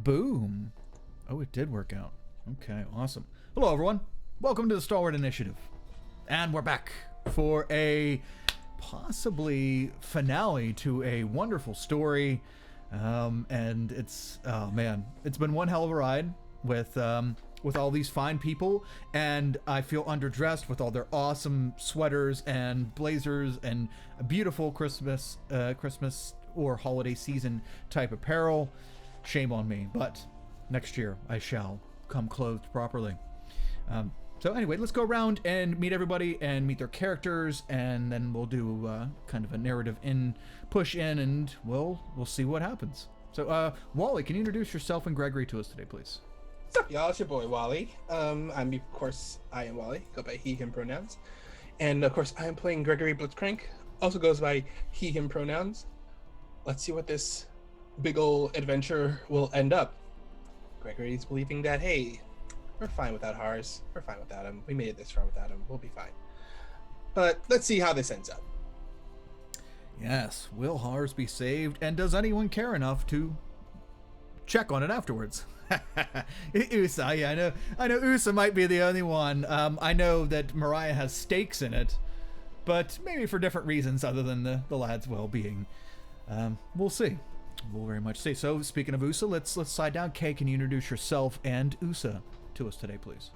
Boom. Oh, it did work out. Okay, awesome. Hello, everyone. Welcome to the Stalwart Initiative. And we're back for a possibly finale to a wonderful story. And it's, oh man, it's been one hell of a ride with all these fine people, and I feel underdressed with all their awesome sweaters and blazers and beautiful Christmas or holiday season type apparel. Shame on me, but next year I shall come clothed properly. So anyway, let's go around and meet everybody and meet their characters, and then we'll do kind of a narrative push in, and we'll see what happens. So Wally, can you introduce yourself and Gregory to us today, please? What's up, y'all? It's your boy Wally. I am Wally. Go by he/him pronouns, and of course I am playing Gregory Blitzcrank. Also goes by he/him pronouns. Let's see what this big ol' adventure will end up. Gregory's believing that, hey, we're fine without Hars. We're fine without him. We made it this far without him. We'll be fine. But let's see how this ends up. Yes, will Hars be saved? And does anyone care enough to check on it afterwards? Usa, yeah, I know Usa might be the only one. I know that Mariah has stakes in it, but maybe for different reasons other than the lad's well-being. We'll see. We'll very much see. So, speaking of Usa, let's slide down. Kay, can you introduce yourself and Usa to us today, please?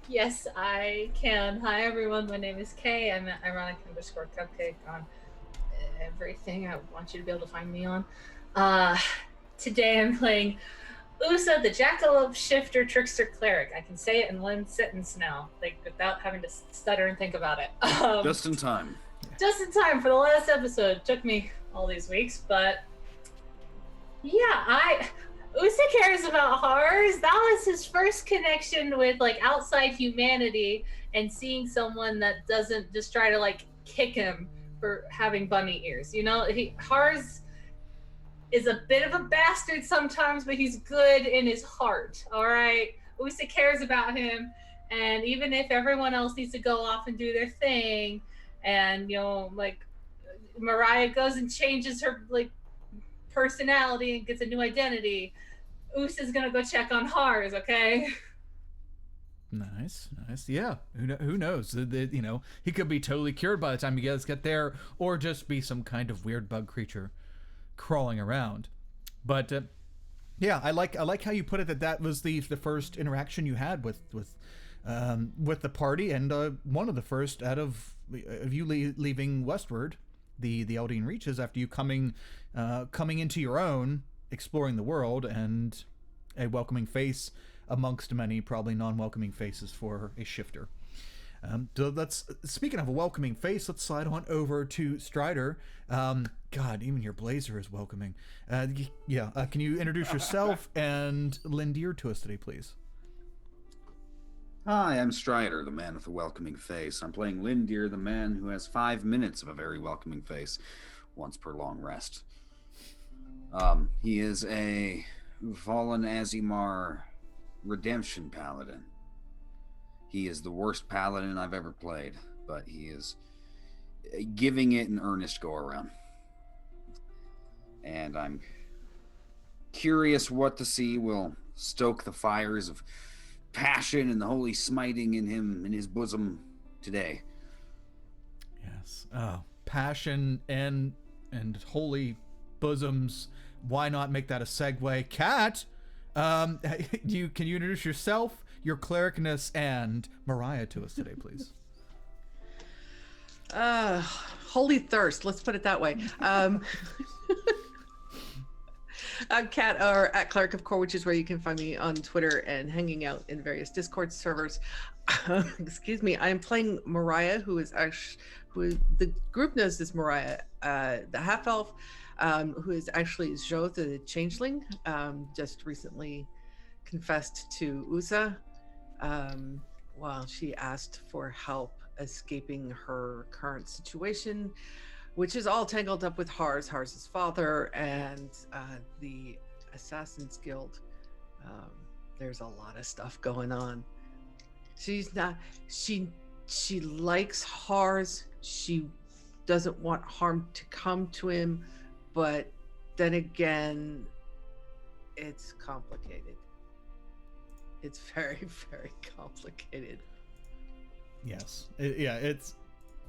Yes, I can. Hi, everyone. My name is Kay. I'm at ironic_cupcake on everything I want you to be able to find me on. Today I'm playing Usa, the Jackalope Shifter Trickster Cleric. I can say it in one sentence now, like without having to stutter and think about it. Just in time. Just in time for the last episode. It took me all these weeks, but yeah, Usa cares about Hars. That was his first connection with like outside humanity, and seeing someone that doesn't just try to like kick him for having bunny ears. You know, Hars is a bit of a bastard sometimes, but he's good in his heart. All right, Usa cares about him, and even if everyone else needs to go off and do their thing, and you know, like Mariah goes and changes her like personality and gets a new identity, Usa's gonna go check on Hars, okay? Nice. Yeah, who knows? You know, he could be totally cured by the time you guys get there, or just be some kind of weird bug creature crawling around. But yeah, I like how you put it, that was the first interaction you had with the party, and one of the first out of you leaving westward, the Eldine Reaches, after you coming into your own, exploring the world, and a welcoming face amongst many probably non-welcoming faces for a shifter. So speaking of a welcoming face, let's slide on over to Strider. God, even your blazer is welcoming. Can you introduce yourself and Lindir to us today, please? Hi, I'm Strider, the man with a welcoming face. I'm playing Lindir, the man who has 5 minutes of a very welcoming face, once per long rest. He is a fallen Azimar redemption paladin. He is the worst paladin I've ever played, but he is giving it an earnest go-around. And I'm curious what to see will stoke the fires of passion and the holy smiting in his bosom today. Yes. Passion and holy bosoms. Why not make that a segue? Kat, can you introduce yourself, your clericness, and Mariah to us today, please? Holy thirst, let's put it that way. I'm Kat, or at Cleric of Core, which is where you can find me on Twitter and hanging out in various Discord servers. Excuse me. I am playing Mariah, who the group knows as Mariah, the half elf, who is actually Joth, the changeling, just recently confessed to Usa while she asked for help escaping her current situation, which is all tangled up with Hars's father, and the Assassin's Guild. There's a lot of stuff going on. She likes Hars. She doesn't want harm to come to him, but then again, It's complicated. It's very, very complicated. Yes. It's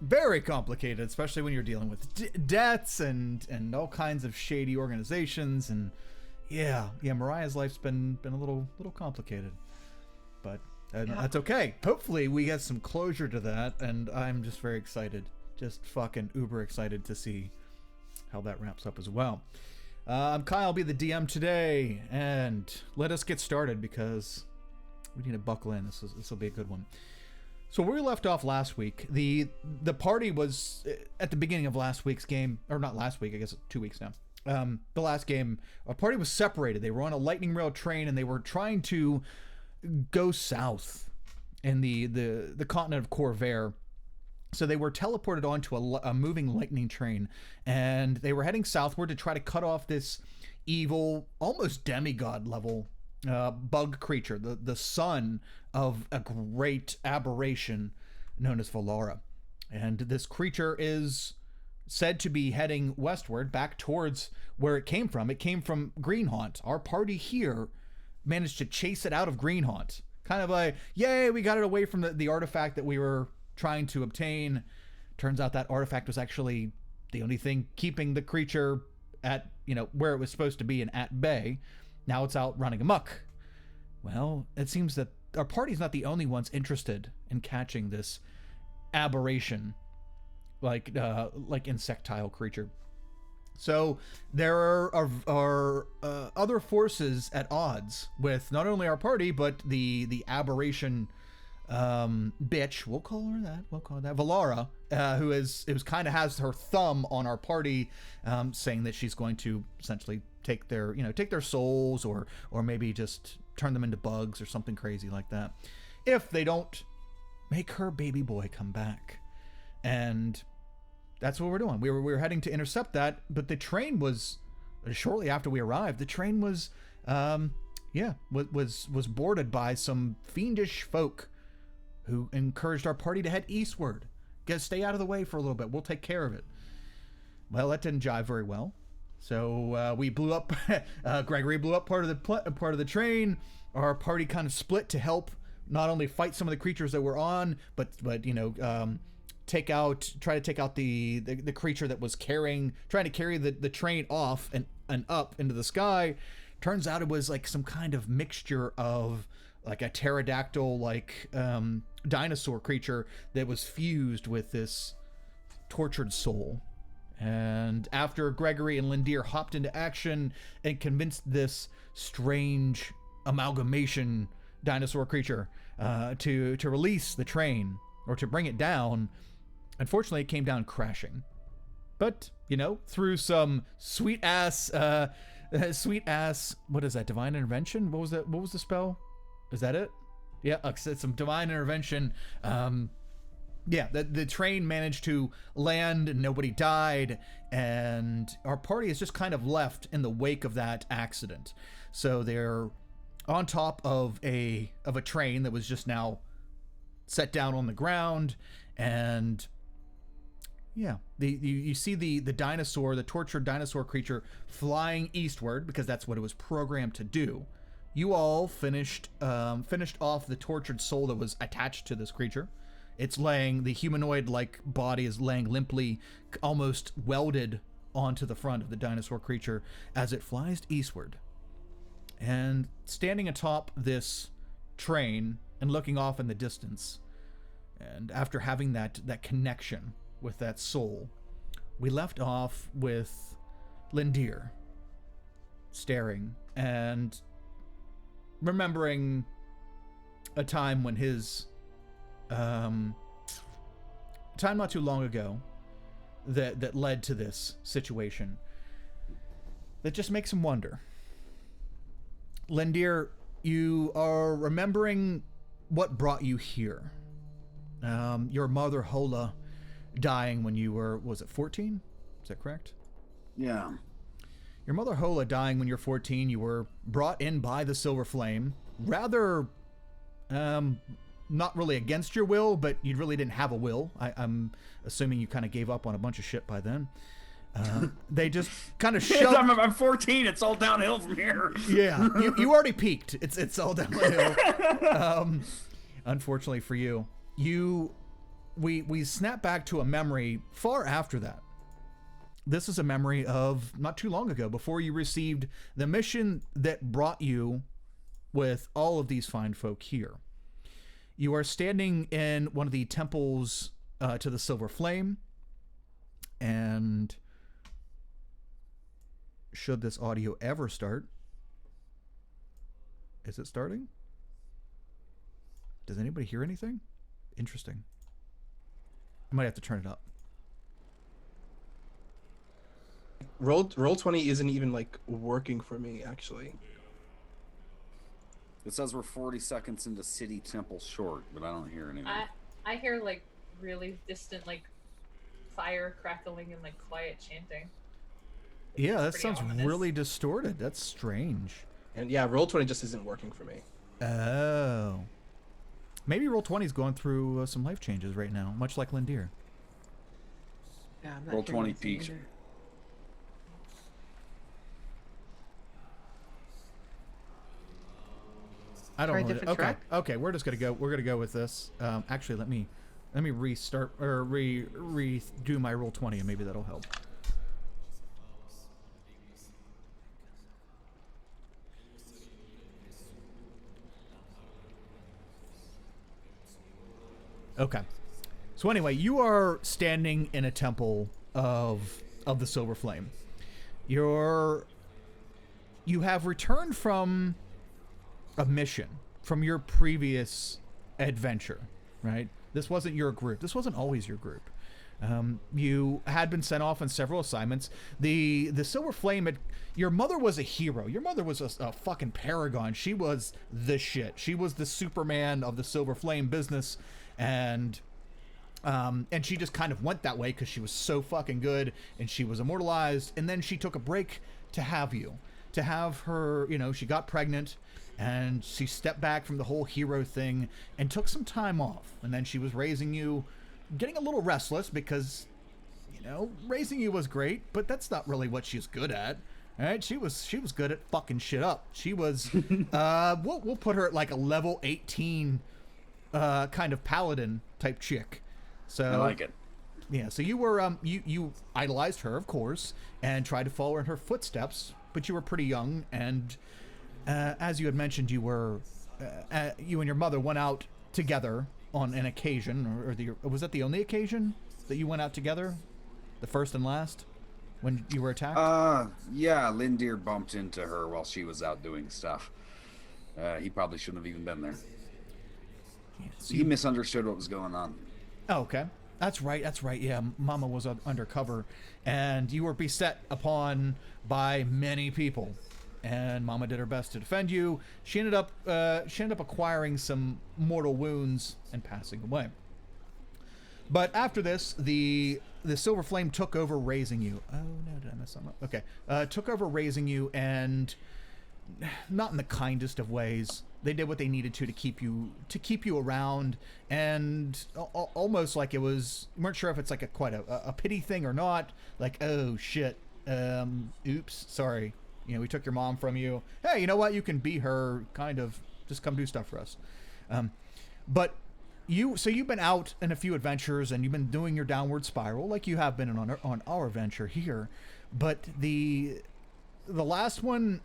very complicated, especially when you're dealing with debts and all kinds of shady organizations. And yeah, Mariah's life's been a little complicated, but that's okay. Hopefully we get some closure to that, and I'm just very excited, just fucking uber excited to see how that wraps up as well. I'm Kyle, I'll be the DM today, and let us get started because we need to buckle in. This will be a good one. So where we left off last week, the party was at the beginning of last week's game, or not last week, I guess 2 weeks now. The last game, our party was separated. They were on a lightning rail train, and they were trying to go south in the continent of Corvair. So they were teleported onto a moving lightning train, and they were heading southward to try to cut off this evil, almost demigod level bug creature, the son of a great aberration known as Valara. And this creature is said to be heading westward, back towards where it came from. It came from Greenhaunt. Our party here managed to chase it out of Greenhaunt. Kind of like, yay, we got it away from the artifact that we were trying to obtain. Turns out that artifact was actually the only thing keeping the creature at, where it was supposed to be and at bay. Now it's out running amok. Well, it seems that our party's not the only ones interested in catching this aberration, like insectile creature. So there are other forces at odds with not only our party, but the aberration bitch. We'll call that Valara, who kind of has her thumb on our party, saying that she's going to essentially take their souls, or maybe just turn them into bugs or something crazy like that, if they don't make her baby boy come back. And that's what we're doing. We were heading to intercept that, but the train was, shortly after we arrived, the train was boarded by some fiendish folk who encouraged our party to head eastward. Stay out of the way for a little bit. We'll take care of it. Well, that didn't jive very well. So we blew up. Gregory blew up part of the train. Our party kind of split to help not only fight some of the creatures that were on, but try to take out the creature that was trying to carry the train off and up into the sky. Turns out it was like some kind of mixture of like a pterodactyl dinosaur creature that was fused with this tortured soul. And after Gregory and Lindir hopped into action and convinced this strange amalgamation dinosaur creature to release the train, or to bring it down, unfortunately it came down crashing. But, through some sweet ass, what is that, divine intervention? What was the spell? Is that it? Yeah, some divine intervention. The train managed to land and nobody died, and our party is just kind of left in the wake of that accident. So they're on top of a train that was just now set down on the ground, and you see the dinosaur, the tortured dinosaur creature, flying eastward because that's what it was programmed to do. You all finished off the tortured soul that was attached to this creature. It's the humanoid-like body is laying limply, almost welded onto the front of the dinosaur creature as it flies eastward. And standing atop this train and looking off in the distance, and after having that connection with that soul, we left off with Lindir staring and remembering a time when his time not too long ago that led to this situation that just makes him wonder. Lindir, you are remembering what brought you here. Your mother Hola dying when you were, was it 14? Is that correct? Yeah. Your mother Hola dying when you're 14. You were brought in by the Silver Flame, rather not really against your will, but you really didn't have a will. I'm assuming you kind of gave up on a bunch of shit by then. They just kind of shove. I'm 14. It's all downhill from here. Yeah, you already peaked. It's all downhill. Unfortunately for you, we snap back to a memory far after that. This is a memory of not too long ago, before you received the mission that brought you with all of these fine folk here. You are standing in one of the temples to the Silver Flame, and should this audio ever start, is it starting? Does anybody hear anything? Interesting. I might have to turn it up. Roll 20 isn't even like working for me actually. It says we're 40 seconds into City Temple short, but I don't hear anything. I hear like really distant like fire crackling and like quiet chanting. Yeah, that Pretty sounds ominous. really distorted. That's strange. And yeah, roll 20 just isn't working for me. Oh. Maybe Roll20 is going through some life changes right now, much like Lindir. Yeah, I'm not Roll hearing 20 anything peaks. either. I don't Try a know. different Okay, track? okay, we're just gonna go. We're gonna go with this. Actually, let me restart or redo my Roll20, and maybe that'll help. Okay. So anyway, you are standing in a temple of the Silver Flame. You have returned from a mission from your previous adventure, right? This wasn't your group. This wasn't always your group. You had been sent off on several assignments. The Silver Flame your mother was a hero. Your mother was a fucking paragon. She was the shit. She was the Superman of the Silver Flame business, and she just kind of went that way because she was so fucking good, and she was immortalized. And then she took a break to have her, she got pregnant, and she stepped back from the whole hero thing and took some time off. And then she was raising you, getting a little restless because, raising you was great, but that's not really what she's good at. All right, she was good at fucking shit up. She was, we'll put her at like a level 18 kind of paladin type chick. So I like it. Yeah, so you were you idolized her, of course, and tried to follow in her footsteps, but you were pretty young, and as you had mentioned, you and your mother went out together on an occasion, or was that the only occasion that you went out together, the first and last, when you were attacked? Yeah, Lindir bumped into her while she was out doing stuff. He probably shouldn't have even been there. Yeah, so He misunderstood what was going on. Oh, okay. That's right. Yeah, Mama was undercover, and you were beset upon by many people, and Mama did her best to defend you. She ended up acquiring some mortal wounds and passing away. But after this, the Silver Flame took over raising you. Oh no, did I mess something up? Okay, took over raising you, and not in the kindest of ways. They did what they needed to keep you around, and almost like it was, you weren't sure if it's like quite a pity thing or not. Like, oh shit, oops, sorry, we took your mom from you. Hey, you know what? You can be her. Kind of, just come do stuff for us. But you've been out in a few adventures, and you've been doing your downward spiral like you have been on our adventure here. But the last one,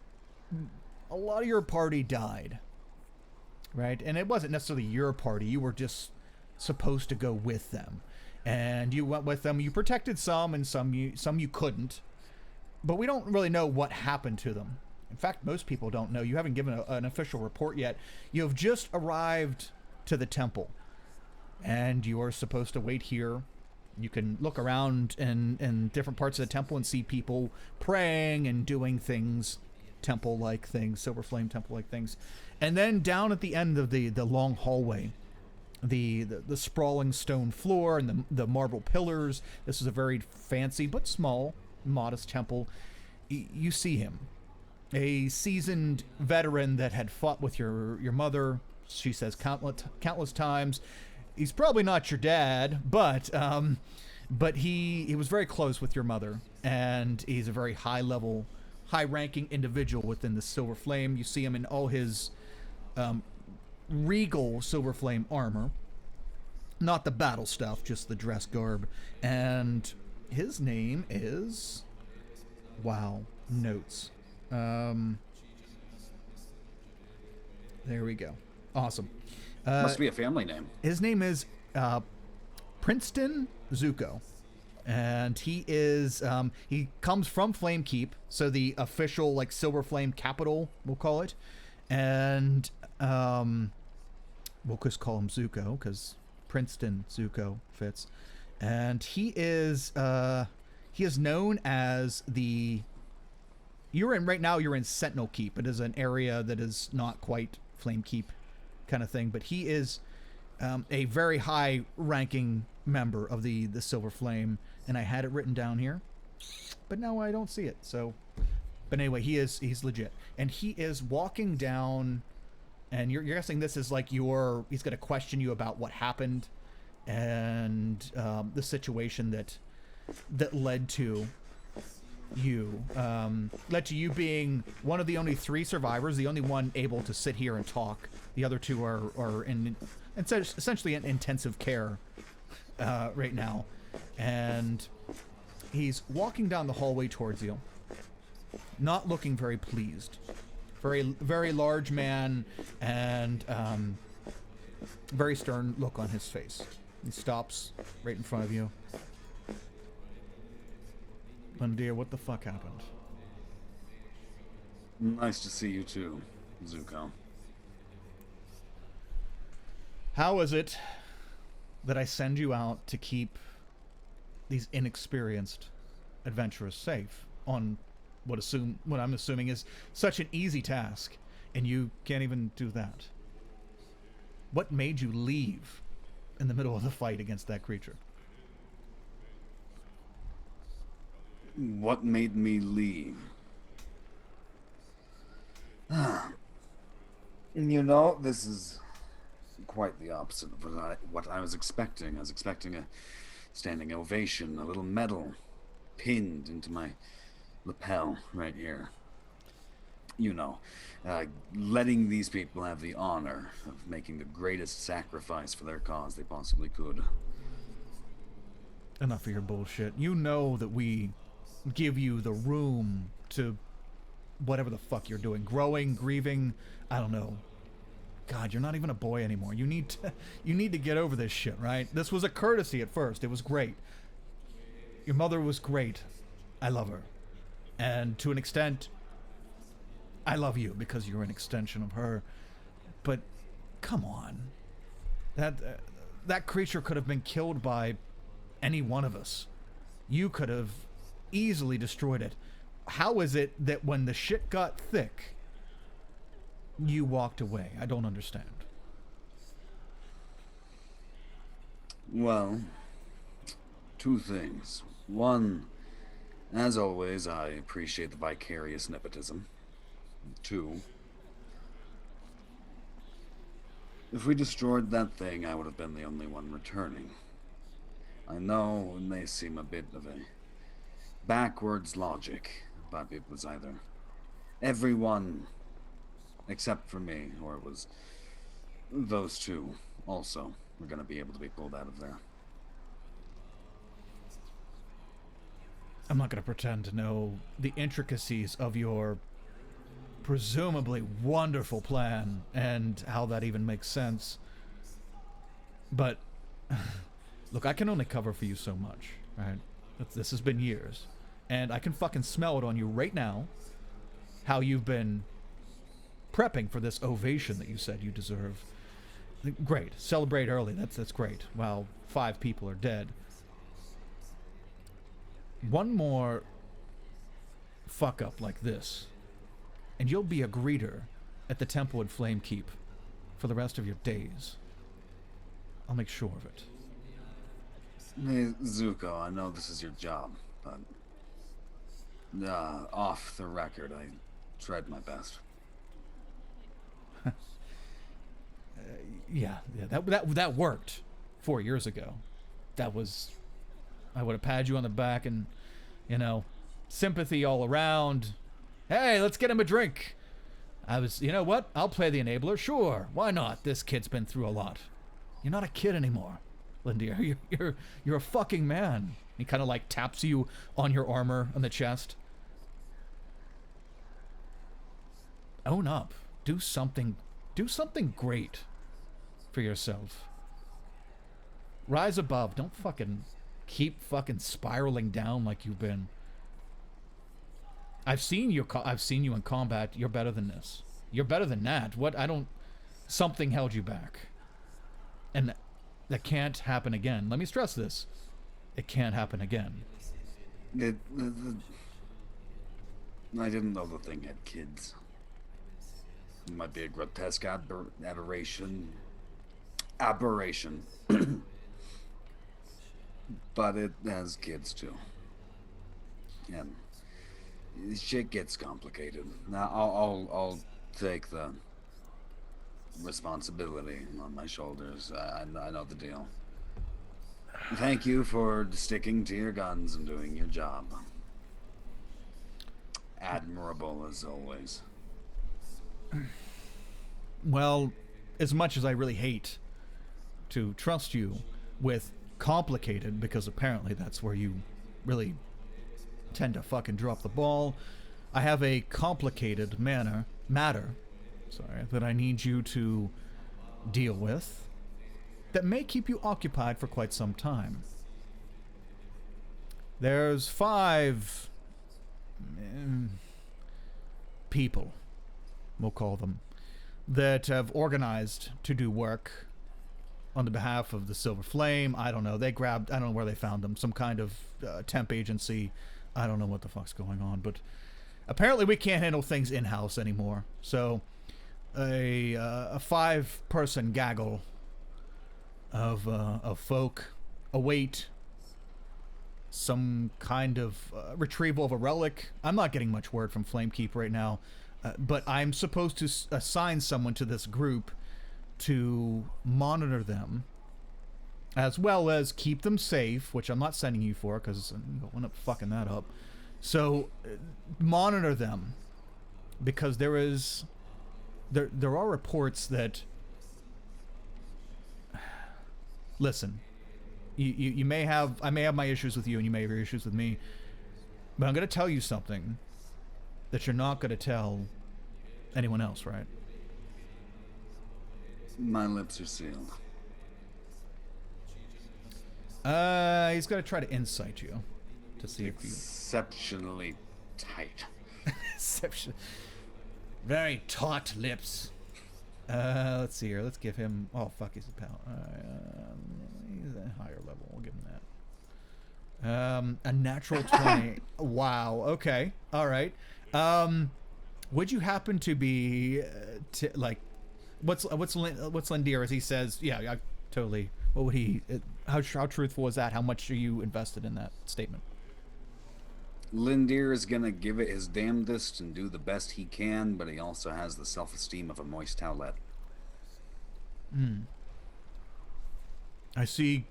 a lot of your party died. Right, and it wasn't necessarily your party. You were just supposed to go with them, and you went with them. You protected some, and some you couldn't. But we don't really know what happened to them. In fact, most people don't know. You haven't given an official report yet. You have just arrived to the temple, and you are supposed to wait here. You can look around in different parts of the temple and see people praying and doing things, temple-like things, Silver Flame temple-like things. And then down at the end of the long hallway, the sprawling stone floor and the marble pillars. This is a very fancy but small, modest temple. You see him, a seasoned veteran that had fought with your mother. She says countless times. He's probably not your dad, but he was very close with your mother, and he's a very high-level, high-ranking individual within the Silver Flame. You see him in all his regal Silver Flame armor. Not the battle stuff, just the dress garb. And his name is... Wow. Notes. There we go. Awesome. Must be a family name. His name is Princeton Zuko. And he is... he comes from Flame Keep, so the official, like, Silver Flame capital, we'll call it. And we'll just call him Zuko, because Princeton Zuko fits. And he is known as the... right now you're in Sentinel Keep. It is an area that is not quite Flame Keep kind of thing, but he is a very high ranking member of the Silver Flame, and I had it written down here, but now I don't see it. So, but anyway, he's legit, and he is walking down, and you're guessing this is like he's going to question you about what happened and the situation that led to you being one of the only 3 survivors, the only one able to sit here and talk. The other 2 are in essentially in intensive care right now, and he's walking down the hallway towards you, not looking very pleased. Very, very large man, and very stern look on his face. He stops right in front of you. Dear, what the fuck happened? Nice to see you too, Zuko. How is it that I send you out to keep these inexperienced adventurers safe on what I'm assuming is such an easy task, and you can't even do that? What made you leave in the middle of the fight against that creature? What made me leave? You know, this is quite the opposite of what I was expecting. I was expecting a standing ovation, a little medal pinned into my lapel right here. You know, letting these people have the honor of making the greatest sacrifice for their cause they possibly could. Enough of your bullshit. You know that we give you the room to whatever the fuck you're doing. Growing, grieving, I don't know. God, you're not even a boy anymore. You need to get over this shit, right? This was a courtesy at first. It was great. Your mother was great. I love her. And to an extent, I love you because you're an extension of her. But come on. That creature could have been killed by any one of us. You could have easily destroyed it. How is it that when the shit got thick, you walked away? I don't understand. Well, 2 things. One, as always, I appreciate the vicarious nepotism. 2, if we destroyed that thing, I would have been the only one returning. I know it may seem a bit of a backwards logic, but it was either everyone except for me, or it was those 2 also were going to be able to be pulled out of there. I'm not going to pretend to know the intricacies of your presumably wonderful plan and how that even makes sense. But, look, I can only cover for you so much, right? This has been years. And I can fucking smell it on you right now, how you've been prepping for this ovation that you said you deserve. Great. Celebrate early. That's great. While 5 people are dead. One more fuck up like this, and you'll be a greeter at the temple in Flame Keep for the rest of your days. I'll make sure of it. Hey, Zuko, I know this is your job, but off the record, I tried my best. Yeah, that worked 4 years ago. That was... I would have patted you on the back and, sympathy all around. Hey, let's get him a drink. You know what? I'll play the enabler. Sure, why not? This kid's been through a lot. You're not a kid anymore, Lindy. You're a fucking man. He kind of like taps you on your armor on the chest. Own up. Do something great for yourself. Rise above. Don't fucking keep fucking spiraling down like you've been. I've seen you in combat. You're better than this. You're better than that. Something held you back. And that can't happen again. Let me stress this. It can't happen again. I didn't know the thing had kids. It might be a grotesque aberration. Aberration. But it has kids too. And shit gets complicated. Now I'll take the responsibility on my shoulders. I know the deal. Thank you for sticking to your guns and doing your job. Admirable as always. Well, as much as I really hate to trust you with complicated, because apparently that's where you really tend to fucking drop the ball, I have a complicated matter that I need you to deal with that may keep you occupied for quite some time. There's 5 people, we'll call them, that have organized to do work on the behalf of the Silver Flame. I don't know. I don't know where they found them. Some kind of temp agency. I don't know what the fuck's going on, but apparently we can't handle things in-house anymore. So a 5-person gaggle of folk await some kind of retrieval of a relic. I'm not getting much word from Flamekeep right now, but I'm supposed to assign someone to this group to monitor them, as well as keep them safe, which I'm not sending you for, because you'll end up fucking that up. So, monitor them, because there are reports that... Listen, I may have my issues with you, and you may have your issues with me, but I'm going to tell you something that you're not going to tell anyone else, right? My lips are sealed. He's going to try to incite you to see if you... Exceptionally tight. Very taut lips. Let's see here. Let's give him... Oh, fuck, he's a pal. He's a higher level. We'll give him that. A natural 20. Wow. Okay. All right. Would you happen to be... like... What's Lindir as he says? Yeah, I totally... What would he... How truthful is that? How much are you invested in that statement? Lindir is gonna give it his damnedest and do the best he can, but he also has the self-esteem of a moist towelette. I see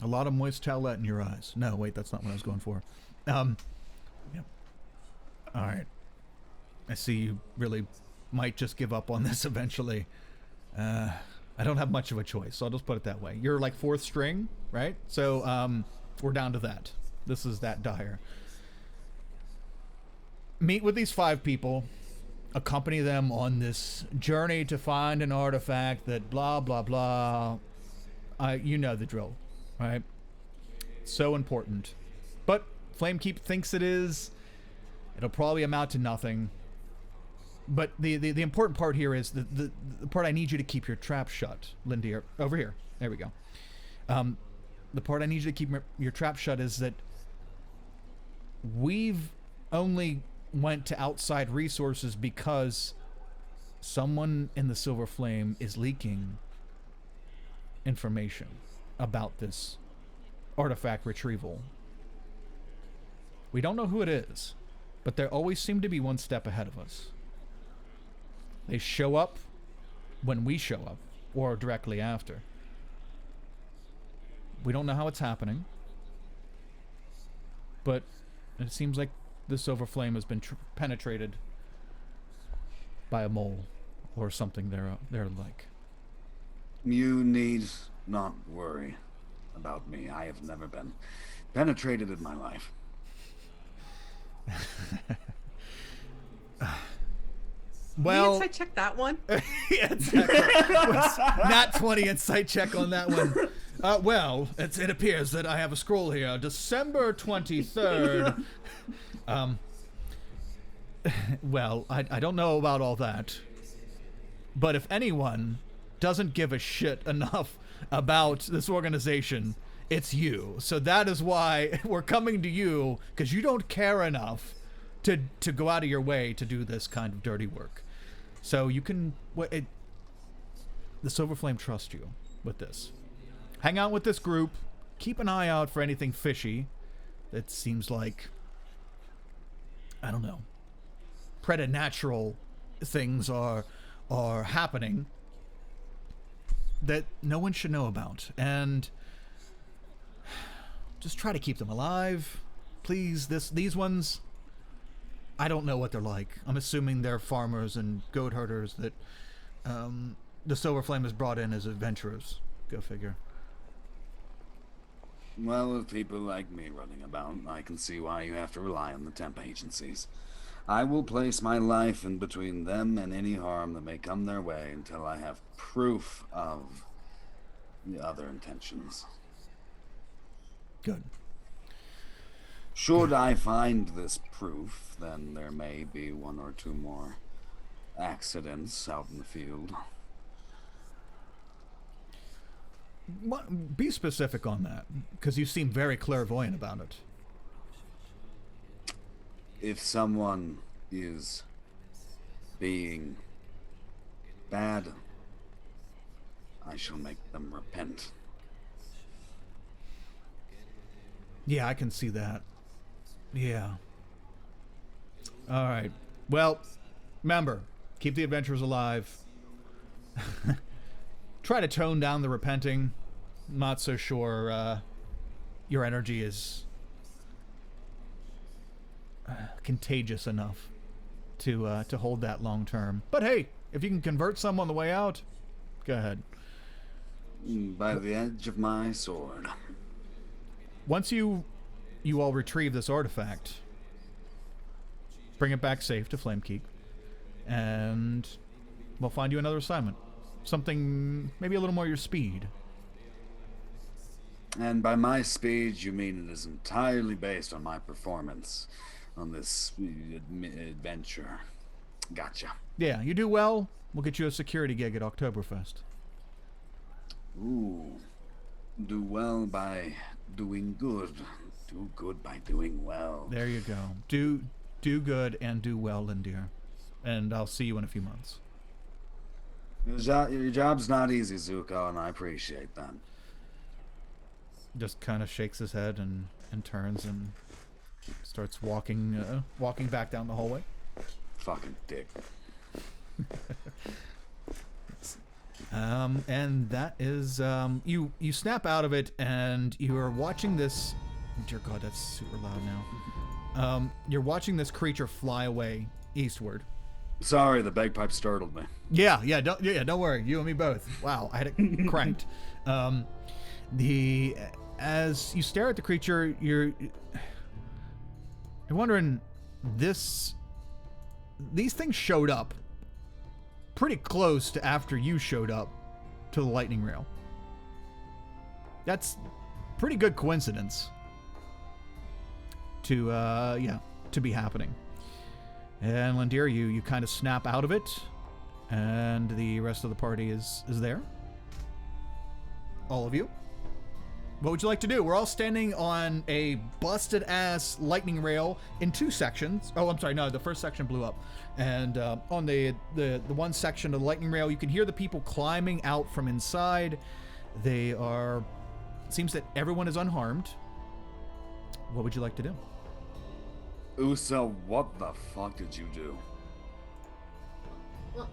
a lot of moist towelette in your eyes. No, wait, that's not what I was going for. Yep. All right. I see you really might just give up on this eventually. I don't have much of a choice, so I'll just put it that way. You're like 4th string, right? So we're down to that. This is that dire. Meet with these 5 people, accompany them on this journey to find an artifact that blah, blah, blah. You know the drill, right? So important. But Flamekeep thinks it is. It'll probably amount to nothing. But the important part here is the part I need you to keep your trap shut, Lindir. Over here. There we go. The part I need you to keep your trap shut is that we've only went to outside resources because someone in the Silver Flame is leaking information about this artifact retrieval. We don't know who it is, but they always seem to be one step ahead of us. They show up when we show up, or directly after. We don't know how it's happening, but it seems like the silver flame has been penetrated by a mole or something they're like. You need not worry about me. I have never been penetrated in my life. Well, I check that one. yeah, exactly. Not 20 insight check on that one. Well, it appears that I have a scroll here. December 23rd. Well, I don't know about all that. But if anyone doesn't give a shit enough about this organization, it's you. So that is why we're coming to you, because you don't care enough to go out of your way to do this kind of dirty work. So you can... the Silver Flame trusts you with this. Hang out with this group. Keep an eye out for anything fishy that seems like... I don't know. Preternatural things are happening that no one should know about. And just try to keep them alive. Please, these ones... I don't know what they're like. I'm assuming they're farmers and goat herders that the Silver Flame has brought in as adventurers. Go figure. Well, with people like me running about, I can see why you have to rely on the temp agencies. I will place my life in between them and any harm that may come their way until I have proof of the other intentions. Good. Should I find this proof, then there may be one or two more accidents out in the field. Be specific on that, because you seem very clairvoyant about it. If someone is being bad, I shall make them repent. Yeah, I can see that. Yeah. All right. Well, remember, keep the adventurers alive. Try to tone down the repenting. Not so sure your energy is contagious enough to hold that long term. But hey, if you can convert some on the way out, go ahead. By the edge of my sword. Once you all retrieve this artifact, bring it back safe to Flamekeep, and we'll find you another assignment. Something maybe a little more your speed. And by my speed, you mean it is entirely based on my performance on this adventure. Gotcha. Yeah, you do well, we'll get you a security gig at Oktoberfest. Ooh. Do well by doing good. Do good by doing well. There you go. Do good and do well, Lindir. And I'll see you in a few months. Your job's not easy, Zuko, and I appreciate that. Just kind of shakes his head and turns and starts walking back down the hallway. Fucking dick. And that is you snap out of it and you are watching this. Dear God, that's super loud now. You're watching this creature fly away eastward. Sorry, the bagpipe startled me. Yeah, don't worry. You and me both. Wow, I had it cranked. As you stare at the creature, you're wondering, these things showed up pretty close to after you showed up to the lightning rail. That's pretty good coincidence to be happening. And Lindir, you kind of snap out of it, and the rest of the party is there. All of you. What would you like to do? We're all standing on a busted-ass lightning rail in two sections. Oh, I'm sorry, no, the first section blew up. And on the one section of the lightning rail, you can hear the people climbing out from inside. They are... It seems that everyone is unharmed. What would you like to do? Usa, what the fuck did you do?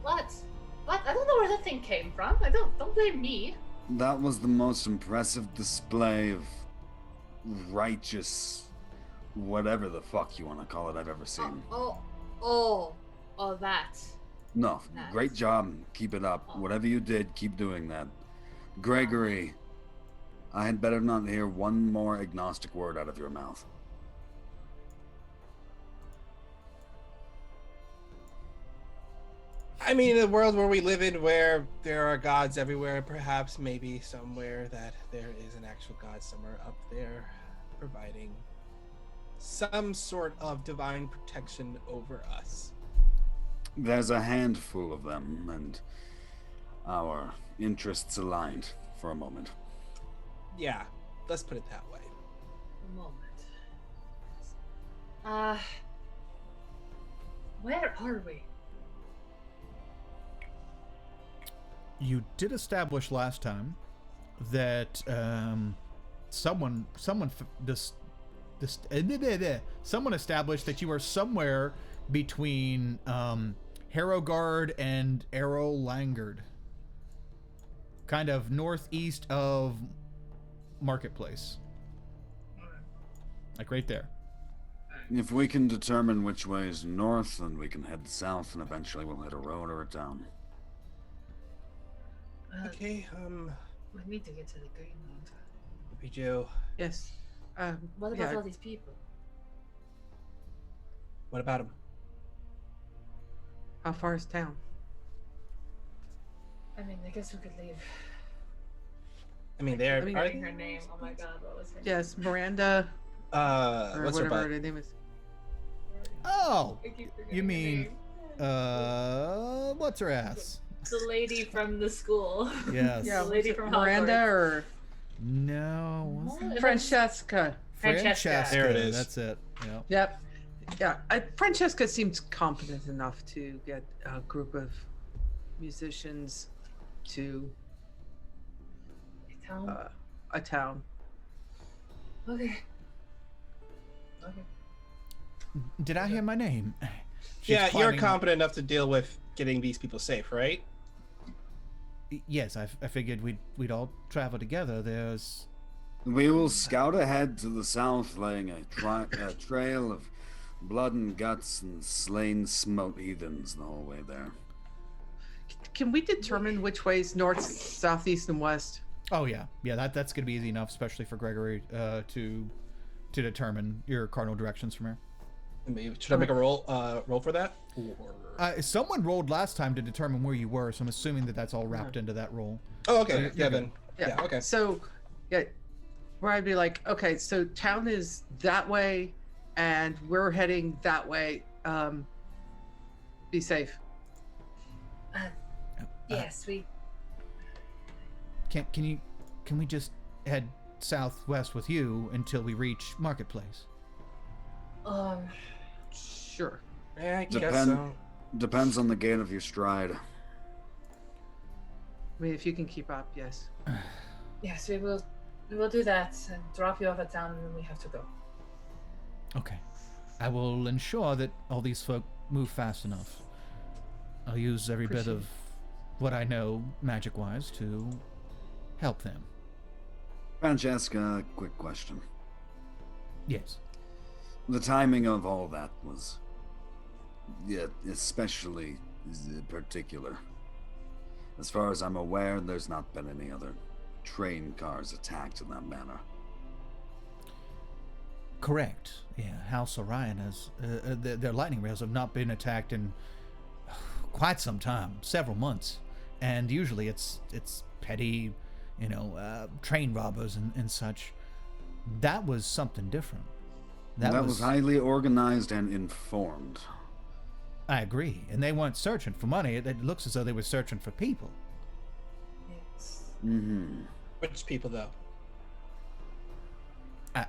What? I don't know where that thing came from. Don't blame me. That was the most impressive display of righteous whatever the fuck you want to call it I've ever seen. Oh, that. No, That. great job. Keep it up. Oh. Whatever you did, keep doing that. Gregory, I had better not hear one more agnostic word out of your mouth. I mean, in a world where we live in, where there are gods everywhere, perhaps maybe somewhere that there is an actual god somewhere up there providing some sort of divine protection over us. There's a handful of them, and our interests aligned for a moment. Yeah, let's put it that way. A moment. Where are we? You did establish last time that someone established that you are somewhere between Harrowgard and Arrow Langard, kind of northeast of Marketplace, like right there. If we can determine which way is north, then we can head south, and eventually we'll hit a road or a town. Okay, We need to get to the Greenland. we do. Yes. What about all these people? What about him? How far is town? I mean, I guess we could leave. I mean, they're. I mean, are Forgetting her name. Oh my god, what was her name? Yes, Miranda, or what's her whatever butt? her name is. Oh, I keep forgetting you her mean name. what's her ass? The lady from the school. Yes. Yeah, The lady was it from Miranda Hogwarts. or No. Was it? Francesca. Francesca. There it is. That's it. Yeah. Yep. Yeah, Francesca seems competent enough to get a group of musicians to Town. a town. Okay. Okay. Did I hear my name? She's Yeah, you're climbing- competent enough to deal with getting these people safe, right? Yes, I figured we'd all travel together. There's We will scout ahead to the south, laying a trail of blood and guts and slain smote heathens the whole way there. Can we determine which ways north, south, east, and west? oh yeah, that's gonna be easy enough, especially for Gregory to determine your cardinal directions from here. Should I make a roll for that? Or... Someone rolled last time to determine where you were, so I'm assuming that that's all wrapped into that roll. Oh, okay. you're Yeah, good. then. Yeah, okay. So, yeah, where I'd be like, okay, so town is that way, and we're heading that way. Be safe. Yes, we. Can we just head southwest with you until we reach Marketplace? Sure. Yeah, I guess Depend- so. Depends on the gait of your stride. I mean, if you can keep up, yes. Yes, we will. We will do that and drop you off at town, and then we have to go. Okay. I will ensure that all these folk move fast enough. I'll use every bit of what I know magic-wise to help them. Francesca, quick question. Yes. The timing of all that was, especially particular. As far as I'm aware, there's not been any other train cars attacked in that manner. Correct. Yeah, House Orion has their lightning rails have not been attacked in quite some time, several months, and usually it's petty, train robbers and such. That was something different. That was highly organized and informed. I agree, and they weren't searching for money. It looks as though they were searching for people. Yes. Mm-hmm. Which people, though?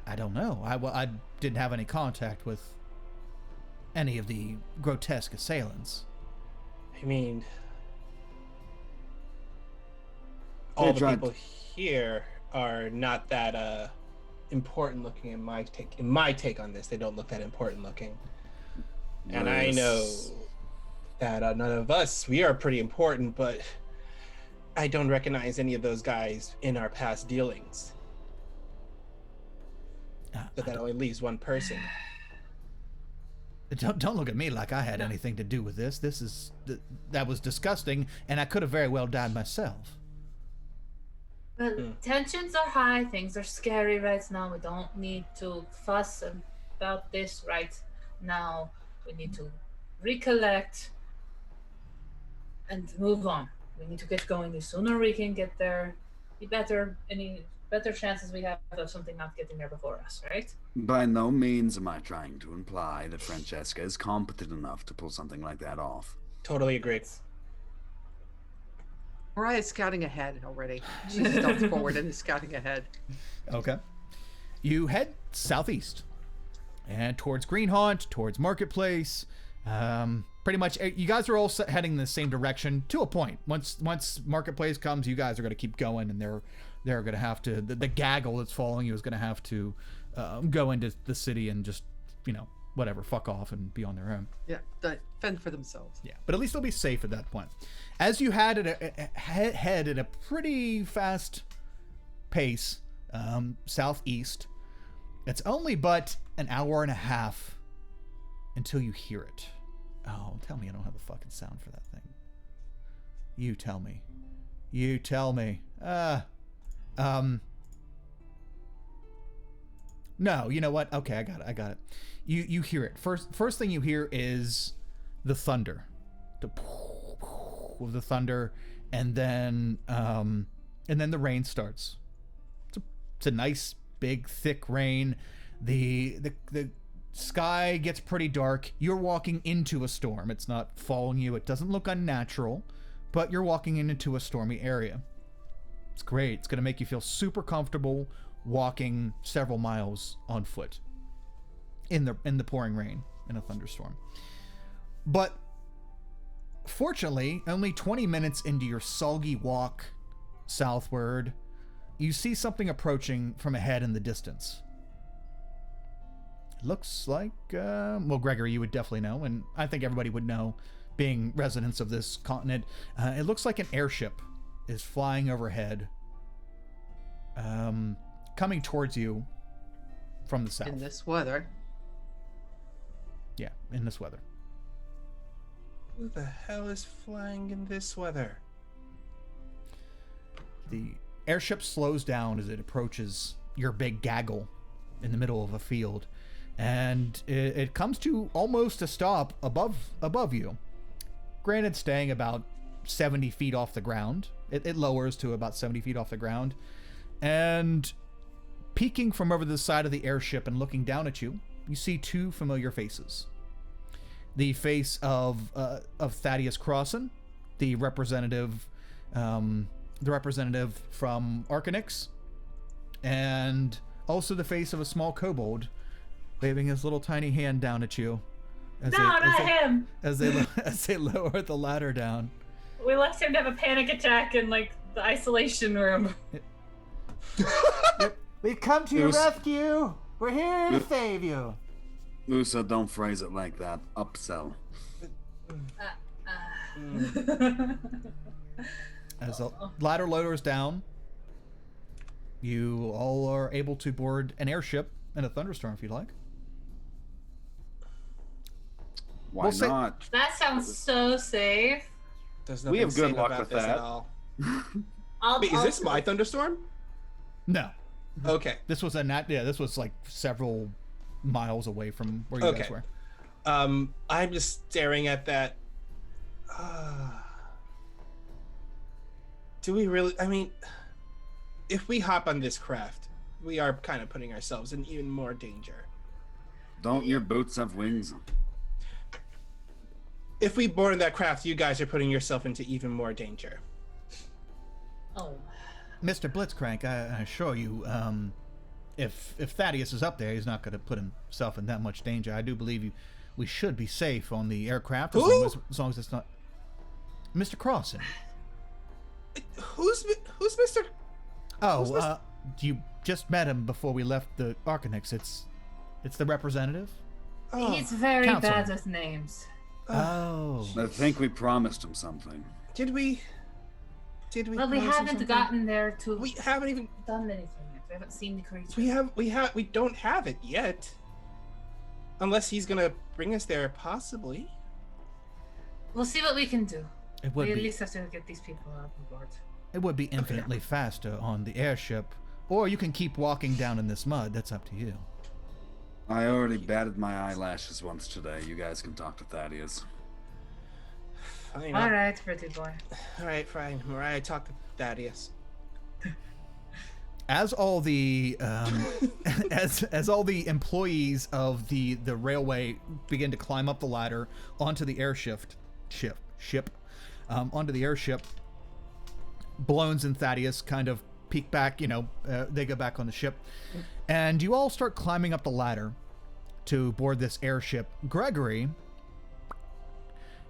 I don't know. I didn't have any contact with any of the grotesque assailants. I mean, all the tried- people here are not that important looking in my take. In my take on this, they don't look that important looking. And I know that none of us, we are pretty important, but I don't recognize any of those guys in our past dealings. But that only leaves one person. Don't look at me like I had anything to do with this. That was disgusting, and I could have very well died myself. But tensions are high. Things are scary right now. We don't need to fuss about this right now. We need to recollect and move on. We need to get going. The sooner we can get there, the better. Any better chances we have of something not getting there before us, right? By no means am I trying to imply that Francesca is competent enough to pull something like that off. Totally agree. Mariah's scouting ahead already. She steps forward and is scouting ahead. Okay. You head southeast and towards Greenhaunt, towards Marketplace. Pretty much, you guys are all heading in the same direction to a point. Once Marketplace comes, you guys are going to keep going, and they're going to have to. The gaggle that's following you is going to have to go into the city and just, whatever, fuck off and be on their own. Yeah, fend for themselves. Yeah, but at least they'll be safe at that point. As you head at a pretty fast pace southeast, it's only but an hour and a half until you hear it. Oh, tell me I don't have the fucking sound for that thing. You tell me. No, you know what? Okay, I got it. You hear it. First thing you hear is the thunder. Of the thunder, and then the rain starts. It's a nice big thick rain. The sky gets pretty dark. You're walking into a storm. It's not following you. It doesn't look unnatural, but you're walking into a stormy area. It's great. It's going to make you feel super comfortable walking several miles on foot in the pouring rain in a thunderstorm. But fortunately, only 20 minutes into your soggy walk southward, you see something approaching from ahead in the distance. It looks like, Gregory, you would definitely know, and I think everybody would know, being residents of this continent. It looks like an airship is flying overhead, coming towards you from the south. In this weather. Yeah, in this weather. Who the hell is flying in this weather? The airship slows down as it approaches your big gaggle in the middle of a field, and it comes to almost a stop above you. Granted, staying about 70 feet off the ground. It lowers to about 70 feet off the ground, and peeking from over the side of the airship and looking down at you, you see two familiar faces. The face of Thaddeus Crossan, the representative from Arcanix, and also the face of a small kobold waving his little tiny hand down at you. Him! As they lower the ladder down. We left him to have a panic attack in the isolation room. Yep. We've come to your rescue. We're here to save you. Usa, don't phrase it like that. Upsell. As the ladder lowers down, you all are able to board an airship in a thunderstorm if you'd like. Why not? That sounds so safe. There's We have good safe luck about with this that. at all. Wait, is this my thunderstorm? No, Okay. this was this was like several miles away from where you guys were. I'm just staring at that. Do we really? I mean, if we hop on this craft, we are kind of putting ourselves in even more danger. Don't your boots have wings? If we board that craft, you guys are putting yourself into even more danger. Oh. Mr. Blitzcrank, I assure you, if Thaddeus is up there, he's not going to put himself in that much danger. I do believe we should be safe on the aircraft as long as it's not Mr. Crossan. Who's Mr. Oh, you just met him before we left the Arcanix. It's the representative. Oh, He's very Councilman. bad with names. Oh. I think we promised him something. did we? Well, we promise him haven't something? gotten there to We haven't even. done anything yet. We haven't seen the creature. We don't have it yet. Unless he's gonna bring us there, possibly. We'll see what we can do. It would We at be least have to get these people on board. it would be infinitely faster on the airship, or you can keep walking down in this mud. That's up to you. I already batted my eyelashes once today. You guys can talk to Thaddeus. Fine. All right, pretty boy. All right, fine. Mariah, talk to Thaddeus. As all the as all the employees of the railway begin to climb up the ladder onto the ship, onto the airship, Blones and Thaddeus kind of peek back. They go back on the ship, and you all start climbing up the ladder to board this airship. Gregory,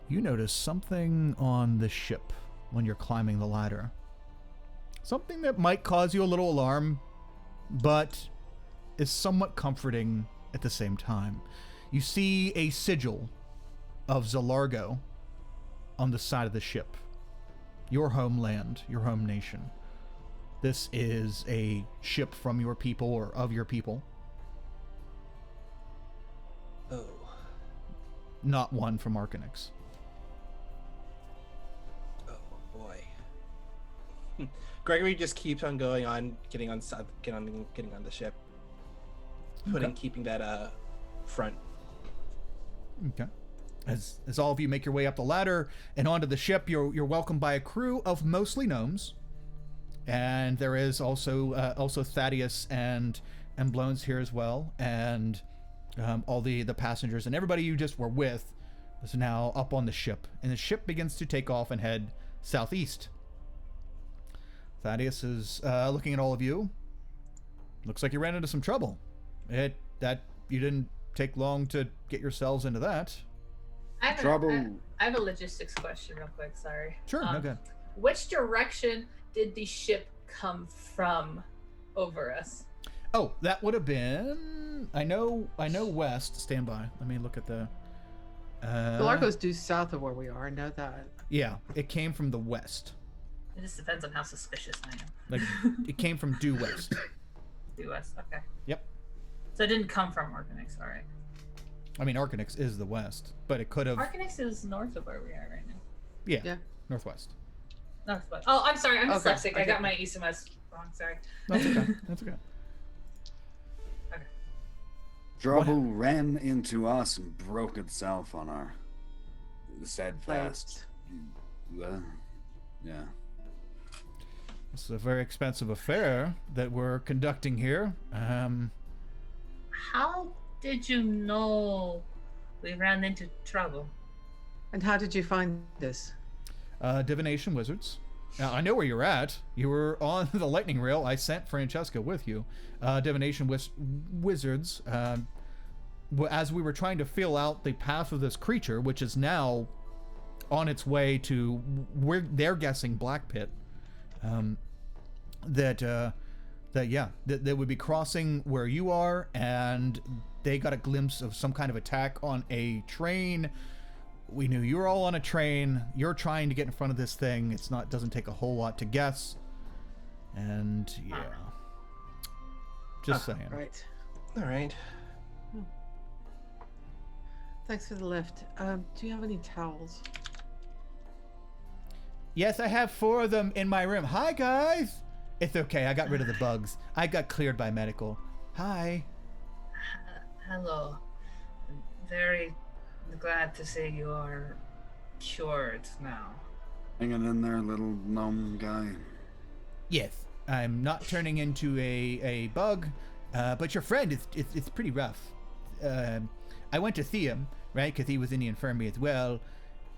you notice something on the ship when you're climbing the ladder. Something that might cause you a little alarm, but is somewhat comforting at the same time. You see a sigil of Zalargo on the side of the ship. Your homeland, your home nation. This is a ship from your people or of your people. Oh. Not one from Arcanix. Oh boy. Gregory just keeps on going on, getting on the ship, keeping that front. Okay. As all of you make your way up the ladder and onto the ship, you're welcomed by a crew of mostly gnomes, and there is also Thaddeus and Blones here as well, and all the passengers and everybody you just were with is now up on the ship, and the ship begins to take off and head southeast. Thaddeus is looking at all of you. Looks like you ran into some trouble. You didn't take long to get yourselves into that. I have Trouble. I have a logistics question real quick, sorry. Sure, okay. Which direction did the ship come from over us? Oh, that would have been. I know west. Stand by. Let me look at the. The Largo's due south of where we are. I know that. Yeah, it came from the west. It just depends on how suspicious I am. Like it came from due west. Due west, okay. Yep. So it didn't come from Arcanix, alright. I mean, Arcanix is the west, but it could have. Arcanix is north of where we are right now. Yeah. Northwest. Northwest. Oh, I'm sorry, I'm Okay, dyslexic. I okay. got my east and west wrong, sorry. That's okay. That's okay. Trouble ran into us and broke itself on our steadfast. Yeah. This is a very expensive affair that we're conducting here. How did you know we ran into trouble? And how did you find this? Divination wizards. Now, I know where you're at. You were on the lightning rail. I sent Francesca with you. Divination wizards. As we were trying to feel out the path of this creature, which is now on its way to where they're guessing Black Pit, that would be crossing where you are, and they got a glimpse of some kind of attack on a train. We knew you were all on a train. You're trying to get in front of this thing. Doesn't take a whole lot to guess. And yeah. Just saying. Right. All right. Thanks for the lift. Do you have any towels? Yes, I have 4 of them in my room. Hi, guys. It's okay. I got rid of the bugs. I got cleared by medical. Hi. Hello. I'm very glad to see you are cured now. Hanging in there, little gnome guy. Yes, I'm not turning into a bug, but your friend it's pretty rough. I went to see him, right, because he was in the infirmary as well.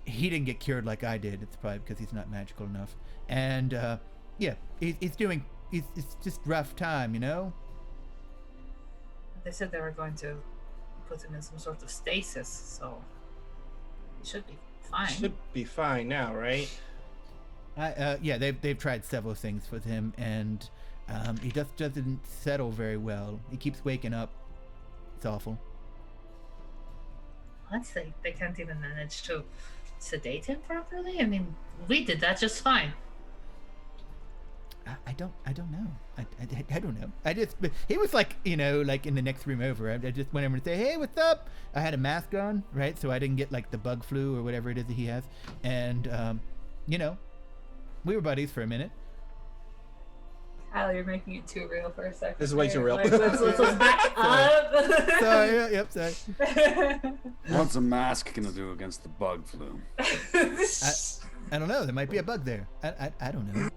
He didn't get cured like I did. It's probably because he's not magical enough. And it's just rough time, you know. They said they were going to put him in some sort of stasis, so he should be fine. Should be fine now, right? They've tried several things with him, and he just doesn't settle very well. He keeps waking up. It's awful. Let's say they can't even manage to sedate him properly. I mean, we did that just fine. I don't know. I don't know. He was like, like in the next room over. I just went over and say, hey, what's up? I had a mask on, right? So I didn't get like the bug flu or whatever it is that he has. And, we were buddies for a minute. Kyle, you're making it too real for a second. This is way too real. Like, let's back up. Sorry, yep, sorry. What's a mask gonna do against the bug flu? I don't know. There might be a bug there. I don't know.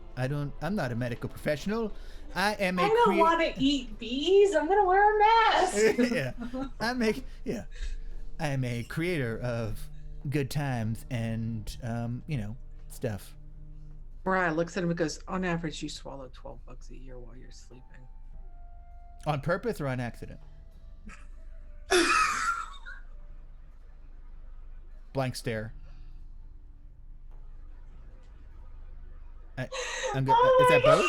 I'm not a medical professional. I am a I don't want to eat bees. I'm gonna wear a mask. yeah. I am a creator of good times and stuff. Mariah looks at him and goes, on average, you swallow 12 bugs a year while you're sleeping. On purpose or on accident? Blank stare. Is that both?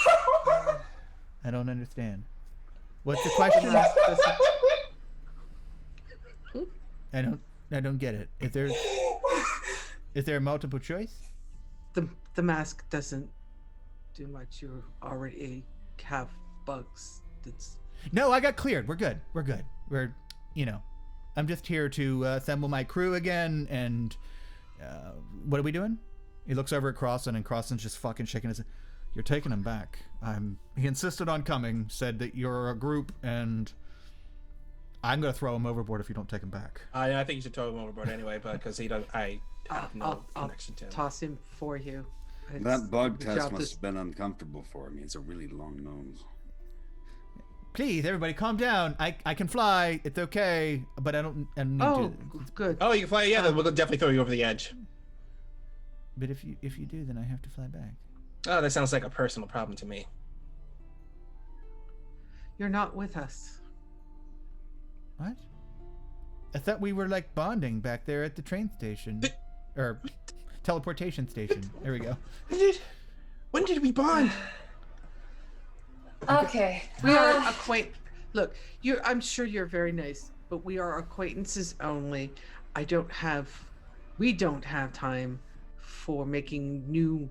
I don't understand. What's the question? I don't get it. Is there a multiple choice? The mask doesn't do much. You already have bugs. No, I got cleared. We're good. We're I'm just here to assemble my crew again. And what are we doing? He looks over at Crossan, and Crossan's just fucking shaking his head. You're taking him back. He insisted on coming, said that you're a group, and I'm gonna throw him overboard if you don't take him back. I think you should throw him overboard anyway, but because he doesn't, I have no connection to him. Toss him for you. That bug test must have been uncomfortable for me. It's a really long nose. Please, everybody, calm down. I can fly. It's okay, but I don't need to. Good. Oh, you can fly. Yeah, then we'll definitely throw you over the edge. But if you do, then I have to fly back. Oh, that sounds like a personal problem to me. You're not with us. What? I thought we were like bonding back there at the train station, or teleportation station. There we go. When did we bond? Okay. We are Look, I'm sure you're very nice, but we are acquaintances only. We don't have time for making new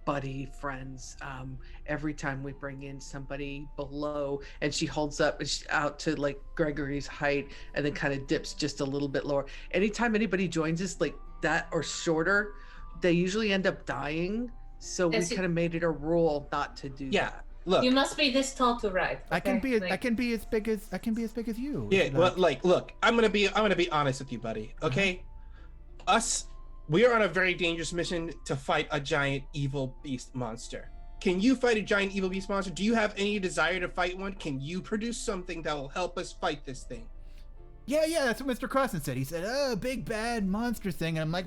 buddy friends. Every time we bring in somebody below, and she holds up out to like Gregory's height and then kind of dips just a little bit lower. Anytime anybody joins us like that or shorter, they usually end up dying. So we kind of made it a rule not to do that. Look, you must be this tall to ride. Okay? I can be as big as you. Yeah, well, look, I'm gonna be honest with you, buddy. Okay, we are on a very dangerous mission to fight a giant evil beast monster. Can you fight a giant evil beast monster? Do you have any desire to fight one? Can you produce something that will help us fight this thing? Yeah, that's what Mr. Crossan said. He said, "Oh, big bad monster thing," and I'm like,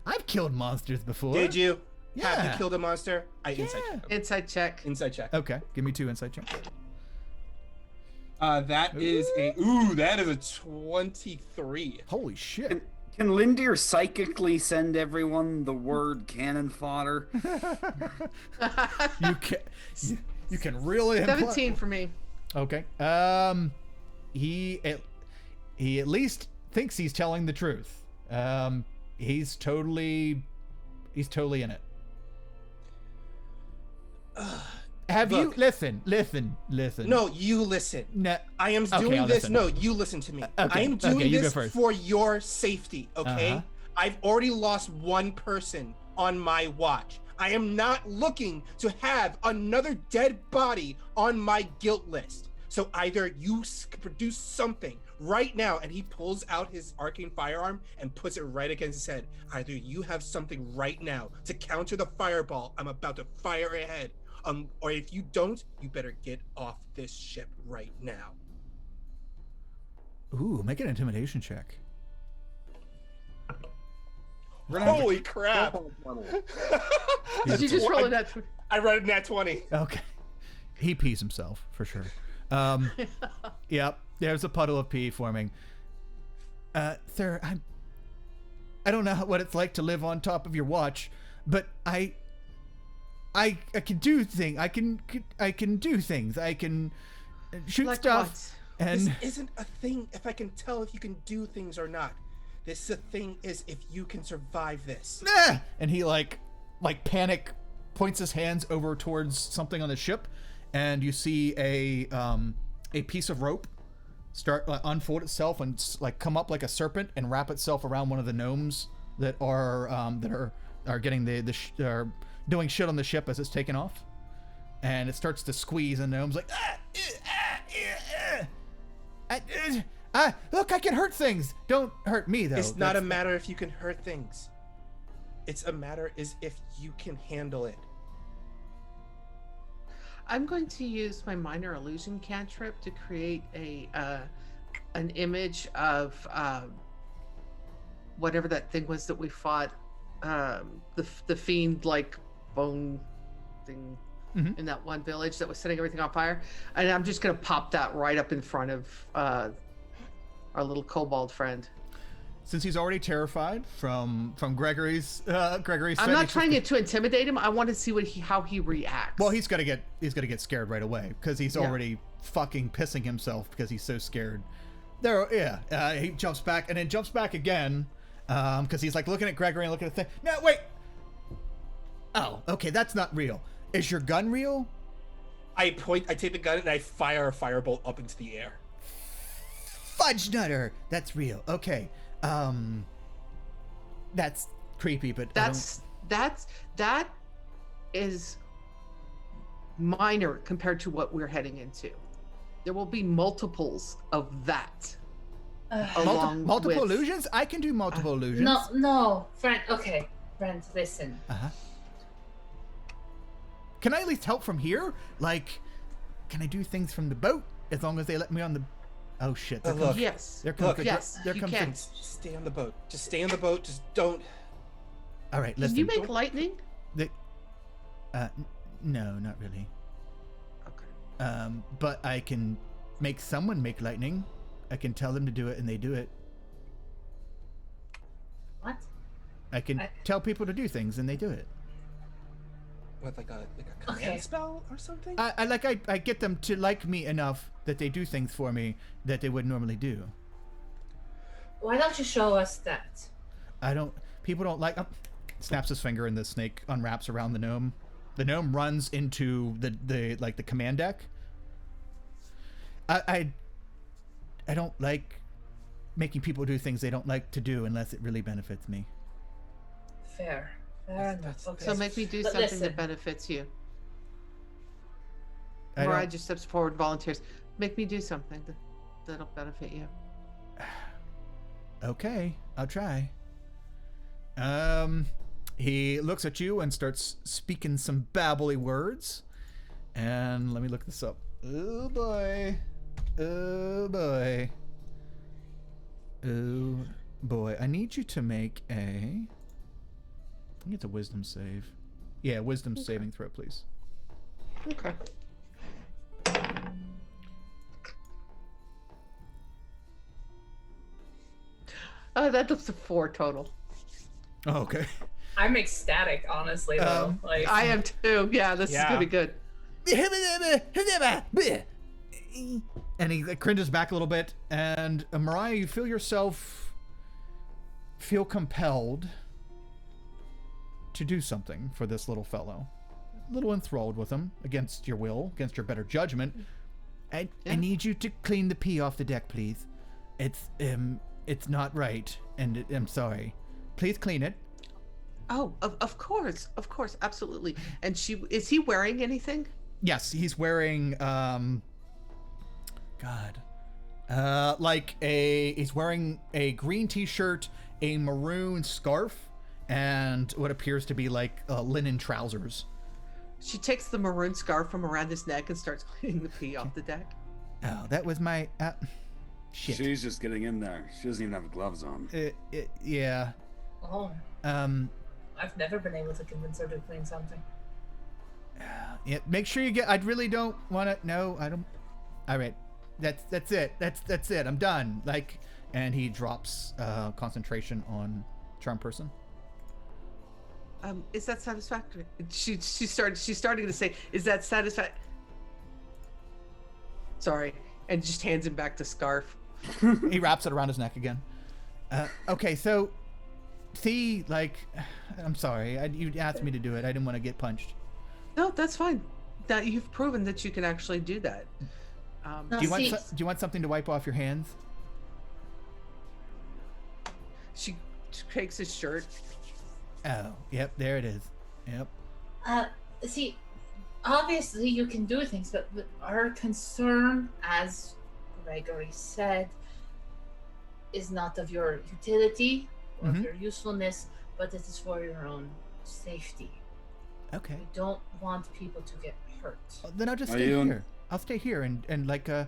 I've killed monsters before. Did you? Yeah. Have you killed a monster? Inside check. Inside check. Okay, give me 2 insight checks. That is a 23. Holy shit. Can Lindir psychically send everyone the word cannon fodder? You can really 17 for me. Okay. He at least thinks he's telling the truth. He's totally in it. Look, you listen? No, you listen. No. I am doing this. Listen. No, you listen to me. Okay. I am doing this first. for your safety, okay? Uh-huh. I've already lost one person on my watch. I am not looking to have another dead body on my guilt list. So either you produce something right now, and he pulls out his arcane firearm and puts it right against his head. Either you have something right now to counter the fireball I'm about to fire ahead. Or if you don't, you better get off this ship right now. Ooh, make an intimidation check. Holy crap! Did you just roll a nat 20? I read a nat 20. Okay. He pees himself, for sure. Yep, there's a puddle of pee forming. Sir, I don't know what it's like to live on top of your watch, but I can do things. I can do things. I can shoot like stuff. What? And This isn't a thing if I can tell if you can do things or not. This thing is if you can survive this. and he like panic points his hands over towards something on the ship, and you see a piece of rope start unfold itself and like come up like a serpent and wrap itself around one of the gnomes that are getting are doing shit on the ship as it's taking off, and it starts to squeeze, and the gnome's like, look, I can hurt things. Don't hurt me though. It's not a matter if you can hurt things. It's a matter is if you can handle it. I'm going to use my minor illusion cantrip to create an image of whatever that thing was that we fought, the fiend like bone thing in that one village that was setting everything on fire, and I'm just gonna pop that right up in front of our little kobold friend. Since he's already terrified from Gregory's I'm not trying to intimidate him. I want to see how he reacts. Well, he's gonna get scared right away because he's already fucking pissing himself because he's so scared. He jumps back and then jumps back again because he's like looking at Gregory and looking at the thing. No, wait. Oh, okay, that's not real. Is your gun real? I take the gun and I fire a firebolt up into the air. Fudge nutter. That's real. Okay. That's creepy, but that is minor compared to what we're heading into. There will be multiples of that. Multiple illusions? I can do multiple illusions. No, friend. Okay, friend, listen. Can I at least help from here? Like, can I do things from the boat as long as they let me on the? Oh shit! Look, yes. yes, you can. Just stay on the boat. Just stay on the boat. Just don't. All right, listen. Can you make lightning? No, not really. Okay. But I can make someone make lightning. I can tell them to do it, and they do it. What? I can tell people to do things, and they do it. What, like a command spell or something? I get them to like me enough that they do things for me that they would normally do. Why don't you show us that? People don't like. Snaps his finger and the snake unwraps around the gnome. The gnome runs into the command deck. I don't like making people do things they don't like to do unless it really benefits me. Fair enough. Okay. So make me do something that benefits you. Mariah just steps forward and volunteers. Make me do something that'll benefit you. Okay, I'll try. He looks at you and starts speaking some babbly words. And let me look this up. Oh boy. Oh boy. Oh boy. I need you to make I think it's a wisdom save. Yeah, wisdom saving throw, please. Okay. Oh, that looks a 4 total. Oh, okay. I'm ecstatic, honestly, though. I am too. Yeah, this is gonna be good. And he cringes back a little bit. And Mariah, you feel compelled to do something for this little fellow. A little enthralled with him, against your will, against your better judgment. I need you to clean the pee off the deck, please. It's not right, and I'm sorry. Please clean it. Oh, of course, absolutely. And is he wearing anything? Yes, he's wearing he's wearing a green t-shirt, a maroon scarf, and what appears to be like linen trousers. She takes the maroon scarf from around his neck and starts cleaning the pee off the deck. Oh, that was my shit. She's just getting in there. She doesn't even have gloves on. Yeah. Oh. I've never been able to convince her to clean something. Yeah, make sure you get. I really don't want to. No, I don't. All right, that's it. That's it. I'm done. And he drops concentration on charm person. Is that satisfactory? She's starting to say, "Is that satisfactory?" Sorry, and just hands him back the scarf. He wraps it around his neck again. Okay, so. See, I'm sorry. You asked me to do it. I didn't want to get punched. No, that's fine. That you've proven that you can actually do that. Now, Do you want see, do you want something to wipe off your hands? She takes his shirt. Oh, yep, there it is. Yep. uh, see, obviously you can do things, but our concern, as Gregory said, is not of your utility or of Mhm. your usefulness, but it is for your own safety. Okay. We don't want people to get hurt. Then I'll just Are stay you here. I'll stay here and like Okay.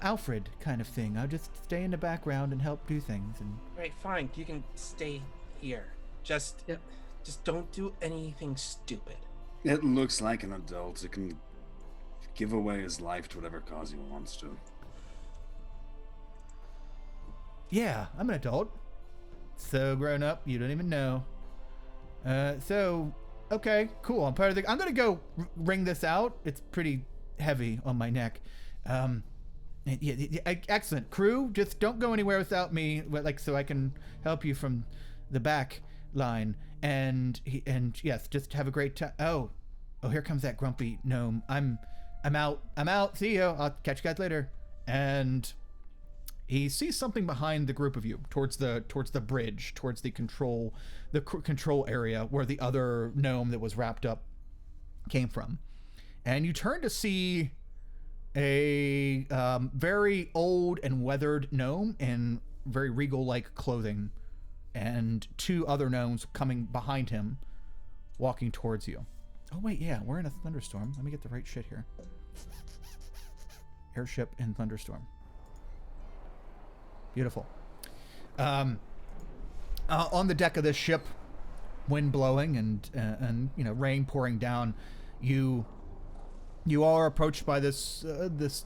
Alfred kind of thing. I'll just stay in the background and help do things. And Right, fine. You can stay here. Just Yep. just don't do anything stupid. It looks like an adult. It can give away his life to whatever cause he wants to. yeah, I'm an adult. So grown up, you don't even know. So okay, cool. I'm part of the. I'm gonna go wring this out. It's pretty heavy on my neck. Yeah, excellent. Crew, just don't go anywhere without me. Like, so I can help you from the back line. And yes, just have a great time. Oh, here comes that grumpy gnome. I'm out. See you. I'll catch you guys later. And he sees something behind the group of you, towards the bridge, towards the control area where the other gnome that was wrapped up came from. And you turn to see a very old and weathered gnome in very regal-like clothing, and two other gnomes coming behind him, walking towards you. Oh wait, yeah, we're in a thunderstorm. Let me get the right shit here. Airship in thunderstorm. Beautiful. On the deck of this ship, wind blowing and rain pouring down, you are approached by this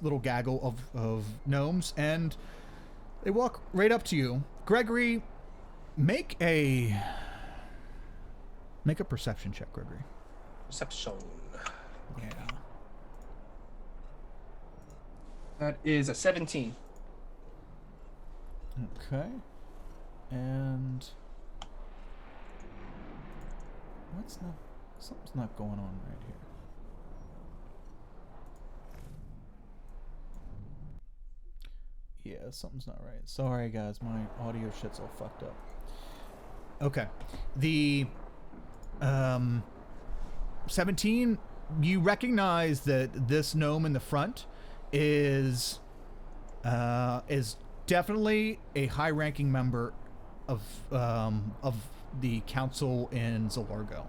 little gaggle of gnomes, and they walk right up to you. Gregory, make a perception check, Gregory. Perception. Yeah. That is a 17. Okay. And something's not going on right here. Yeah, something's not right. Sorry, guys. My audio shit's all fucked up. Okay. The 17, you recognize that this gnome in the front is definitely a high-ranking member of the council in Zalargo.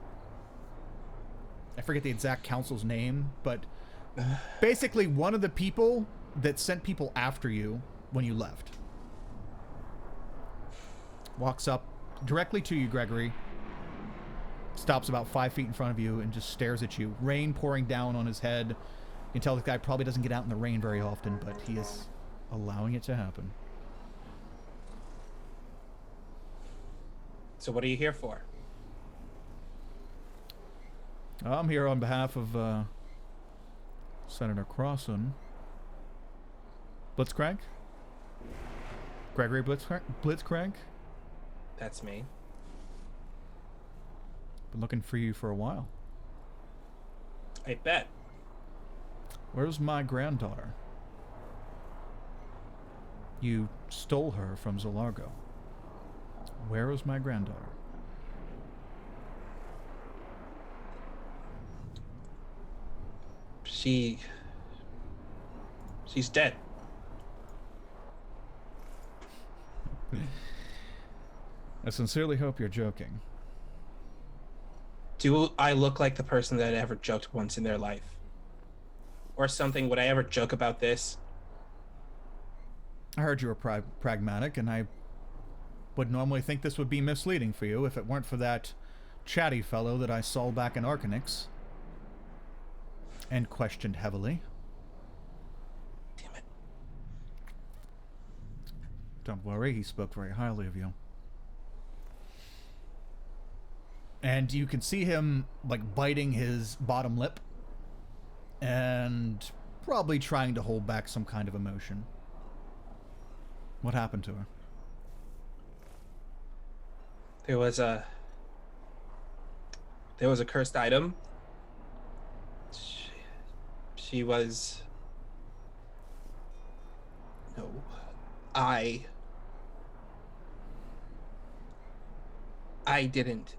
I forget the exact council's name, but basically one of the people that sent people after you when you left. Walks up directly to you, Gregory. Stops about 5 feet in front of you and just stares at you. Rain pouring down on his head. You can tell this guy probably doesn't get out in the rain very often, but he is allowing it to happen. So what are you here for? I'm here on behalf of Senator Crossan. Blitzcrank? Gregory Blitzcrank? That's me. Been looking for you for a while. I bet. Where's my granddaughter? You stole her from Zalargo. Where is my granddaughter? She's dead. I sincerely hope you're joking. Do I look like the person that ever joked once in their life? Or something? Would I ever joke about this? I heard you were pragmatic, and I would normally think this would be misleading for you if it weren't for that chatty fellow that I saw back in Arcanix and questioned heavily. Damn it. Don't worry, he spoke very highly of you. And you can see him, like, biting his bottom lip and probably trying to hold back some kind of emotion. What happened to her? There was a cursed item She was. No. I didn't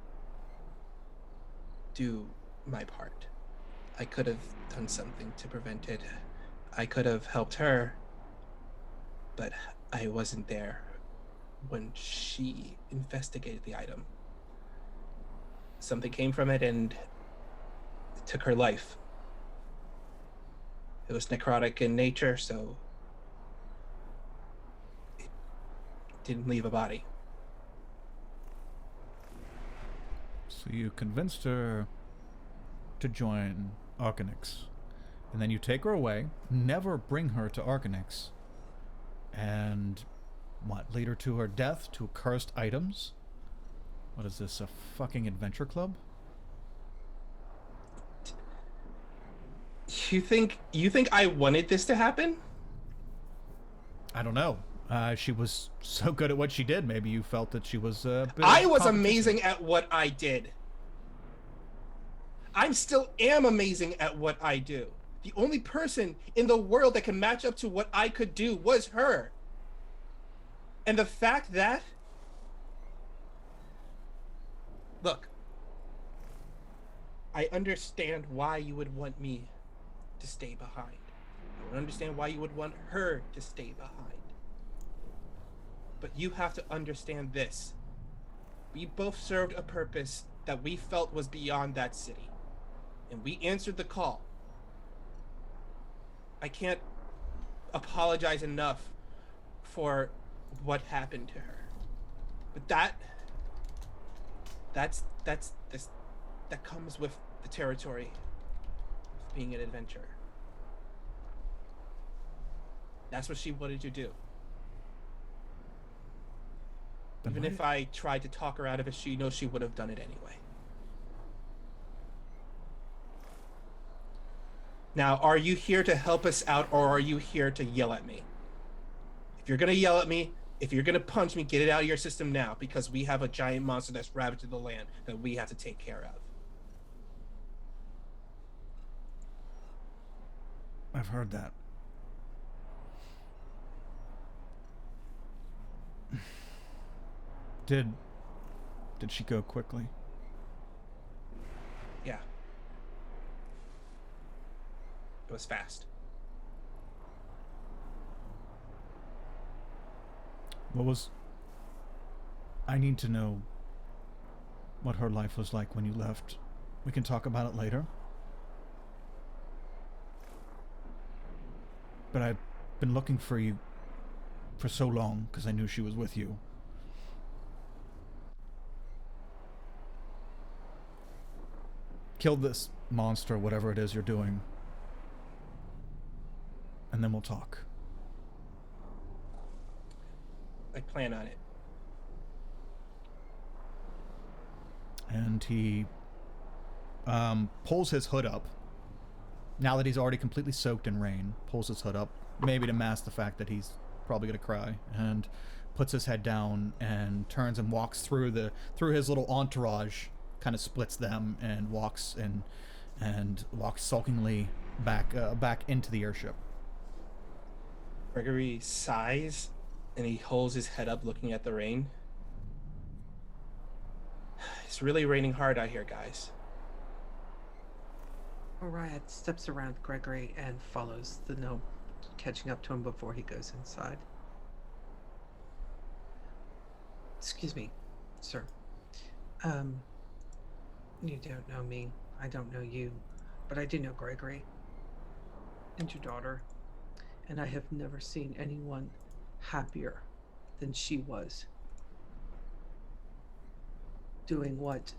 do my part. I could have done something to prevent it. I could have helped her, but I wasn't there when she investigated the item. Something came from it and it took her life. It was necrotic in nature, so it didn't leave a body. So you convinced her to join Arcanix, and then you take her away, never bring her to Arcanix, and what, lead her to her death, to cursed items? What is this, a fucking adventure club? You think I wanted this to happen? I don't know. She was so good at what she did. Maybe you felt that she was a bit I of was competition. amazing at what I did. I still am amazing at what I do. The only person in the world that can match up to what I could do was her. And the fact that... Look, I understand why you would want me to stay behind. I would understand why you would want her to stay behind. But you have to understand this. We both served a purpose that we felt was beyond that city. And we answered the call. I can't apologize enough for what happened to her. But that comes with the territory of being an adventurer. That's what she wanted to do. Even if I tried to talk her out of it, she knows she would have done it anyway. Now, are you here to help us out, or are you here to yell at me? If you're gonna yell at me, if you're gonna punch me, get it out of your system now, because we have a giant monster that's ravaged the land that we have to take care of. I've heard that. Did she go quickly? Yeah. It was fast. I need to know what her life was like when you left. We can talk about it later. But I've been looking for you for so long because I knew she was with you. Kill this monster, whatever it is you're doing, and then we'll talk. I plan on it. And he pulls his hood up. Now that he's already completely soaked in rain, pulls his hood up, maybe to mask the fact that he's probably gonna cry, and puts his head down and turns and walks through his little entourage, kind of splits them and walks sulkingly back into the airship. Gregory sighs and he holds his head up looking at the rain. It's really raining hard out here, guys. Mariah steps around Gregory and follows the gnome, catching up to him before he goes inside. Excuse me, sir. You don't know me. I don't know you. But I do know Gregory and your daughter. And I have never seen anyone happier than she was doing what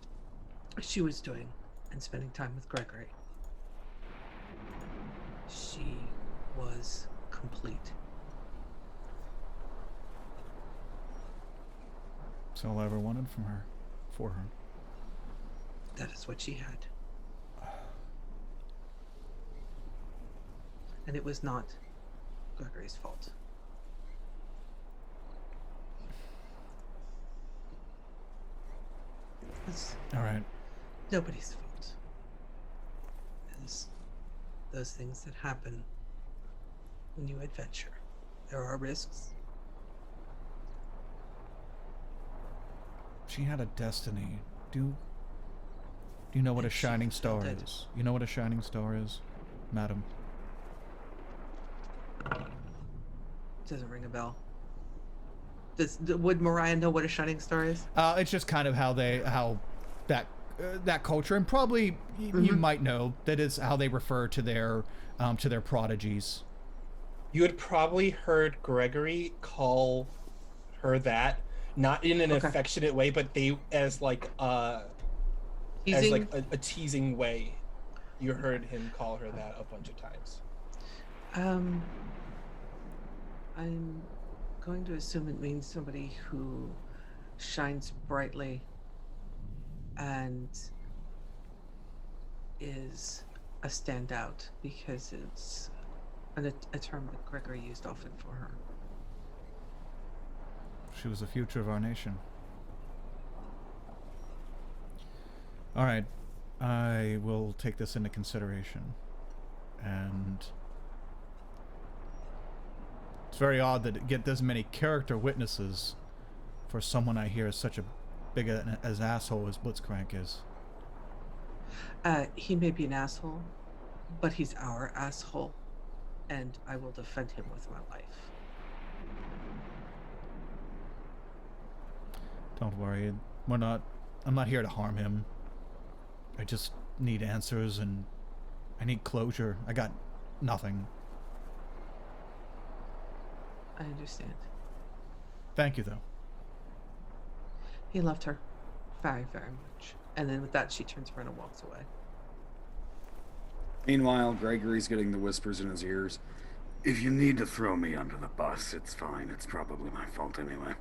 she was doing and spending time with Gregory. She was complete. That's all I ever wanted from her, for her. That is what she had. And it was not Gregory's fault. It's All right. nobody's fault. It's those things that happen when you adventure. There are risks. She had a destiny. Do you know what a And she shining star fulfilled it. is? You know what a shining star is, madam? Doesn't ring a bell. Would Mariah know what a shining star is? It's just kind of how that culture, and probably you might know that is how they refer to their prodigies. You had probably heard Gregory call her that, not in an affectionate way, but they as like Teasing? a teasing way. You heard him call her that a bunch of times. I'm going to assume it means somebody who shines brightly and is a standout, because it's a term that Gregory used often for her. She was the future of our nation. All right, I will take this into consideration, and it's very odd that it get this many character witnesses for someone I hear is such a big as asshole as Blitzcrank is. He may be an asshole, but he's our asshole, and I will defend him with my life. Don't worry, I'm not here to harm him. I just need answers, and I need closure. I got nothing. I understand. Thank you, though. He loved her very, very much. And then with that, she turns around and walks away. Meanwhile, Gregory's getting the whispers in his ears. If you need to throw me under the bus, it's fine. It's probably my fault anyway.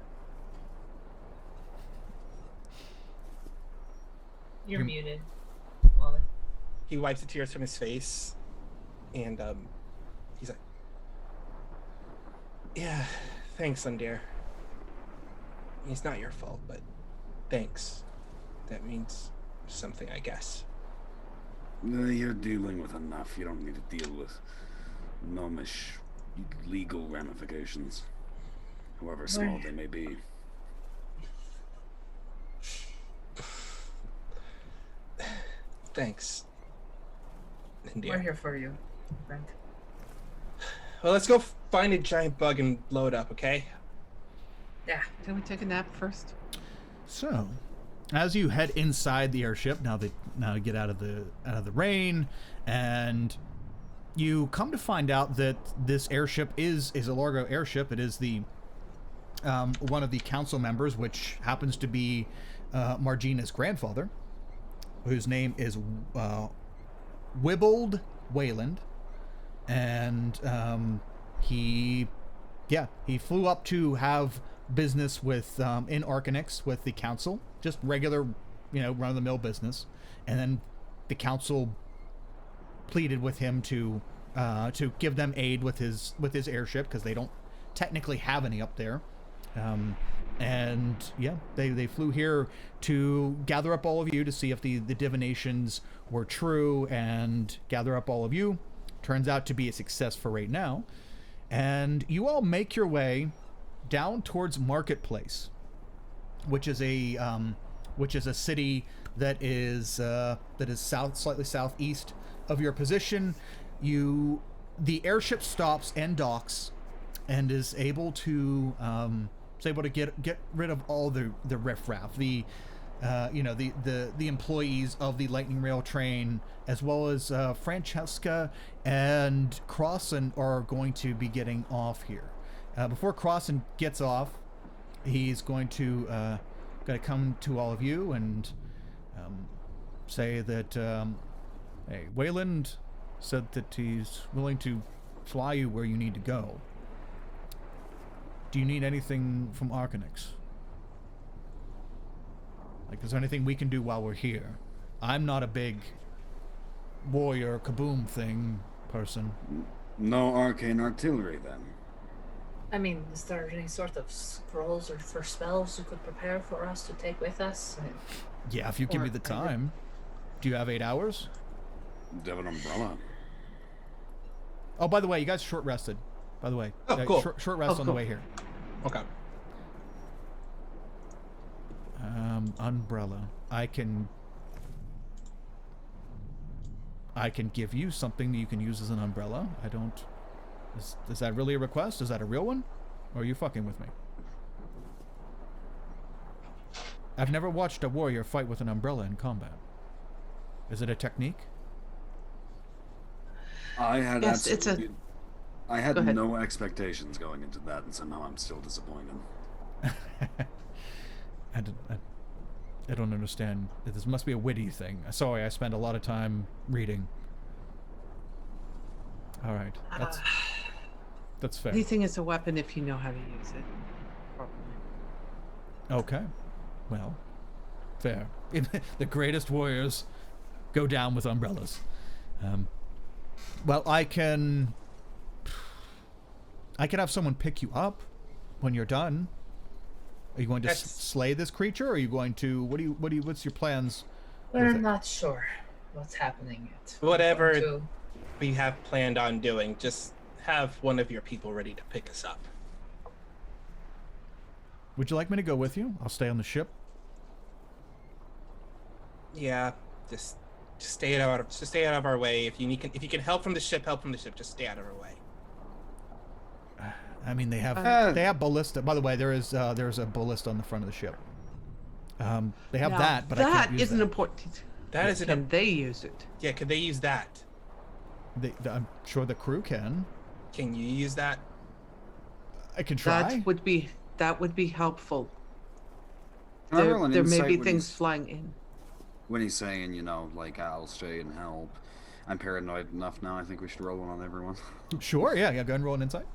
You're muted, Wally. He wipes the tears from his face, and he's like, "Yeah, thanks, Undear. It's not your fault, but thanks. That means something, I guess." You're dealing with enough. You don't need to deal with gnomish legal ramifications, however small they may be. Thanks, Undear. We're here for you, friend. Well, let's go find a giant bug and blow it up, okay? Yeah. Can we take a nap first? So, as you head inside the airship, now you get out of the rain, and you come to find out that this airship is a Largo airship. It is the one of the council members, which happens to be Margina's grandfather, whose name is Wibbled Wayland, and he flew up to have business with in Arcanix with the council, just regular, run-of-the-mill business, and then the council pleaded with him to give them aid with his airship, because they don't technically have any up there. And yeah, they flew here to gather up all of you to see if the divinations were true, and gather up all of you. Turns out to be a success for right now. And you all make your way down towards Marketplace, which is a city that is slightly southeast of your position. The airship stops and docks, and is able to get rid of all the riffraff, the employees of the Lightning Rail train, as well as Francesca and Crossan are going to be getting off here. Before Crossan gets off, he's going to come to all of you and say that, hey, Wayland said that he's willing to fly you where you need to go. Do you need anything from Arcanix? Like, is there anything we can do while we're here? I'm not a big warrior kaboom thing person. No arcane artillery, then? I mean, is there any sort of scrolls or for spells you could prepare for us to take with us? Yeah, if you give me the time. Do you have 8 hours? Do you have an umbrella? Oh, by the way, you guys short rested. By the way, Oh, cool. Short rest Oh, on the cool. way here. Okay. Umbrella. I can give you something that you can use as an umbrella. I don't. Is that really a request? Is that a real one? Or are you fucking with me? I've never watched a warrior fight with an umbrella in combat. Is it a technique? I had Yes, it's a- absolutely. I had Go ahead. no expectations going into that, and somehow I'm still disappointed. I don't understand. This must be a witty thing. Sorry, I spend a lot of time reading. All right, that's fair. Anything is a weapon if you know how to use it properly. Okay, well, fair. The greatest warriors go down with umbrellas. Well, I can have someone pick you up when you're done. Are you going to That's- slay this creature? Or are you going to? What's your plans? We're with it? not sure what's happening yet. Whatever. We're going to- We have planned on doing. Just have one of your people ready to pick us up. Would you like me to go with you? I'll stay on the ship. Yeah, just stay out of our way. If you can help from the ship, help from the ship. Just stay out of our way. I mean, they have ballista. By the way, there's a ballista on the front of the ship. They have Now, that, but I can't use isn't that. important. That is Can they use it? Yeah, could they use that? I'm sure the crew can. Can you use that? I can try. That would be helpful. Can I roll an There may insight be when things he's- flying in. When he's saying, like, I'll stay and help. I'm paranoid enough now. I think we should roll one on everyone. Sure, yeah. Go ahead and roll an insight.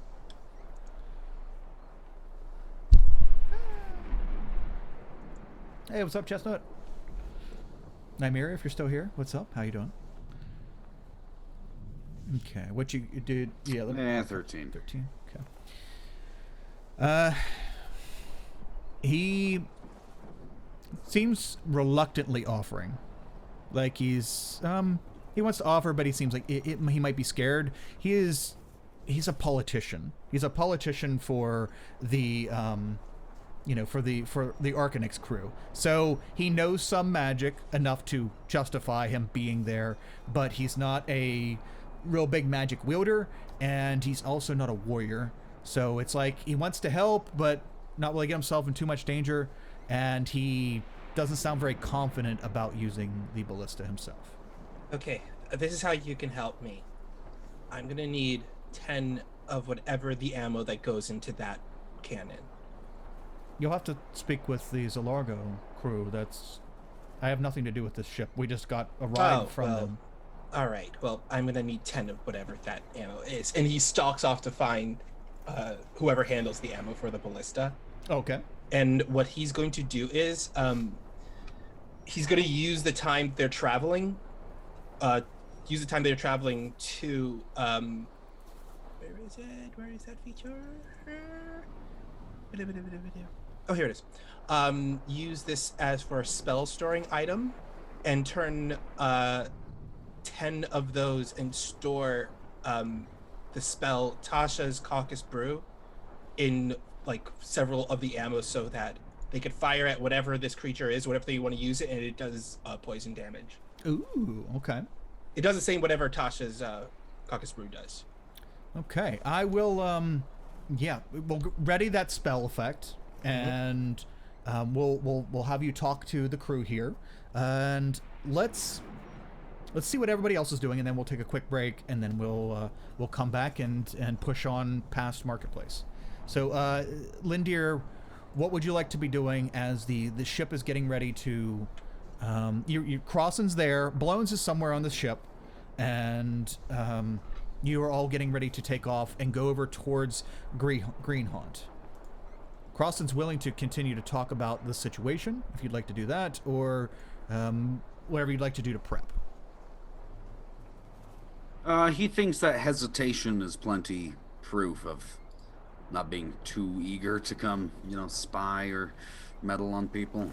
Hey, what's up, Chestnut? Nymeria, if you're still here, what's up? How you doing? Okay, what you did? Yeah, 13. 13. Okay. He seems reluctantly offering, like he wants to offer, but he seems like he might be scared. He's a politician. He's a politician for the for the Arcanix crew. So he knows some magic enough to justify him being there, but he's not a real big magic wielder, and he's also not a warrior. So it's like he wants to help, but not really get himself in too much danger, and he doesn't sound very confident about using the ballista himself. Okay, this is how you can help me. I'm gonna need 10 of whatever the ammo that goes into that cannon. You'll have to speak with the Zalargo crew. I have nothing to do with this ship. We just got a ride from them. All right. Well, I'm gonna need 10 of whatever that ammo is, and he stalks off to find whoever handles the ammo for the ballista. Okay. And what he's going to do is, he's going to use the time they're traveling. To where is it? Where is that feature? Oh, here it is. Use this as for a spell storing item, and turn 10 of those and store the spell Tasha's Caucus Brew in like several of the ammo, so that they could fire at whatever this creature is, whatever they want to use it, and it does poison damage. Ooh, okay. It does the same whatever Tasha's Caucus Brew does. Okay, I will, we'll ready that spell effect, and we'll have you talk to the crew here, and let's see what everybody else is doing, and then we'll take a quick break, and then we'll come back and push on past Marketplace. So, Lindir, what would you like to be doing as the ship is getting ready to? Crossan's there, Blones is somewhere on the ship, and you are all getting ready to take off and go over towards Greenhaunt. Crossan's willing to continue to talk about the situation, if you'd like to do that, or whatever you'd like to do to prep. He thinks that hesitation is plenty proof of not being too eager to come, spy or meddle on people.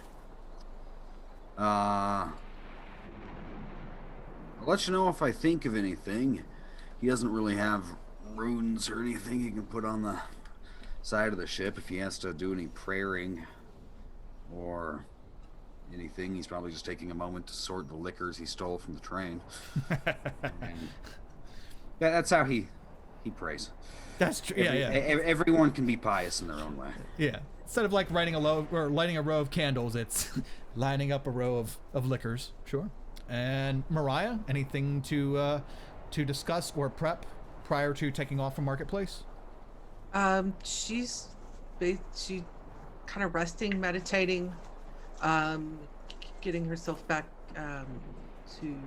I'll let you know if I think of anything. he doesn't really have runes or anything he can put on the side of the ship if he has to do any praying or anything. He's probably just taking a moment to sort the liquors he stole from the train. And that's how he prays. That's true. Yeah, yeah. Everyone can be pious in their own way. Yeah. Instead of like lighting a row of candles, it's lining up a row of liquors. Sure. And Mariah, anything to discuss or prep prior to taking off from Marketplace? She's kind of resting, meditating, getting herself back to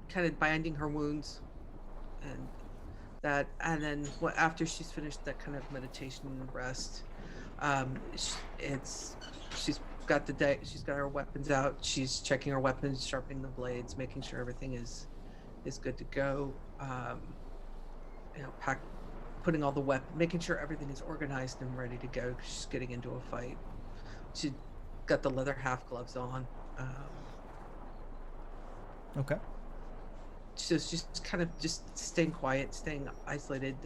kind of binding her wounds, and then after she's finished that kind of meditation and rest, she's got her weapons out. She's checking her weapons, sharpening the blades, making sure everything is good to go. Putting all the making sure everything is organized and ready to go. She's getting into a fight. She got the leather half gloves on. Okay. So she's kind of just staying quiet, staying isolated.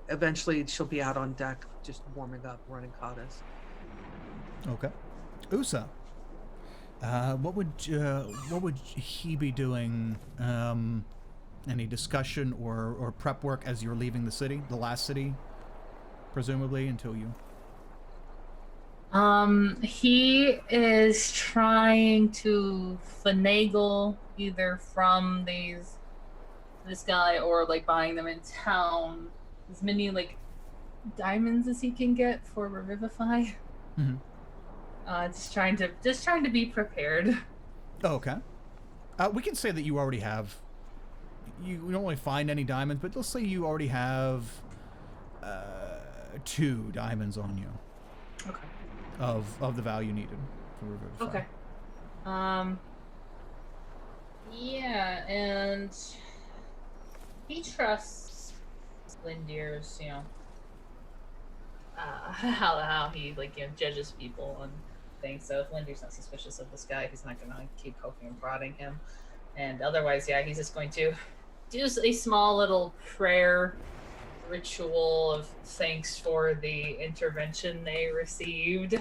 Eventually she'll be out on deck, just warming up, running katas. Okay. Usa. What would he be doing? Any discussion or prep work as you're leaving the city, the last city, presumably, until you... He is trying to finagle either from this guy or like buying them in town as many like diamonds as he can get for Revivify. Mm-hmm. Just trying to be prepared. Oh, okay. We can say that you already have... You don't really find any diamonds, but let's say you already have 2 diamonds on you. Okay. Of the value needed for Revivify. Okay. Yeah, and he trusts Lindir's, how he judges people and things. So if Lindir's not suspicious of this guy, he's not gonna keep poking and prodding him. And otherwise, yeah, he's just going to do a small little prayer ritual of thanks for the intervention they received,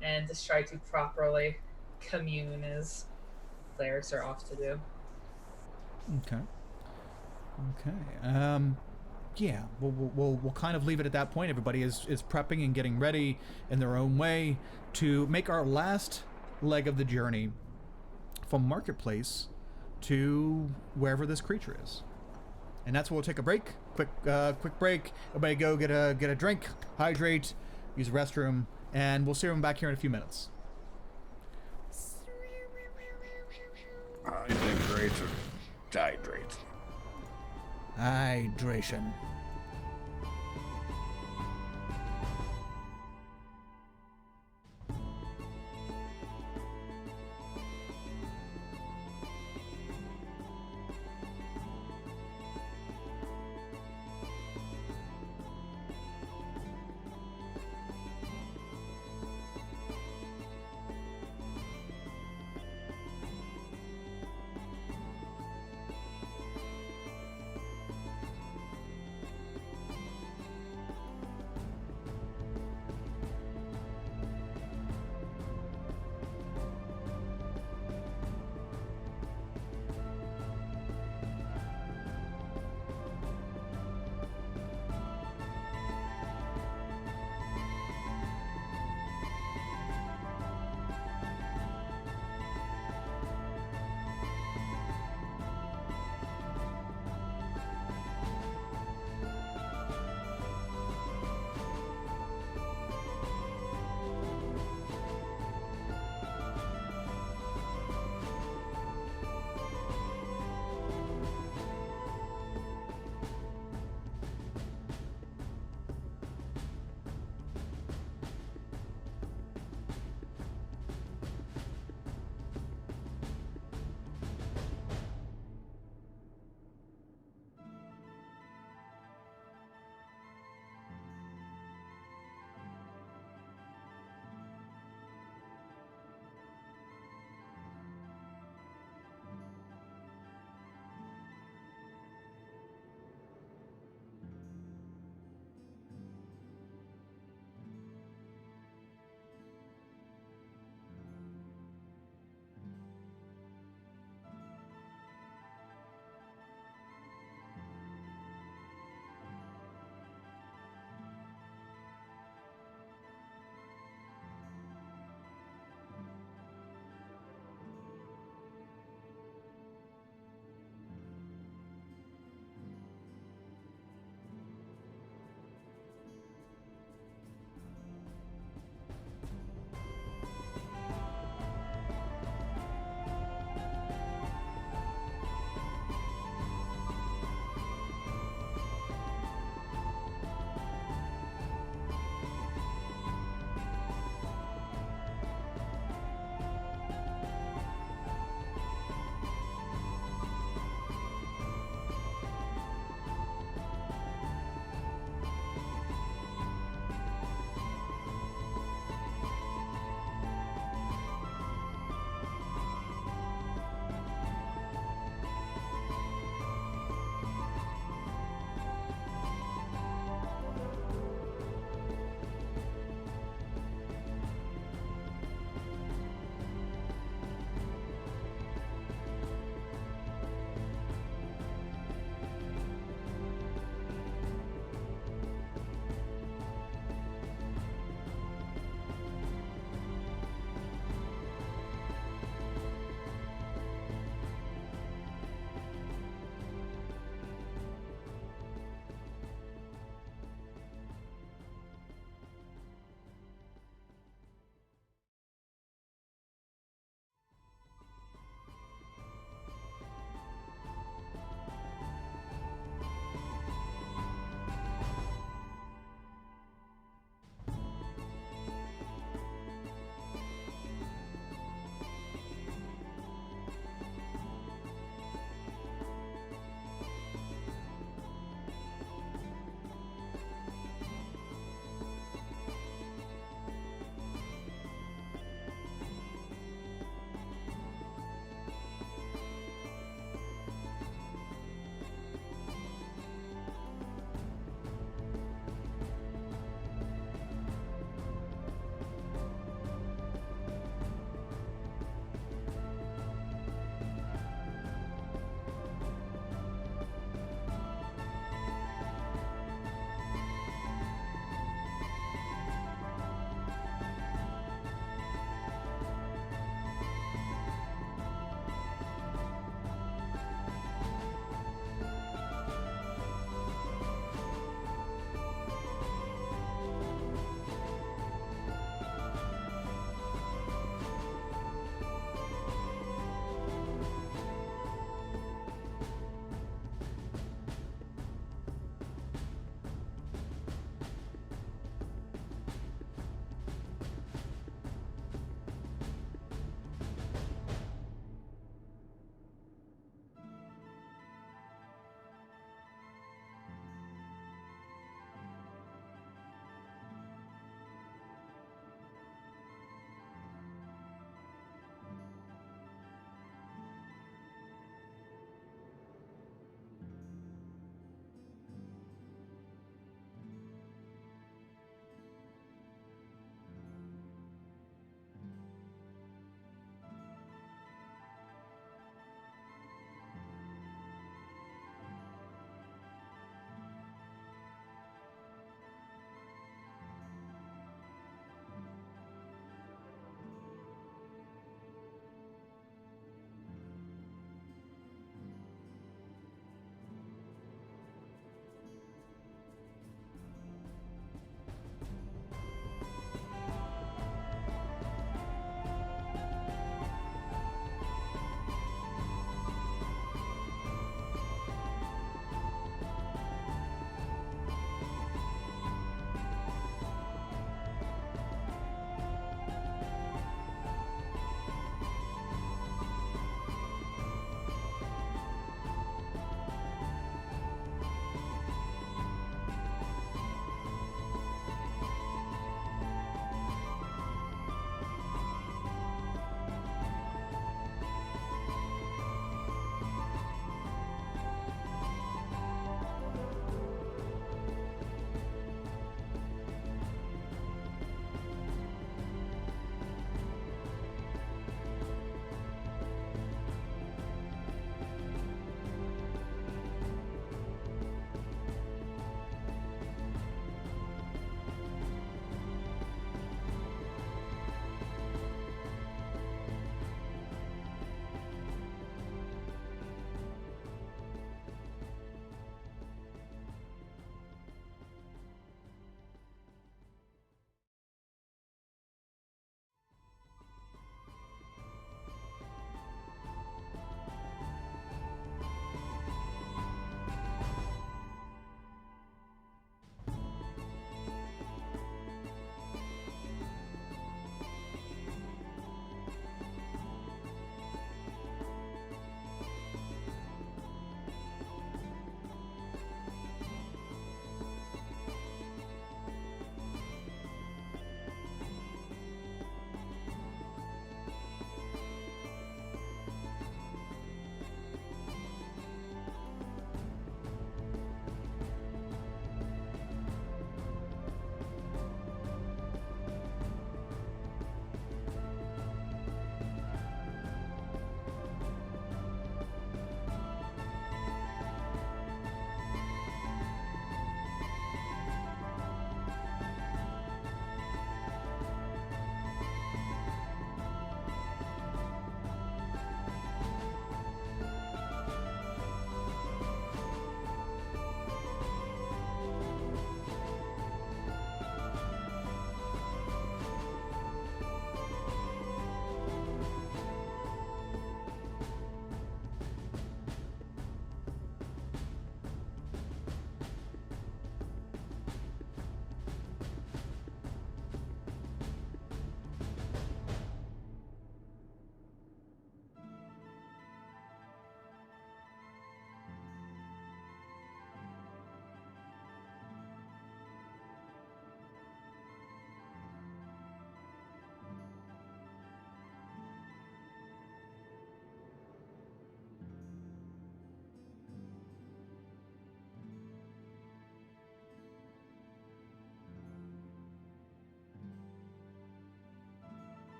and just try to properly commune as clerics are off to do. Okay. Yeah, we'll kind of leave it at that point. Everybody is prepping and getting ready in their own way to make our last leg of the journey from Marketplace to wherever this creature is. And that's where we'll take a break. Quick break. Everybody go get a drink, hydrate, use the restroom, and we'll see everyone back here in a few minutes. Hydrate or dihydrate? Hydration.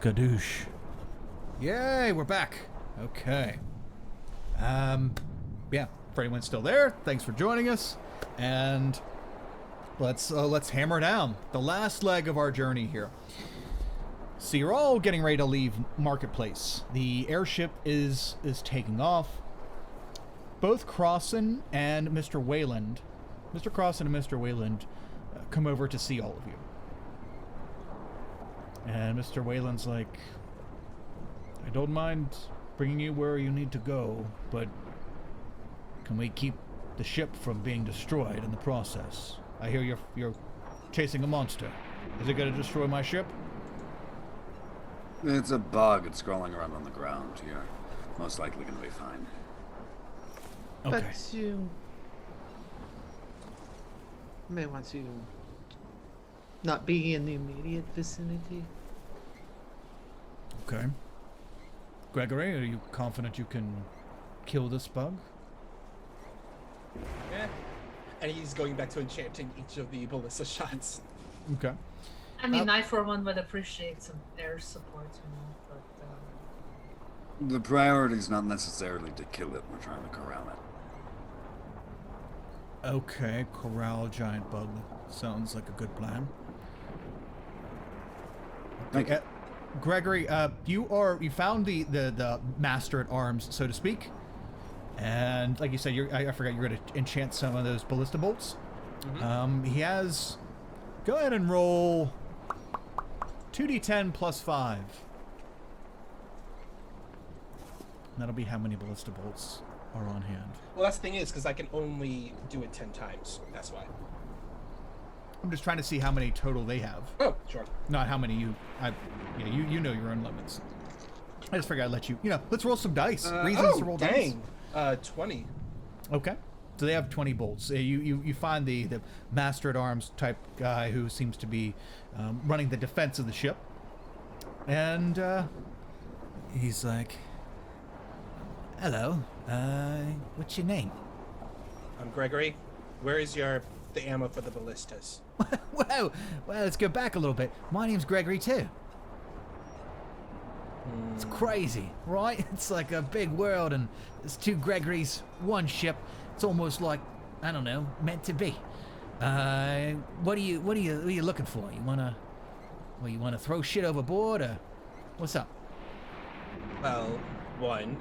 Skadoosh. Yay, we're back. Okay. Yeah, for anyone still there, thanks for joining us. And let's hammer down the last leg of our journey here. So you're all getting ready to leave Marketplace. The airship is taking off. Both Crossan and Mr. Wayland, Mr. Crossan and Mr. Wayland, come over to see all of you. And Mr. Wayland's like, I don't mind bringing you where you need to go, but can we keep the ship from being destroyed in the process? I hear you're chasing a monster. Is it going to destroy my ship? It's a bug. It's crawling around on the ground. You're most likely going to be fine. Okay. But you may want to not be in the immediate vicinity. Okay. Gregory, are you confident you can kill this bug? Yeah. And he's going back to enchanting each of the ballista shots. Okay. I mean, I for one would appreciate some air support, but The priority is not necessarily to kill it. We're trying to corral it. Okay, corral a giant bug. Sounds like a good plan. Thank you. Gregory, you found the master at arms, so to speak, and like you said, I forgot you're going to enchant some of those ballista bolts. Mm-hmm. He has. Go ahead and roll 2d10 plus 5. That'll be how many ballista bolts are on hand. Well, that's the thing is, because I can only do it 10 times. That's why. I'm just trying to see how many total they have. Oh, sure. Not how many you know your own limits. I just figured I'd let you, let's roll some dice. Reasons to roll dang. dice. 20. Okay. So they have 20 bolts. You find the master at arms type guy who seems to be running the defense of the ship. And he's like, hello, what's your name? I'm Gregory. Where is the ammo for the ballistas? Well, let's go back a little bit. My name's Gregory too. It's crazy, right? It's like a big world, and there's two Gregorys, one ship. It's almost like, I don't know, meant to be. What are you looking for? You wanna throw shit overboard, or what's up? Well, one,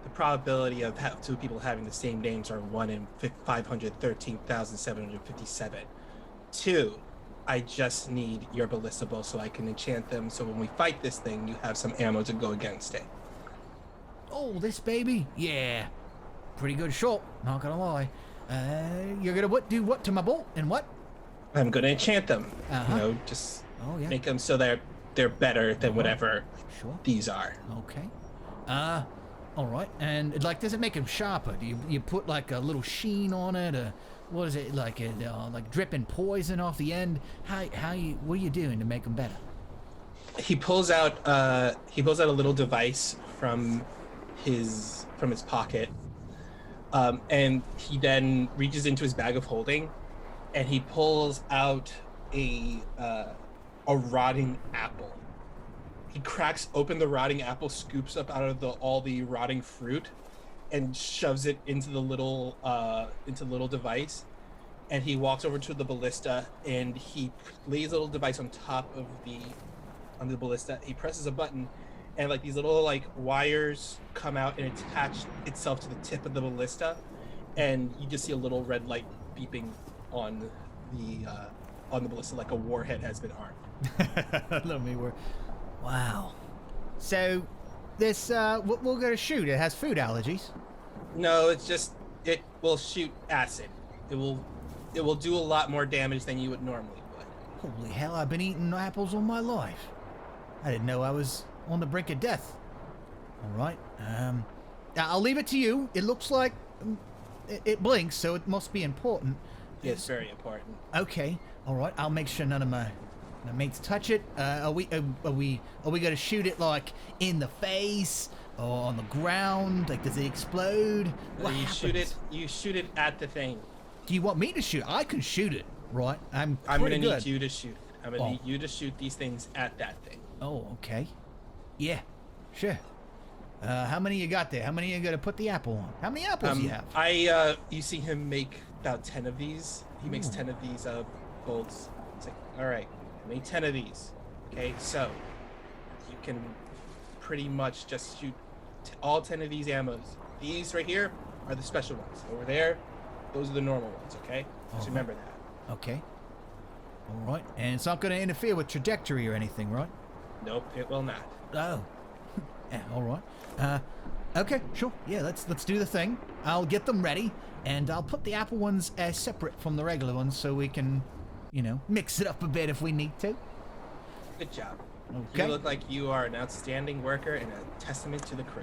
the probability of two people having the same names are 1 in 513,757. 2, I just need your ballista bow so I can enchant them, so when we fight this thing, you have some ammo to go against it. Oh, this baby? Yeah. Pretty good shot, not gonna lie. You're gonna do what to my bolt, and what? I'm gonna enchant them. Uh-huh. Just Oh, yeah. make them so they're better than whatever Sure. these are. Okay. All right. And does it make them sharper? Do you put like a little sheen on it, or what is it like dripping poison off the end? What are you doing to make them better? He pulls out a little device from his pocket, and he then reaches into his bag of holding, and he pulls out a rotting apple. He cracks open the rotting apple, scoops up out of all the rotting fruit, and shoves it into the little device. And he walks over to the ballista, and he lays a little device on top of the ballista. He presses a button, and like these little wires come out and attach itself to the tip of the ballista, and you just see a little red light beeping on the ballista, like a warhead has been armed. Let me work. Wow. So this we're gonna shoot. It has food allergies. No, it will shoot acid. It will do a lot more damage than you would normally would. Holy hell! I've been eating apples all my life. I didn't know I was on the brink of death. All right. I'll leave it to you. It looks like it blinks, so it must be important. It's very important. Okay. All right. I'll make sure none of my mates touch it. Are we gonna shoot it like in the face or on the ground? Like, does it explode? What happens? You shoot it at the thing. Do you want me to shoot? I can shoot it, right? I'm gonna pretty good. need you to shoot it. I'm gonna need you to shoot these things at that thing. Oh, okay. Yeah, sure. How many you got there? How many you gonna put the apple on? How many apples you have? You see him make about 10 of these. He makes 10 of these bolts. It's like, all right, I made 10 of these. Okay, so you can pretty much just shoot all 10 of these ammos. These right here are the special ones. Over there, those are the normal ones, okay? Just remember that. Okay. All right. And it's not going to interfere with trajectory or anything, right? Nope, it will not. Oh. Yeah, all right. Okay, sure. Yeah, let's do the thing. I'll get them ready, and I'll put the apple ones separate from the regular ones so we can, mix it up a bit if we need to. Good job. Okay. You look like you are an outstanding worker and a testament to the crew.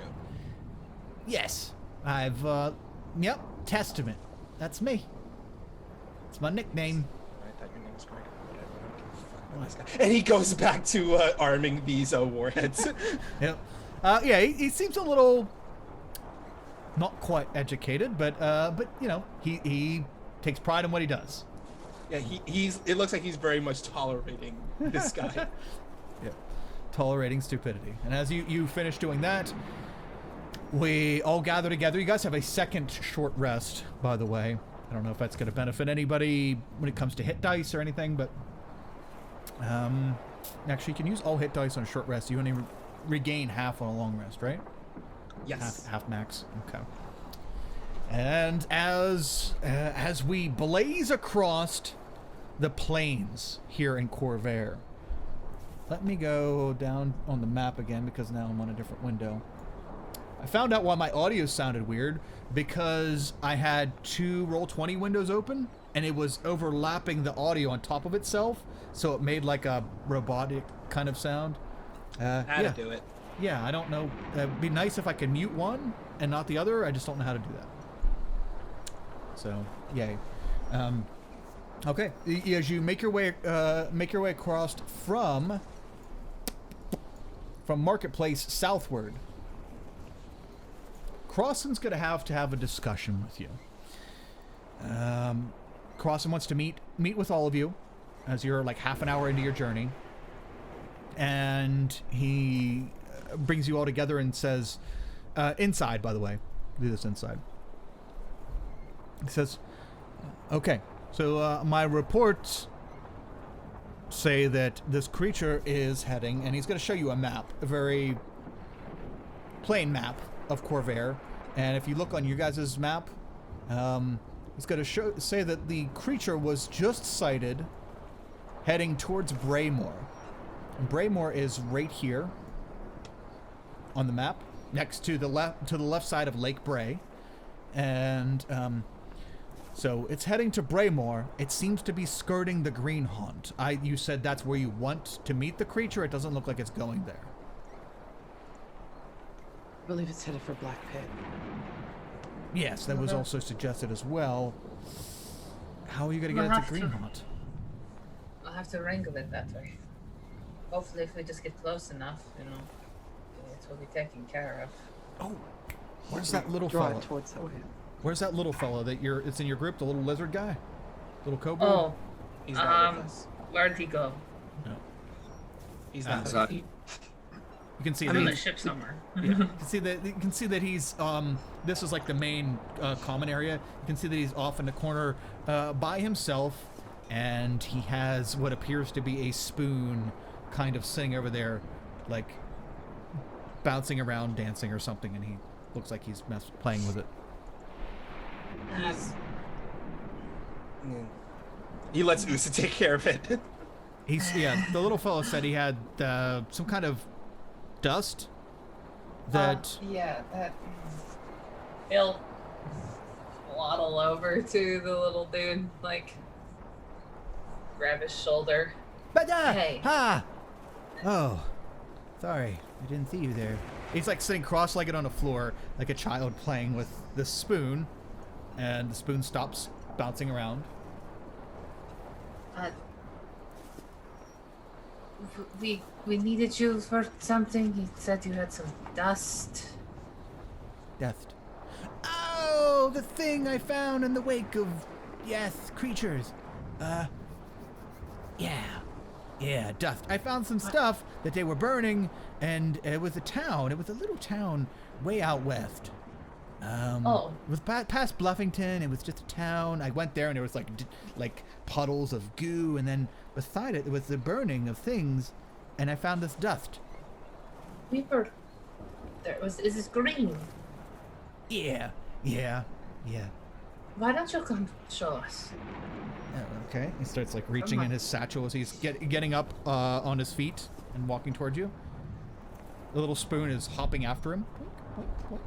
Yes. I've, yep, Testament. That's me. It's my nickname. I thought your name was Greg. Whatever. And he goes back to arming these warheads. Yep. Yeah, he seems a little not quite educated, but he takes pride in what he does. Yeah, it looks like he's very much tolerating this guy. Yeah. Tolerating stupidity. And as you finish doing that, we all gather together. You guys have a second short rest, by the way. I don't know if that's going to benefit anybody when it comes to hit dice or anything, but actually you can use all hit dice on a short rest. You only regain half on a long rest, right? Yes. Half max. Okay. And as we blaze across the plains here in Corvair, let me go down on the map again because now I'm on a different window. I found out why my audio sounded weird because I had two Roll20 windows open and it was overlapping the audio on top of itself, so it made like a robotic kind of sound. How to do it. Yeah, I don't know. It'd be nice if I could mute one and not the other. I just don't know how to do that. So, yay. Okay, as you make your way across from Marketplace southward, Crossan's gonna have to have a discussion with you. Crossan wants to meet with all of you as you're like half an hour into your journey, and he brings you all together and says, inside, by the way, do this inside. He says, okay, so my reports say that this creature is heading, and he's going to show you a map, a very plain map of Corvair. And if you look on your guys' map, it's going to say that the creature was just sighted heading towards Braymore. And Braymore is right here on the map, next to the left side of Lake Bray. And so it's heading to Braymore. It seems to be skirting the Green Haunt. You said that's where you want to meet the creature. It doesn't look like it's going there. I believe it's headed for Black Pit. Yes, that was also suggested as well. How are you going to get into Green Haunt? I'll have to wrangle it that way. Hopefully, if we just get close enough, it will be taken care of. Oh, where's that little Draw fella? it towards that way. Where's that little fella that it's in your group? The little lizard guy, little cobra. Oh, He's not with us. where'd he go? No. He's not with Inside. us. You can see I'm that on the he's- ship somewhere. yeah, you can see that he's this is like the main common area. You can see that he's off in the corner by himself, and he has what appears to be a spoon kind of sitting over there, like bouncing around, dancing or something, and he looks like he's playing with it. He lets Usa take care of it. The little fellow said he had some kind of dust that that. He'll waddle over to the little dude, like, grab his shoulder. Hey. Oh, sorry, I didn't see you there. He's like sitting cross-legged on the floor, like a child playing with this spoon, and the spoon stops bouncing around. We needed you for something. He said you had some dust. Dust. Oh, the thing I found in the wake of, creatures. Yeah. Yeah, dust. I found some stuff that they were burning, and it was a town. It was a little town way out west. Oh. It was past Bluffington. It was just a town. I went there, and there was like puddles of goo, and then beside it was the burning of things, and I found this dust. We were. Is this green? Yeah. Why don't you come show us? Oh, okay. He starts like reaching in his satchel as he's getting up on his feet and walking towards you. The little spoon is hopping after him. Poink.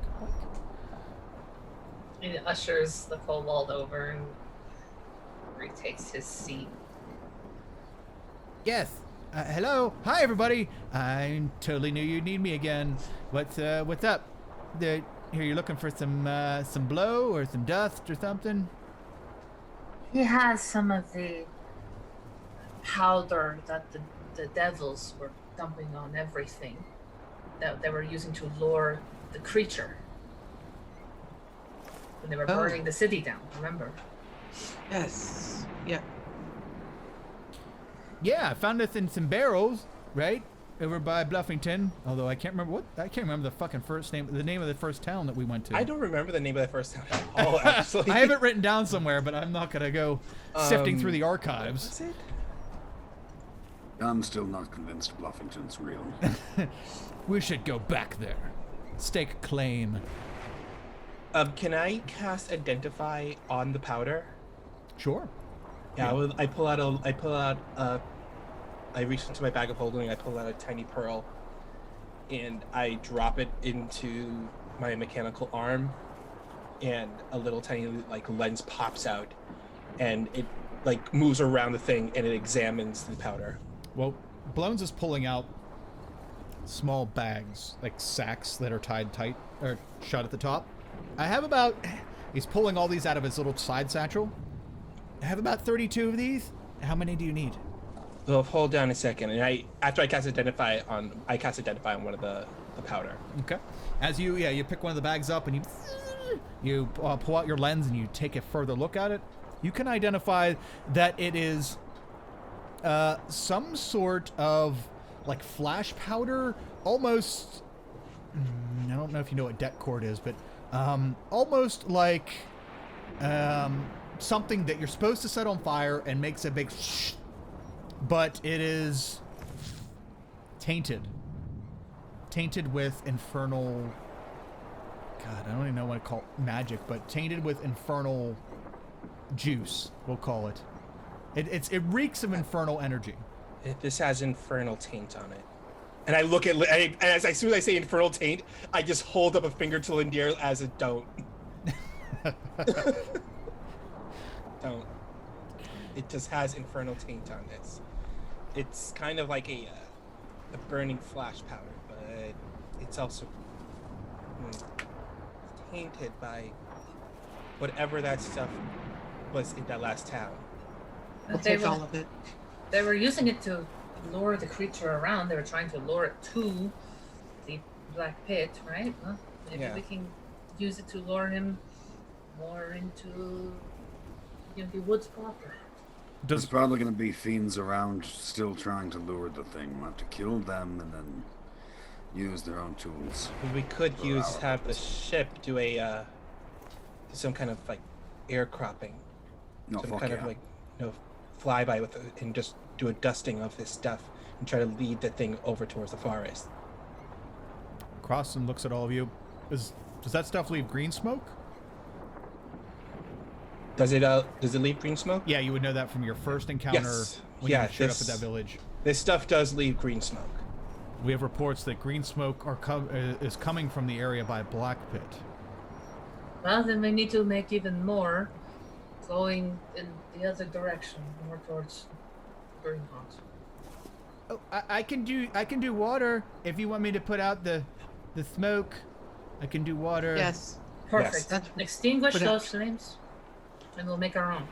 He ushers the kobold over and retakes his seat. Yes. Hello. Hi, everybody. I totally knew you'd need me again. What's up? Here, you're looking for some blow or some dust or something? He has some of the powder that the devils were dumping on everything that they were using to lure the creature when they were burning the city down, remember? Yes. Yeah. Yeah, I found this in some barrels, right? Over by Bluffington. Although I can't remember the fucking the name of the first town that we went to. I don't remember the name of the first town at all, actually. I have it written down somewhere, but I'm not gonna go sifting through the archives. What's it? I'm still not convinced Bluffington's real. We should go back there. Stake claim. Can I cast Identify on the powder? Sure. Yeah, I reach into my bag of holding, I pull out a tiny pearl, and I drop it into my mechanical arm, and a little tiny like lens pops out, and it like moves around the thing, and it examines the powder. Well, Blones is pulling out small bags, like sacks that are tied tight or shut at the top. He's pulling all these out of his little side satchel. I have about 32 of these. How many do you need? Well, hold down a second, and after I cast Identify on one of the powder. Okay. As you pick one of the bags up and you pull out your lens and you take a further look at it. You can identify that it is some sort of like flash powder, almost. I don't know if you know what det cord is, but almost like something that you're supposed to set on fire and makes a big. But it is tainted with infernal. God, I don't even know what to call it, magic, but tainted with infernal juice. We'll call it. It reeks of infernal energy. This has infernal taint on it. And I look at, as soon as I say infernal taint, I just hold up a finger to Lindier as a don't. Don't. It just has infernal taint on this. It's kind of like a burning flash powder, but it's also tainted by whatever that stuff was in that last town. I'll take all of it. They were using it to lure the creature around. They were trying to lure it to the black pit, right? Well, maybe we can use it to lure him more into the woods proper. There's probably going to be fiends around still trying to lure the thing. We'll have to kill them and then use their own tools. We could have the ship do some kind of like air cropping. Flyby with it and just do a dusting of this stuff and try to lead the thing over towards the forest. Crossan looks at all of you. Does that stuff leave green smoke? Does it leave green smoke? Yeah, you would know that from your first encounter when you showed up at that village. This stuff does leave green smoke. We have reports that green smoke is coming from the area by Black Pit. Well, then we need to make even more, going in the other direction, more towards Greenhawks. Oh, I can do water if you want me to put out the smoke. I can do water. Yes. Perfect. Yes. Extinguish those flames, and we'll make our own.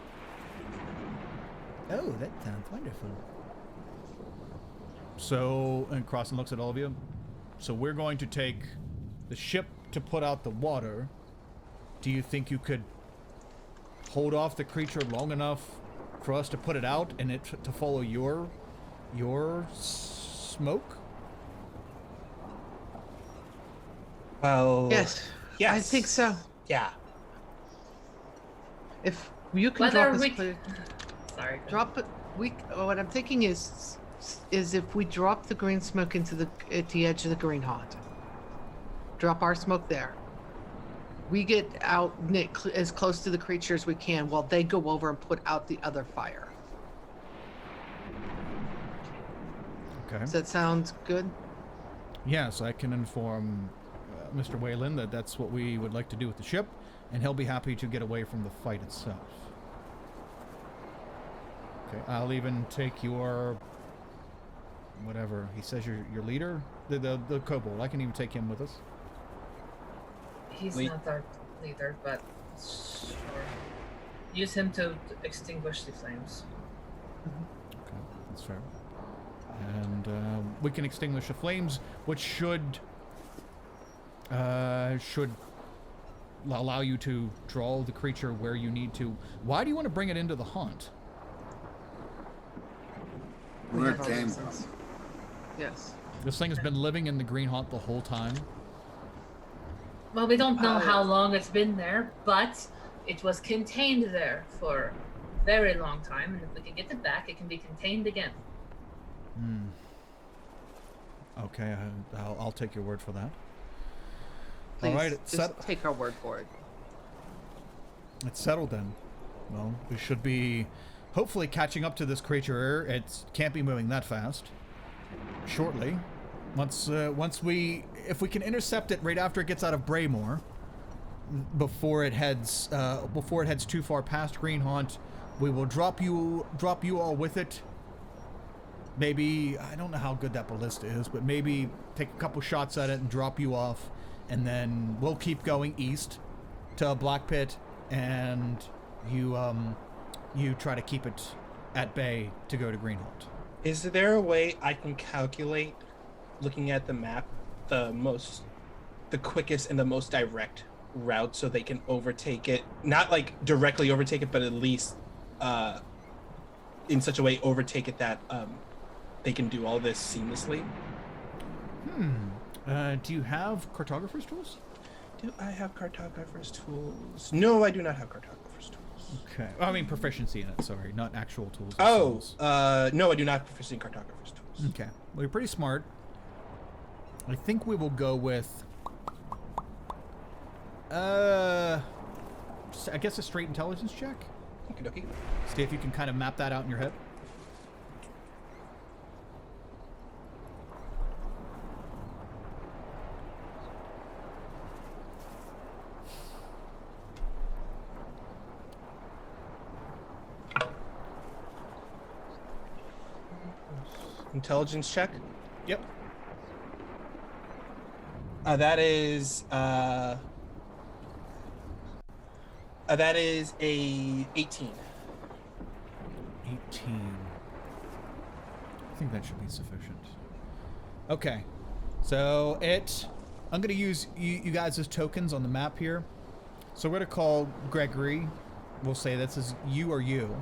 Oh, that sounds wonderful. So, and Crossan looks at all of you. So we're going to take the ship to put out the water. Do you think you could hold off the creature long enough for us to put it out and it to follow your your smoke? Well, Yes. yes. I think so. Yeah. If you can Whether drop us, we- clear, Sorry. drop it. What I'm thinking is if we drop the green smoke at the edge of the green haunt, drop our smoke there. We get out as close to the creature as we can while they go over and put out the other fire. Okay. Does that sound good? Yes, I can inform Mr. Whalen that that's what we would like to do with the ship, and he'll be happy to get away from the fight itself. Okay, I'll even take your... whatever. He says your leader? The kobold. I can even take him with us. He's Lead- not our leader, but sure. Use him to extinguish the flames. Okay, that's fair. And we can extinguish the flames, which should allow you to draw the creature where you need to. Why do you want to bring it into the haunt? We Where have it our came from. reasons. Yes. This thing has been living in the green haunt the whole time. Well, we don't know Uh, how long it's been there, but it was contained there for a very long time, and if we can get it back, it can be contained again. Hmm. Okay, I'll take your word for that. Please, All right, just take our word for it. It's settled then. Well, we should be hopefully catching up to this creature. It can't be moving that fast. Shortly. If we can intercept it right after it gets out of Braymore, before it heads too far past Green Haunt, we will drop you all with it. Maybe, I don't know how good that ballista is, but maybe take a couple shots at it and drop you off, and then we'll keep going east to Black Pit, and you try to keep it at bay to go to Green Haunt. Is there a way I can calculate, looking at the map, the quickest and the most direct route so they can overtake it? Not like directly overtake it, but at least in such a way overtake it that they can do all this seamlessly. Do you have cartographer's tools? Do I have cartographer's tools? No, I do not have cartographer's tools. Okay. I mean proficiency in it, sorry, not actual tools. Oh, themselves. no, I do not have proficiency in cartographer's tools. Okay. Well, you're pretty smart. I think we will go with I guess a straight intelligence check. Okie dokie. See if you can kind of map that out in your head. Intelligence check. Yep. That is a 18. 18. I think that should be sufficient. Okay. So I'm going to use you guys as tokens on the map here. So we're going to call Gregory. We'll say this is you or you.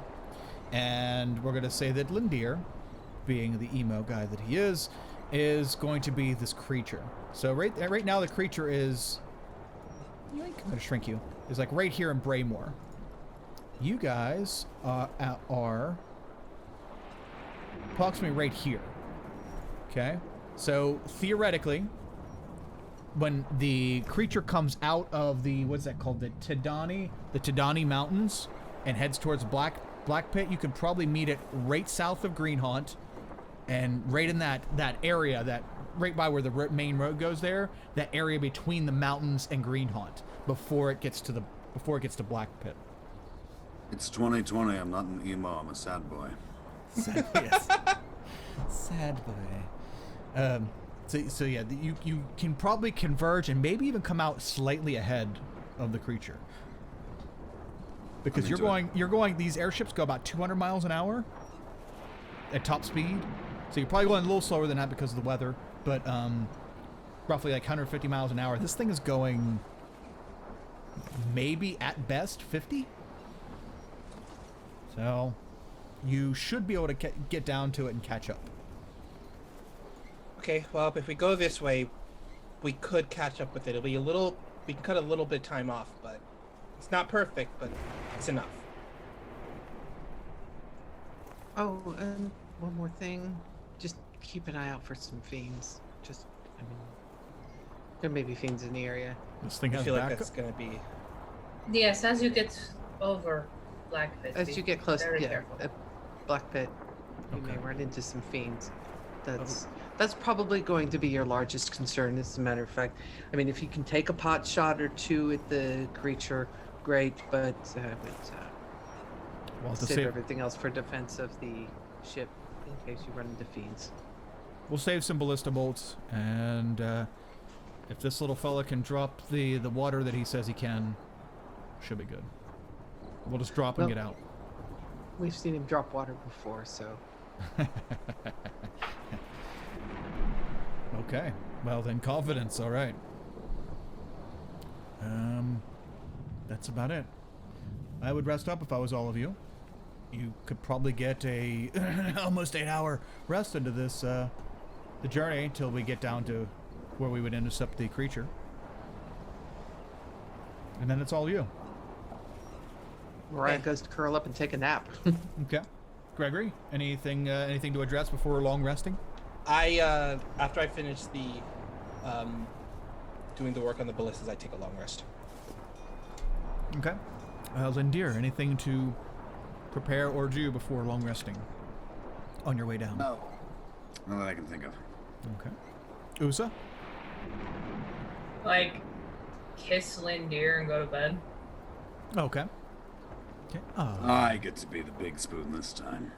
And we're going to say that Lindir, being the emo guy that he is going to be this creature. So right now the creature is... I'm going to shrink you. Is like right here in Braymore. You guys are approximately right here. Okay? So theoretically, when the creature comes out of the, what's that called? The Tadani Mountains and heads towards Black Pit, you could probably meet it right south of Green Haunt and right in that area, that right by where the main road goes there, that area between the mountains and Green Haunt before it gets to Black Pit. It's 2020. I'm not an emo. I'm a sad boy. Sad, yes. Sad boy. So yeah, you can probably converge and maybe even come out slightly ahead of the creature. Because you're going. These airships go about 200 miles an hour at top speed. So you're probably going a little slower than that because of the weather, but roughly like 150 miles an hour. This thing is going maybe at best 50. So you should be able to get down to it and catch up. Okay, well, if we go this way, we could catch up with it. It'll be a little. We can cut a little bit of time off, but it's not perfect, but it's enough. Oh, and one more thing. Just keep an eye out for some fiends. I mean, there may be fiends in the area. This thing I has feel like backup. that's gonna be. Yes, as you get over Black Pit. As be you get close, very yeah, careful. Black Pit, you Okay. may run into some fiends. That's probably going to be your largest concern, as a matter of fact. I mean, if you can take a pot shot or two at the creature, great, but Well, to save save, everything else for defense of the ship in case you run into fiends. we'll save some ballista bolts, and if this little fella can drop the water that he says he can, should be good. We'll just drop and Well- get out. We've seen him drop water before, so Okay. Well then, confidence. All right. That's about it. I would rest up if I was all of you. You could probably get a almost 8-hour rest into this the journey till we get down to where we would intercept the creature, and then it's all you. Mariah Okay. goes to curl up and take a nap. Okay. Gregory, anything to address before long resting? After I finish the doing the work on the ballistas, I take a long rest. Okay. Lindir, anything to prepare or do before long resting on your way down? No. Not that I can think of. Okay. Usa? Like, kiss Lindir and go to bed. Okay. Okay. I get to be the big spoon this time.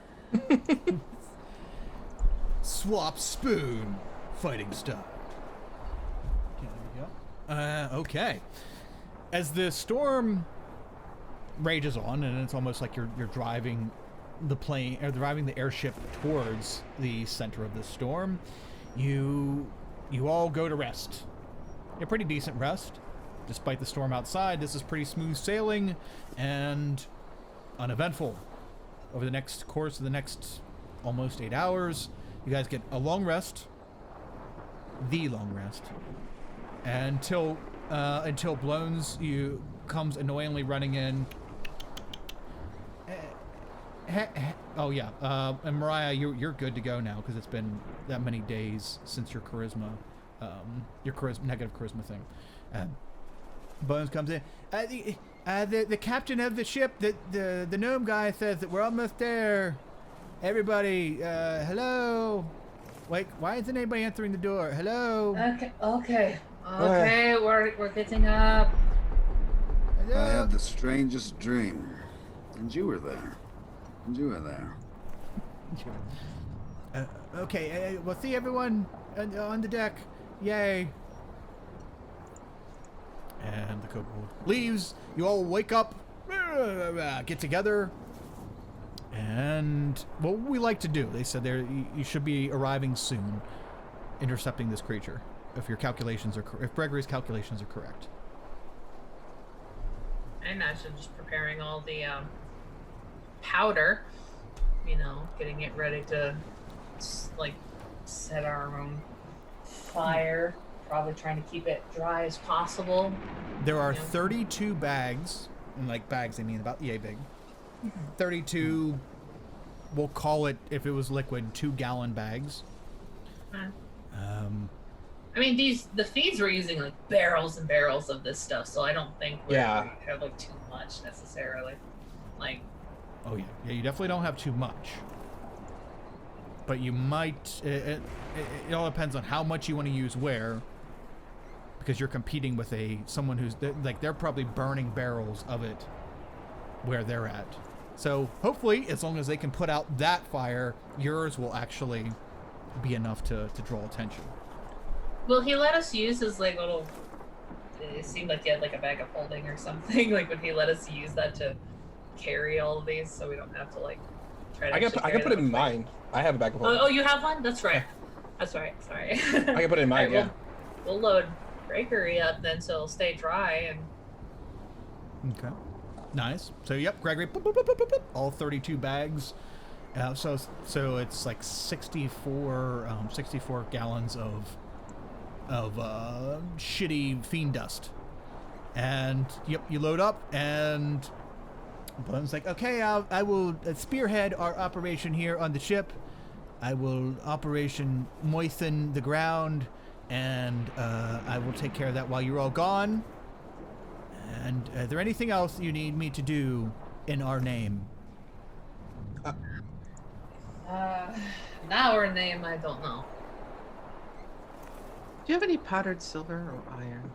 Swap spoon. Fighting style. Okay, there we go. Okay. As the storm rages on, and it's almost like you're driving the plane or driving the airship towards the center of the storm, you all go to rest. A pretty decent rest. Despite the storm outside, this is pretty smooth sailing and uneventful. Over the next course of the next almost 8 hours, you guys get a long rest. The long rest. Until Blones comes annoyingly running in. Oh yeah, and Mariah, you're good to go now because it's been that many days since your negative charisma thing. Bones comes in. The captain of the ship, the gnome guy says that we're almost there. Everybody, hello. Wait, why isn't anybody answering the door? Hello. Okay, we're getting up. Hello? I had the strangest dream. And you were there. Okay, we'll see everyone on the deck. Yay. And the kobold leaves. You all wake up, get together, and what we like to do, they said you should be arriving soon, intercepting this creature, if Gregory's calculations are correct. I imagine just preparing all the powder, getting it ready to set our own fire. Probably trying to keep it dry as possible. There are 32 bags, and bags I mean about yay big. 32, we'll call it, if it was liquid, 2-gallon bags. I mean, the feeds were using barrels and barrels of this stuff, so I don't think we have too much necessarily. Oh yeah, you definitely don't have too much. But you might. It all depends on how much you want to use where. Because you're competing with someone who's they're probably burning barrels of it where they're at. So hopefully, as long as they can put out that fire, yours will actually be enough to draw attention. Will he let us use his little? It seemed like he had a bag of holding or something. Would he let us use that to carry all of these so we don't have to try to? I can put it in mine. I have a bag of holding. Oh, you have one? That's right. That's right. Sorry. I can put it in mine. Alright, Yeah. We'll load Gregory up then, so it'll stay dry and. Okay. Nice. So, yep, Gregory, boop, boop, boop, boop, boop, boop, all 32 bags So it's like 64 gallons of shitty fiend dust. And yep, you load up, and Blum's like, okay, I will spearhead our operation here on the ship. I will operation moisten the ground, and I will take care of that while you're all gone. And is there anything else you need me to do in our name? Now our name, I don't know. Do you have any powdered silver or iron?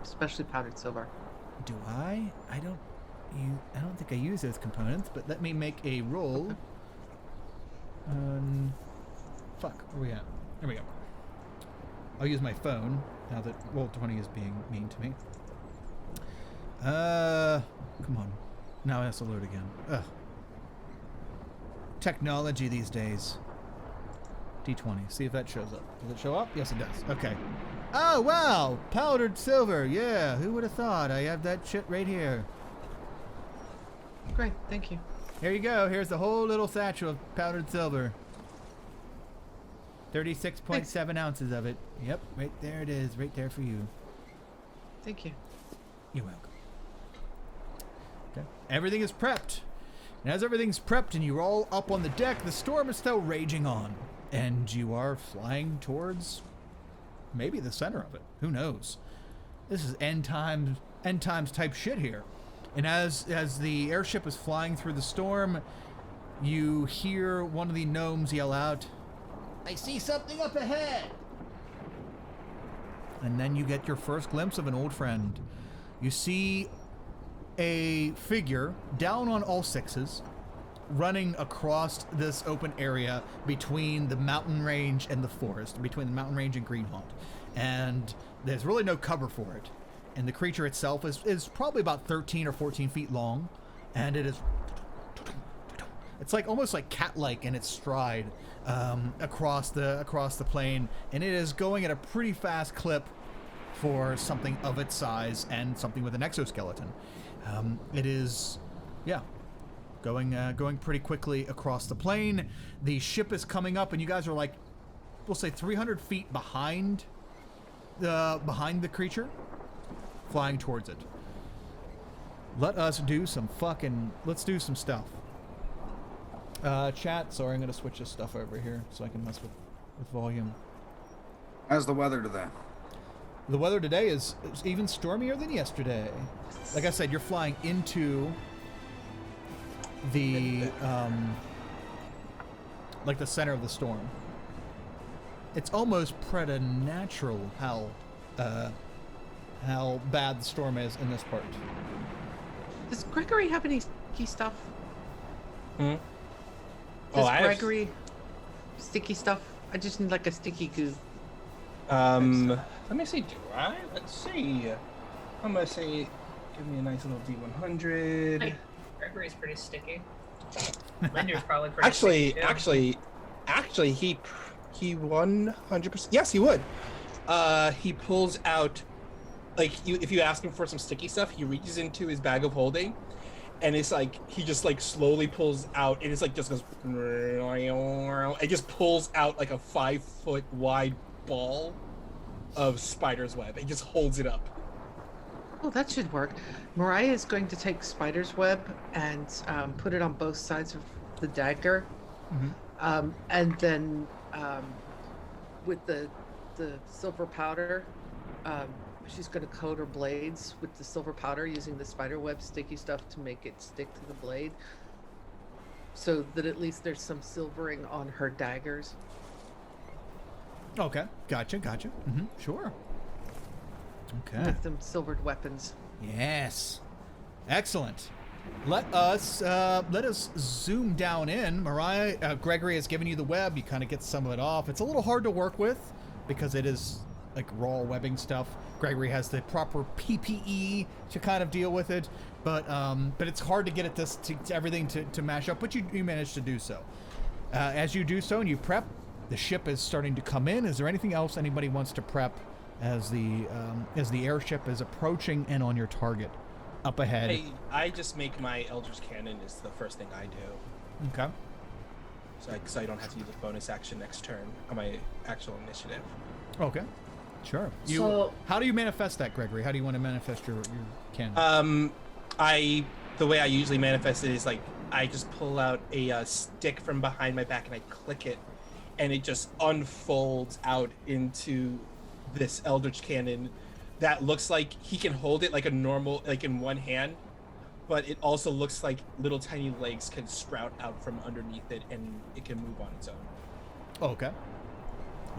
Especially powdered silver. Do I? I don't think I use those components, but let me make a roll. Fuck, where are we at? There we go. I'll use my phone now that Roll20 is being mean to me. Come on. Now it has to load again. Ugh. Technology these days. D20. See if that shows up. Does it show up? Yes, it does. Okay. Oh, wow! Powdered silver. Yeah, who would have thought? I have that shit right here. Great, thank you. Here you go. Here's the whole little satchel of powdered silver. 36.7 ounces of it. Yep, right there it is. Right there for you. Thank you. You're welcome. Okay. Everything is prepped. And as everything's prepped and you're all up on the deck, the storm is still raging on. And you are flying towards maybe the center of it. Who knows? This is end times type shit here. And as the airship is flying through the storm, you hear one of the gnomes yell out, "I see something up ahead!" And then you get your first glimpse of an old friend. You see a figure down on all sixes, running across this open area between the mountain range and the forest, between the mountain range and Greenhaunt. And there's really no cover for it. And the creature itself is probably about 13 or 14 feet long. And it's like almost like cat-like in its stride across the plain. And it is going at a pretty fast clip for something of its size and something with an exoskeleton. It is, yeah, going pretty quickly across the plain. The ship is coming up, and you guys are like, we'll say 300 feet behind the creature, flying towards it. Let's do some stuff. Chat, sorry, I'm gonna switch this stuff over here so I can mess with volume. How's the weather today? The weather today is even stormier than yesterday. Like I said, you're flying into the like the center of the storm. It's almost preternatural how bad the storm is in this part. Does Gregory have any sticky stuff? Hmm? Does Gregory sticky stuff? I just need like a sticky goo. Let me see, do I? Let's see. I'm gonna say, give me a nice little D100. Hey, Gregory's pretty sticky. Linder's probably pretty sticky too. Actually, he 100%. Yes, he would. He pulls out, like, if you ask him for some sticky stuff, he reaches into his bag of holding, and it's like he just like slowly pulls out, and it's like just goes. It just pulls out like a 5-foot wide ball of spider's web. It just holds it up. Oh, that should work. Mariah is going to take spider's web and put it on both sides of the dagger. Mm-hmm. And then with the silver powder, she's going to coat her blades with the silver powder using the spider web sticky stuff to make it stick to the blade, so that at least there's some silvering on her daggers. Okay, gotcha. Mm-hmm. Sure. Okay. Make them silvered weapons. Yes. Excellent. Let us zoom down in. Mariah, Gregory has given you the web. You kind of get some of it off. It's a little hard to work with because it is like raw webbing stuff. Gregory has the proper PPE to kind of deal with it, but it's hard to get to everything to mash up. But you managed to do so. As you do so and you prep, the ship is starting to come in. Is there anything else anybody wants to prep as the airship is approaching in on your target? up ahead. I just make my Eldritch Cannon is the first thing I do. Okay. So I don't have to use a bonus action next turn on my actual initiative. Okay. Sure. How do you manifest that, Gregory? How do you want to manifest your cannon? The way I usually manifest it is like I just pull out a stick from behind my back and I click it, and it just unfolds out into this Eldritch Cannon that looks like he can hold it like a normal, like in one hand, but it also looks like little tiny legs can sprout out from underneath it and it can move on its own. Oh, okay.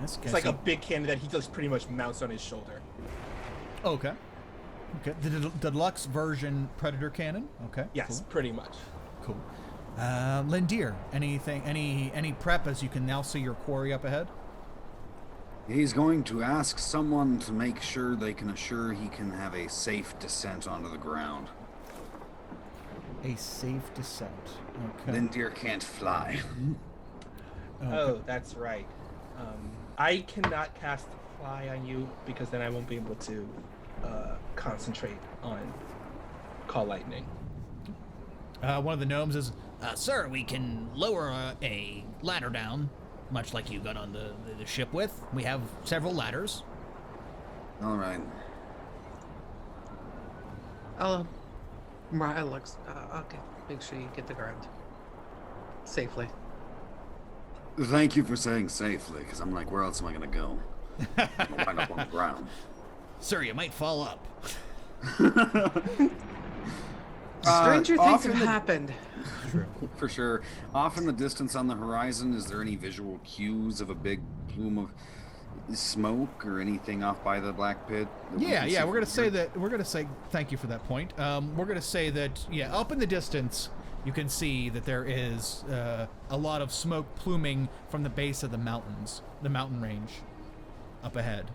It's like a big cannon that he just pretty much mounts on his shoulder. Okay. Okay. The deluxe version Predator cannon. Okay. Yes, cool. pretty much. Cool. Lindir, any prep as you can now see your quarry up ahead? He's going to ask someone to make sure they can assure he can have a safe descent onto the ground. A safe descent. Okay. Lindir can't fly. Okay. Oh, that's right. I cannot cast Fly on you because then I won't be able to concentrate on Call Lightning. One of the gnomes is, sir, we can lower a ladder down, much like you got on the ship with. We have several ladders. All right. Mariah looks. Okay, make sure you get the ground safely. Thank you for saying safely, because I'm like, where else am I going to go? I'm going to wind up on the ground. Sir, you might fall up. Stranger things have often happened. True. For sure. Off in the distance on the horizon, is there any visual cues of a big plume of smoke or anything off by the black pit? Yeah, we're gonna say thank you for that point. We're gonna say that up in the distance you can see that there is a lot of smoke pluming from the base of the mountains, the mountain range up ahead.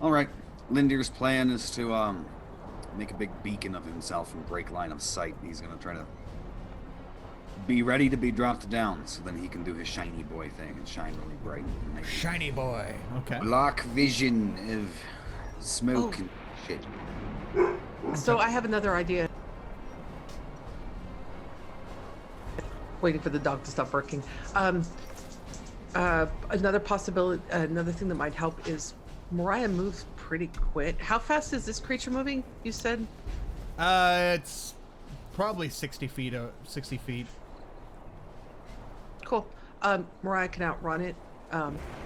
All right. Lindir's plan is to make a big beacon of himself and break line of sight. He's gonna try to be ready to be dropped down, so then he can do his shiny boy thing and shine really bright. And make Shiny boy. Okay. block vision of smoke and shit. So I have another idea. Waiting for the dog to stop barking. Another possibility, another thing that might help is Mariah moves pretty quick. How fast is this creature moving? You said. It's probably 60 feet. 60 feet. Cool. Mariah can outrun it.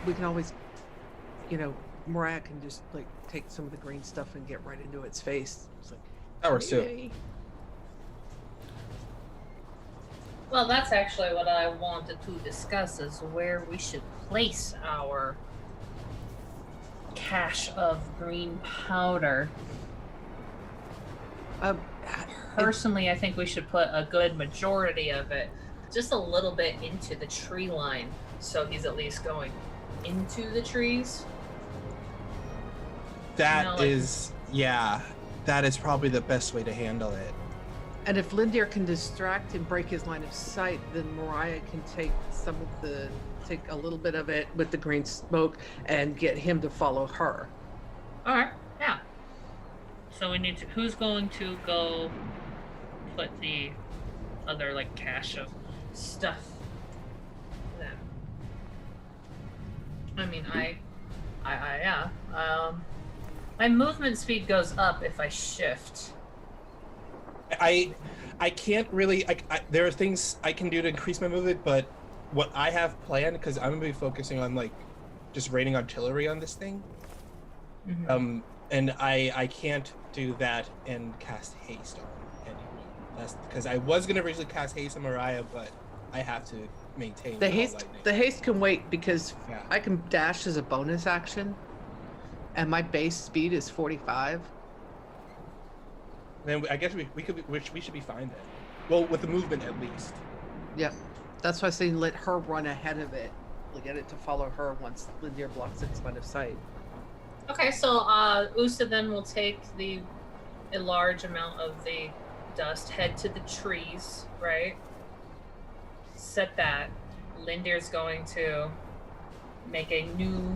We can always, Mariah can just like take some of the green stuff and get right into its face. It's like, That works too. "Yay." Well, that's actually what I wanted to discuss, is where we should place our cache of green powder. Personally, I think we should put a good majority of it, just a little bit, into the tree line, so he's at least going into the trees. That is probably the best way to handle it. And if Lindir can distract and break his line of sight, then Mariah can take a little bit of it with the green smoke and get him to follow her. All right, yeah. So we need to. Who's going to go put the other cache of stuff? Then. I mean, yeah. My movement speed goes up if I shift. I can't really. There are things I can do to increase my movement, but what I have planned, because I'm gonna be focusing on just raining artillery on this thing. Mm-hmm. And I can't do that and cast haste on anyone. That's because I was gonna originally cast haste on Mariah, but I have to maintain The haste lightning. the haste can wait because Yeah. I can dash as a bonus action, and my base speed is 45. Then I guess we should be fine then. Well, with the movement at least. Yep. That's why I say let her run ahead of it. Get it to follow her once Lindir blocks its line of sight. Okay, so Usa then will take a large amount of the dust, head to the trees, right? Set that. Lindir's going to make a new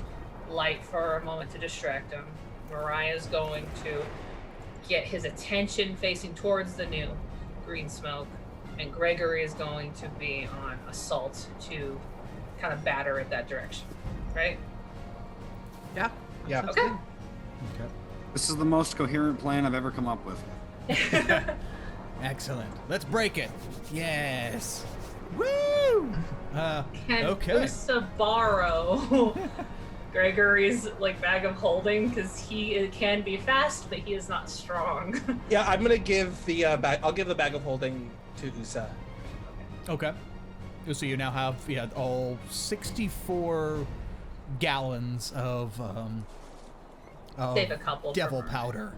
light for a moment to distract him. Mariah's going to get his attention facing towards the new green smoke, and Gregory is going to be on assault to kind of batter it that direction, right? Yeah. Yeah. Sounds Okay. good. Okay. This is the most coherent plan I've ever come up with. Excellent. Let's break it. Yes. Woo! Can Okay. Usa borrow Gregory's like bag of holding, because he can be fast, but he is not strong. Yeah, I'm gonna give the bag. I'll give the bag of holding to Usa. Okay. So you now have all 64 gallons of Save a couple. for devil Mariah. powder.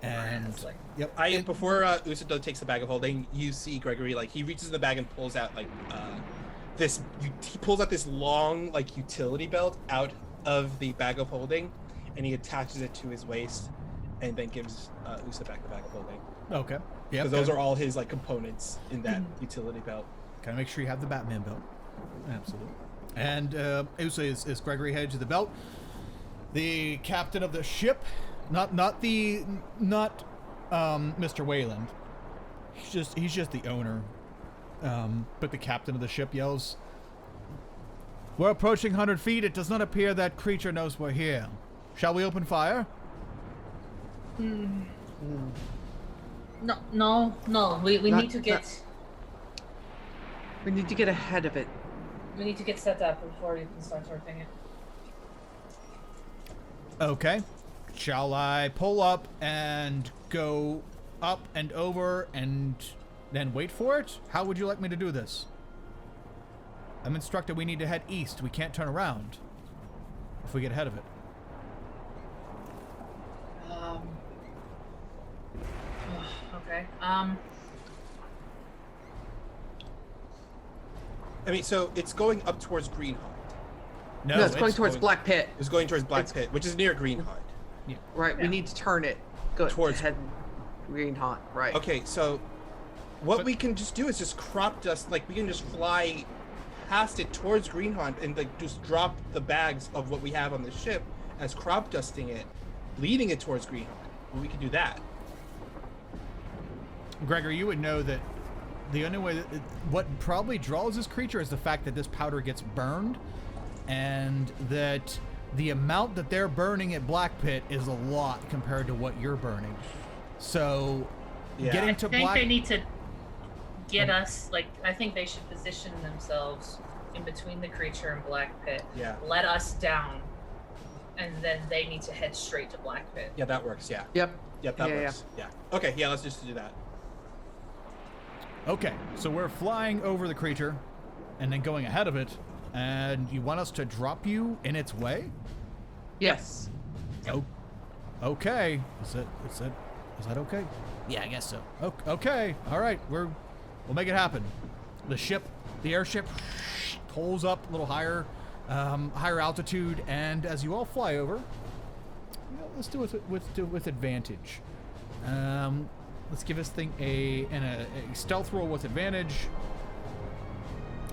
And Mariah's like- yep. Before Usa takes the bag of holding, you see Gregory like he reaches in the bag and pulls out like he pulls out this long like utility belt out of the bag of holding, and he attaches it to his waist, and then gives Usa back the bag of holding. Okay. Yeah. Because those are all his like components in that utility belt. Gotta make sure you have the Batman belt. Absolutely. And Usa is Gregory headed to the belt. The captain of the ship, not Mr. Wayland. He's just the owner. But the captain of the ship yells, "We're approaching 100 feet. It does not appear that creature knows we're here. Shall we open fire?" No. We Not- need to get We need to get ahead of it. set up before we can start torching it. Okay. Shall I pull up and go up and over and then wait for it? How would you like me to do this? I'm instructed we need to head east. We can't turn around if we get ahead of it. Okay. I mean, so it's going up towards Greenhawk. No, it's going towards going- Black Pit. It's going towards Black Pit, which is near Greenhawk. Right. Yeah. We need to turn it. Go Towards- head Green Hot. Right. Okay, so what But- we can just do is just crop dust, like we can just fly past it towards Greenhawk and like just drop the bags of what we have on the ship as crop dusting it, leading it towards Greenhawk. We can do that. Gregory, you would know that the only way what probably draws this creature is the fact that this powder gets burned, and that the amount that they're burning at Black Pit is a lot compared to what you're burning. So, Yeah. getting I to think Black they need to get us. Like, I think they should position themselves in between the creature and Black Pit. Yeah. Let us down, and then they need to head straight to Black Pit. Yeah, that works. Yeah. Yep. Yep, that Yeah, works. Yeah. Okay, yeah, let's just do that. Okay, so we're flying over the creature and then going ahead of it, and you want us to drop you in its way? Yes. Oh, okay. Is that okay? Yeah, I guess so. Okay. All right. We'll make it happen. The airship pulls up a little higher altitude, and as you all fly over, let's do it with advantage. Let's give this thing a stealth roll with advantage.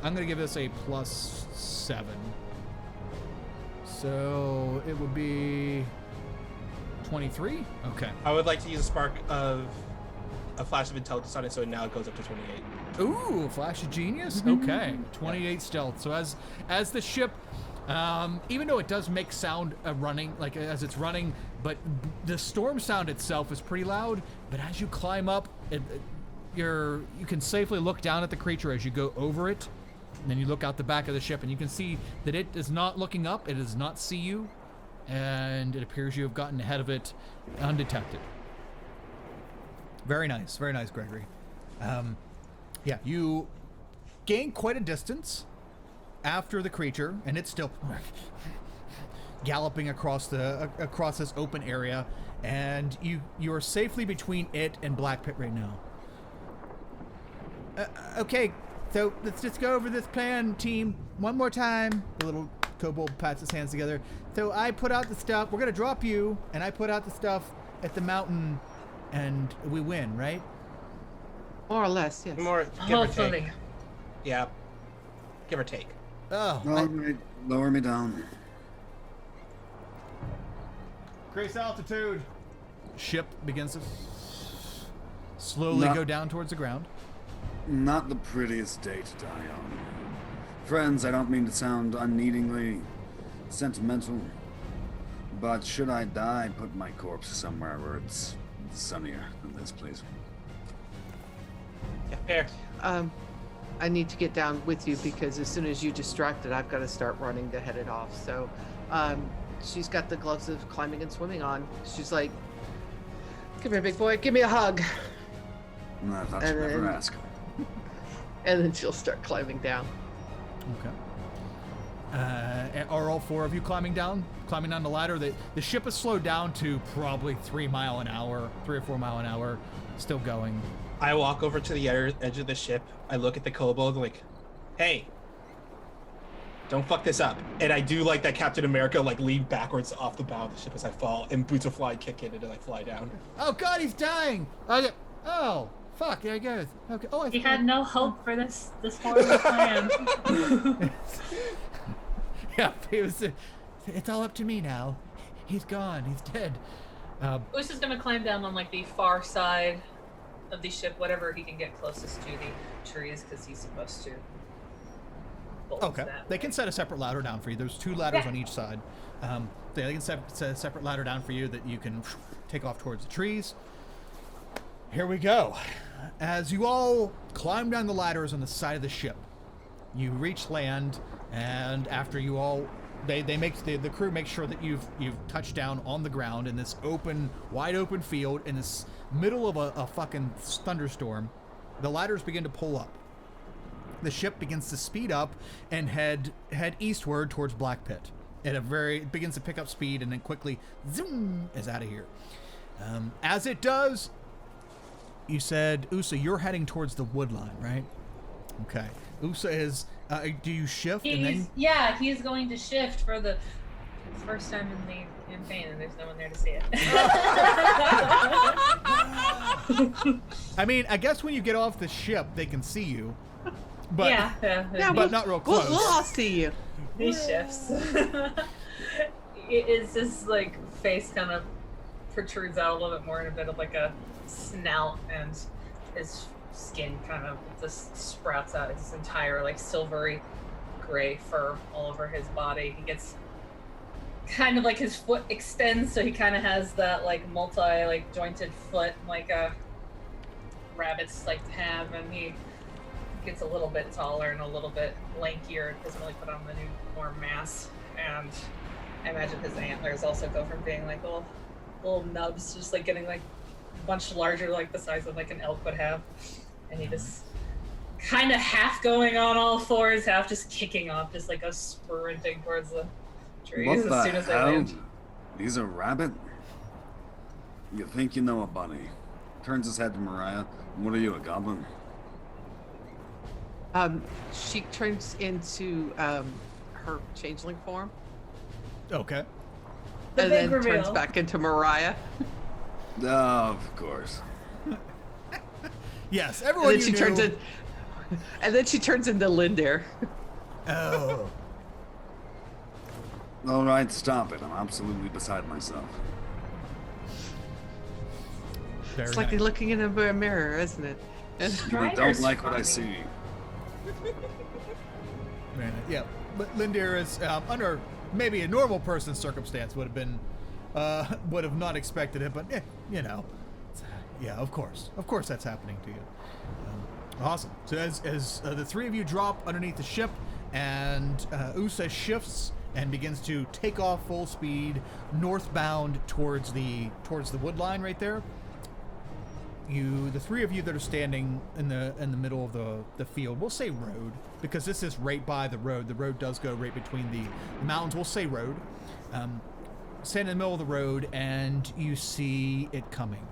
I'm gonna give this a +7. So it would be 23. Okay. I would like to use a flash of intelligence on it, so now it goes up to 28. Ooh, flash of genius. Mm-hmm. Okay, 28 stealth. So as the ship, even though it does make sound running, like as it's running, but the storm sound itself is pretty loud. But as you climb up, you can safely look down at the creature as you go over it. And then you look out the back of the ship, and you can see that it is not looking up. It does not see you, and it appears you have gotten ahead of it undetected. Very nice, Gregory. Yeah, you gain quite a distance after the creature, and it's still galloping across this open area, and you are safely between it and Black Pit right now. Okay, so let's just go over this plan, team, one more time. The little kobold pats his hands together. So I put out the stuff. We're gonna drop you, and I put out the stuff at the mountain, and we win, right? More or less. Yes. More, give or take. Hopefully. Yeah, give or take. Oh, Lower me down. increase altitude. ship begins to slowly go down towards the ground. Not the prettiest day to die on. Friends, I don't mean to sound unneedingly sentimental, but should I die, put my corpse somewhere where it's sunnier than this place. Yeah, fair. I need to get down with you because as soon as you distract it, I've got to start running to head it off. So, she's got the gloves of climbing and swimming on. She's like, "Come here, big boy, give me a hug." I thought you'd never ask. And then she'll start climbing down. Okay. Are all four of you climbing down the ladder? The ship is slowed down to probably 3 or 4 mile an hour, still going. I walk over to the edge of the ship. I look at the kobold like, "Hey, don't fuck this up." And I do like that Captain America like lean backwards off the bow of the ship as I fall, and boots of fly kick in and I fly down. Oh God, he's dying! Oh fuck! There he goes. Okay. Oh, He had no hope for this horrible plan. Yeah, it's all up to me now. He's gone. He's dead. Moose is gonna climb down on like the far side of the ship, whatever he can get closest to the trees, because he's supposed to. Okay. They can set a separate ladder down for you. There's 2 ladders on each side. They can set a separate ladder down for you that you can take off towards the trees. Here we go. As you all climb down the ladders on the side of the ship, you reach land, and after you all, the crew makes sure that you've touched down on the ground in this wide open field in this middle of a fucking thunderstorm. The ladders begin to pull up. The ship begins to speed up and head eastward towards Black Pit. It begins to pick up speed and then quickly zoom is out of here. As it does, you said, Usa, you're heading towards the wood line, right? Okay. Usa is. Do you shift? He's going to shift for the first time in the campaign, and there's no one there to see it. I mean, I guess when you get off the ship, they can see you. But Yeah, but not real close. We'll all see you. He shifts. It's just like face kind of protrudes out a little bit more in a bit of like a snout, and his skin kind of just sprouts out. It's this entire like silvery gray fur all over his body. He gets kind of like his foot extends, so he kind of has that like jointed foot like a rabbits like to have, and he gets a little bit taller and a little bit lankier. Doesn't really put on the newborn mass, and I imagine his antlers also go from being like little nubs, just like getting like a bunch larger, like the size of like an elk would have. And he just kind of half going on all fours, half just kicking off, just like goes sprinting towards the trees What as the soon as they hell? land. He's a rabbit? You think you know a bunny. Turns his head to Mariah. What are you, a goblin? She turns into her changeling form, Okay. The and big then turns reveal. back into Mariah. Of course. Yes, And everyone then she turns in, and then she turns into Lindair. Oh. All right, stop it. I'm absolutely beside myself. Very It's like nice. looking in a mirror, isn't it? I Strider's don't like what I funny. see. Very nice. Yeah, but Lindair is under maybe a normal person's circumstance would have not expected it, but you know, yeah, of course that's happening to you. Awesome. So as the 3 of you drop underneath the ship, and Usa shifts and begins to take off full speed northbound towards the wood line right there. The 3 of you that are standing in the middle of the field, we'll say road, because this is right by the road. The road does go right between the mountains. We'll say road. Stand in the middle of the road, and you see it coming.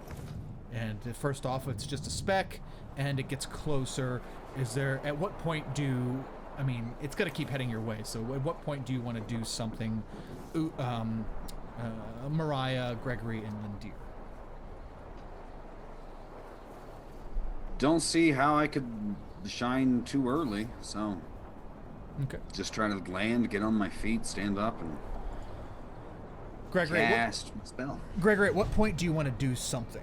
And first off, it's just a speck, and it gets closer. At what point it's going to keep heading your way, so at what point do you want to do something, Mariah, Gregory, and Lindeer? Don't see how I could shine too early, so Okay. just try to land, get on my feet, stand up, and Gregory, cast my spell. Gregory, at what point do you want to do something?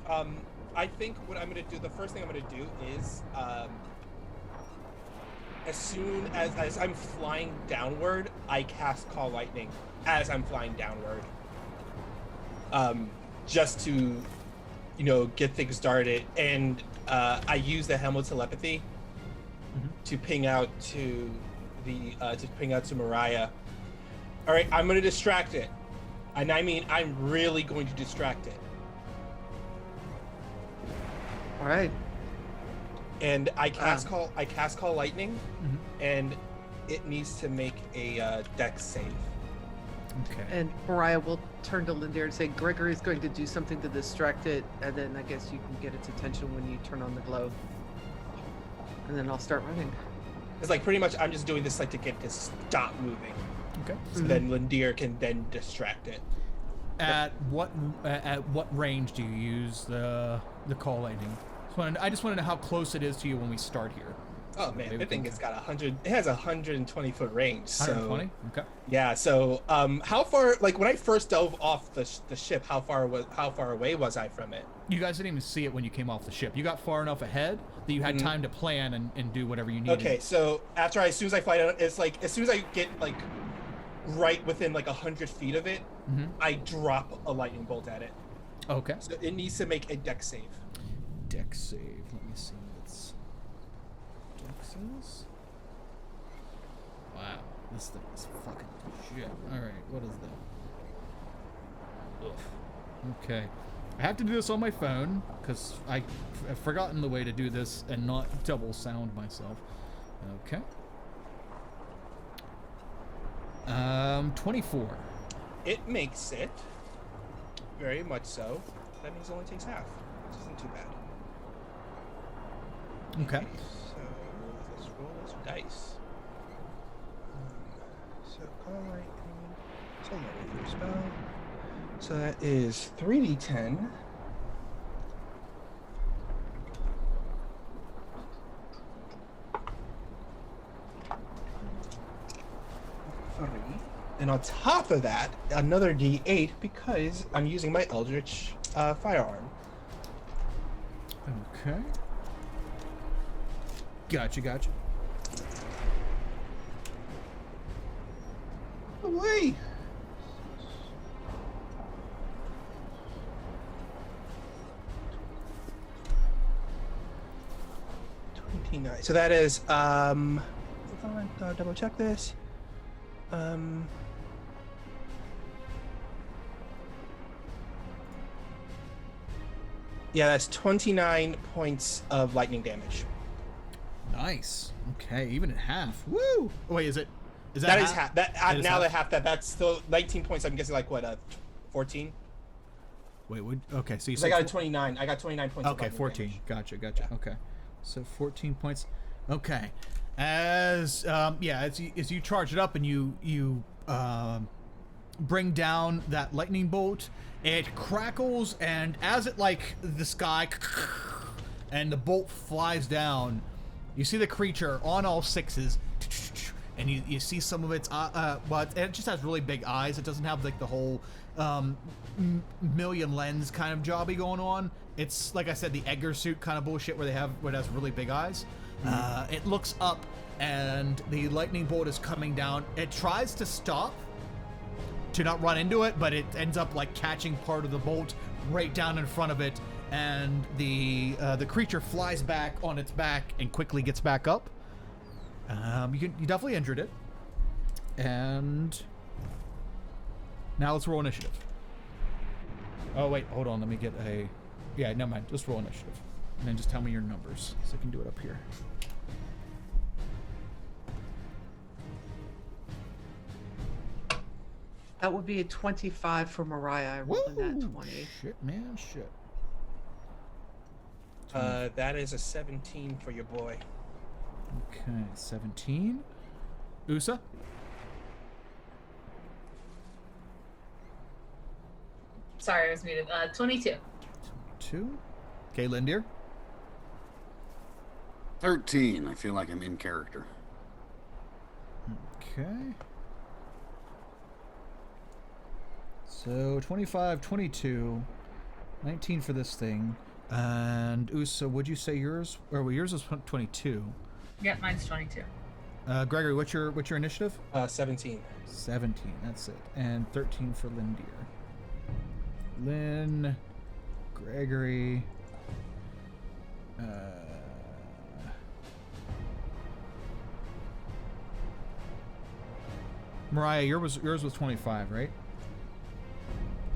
I think what I'm going to do, the first thing I'm going to do is, as soon as I'm flying downward, I cast Call Lightning as I'm flying downward. Just to, get things started. And I use the Helm of Telepathy to ping out to Mariah. All right, I'm going to distract it. And I mean, I'm really going to distract it. All right. And I cast Call Lightning, and it needs to make a Dex save. Okay. And Mariah will turn to Lindier and say, Gregory's going to do something to distract it, and then I guess you can get its attention when you turn on the glow. And then I'll start running. It's like pretty much I'm just doing this like to get it to stop moving. Okay. So then Lindier can then distract it. At what range do you use the Call Lightning? I just want to know how close it is to you when we start here. Oh man, I think it's got 100. It has 120-foot range. So 120. Okay. yeah. So how far? Like when I first dove off the ship, how far away was I from it? You guys didn't even see it when you came off the ship. You got far enough ahead that you had time to plan and do whatever you needed. Okay. So as soon as I fly down, it's like as soon as I get like right within like 100 feet of it, I drop a lightning bolt at it. Okay. So it needs to make a Dex save. Dex save. Let me see what its Dex is. Wow, this thing is fucking shit. All right, what is that? Ugh. Okay, I have to do this on my phone because I've forgotten the way to do this and not double sound myself. Okay. 24. It makes it. Very much so. That means it only takes half, which isn't too bad. Okay. So let's roll this dice. So call lightning. So level 3 spell. So that is 3d10. And on top of that, another d8 because I'm using my Eldritch firearm. Okay. Gotcha. Away. $29. So that is double check this. Yeah, that's 29 points of lightning damage. Nice. Okay, even at half. Woo! Oh, wait, is that That half? is half. That's still 19 points. I'm guessing like what, 14? Wait, okay, so you I said got a 29. I got 29 points. Okay, of lightning 14. damage. Gotcha. Yeah. Okay, so 14 points. Okay, as you charge it up and you bring down that lightning bolt, it crackles, and as it the sky and the bolt flies down, you see the creature on all sixes, and you see some of its but it just has really big eyes. It doesn't have like the whole million lens kind of jobby going on. It's like I said, the Edgar suit kind of bullshit where it has really big eyes. It looks up, and the lightning bolt is coming down. It tries to stop to not run into it, but it ends up like catching part of the bolt right down in front of it, and the creature flies back on its back and quickly gets back up. You definitely injured it, and now let's roll initiative. Oh wait, hold on, let me get a. Yeah, never mind. Just roll initiative, and then just tell me your numbers so I can do it up here. That would be a 25 for Mariah. I rolled in that 20. Shit, man, shit. That is a 17 for your boy. Okay, 17. USA? Sorry, I was muted. 22. 2. Okay, Lindier? 13. I feel like I'm in character. Okay. So 25, 22, 19 for this thing. And Usa, would you say yours? Or well, yours is 22. Yeah, mine's 22. Gregory, what's your initiative? 17. 17, that's it. And 13 for Lindir. Lynn, Gregory, Mariah, yours was 25, right?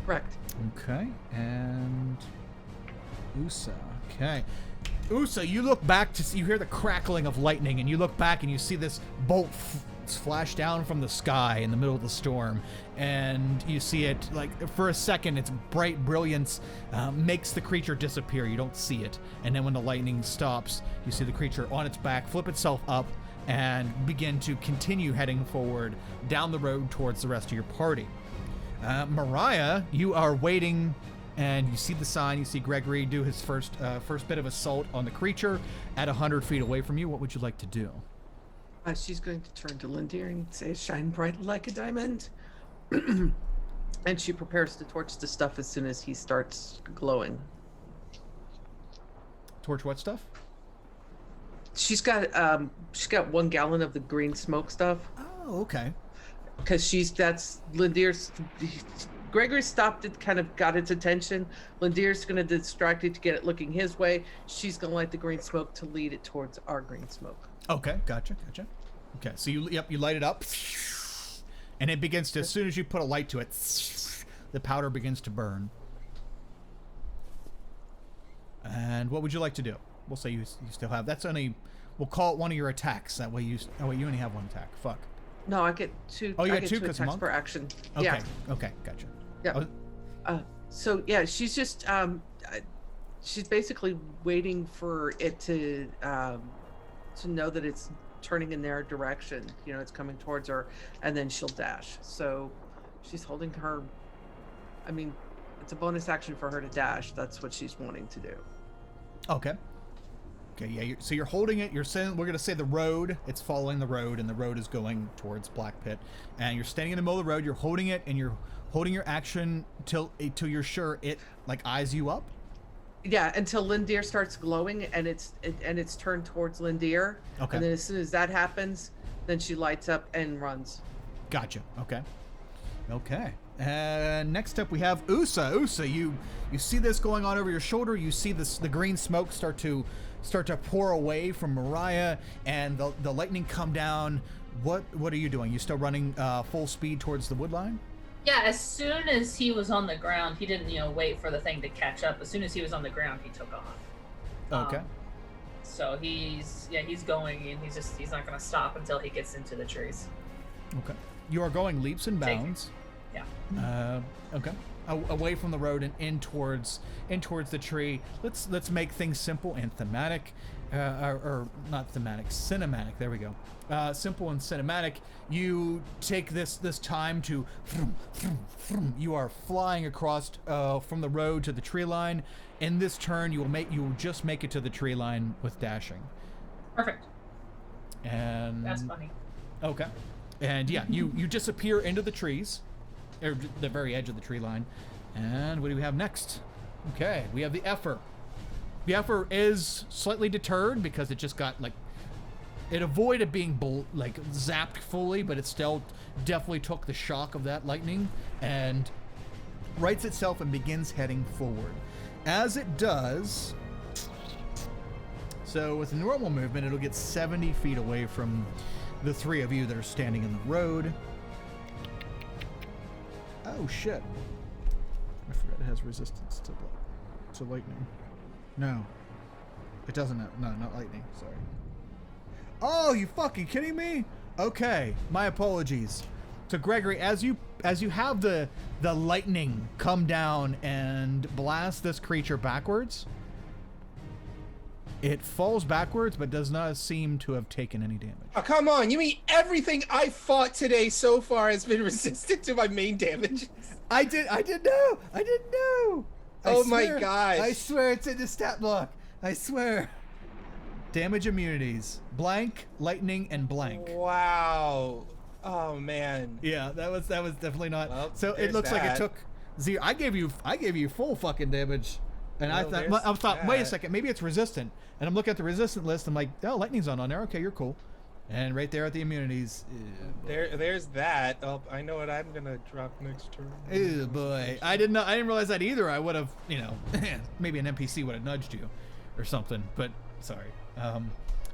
Correct. Okay, and Usa. Okay, Usa, you look back to see, you hear the crackling of lightning, and you look back and you see this bolt flash down from the sky in the middle of the storm, and you see it like for a second. Its bright brilliance makes the creature disappear. You don't see it, and then when the lightning stops, you see the creature on its back flip itself up and begin to continue heading forward down the road towards the rest of your party. Mariah, you are waiting, and you see the sign. You see Gregory do his first bit of assault on the creature at 100 feet away from you. What would you like to do? She's going to turn to Lindir and say, "Shine bright like a diamond." And she prepares to torch the stuff as soon as he starts glowing. Torch what stuff? She's got 1 gallon of the green smoke stuff. Oh, okay. Because that's Lindir's. Gregory stopped it, kind of got its attention. Lindir's going to distract it to get it looking his way. She's going to light the green smoke to lead it towards our green smoke. Okay, gotcha. Okay, so you light it up, and it begins to, as soon as you put a light to it, the powder begins to burn. And what would you like to do? We'll say you still have, that's only, we'll call it one of your attacks. That way you only have 1 attack. Fuck. No, I get 2. Oh, you I got get 2 2 'cause attacks monk? per action. Okay. Yeah. Okay, gotcha. Yeah. So yeah, she's just she's basically waiting for it to know that it's turning in their direction. You know, it's coming towards her, and then she'll dash. So she's holding her. I mean, it's a bonus action for her to dash. That's what she's wanting to do. Okay. Okay, yeah, so you're holding it, you're saying, we're going to say the road, it's following the road, and the road is going towards Black Pit. And you're standing in the middle of the road, you're holding it, and you're holding your action till you're sure it, like, eyes you up? Yeah, until Lindir starts glowing, and it's turned towards Lindir. Okay. And then as soon as that happens, then she lights up and runs. Gotcha, okay. Okay. And next up we have Usa. Usa, you see this going on over your shoulder, you see the green smoke start to pour away from Mariah, and the lightning come down. What are you doing? You still running full speed towards the wood line? Yeah, as soon as he was on the ground, he didn't, wait for the thing to catch up. As soon as he was on the ground, he took off. Okay. So he's going, and he's not going to stop until he gets into the trees. Okay. You are going leaps and bounds. Yeah. Okay. Away from the road and in towards the tree. Let's make things simple and thematic, or not thematic, cinematic. There we go. Simple and cinematic. You take this time to. You are flying across from the road to the tree line. In this turn, you will just make it to the tree line with dashing. Perfect. And That's funny. Okay. And yeah, you disappear into the trees, or the very edge of the tree line. And what do we have next? Okay, we have the Effer. The Effer is slightly deterred because it just got it avoided being zapped fully, but it still definitely took the shock of that lightning and rights itself and begins heading forward. As it does, so with normal movement, it'll get 70 feet away from the 3 of you that are standing in the road. Oh shit. I forgot it has resistance to lightning. No. It doesn't have, no, not lightning, sorry. Oh, you fucking kidding me? Okay, my apologies. So Gregory, as you have the lightning come down and blast this creature backwards, it falls backwards, but does not seem to have taken any damage. Oh, come on. You mean everything I fought today so far has been resistant to my main damage? I didn't know. Oh my gosh. I swear it's in the stat block. I swear. Damage immunities. Blank, lightning, and blank. Wow. Oh man. Yeah, that was definitely not. Well, so it there's looks like it that. took Z, I gave you full fucking damage, and Well, I thought, wait a that. second, maybe it's resistant. And I'm looking at the resistant list. I'm like, oh, lightning's on there. Okay, you're cool. And right there at the immunities. There's that. Oh, I know what I'm gonna drop next turn. Oh boy, I didn't realize that either. I would have, maybe an NPC would have nudged you, or something. But sorry.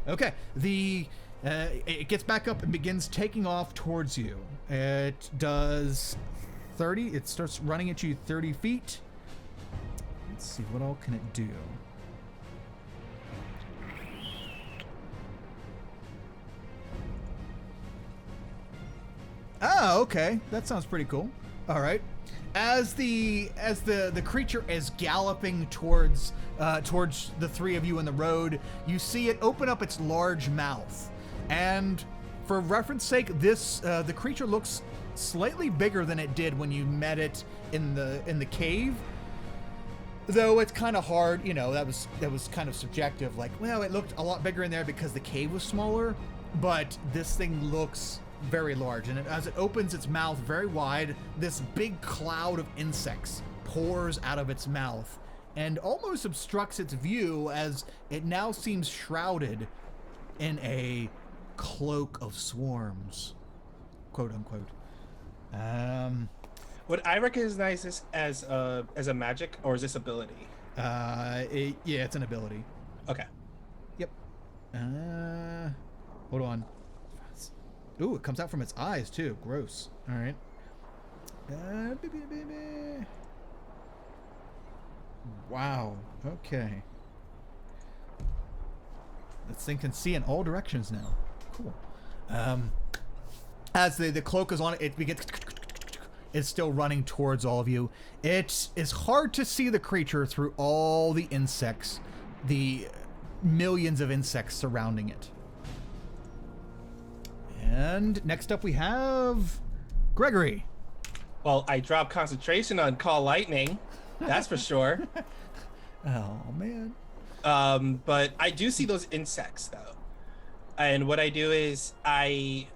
Okay, it gets back up and begins taking off towards you. It does 30. It starts running at you 30 feet. Let's see, what all can it do? Oh, okay. That sounds pretty cool. All right. As the creature is galloping towards the three of you in the road, you see it open up its large mouth. And for reference sake, the creature looks slightly bigger than it did when you met it in the cave. Though it's kind of hard, that was kind of subjective. Like, well, it looked a lot bigger in there because the cave was smaller, but this thing looks very large, and as it opens its mouth very wide, this big cloud of insects pours out of its mouth and almost obstructs its view, as it now seems shrouded in a cloak of swarms, quote unquote. Would I recognize this as a magic, or is this ability? Yeah, it's an ability. Okay. Yep. Hold on. Ooh, it comes out from its eyes too. Gross. All right. Wow. Okay. This thing can see in all directions now. Cool. As the cloak is on it, it begins. It's still running towards all of you. It is hard to see the creature through all the insects, the millions of insects surrounding it. And next up we have Gregory. Well, I dropped concentration on Call Lightning. That's for sure. Oh, man. But I do see those insects, though. And what I do is I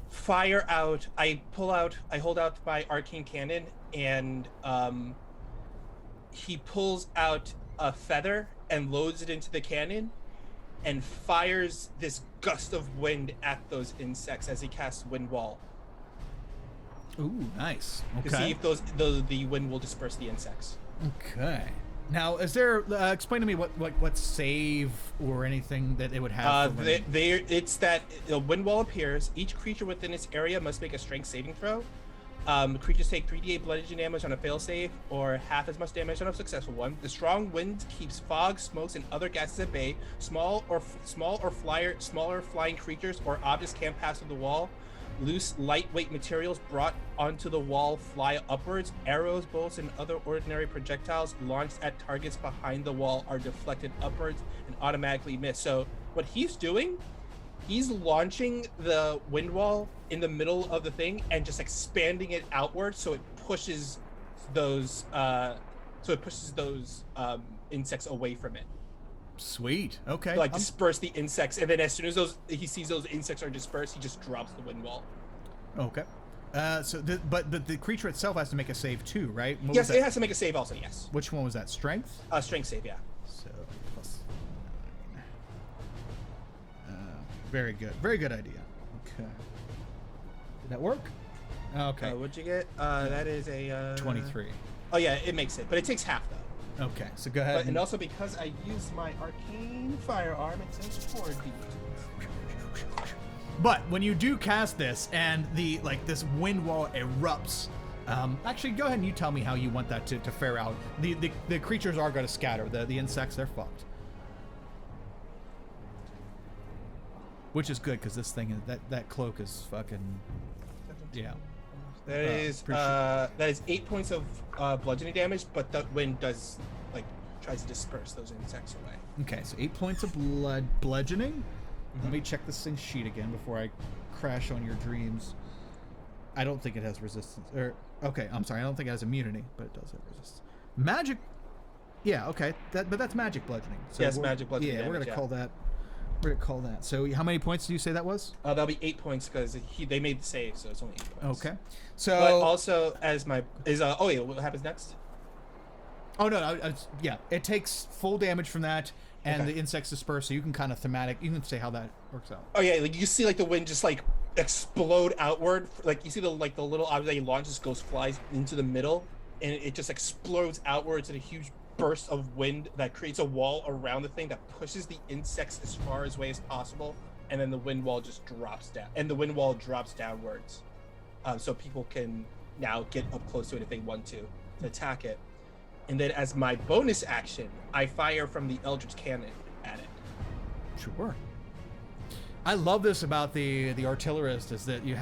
fire out, I hold out my arcane cannon, and he pulls out a feather and loads it into the cannon and fires this gust of wind at those insects as he casts Wind Wall. Ooh, nice. Okay. To see if the wind will disperse the insects. Okay. Now, is there? Explain to me what save or anything that it would have. It's that a wind wall appears. Each creature within its area must make a strength saving throw. Creatures take 3d8 bludgeoning damage on a fail save, or half as much damage on a successful one. The strong wind keeps fog, smokes, and other gases at bay. Smaller flying creatures or objects can't pass through the wall. Loose, lightweight materials brought onto the wall fly upwards. Arrows, bolts, and other ordinary projectiles launched at targets behind the wall are deflected upwards and automatically miss. So what he's doing, he's launching the wind wall in the middle of the thing and just expanding it outward, so it pushes those insects away from it. Sweet. Okay. To, like, disperse the insects, and then as soon as he sees those insects are dispersed, he just drops the wind wall. Okay. But the creature itself has to make a save too, right? Yes, it has to make a save also. Yes. Which one was that? Strength. Strength save. Yeah. So plus 9. Very good. Very good idea. Okay. Did that work? Okay. What'd you get? That is a 23. Oh yeah, it makes it, but it takes half though. Okay, so go ahead. And also because I used my arcane firearm, it says 4d. But when you do cast this and this wind wall erupts, actually go ahead and you tell me how you want that to fare out. The creatures are going to scatter. The insects, they're fucked. Which is good because this thing that cloak is fucking, yeah. That is 8 points of bludgeoning damage, but the wind does tries to disperse those insects away. Okay, so 8 points of bludgeoning. Mm-hmm. Let me check this thing's sheet again before I crash on your dreams. I don't think it has resistance. Okay, I'm sorry. I don't think it has immunity, but it does have resistance. Magic. Yeah, okay. But that's magic bludgeoning. So yes, magic bludgeoning. Yeah, we're gonna call that what did it call that? So how many points do you say that was? That'll be 8 points because they made the save, so it's only 8 points. Okay. So. But also, oh yeah, what happens next? Oh no, yeah, it takes full damage from that, and Okay. the insects disperse. So you can kind of thematic. You can say how that works out. Oh yeah, like you see like the wind just like explode outward. Like you see the little object that he launches flies into the middle, and it just explodes outwards in a huge burst of wind that creates a wall around the thing that pushes the insects as far away as possible, and then the wind wall just drops down, and the wind wall drops downwards, so people can now get up close to it if they want to attack it. And then as my bonus action, I fire from the Eldritch Cannon at it. Sure. I love this about the artillerist is that you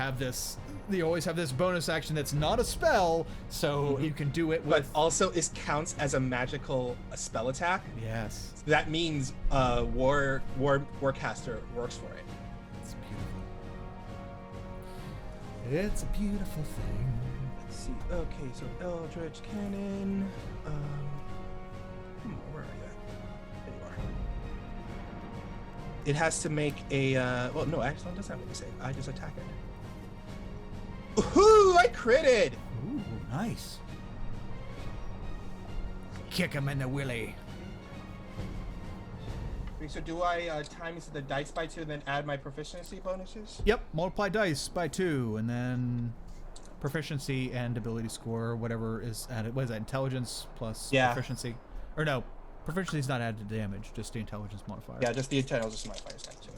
always have this bonus action that's not a spell, so you can do it But with. also it counts as a magical spell attack. Yes, So that means Warcaster works for it. it's beautiful. It's a beautiful thing. Let's see. Okay, so Eldritch Cannon. Where are you at? There you are. It has to make a. Well, no, actually, it doesn't have to save. I just attack it. Ooh, I critted! Ooh, nice. Kick him in the willy. Wait, so do I times the dice by 2 and then add my proficiency bonuses? Yep, multiply dice by 2, and then proficiency and ability score, whatever is added. What is that? Intelligence plus Yeah. proficiency, or no? Proficiency is not added to damage, just the intelligence modifier. Yeah, just the intelligence modifiers added to it.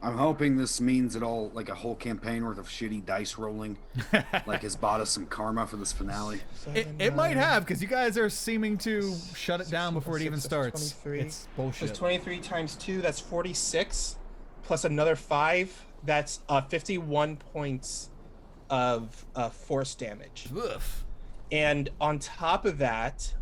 I'm hoping this means it all, like a whole campaign worth of shitty dice rolling, like has bought us some karma for this finale. It might have, because you guys are seeming to shut it down before it even starts. 23. It's bullshit. Plus 23 times 2, that's 46. Plus another 5, that's 51 points of force damage. Oof. And on top of that,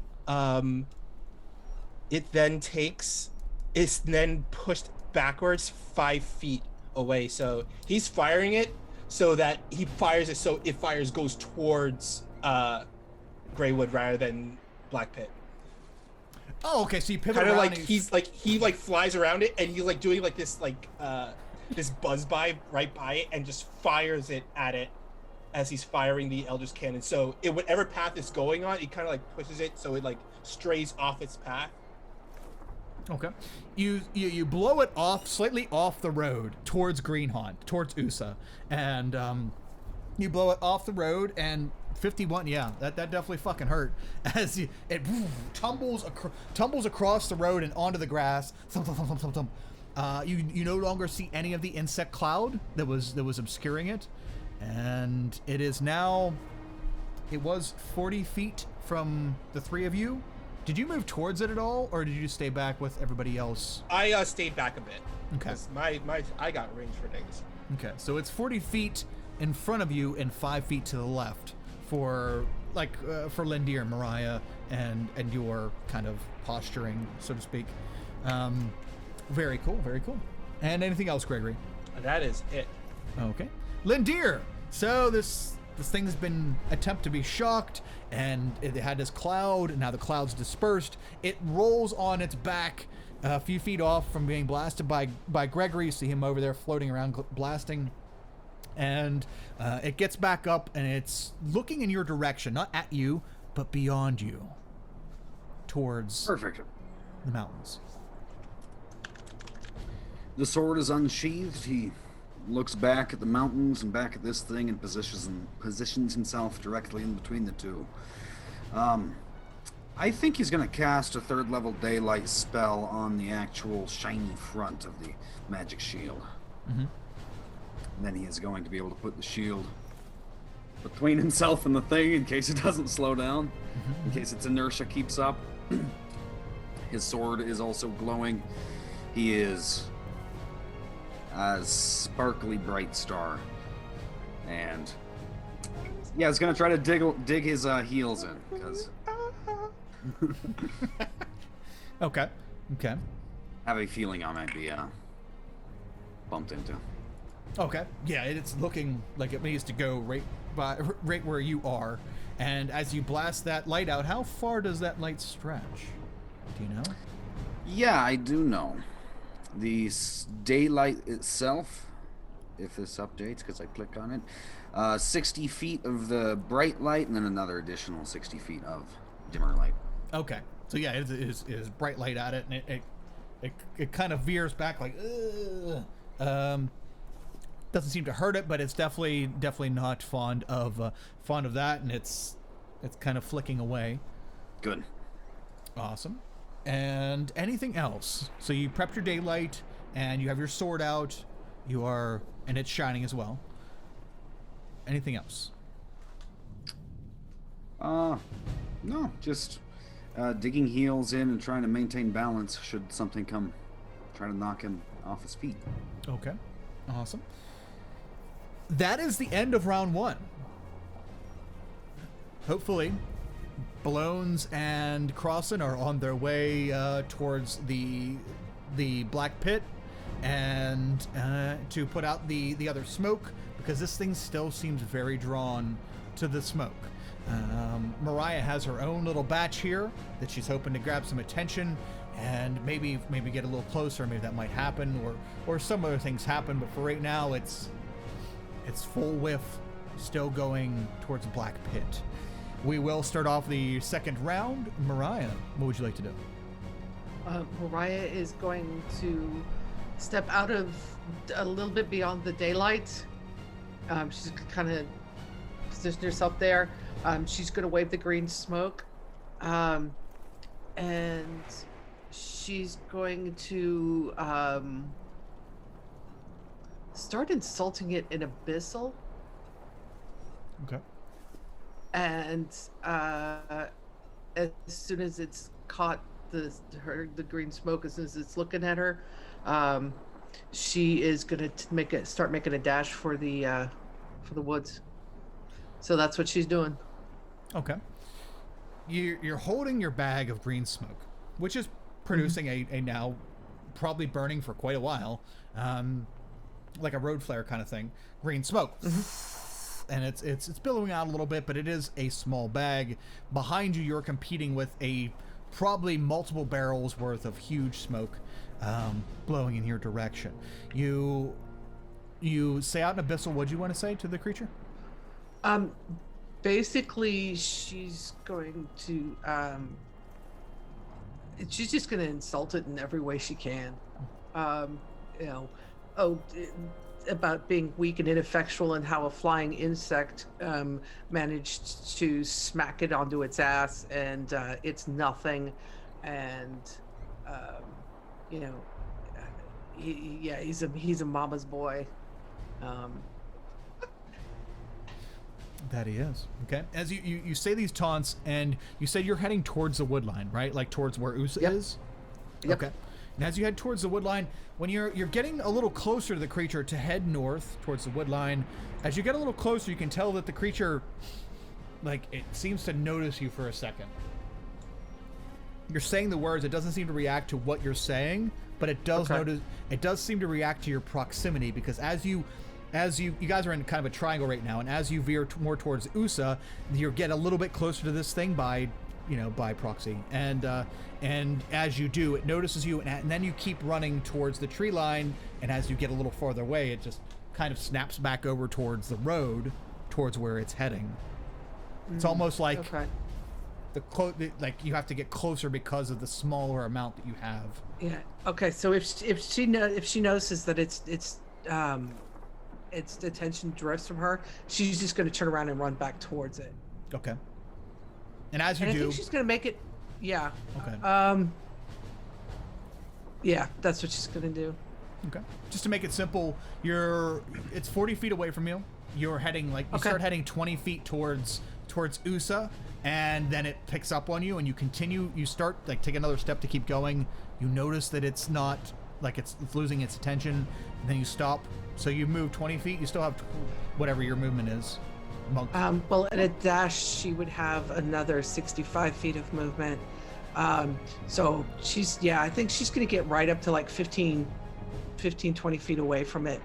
it's then pushed backwards 5 feet away. So he's firing it so that he fires it so it goes towards Greywood rather than Black Pit. Oh, okay. So you pivot Kind of around. like and he flies around it and he's like doing like this this buzz by right by it and just fires it at it as he's firing the Eldritch Cannon. So whatever path it's going on, it kind of like pushes it so it like strays off its path. Okay. You blow it off, slightly off the road towards Greenhaunt, towards USA, and you blow it off the road, and 51. Yeah, that definitely fucking hurt as it tumbles across the road and onto the grass. Thump, thump, thump, thump, thump, thump. You no longer see any of the insect cloud that was obscuring it, and it is now. It was 40 feet from the three of you. Did you move towards it at all, or did you stay back with everybody else? I stayed back a bit. Okay. 'Cause I got range for days. Okay, so it's 40 feet in front of you and 5 feet to the left for Lindy or Mariah and your kind of posturing, so to speak. Very cool, very cool. And anything else, Gregory? That is it. Okay. Lindir! So this thing has been attempt to be shocked, and it had this cloud, and now the cloud's dispersed. It rolls on its back a few feet off from being blasted by Gregory. You see him over there floating around blasting. And it gets back up, and it's looking in your direction, not at you, but beyond you, towards Perfect. the mountains. The sword is unsheathed. He looks back at the mountains and back at this thing and positions himself directly in between the two. I think he's going to cast a 3rd level daylight spell on the actual shiny front of the magic shield. Mm-hmm. And then he is going to be able to put the shield between himself and the thing in case it doesn't slow down, in case its inertia keeps up. His sword is also glowing. He is a sparkly bright star, and yeah, he's gonna try to dig his heels in because Okay. I have a feeling I might be bumped into. Okay. Yeah, it's looking like it needs to go right where you are. And as you blast that light out, how far does that light stretch? Do you know? Yeah, I do know. The daylight itself, if this updates, because I clicked on it, 60 feet of the bright light, and then another additional 60 feet of dimmer light. Okay. So yeah, it is bright light at it, and it kind of veers back like, ugh. Doesn't seem to hurt it, but it's definitely not fond of that, and it's kind of flicking away. Good. Awesome. And anything else? So you prepped your daylight, and you have your sword out. And it's shining as well. Anything else? No, just digging heels in and trying to maintain balance should something come try to knock him off his feet. Okay. Awesome. That is the end of round 1. Hopefully, Blones and Crossan are on their way towards the black pit and to put out the other smoke, because this thing still seems very drawn to the smoke. Mariah has her own little batch here that she's hoping to grab some attention and maybe get a little closer. Maybe that might happen, or some other things happen, but for right now it's full whiff, still going towards Black Pit. We will start off the second round. Mariah, what would you like to do? Mariah is going to step out of a little bit beyond the daylight. She's kind of position herself there. She's going to wave the green smoke, and she's going to start insulting it in Abyssal. Okay. And as soon as it's caught the green smoke, as soon as it's looking at her, she is gonna start making a dash for the woods. So that's what she's doing. Okay. You're holding your bag of green smoke, which is producing a now probably burning for quite a while, like a road flare kind of thing. Green smoke. And it's billowing out a little bit, but it is a small bag. Behind you, you're competing with a probably multiple barrels worth of huge smoke blowing in your direction. You say out in Abyssal, what do you want to say to the creature? Basically, she's going to she's just going to insult it in every way she can. About being weak and ineffectual, and how a flying insect managed to smack it onto its ass, and it's nothing, and he's a mama's boy. That he is. Okay. As you say these taunts, and you said you're heading towards the wood line, right? Like towards where Usa is? Yep. Okay. And as you head towards the wood line, when you're getting a little closer to the creature to head north towards the wood line, as you get a little closer, you can tell that the creature, like, it seems to notice you for a second. You're saying the words, it doesn't seem to react to what you're saying, but it does notice. It does seem to react to your proximity, because as you guys are in kind of a triangle right now, and as you veer more towards Usa, you get a little bit closer to this thing by proxy, and as you do, it notices you, and then you keep running towards the tree line, and as you get a little farther away, it just kind of snaps back over towards the road, towards where it's heading. It's almost like like you have to get closer because of the smaller amount that you have. Yeah. Okay. So if she notices that its attention drifts from her, she's just going to turn around and run back towards it. Okay. And as you I do, think she's going to make it. Yeah. Okay. Yeah, that's what she's going to do. Okay. Just to make it simple, it's 40 feet away from you. You're heading start heading 20 feet towards Usa, and then it picks up on you, and you start take another step to keep going. You notice that it's not it's losing its attention, and then you stop. So you move 20 feet. You still have whatever your movement is. Monk. Well, at a dash, she would have another 65 feet of movement. So I think she's going to get right up to 15, 20 feet away from it.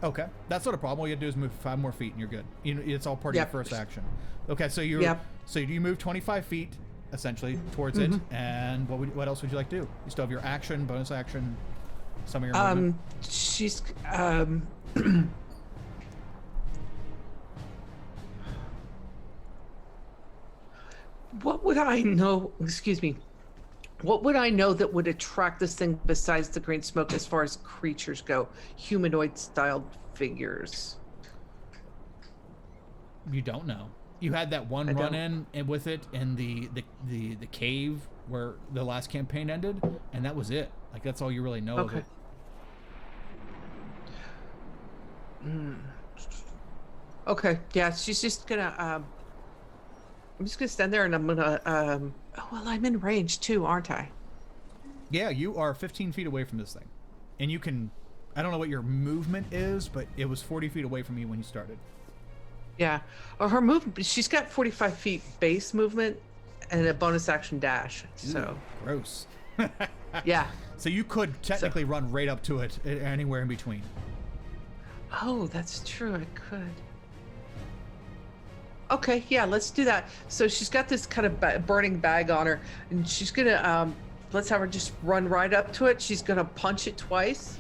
Okay. That's not a problem. All you have to do is move 5 more feet and you're good. It's all part of your first action. Okay. So you move 25 feet, essentially towards it. And what else would you like to do? You still have your action, bonus action, some of your movement. She's what would I know? Excuse me. What would I know that would attract this thing besides the green smoke as far as creatures go? Humanoid-styled figures. You don't know. You had that one run-in with it in the cave where the last campaign ended, and that was it. Like, that's all you really know of it. Okay, yeah, she's just gonna, I'm just gonna stand there and I'm gonna, oh, well, I'm in range too, aren't I? Yeah, you are 15 feet away from this thing. And you can, I don't know what your movement is, but it was 40 feet away from you when you started. Yeah, or her movement, she's got 45 feet base movement and a bonus action dash, so. Ooh, gross. Yeah. So you could technically run right up to it anywhere in between. Oh, that's true, I could. Okay, yeah, let's do that. So she's got this kind of burning bag on her, and she's gonna, let's have her just run right up to it. She's gonna punch it twice,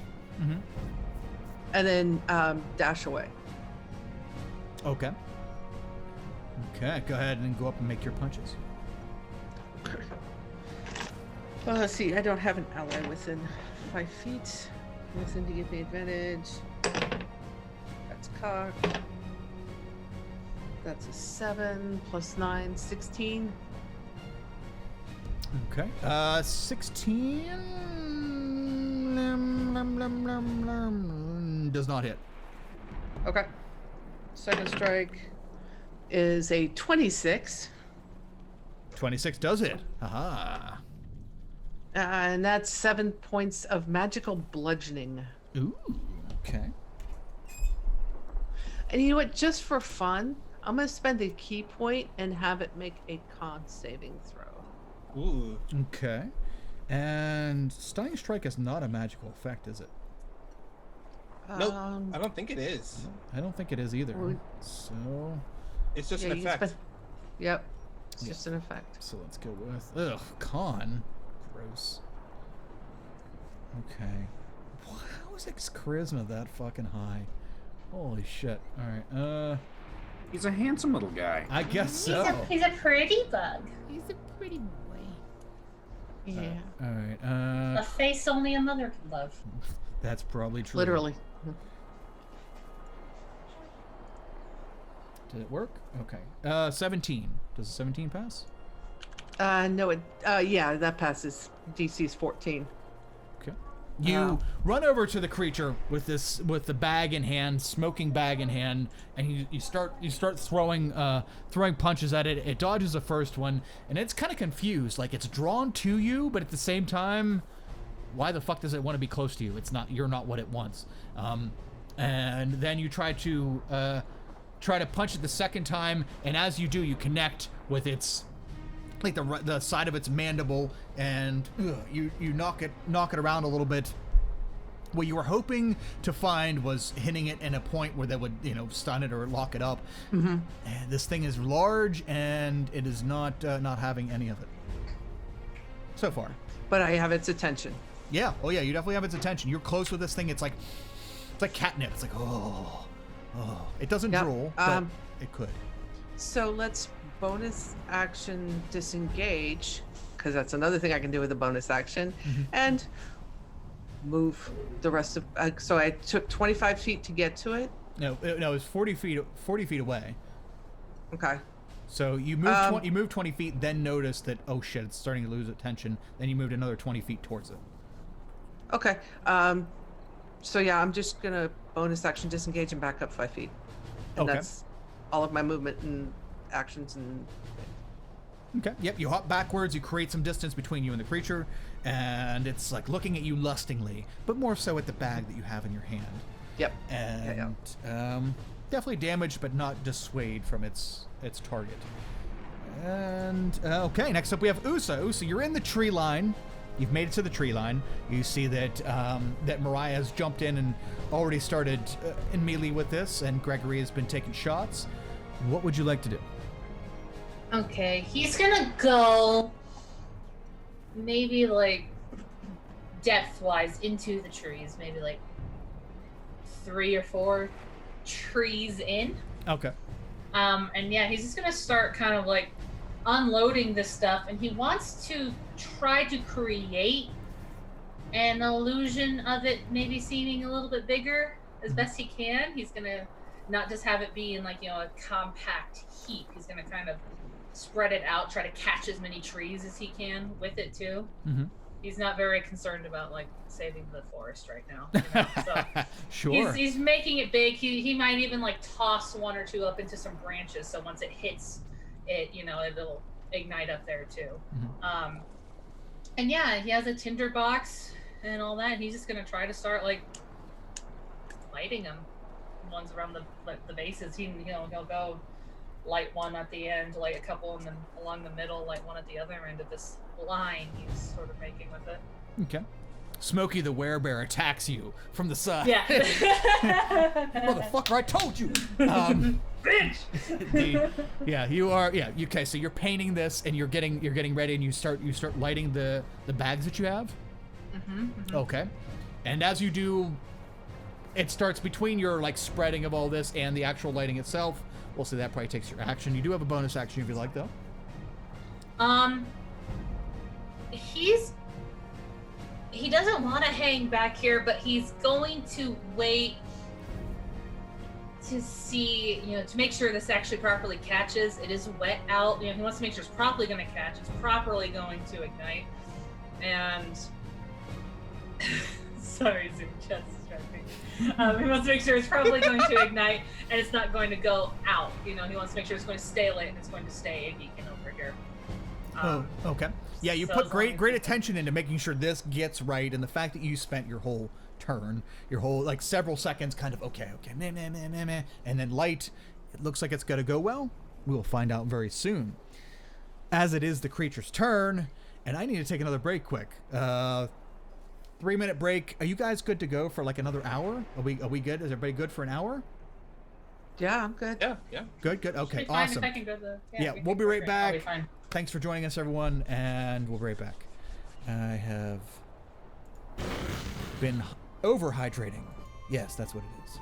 and then dash away. Okay. Okay, go ahead and go up and make your punches. Well, let's see, I don't have an ally within 5 feet. Nothing to give me advantage. That's cock. That's a 7 plus 9, 16. Okay. 16 does not hit. Okay. Second strike is a 26. 26 does hit. Haha. And that's 7 points of magical bludgeoning. Ooh. Okay. And you know what? Just for fun, I'm going to spend a key point and have it make a con saving throw. Ooh. Okay. And Stunning Strike is not a magical effect, is it? Nope. I don't think it is. I don't think it is either. Well, So it's just yeah, an effect. Yep. It's just an effect. So let's go with con. Gross. Okay. How is X charisma that fucking high? Holy shit. All right. He's a handsome little guy. I guess so. He's a pretty bug. He's a pretty boy. Yeah. All right. A face only a mother can love. That's probably true. Literally. Did it work? Okay. 17. Does a 17 pass? No, it, yeah, that passes. DC's 14. Okay. You run over to the creature with the bag in hand, smoking bag in hand, and you start throwing punches at it. It dodges the first one, and it's kind of confused. Like, it's drawn to you, but at the same time, why the fuck does it want to be close to you? You're not what it wants. And then you try to punch it the second time, and as you do, you connect with its, like, the side of its mandible, and you knock it around a little bit. What you were hoping to find was hitting it in a point where that would, stun it or lock it up. Mm-hmm. And this thing is large, and it is not having any of it so far. But I have its attention. Yeah. Oh yeah. You definitely have its attention. You're close with this thing. It's like catnip. It's like It doesn't drool, but it could. So let's bonus action disengage, because that's another thing I can do with a bonus action, and move the rest of. So I took 25 feet to get to it. No, it's 40 feet away. Okay. So you moved you moved 20 feet, then noticed that, oh shit, it's starting to lose attention. Then you moved another 20 feet towards it. Okay. So yeah, I'm just gonna bonus action disengage and back up 5 feet. And that's all of my movement and actions and. Okay. Yep. You hop backwards. You create some distance between you and the creature, and it's like looking at you lustingly, but more so at the bag that you have in your hand. Yep. And definitely damaged, but not dissuade from its target. And okay, next up we have Usa. Usa, you're in the tree line. You've made it to the tree line. You see that that Mariah has jumped in and already started in melee with this, and Gregory has been taking shots. What would you like to do? Okay, he's gonna go maybe like depth-wise into the trees, maybe like 3 or 4 trees in. Okay. And yeah, he's just gonna start kind of like unloading this stuff, and he wants to try to create an illusion of it maybe seeming a little bit bigger as best he can. He's gonna not just have it be in like, a compact heap. He's gonna kind of spread it out, try to catch as many trees as he can with it too. Mm-hmm. He's not very concerned about like saving the forest right now. So Sure. he's making it big. He might even like toss 1 or 2 up into some branches, so once it hits it, it'll ignite up there too. Mm-hmm. And yeah, he has a tinder box and all that. He's just gonna try to start like lighting them, ones around the bases. He'll go light 1 at the end, light a couple, and then along the middle, light 1 at the other end of this line he's sort of making with it. Okay. Smokey the werebear attacks you from the side. Yeah. Motherfucker, I told you. Bitch. You are. Yeah. Okay. So you're painting this, and you're getting ready, and you start lighting the bags that you have. Mm-hmm. Okay. And as you do, it starts between your like spreading of all this and the actual lighting itself. We'll say that probably takes your action. You do have a bonus action if you like, though. He doesn't want to hang back here, but he's going to wait to see, to make sure this actually properly catches. It is wet out. He wants to make sure it's properly going to catch. It's properly going to ignite. And sorry, Zoom chest distracting. He wants to make sure it's probably going to ignite and it's not going to go out. He wants to make sure it's going to stay lit and it's going to stay a beacon over here. Okay. Yeah, you so put as long great as- attention into making sure this gets right, and the fact that you spent your whole turn, your whole like several seconds, kind of okay, meh, and then light. It looks like it's gonna go well. We will find out very soon. As it is the creature's turn, and I need to take another break quick. 3-minute break. Are you guys good to go for like another hour? Are we good? Is everybody good for an hour? Yeah, I'm good. Yeah. Good. Okay, Should be fine if awesome. I can go to Yeah, we we'll can be go right for it. I'll be back. fine. Thanks for joining us, everyone, and we'll be right back. I have been overhydrating. Yes, that's what it is.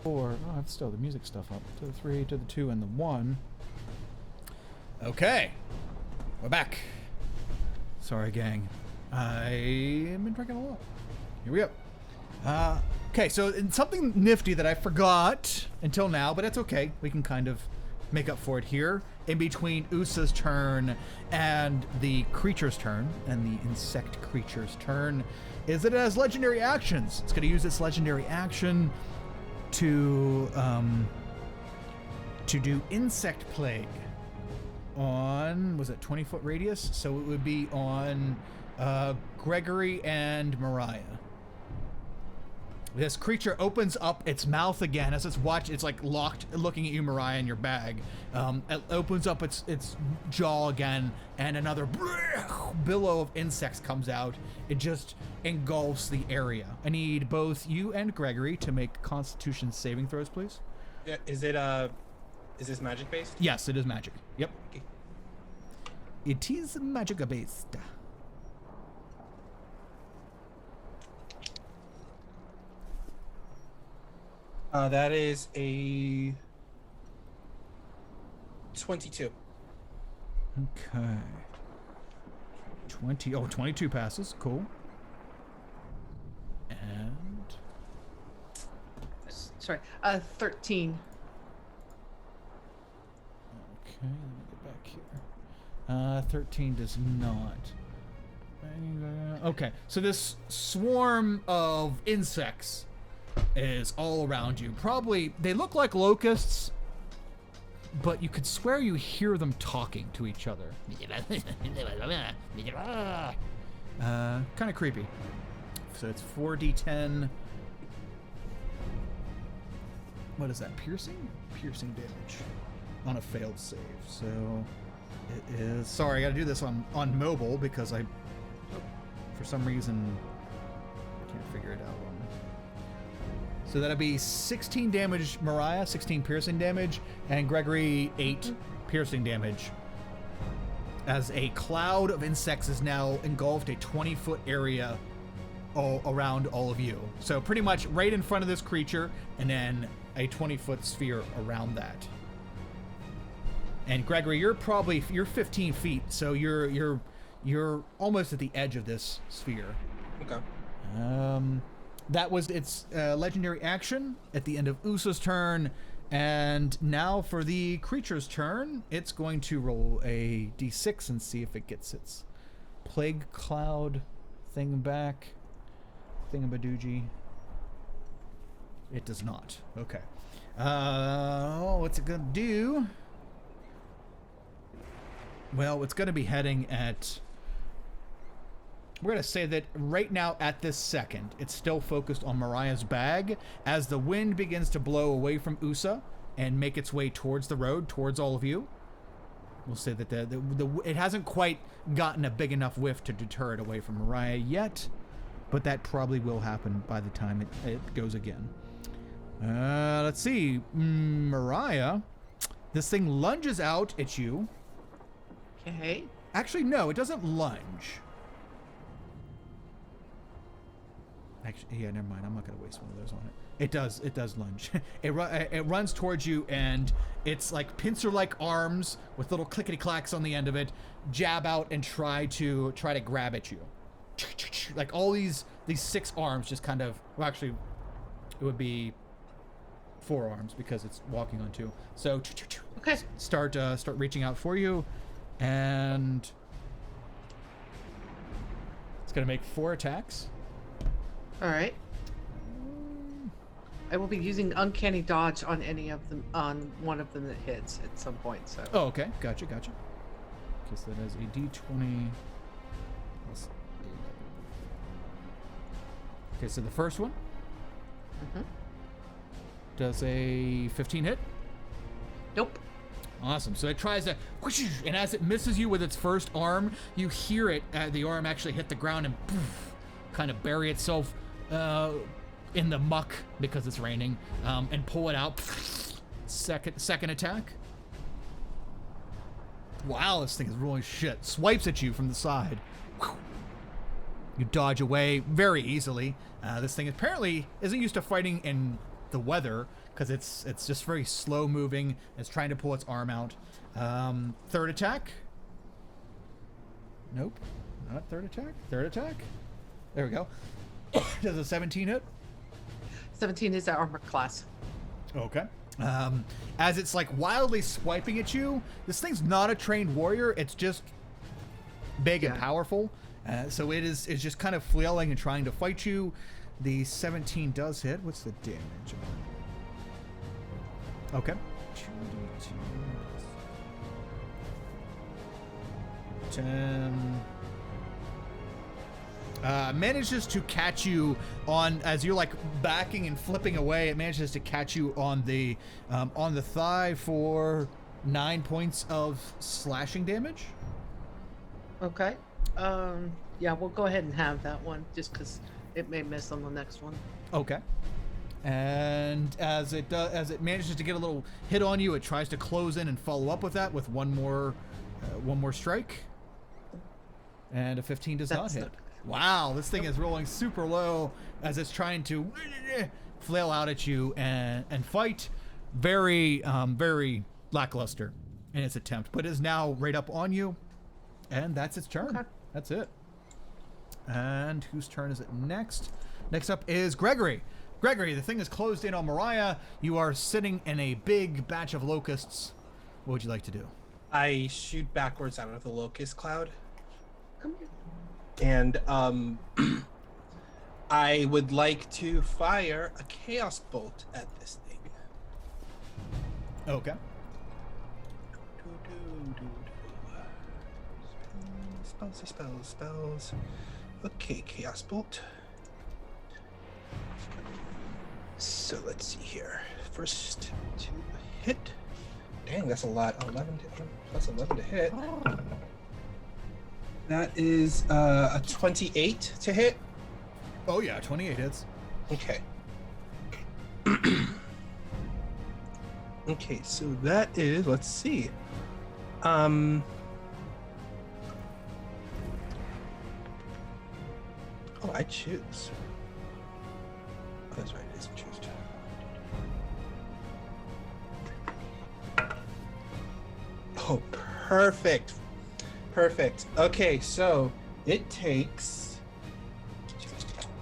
4. Oh, I have still the music stuff up. To the 3, to the 2, and the 1. Okay. We're back. Sorry, gang. I've been drinking a lot. Here we go. Okay, so something nifty that I forgot until now, but it's okay. We can kind of make up for it here. In between Usa's turn and the creature's turn, and the insect creature's turn, is that it has legendary actions. It's going to use its legendary action to do insect plague on, was it 20-foot radius? So it would be on Gregory and Mariah. This creature opens up its mouth again as it's it's like locked, looking at you, Mariah, in your bag. It opens up its jaw again, and another billow of insects comes out. It just engulfs the area. I need both you and Gregory to make Constitution saving throws, please. Yeah, is this magic based? Yes, it is magic. Yep. Okay. It is magic based. That is a 22. Okay. 22 passes. Cool. And Sorry, 13. okay, let me get back here. 13 does not. Okay, so this swarm of insects is all around you. Probably, they look like locusts, but you could swear you hear them talking to each other. Kind of creepy. So it's 4d10. What is that? Piercing? Piercing damage on a failed save. So it is. Sorry, I got to do this on mobile because for some reason, can't figure it out. So that'll be 16 damage, Mariah, 16 piercing damage, and Gregory 8 piercing damage. As a cloud of insects is now engulfed a 20-foot area all around all of you. So pretty much right in front of this creature, and then a 20-foot sphere around that. And Gregory, you're 15 feet, so you're almost at the edge of this sphere. Okay. That was its legendary action at the end of Usa's turn. And now for the creature's turn, it's going to roll a d6 and see if it gets its plague cloud thing back. Thingamadoogie. It does not. Okay. What's it going to do? Well, it's going to be heading at... We're going to say that right now, at this second, it's still focused on Mariah's bag. As the wind begins to blow away from Usa and make its way towards the road, towards all of you, we'll say that it hasn't quite gotten a big enough whiff to deter it away from Mariah yet, but that probably will happen by the time it goes again. Let's see. Mariah, this thing lunges out at you. Okay. Actually, no, it doesn't lunge. Actually, yeah, never mind. I'm not going to waste one of those on it. It does lunge. It runs towards you, and it's like pincer-like arms with little clickety-clacks on the end of it jab out and try to grab at you. Like all these 6 arms just kind of, well, actually, it would be 4 arms because it's walking on 2. So Okay. Start reaching out for you, and it's going to make 4 attacks. All right. I will be using uncanny dodge on any of them, on one of them that hits at some point. So. Oh, okay. Gotcha. Okay, so that is a d20 plus 8. Okay, so the first one does a 15 hit. Nope. Awesome. So it tries to, and as it misses you with its first arm, you hear it, the arm actually hit the ground and poof, kind of bury itself in the muck because it's raining, and pull it out. Second attack. Wow, this thing is really shit. Swipes at you from the side. You dodge away very easily. This thing apparently isn't used to fighting in the weather because it's just very slow moving. It's trying to pull its arm out. Third attack. Nope, not third attack. Third attack. There we go. Does a 17 hit? 17 is our armor class. Okay. As it's like wildly swiping at you, this thing's not a trained warrior. It's just big and powerful. So it's just kind of flailing and trying to fight you. The 17 does hit. What's the damage on it? Okay. 10. Manages to catch you on as you're like backing and flipping away. It manages to catch you on the thigh for 9 points of slashing damage. Okay. Yeah, we'll go ahead and have that one just because it may miss on the next one. Okay. And as it manages to get a little hit on you, it tries to close in and follow up with that with one more strike. And a 15 does not hit. Wow, this thing is rolling super low as it's trying to flail out at you and fight. Very lackluster in its attempt, but is now right up on you, and that's its turn. Okay. That's it. And whose turn is it next? Next up is Gregory. Gregory, the thing is closed in on Mariah. You are sitting in a big batch of locusts. What would you like to do? I shoot backwards out of the locust cloud. Come here. And I would like to fire a chaos bolt at this thing. Okay. Spells. Okay, chaos bolt. So let's see here. First to hit. Dang, that's a lot. 11 to hit. That is a 28 to hit. Oh yeah, 28 hits. Okay. Okay, so that is, let's see. Oh, I choose. Oh, that's right, it is choose. Oh, perfect. Perfect. Okay, so it takes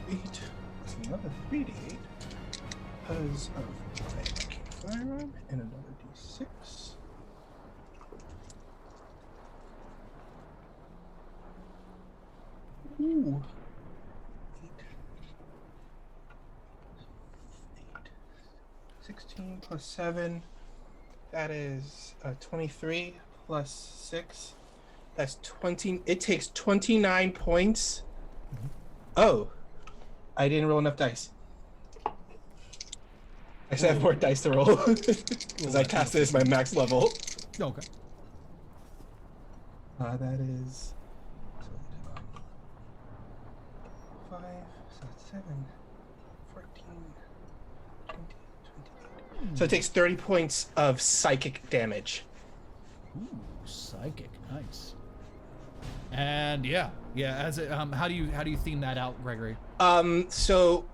8. That's another 3d8 because of my firearm and another d6. Ooh. 8. 16 plus 7. That is 23 plus 6. That's 20. It takes 29 points. Mm-hmm. Oh, I didn't roll enough dice. I still have more dice to roll because I cast it as my max level. Okay. That is 5, so that's 7, 14, 20, 28. So it takes 30 points of psychic damage. Ooh, psychic, nice. And yeah. As it, how do you theme that out, Gregory? So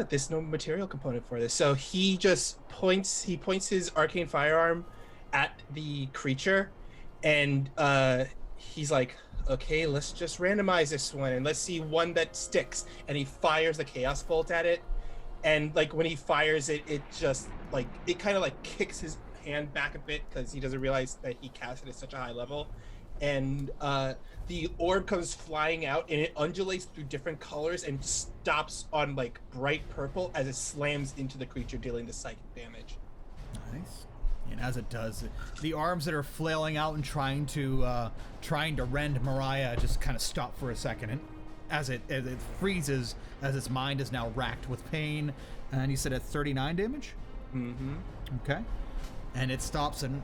there's no material component for this. So he just points his arcane firearm at the creature, and he's like, okay, let's just randomize this one and let's see one that sticks. And he fires the chaos bolt at it, and like when he fires it, it just like it kind of like kicks his hand back a bit because he doesn't realize that he cast it at such a high level. And the orb comes flying out and it undulates through different colors and stops on like bright purple as it slams into the creature, dealing the psychic damage. Nice. And as it does, the arms that are flailing out and trying to rend Mariah just kind of stop for a second, and as it freezes, as its mind is now racked with pain. And you said at 39 damage. Mm-hmm. Okay. And it stops and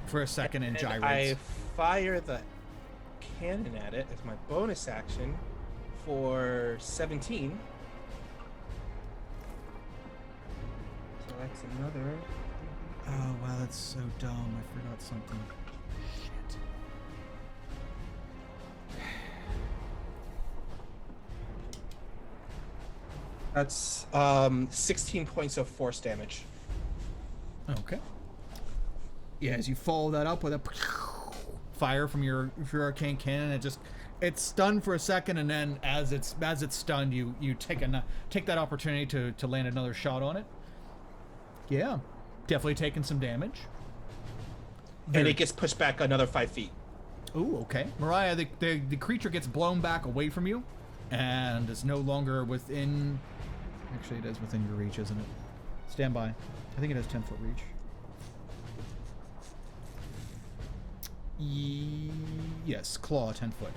for a second and gyrates. I fire the cannon at it as my bonus action for 17. So that's another. Oh wow, that's so dumb. I forgot something. Shit. That's 16 points of force damage. Okay. Yeah, as you follow that up with a fire from your arcane cannon, it's stunned for a second, and then as it's stunned, you take that opportunity to land another shot on it. Yeah, definitely taking some damage. And it gets pushed back another 5 feet. Ooh, okay. Mariah, the creature gets blown back away from you, and is no longer within. Actually, it is within your reach, isn't it? Stand by. I think it has 10-foot reach. Yes, claw 10 foot.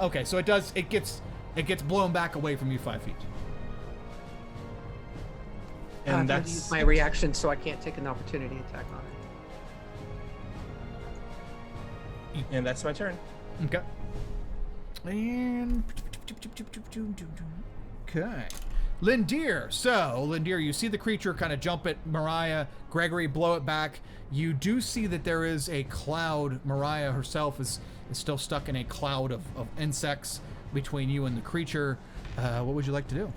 Okay, so it gets blown back away from you 5 feet. And I'm going to that's use my reaction, so I can't take an opportunity attack on it. And that's my turn. Okay. And okay. Lindir. So, Lindir, you see the creature kind of jump at Mariah. Gregory blow it back. You do see that there is a cloud. Mariah herself is still stuck in a cloud of insects between you and the creature. What would you like to do?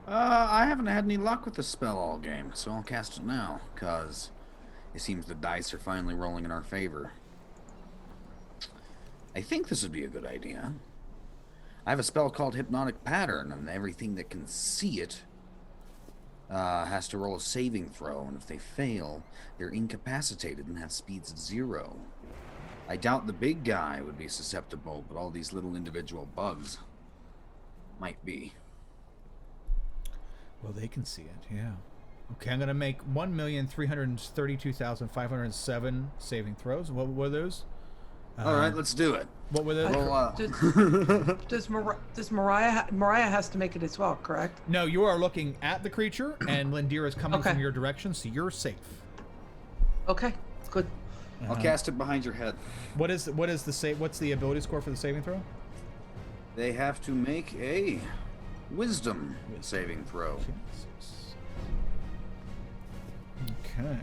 I haven't had any luck with the spell all game, so I'll cast it now, because it seems the dice are finally rolling in our favor. I think this would be a good idea. I have a spell called Hypnotic Pattern, and everything that can see it has to roll a saving throw, and if they fail, they're incapacitated and have speeds of 0. I doubt the big guy would be susceptible, but all these little individual bugs might be. Well, they can see it, yeah. Okay, I'm going to make 1,332,507 saving throws. What were those? All right, let's do it. What were those? Well, Does Mariah has to make it as well, correct? No, you are looking at the creature, and Lindir is coming Okay. from your direction, so you're safe. Okay, good. I'll cast it behind your head. What's the ability score for the saving throw? They have to make a wisdom saving throw. Okay.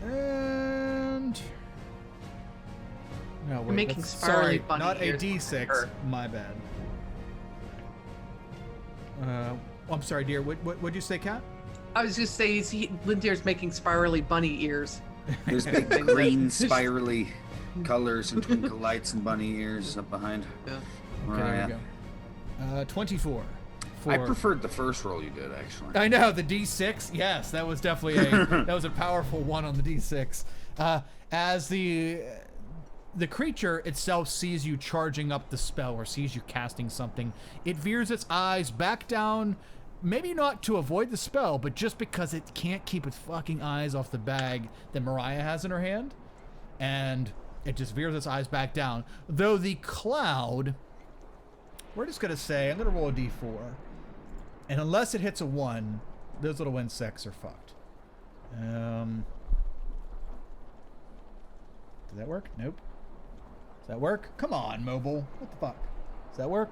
And no, wait, making that's- spirally sorry, bunny not a ears D6. her. My bad. I'm sorry, dear. What'd you say, Kat? I was just saying, Lindir's making spirally bunny ears. There's big green spirally colors and twinkle lights and bunny ears up behind. Yeah. Okay, Mariah. there we go. 24. I preferred the first roll you did, actually. I know, the D6. Yes, that was definitely a powerful one on the D6. As the creature itself sees you charging up the spell or sees you casting something, it veers its eyes back down, maybe not to avoid the spell, but just because it can't keep its fucking eyes off the bag that Mariah has in her hand, and it just veers its eyes back down. Though the cloud, we're just gonna say, I'm gonna roll a D4. And unless it hits a 1, those little insects are fucked. Does that work? Nope. Does that work? Come on, mobile. What the fuck? Does that work?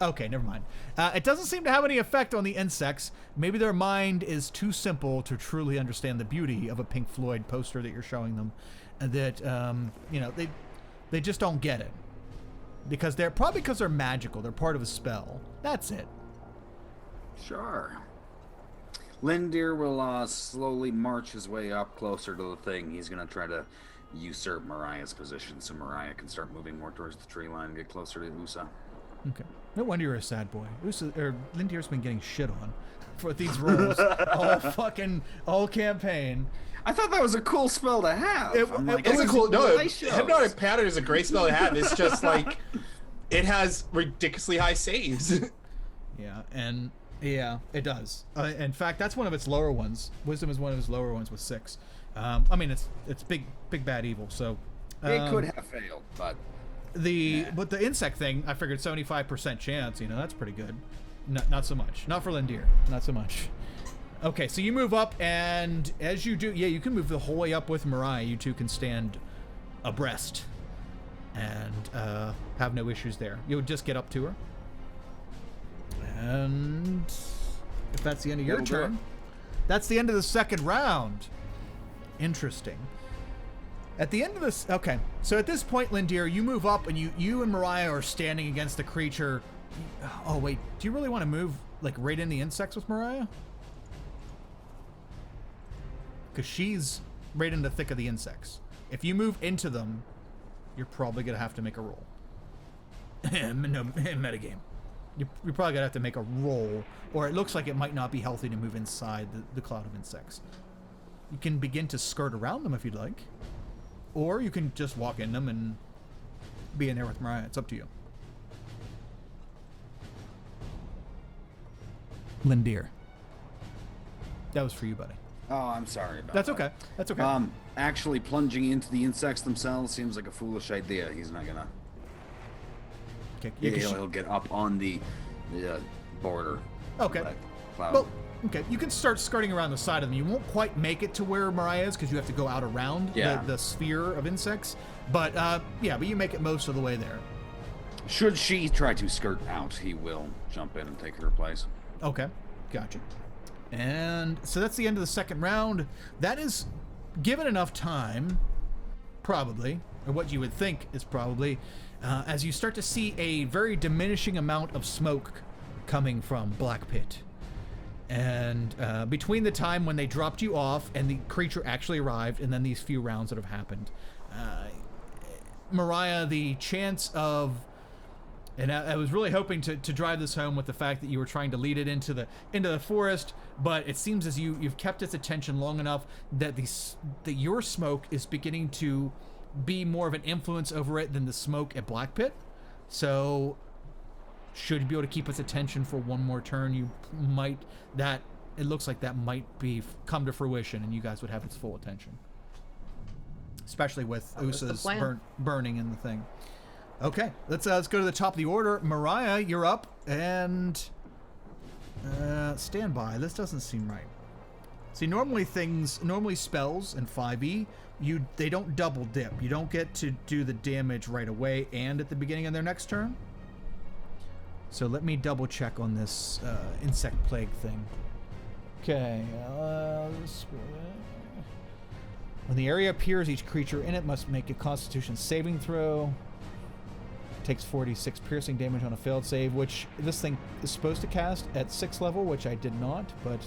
Okay, never mind. It doesn't seem to have any effect on the insects. Maybe their mind is too simple to truly understand the beauty of a Pink Floyd poster that you're showing them. And that, they just don't get it. Because they're magical. They're part of a spell. That's it. Sure. Lindir will slowly march his way up closer to the thing. He's going to try to usurp Mariah's position so Mariah can start moving more towards the tree line and get closer to Usa. Okay. No wonder you're a sad boy. Lindir's been getting shit on for these rolls all campaign. I thought that was a cool spell to have. It's a cool. No, Hypnotic Pattern is a great spell to have. It's just like it has ridiculously high saves. Yeah, it does. In fact, that's one of its lower ones. Wisdom is one of its lower ones with 6. I mean, it's big bad evil. So it could have failed, but but the insect thing, I figured 75% chance. That's pretty good. Not so much. Not for Lindir. Not so much. Okay, so you move up, and as you do, you can move the whole way up with Mariah. You two can stand abreast and have no issues there. You would just get up to her. And if that's the end of your turn, that's the end of the second round. Interesting. At the end of this, okay. So at this point, Lindir, you move up, and you and Mariah are standing against the creature. Oh wait, do you really want to move like right in the insects with Mariah? Because she's right in the thick of the insects. If you move into them, you're probably gonna have to make a roll. No, metagame. You're probably gonna have to make a roll, or it looks like it might not be healthy to move inside the cloud of insects. You can begin to skirt around them if you'd like, or you can just walk in them and be in there with Mariah. It's up to you. Lindir. That was for you, buddy. Oh, I'm sorry about That's that. okay. That's okay. Actually plunging into the insects themselves seems like a foolish idea. He's not gonna. Okay. Yeah, he'll get up on the border. Okay. of that cloud. Well, okay. You can start skirting around the side of them. You won't quite make it to where Mariah is because you have to go out around the sphere of insects. But but you make it most of the way there. Should she try to skirt out, he will jump in and take her place. Okay. Gotcha. And so that's the end of the second round. That is given enough time, probably, or what you would think is probably, as you start to see a very diminishing amount of smoke coming from Black Pit. And between the time when they dropped you off and the creature actually arrived, and then these few rounds that have happened, Mariah, the chance of... And I was really hoping to drive this home with the fact that you were trying to lead it into the forest, but it seems as you've kept its attention long enough that that your smoke is beginning to be more of an influence over it than the smoke at Black Pit. So should you be able to keep its attention for one more turn, it looks like that might come to fruition, and you guys would have its full attention, especially with Usa's burning in the thing. Okay, let's go to the top of the order. Mariah, you're up, and stand by. This doesn't seem right. See, normally spells in 5e, they don't double dip. You don't get to do the damage right away and at the beginning of their next turn. So let me double check on this insect plague thing. Okay. When the area appears, each creature in it must make a Constitution saving throw. Takes 46 piercing damage on a failed save, which this thing is supposed to cast at 6th level, which I did not, but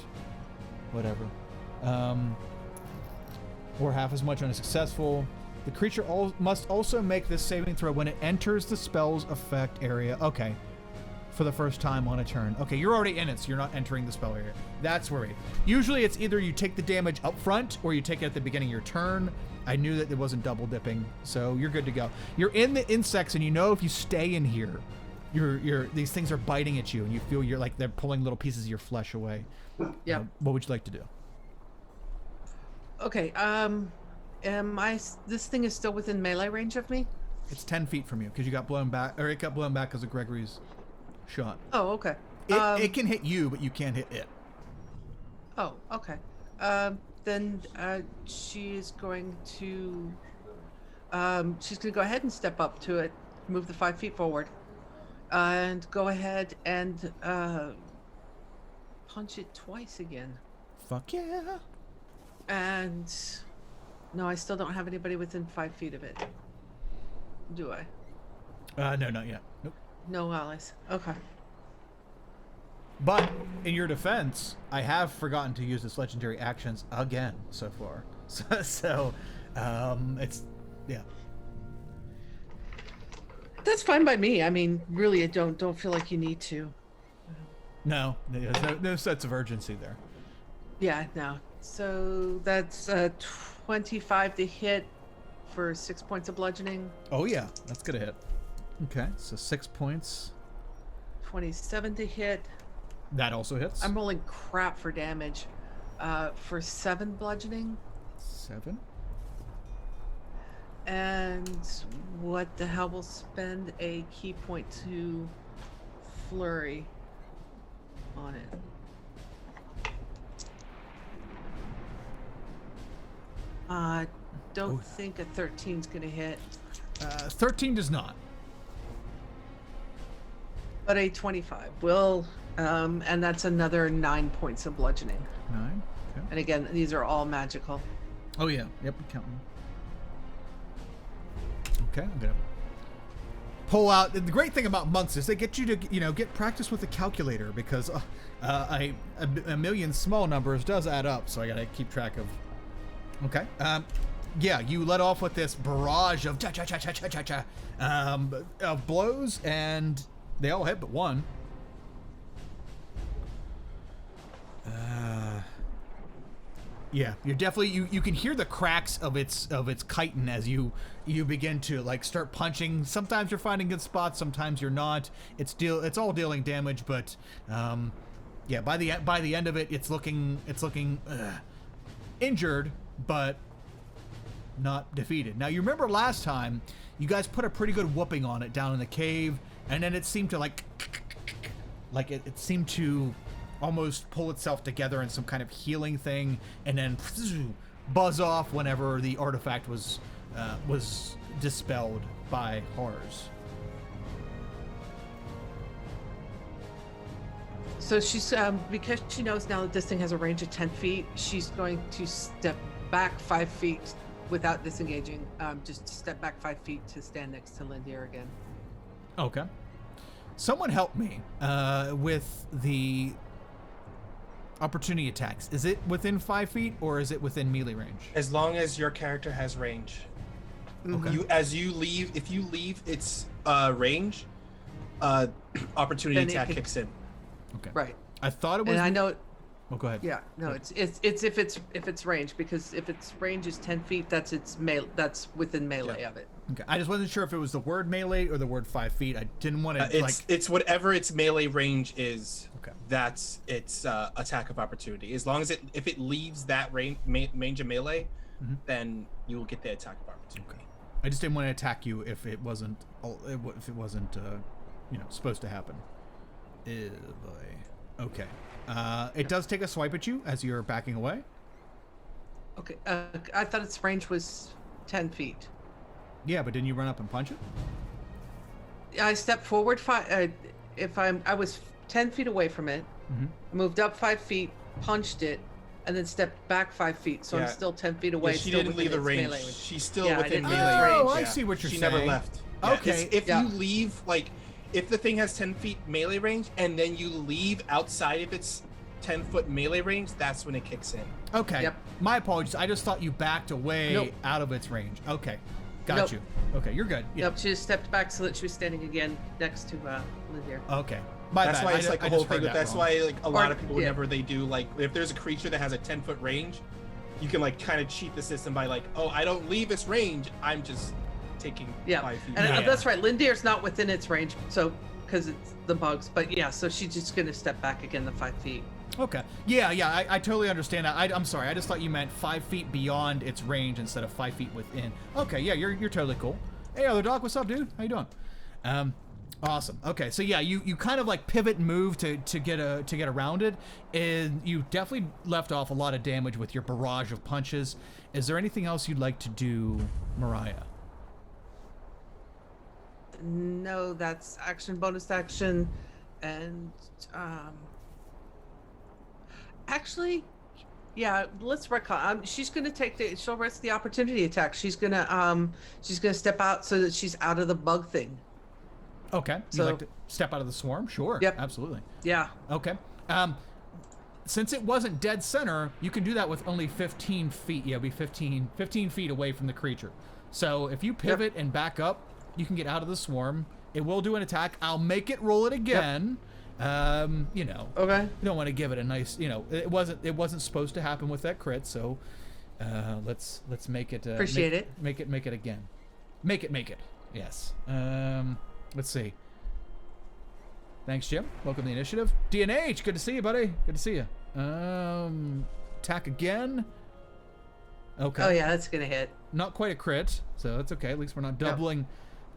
whatever. Or half as much on a successful. The creature must also make this saving throw when it enters the spell's effect area. Okay. For the first time on a turn. Okay, you're already in it, so you're not entering the spell area. That's worried. Usually it's either you take the damage up front or you take it at the beginning of your turn. I knew that it wasn't double dipping, so you're good to go. You're in the insects, and you know if you stay in here, these things are biting at you, and you feel you're like they're pulling little pieces of your flesh away. Yeah. What would you like to do? Okay. This thing is still within melee range of me? It's 10 feet from you because you got blown back, or it got blown back because of Gregory's shot. Oh, okay. It can hit you, but you can't hit it. Oh, okay. Then she's going to go ahead and step up to it, move the 5 feet forward, and go ahead and punch it twice again. Fuck yeah. And no, I still don't have anybody within 5 feet of it. Do I? No, not yet. Nope. No allies. Okay. But in your defense, I have forgotten to use its legendary actions again so far. So it's yeah. That's fine by me. I mean, really, I don't feel like you need to. No, there's no sense of urgency there. Yeah, no. So that's 25 to hit for 6 points of bludgeoning. Oh yeah, that's gonna hit. Okay, so 6 points. 27 to hit. That also hits. I'm rolling crap for damage. For 7 bludgeoning. 7. And what the hell will spend a key point to flurry on it? Don't think a 13's gonna hit. 13 does not. But a 25 will, and that's another 9 points of bludgeoning. 9. Okay. And again, these are all magical. Oh yeah. Yep. Counting. Okay, I'm gonna pull out. The great thing about months is they get you to get practice with the calculator, because a million small numbers does add up, so I gotta keep track of. Okay. Yeah, you let off with this barrage of of blows, and they all hit but one. Yeah, you're definitely you can hear the cracks of its chitin as you begin to like start punching. Sometimes you're finding good spots, sometimes you're not. It's all dealing damage, but yeah, by the end of it, it's looking injured, but not defeated. Now, you remember last time you guys put a pretty good whooping on it down in the cave, and then it seemed to like it seemed to almost pull itself together in some kind of healing thing, and then buzz off whenever the artifact was dispelled by horrors. So she's because she knows now that this thing has a range of 10 feet, she's going to step back 5 feet without disengaging. Just step back 5 feet to stand next to Lindier again. Okay. Someone help me with the opportunity attacks. Is it within 5 feet or is it within melee range? As long as your character has range. Okay. If you leave its range, opportunity attack kicks in. Okay. Right. I thought it was. And I know. Oh, go ahead. Yeah. No, it's if it's range, because if its range is 10 feet, that's that's within melee of it. Okay. I just wasn't sure if it was the word melee or the word 5 feet. I didn't want to it's whatever its melee range is. Okay. That's its attack of opportunity. As long as if it leaves that range of melee, then you will get the attack of opportunity. Okay. I just didn't want to attack you if it wasn't supposed to happen. Ew, boy. Okay. It does take a swipe at you as you're backing away. Okay. I thought its range was 10 feet. Yeah, but didn't you run up and punch it? I stepped forward I was 10 feet away from it, moved up 5 feet, punched it, and then stepped back 5 feet. So I'm still 10 feet away. Yeah, she still didn't leave the within its range. melee She's still Yeah, I within didn't melee leave the range. Oh, I Yeah. see what you're she saying. never left. Yeah, Okay. If Yeah. you leave, like, if the thing has 10 feet melee range and then you leave outside of its 10-foot melee range, that's when it kicks in. Okay. Yep. My apologies. I just thought you backed away Nope. out of its range. Okay. Got Nope. you. Okay, you're good. Yeah. Nope, she just stepped back so that she was standing again next to Lindier. Okay. My That's bad. why it's like I the whole just heard thing. that That's wrong. why like a lot Or- of people, yeah. whenever they do, like, if there's a creature that has a 10-foot range, you can like kind of cheat the system by like, oh, I don't leave its range. I'm just taking 5 feet. And Yeah. that's right. Lindier's not within its range, so because it's the bugs. But yeah, so she's just gonna step back again the 5 feet. Okay. Yeah. I totally understand that. I'm sorry. I just thought you meant 5 feet beyond its range instead of 5 feet within. Okay. Yeah. You're totally cool. Hey, other doc. What's up, dude? How you doing? Awesome. Okay. So yeah, you kind of like pivot and move to get around it, and you definitely left off a lot of damage with your barrage of punches. Is there anything else you'd like to do, Mariah? No, that's action, bonus action, and actually, yeah. Let's recall. She's gonna she'll risk the opportunity attack. She's gonna step out so that she's out of the bug thing. Okay. So- You'd like to step out of the swarm? Sure. Yep. Absolutely. Yeah. Okay. Since it wasn't dead center, you can do that with only 15 feet. Yeah, it'll be 15 feet away from the creature. So if you pivot and back up, you can get out of the swarm. It will do an attack. I'll make it roll it again. Okay. You don't want to give it a nice, it wasn't supposed to happen with that crit. So let's make it. Appreciate it. Make it again. Make it. Yes. Let's see. Thanks, Jim. Welcome to the initiative. DNH, good to see you, buddy. Good to see you. Attack again. Okay. Oh yeah, that's gonna hit. Not quite a crit, so that's okay. At least we're not doubling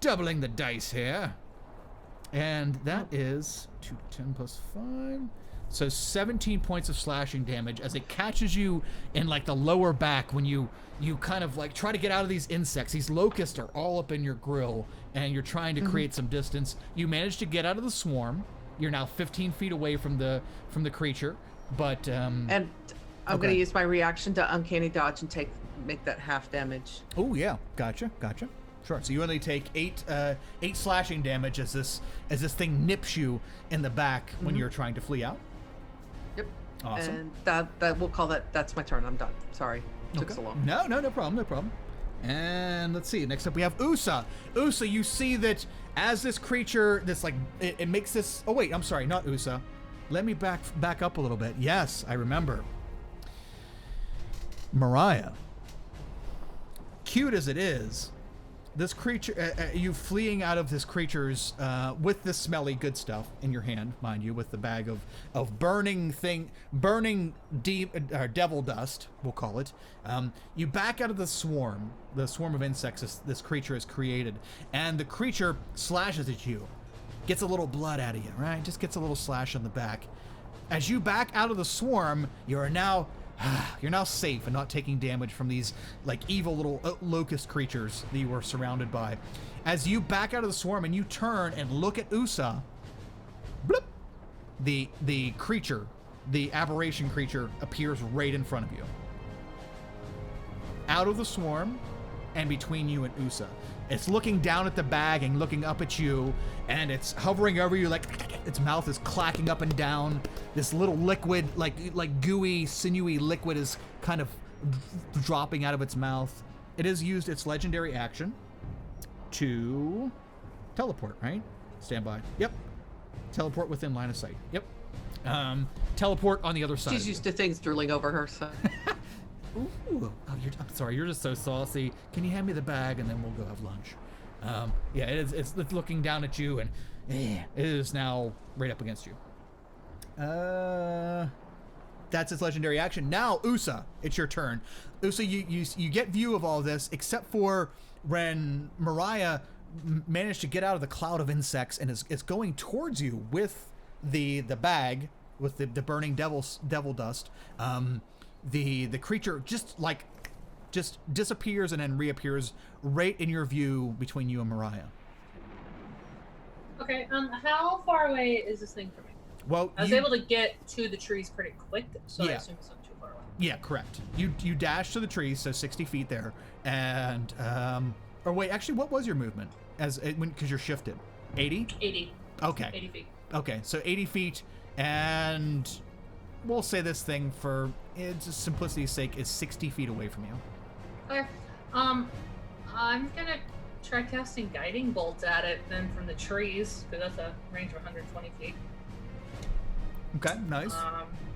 the dice here. And that is 2d10 plus 5. So 17 points of slashing damage as it catches you in like the lower back when you kind of like try to get out of these insects. These locusts are all up in your grill and you're trying to create some distance. You manage to get out of the swarm. You're now 15 feet away from the creature, but And I'm gonna use my reaction to uncanny dodge and make that half damage. oh yeah, gotcha. Sure. So you only take 8 slashing damage as this thing nips you in the back when you're trying to flee out. Yep. Awesome. And that we'll call that's my turn. I'm done. Sorry. Took so long. No problem. And let's see. Next up, we have Usa. Usa, you see that as this creature, it makes this. Oh wait, I'm sorry, not Usa. Let me back up a little bit. Yes, I remember. Mariah. Cute as it is, this creature, you fleeing out of this creature's with this smelly good stuff in your hand, mind you, with the bag of burning devil dust, we'll call it. You back out of the swarm of insects this creature has created, and the creature slashes at you, gets a little blood out of you, right? Just gets a little slash on the back. As you back out of the swarm, you're now safe and not taking damage from these like evil little locust creatures that you were surrounded by. As you back out of the swarm and you turn and look at Usa, bloop, the creature, the aberration creature, appears right in front of you. Out of the swarm and between you and Usa. It's looking down at the bag and looking up at you, and it's hovering over you, like its mouth is clacking up and down. This little liquid, like gooey, sinewy liquid is kind of dropping out of its mouth. It has used its legendary action to teleport, right? Stand by. Yep. Teleport within line of sight. Yep. Teleport on the other side. She's used to things drooling over her, so. Ooh, I'm sorry, you're just so saucy. Can you hand me the bag and then we'll go have lunch? Yeah, it's looking down at you, and it is now right up against you. That's its legendary action. Now, Usa, it's your turn. Usa, you get view of all this, except for when Mariah managed to get out of the cloud of insects and is going towards you with the bag with the burning devil dust. The creature just disappears and then reappears right in your view between you and Mariah. Okay, how far away is this thing from me? Well, I was able to get to the trees pretty quick, so Yeah. I assume it's not too far away. Yeah, correct. You dash to the trees, so 60 feet there, and or wait, actually, what was your movement because you're shifted? 80? 80. Okay. 80 feet. Okay, so 80 feet, and we'll say this thing for its simplicity's sake is 60 feet away from you. Okay. I'm gonna try casting guiding bolts at it then from the trees, because that's a range of 120 feet. Okay, nice.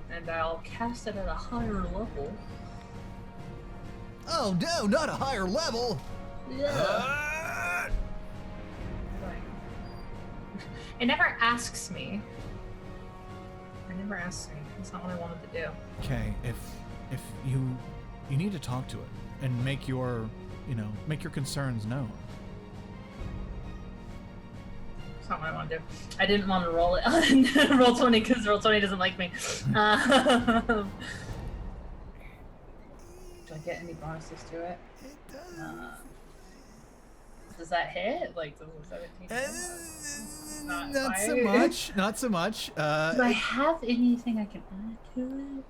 And I'll cast it at a higher level. Oh no, not a higher level! Yeah. It never asks me. That's not what I wanted to do. Okay, if you need to talk to it and make your concerns known. That's not what I want to do. I didn't want to roll it on roll 20 because roll 20 doesn't like me. Do I get any bonuses to it? It does. Does that hit? Like, does it 17? Not so much. Do I have anything I can add to it?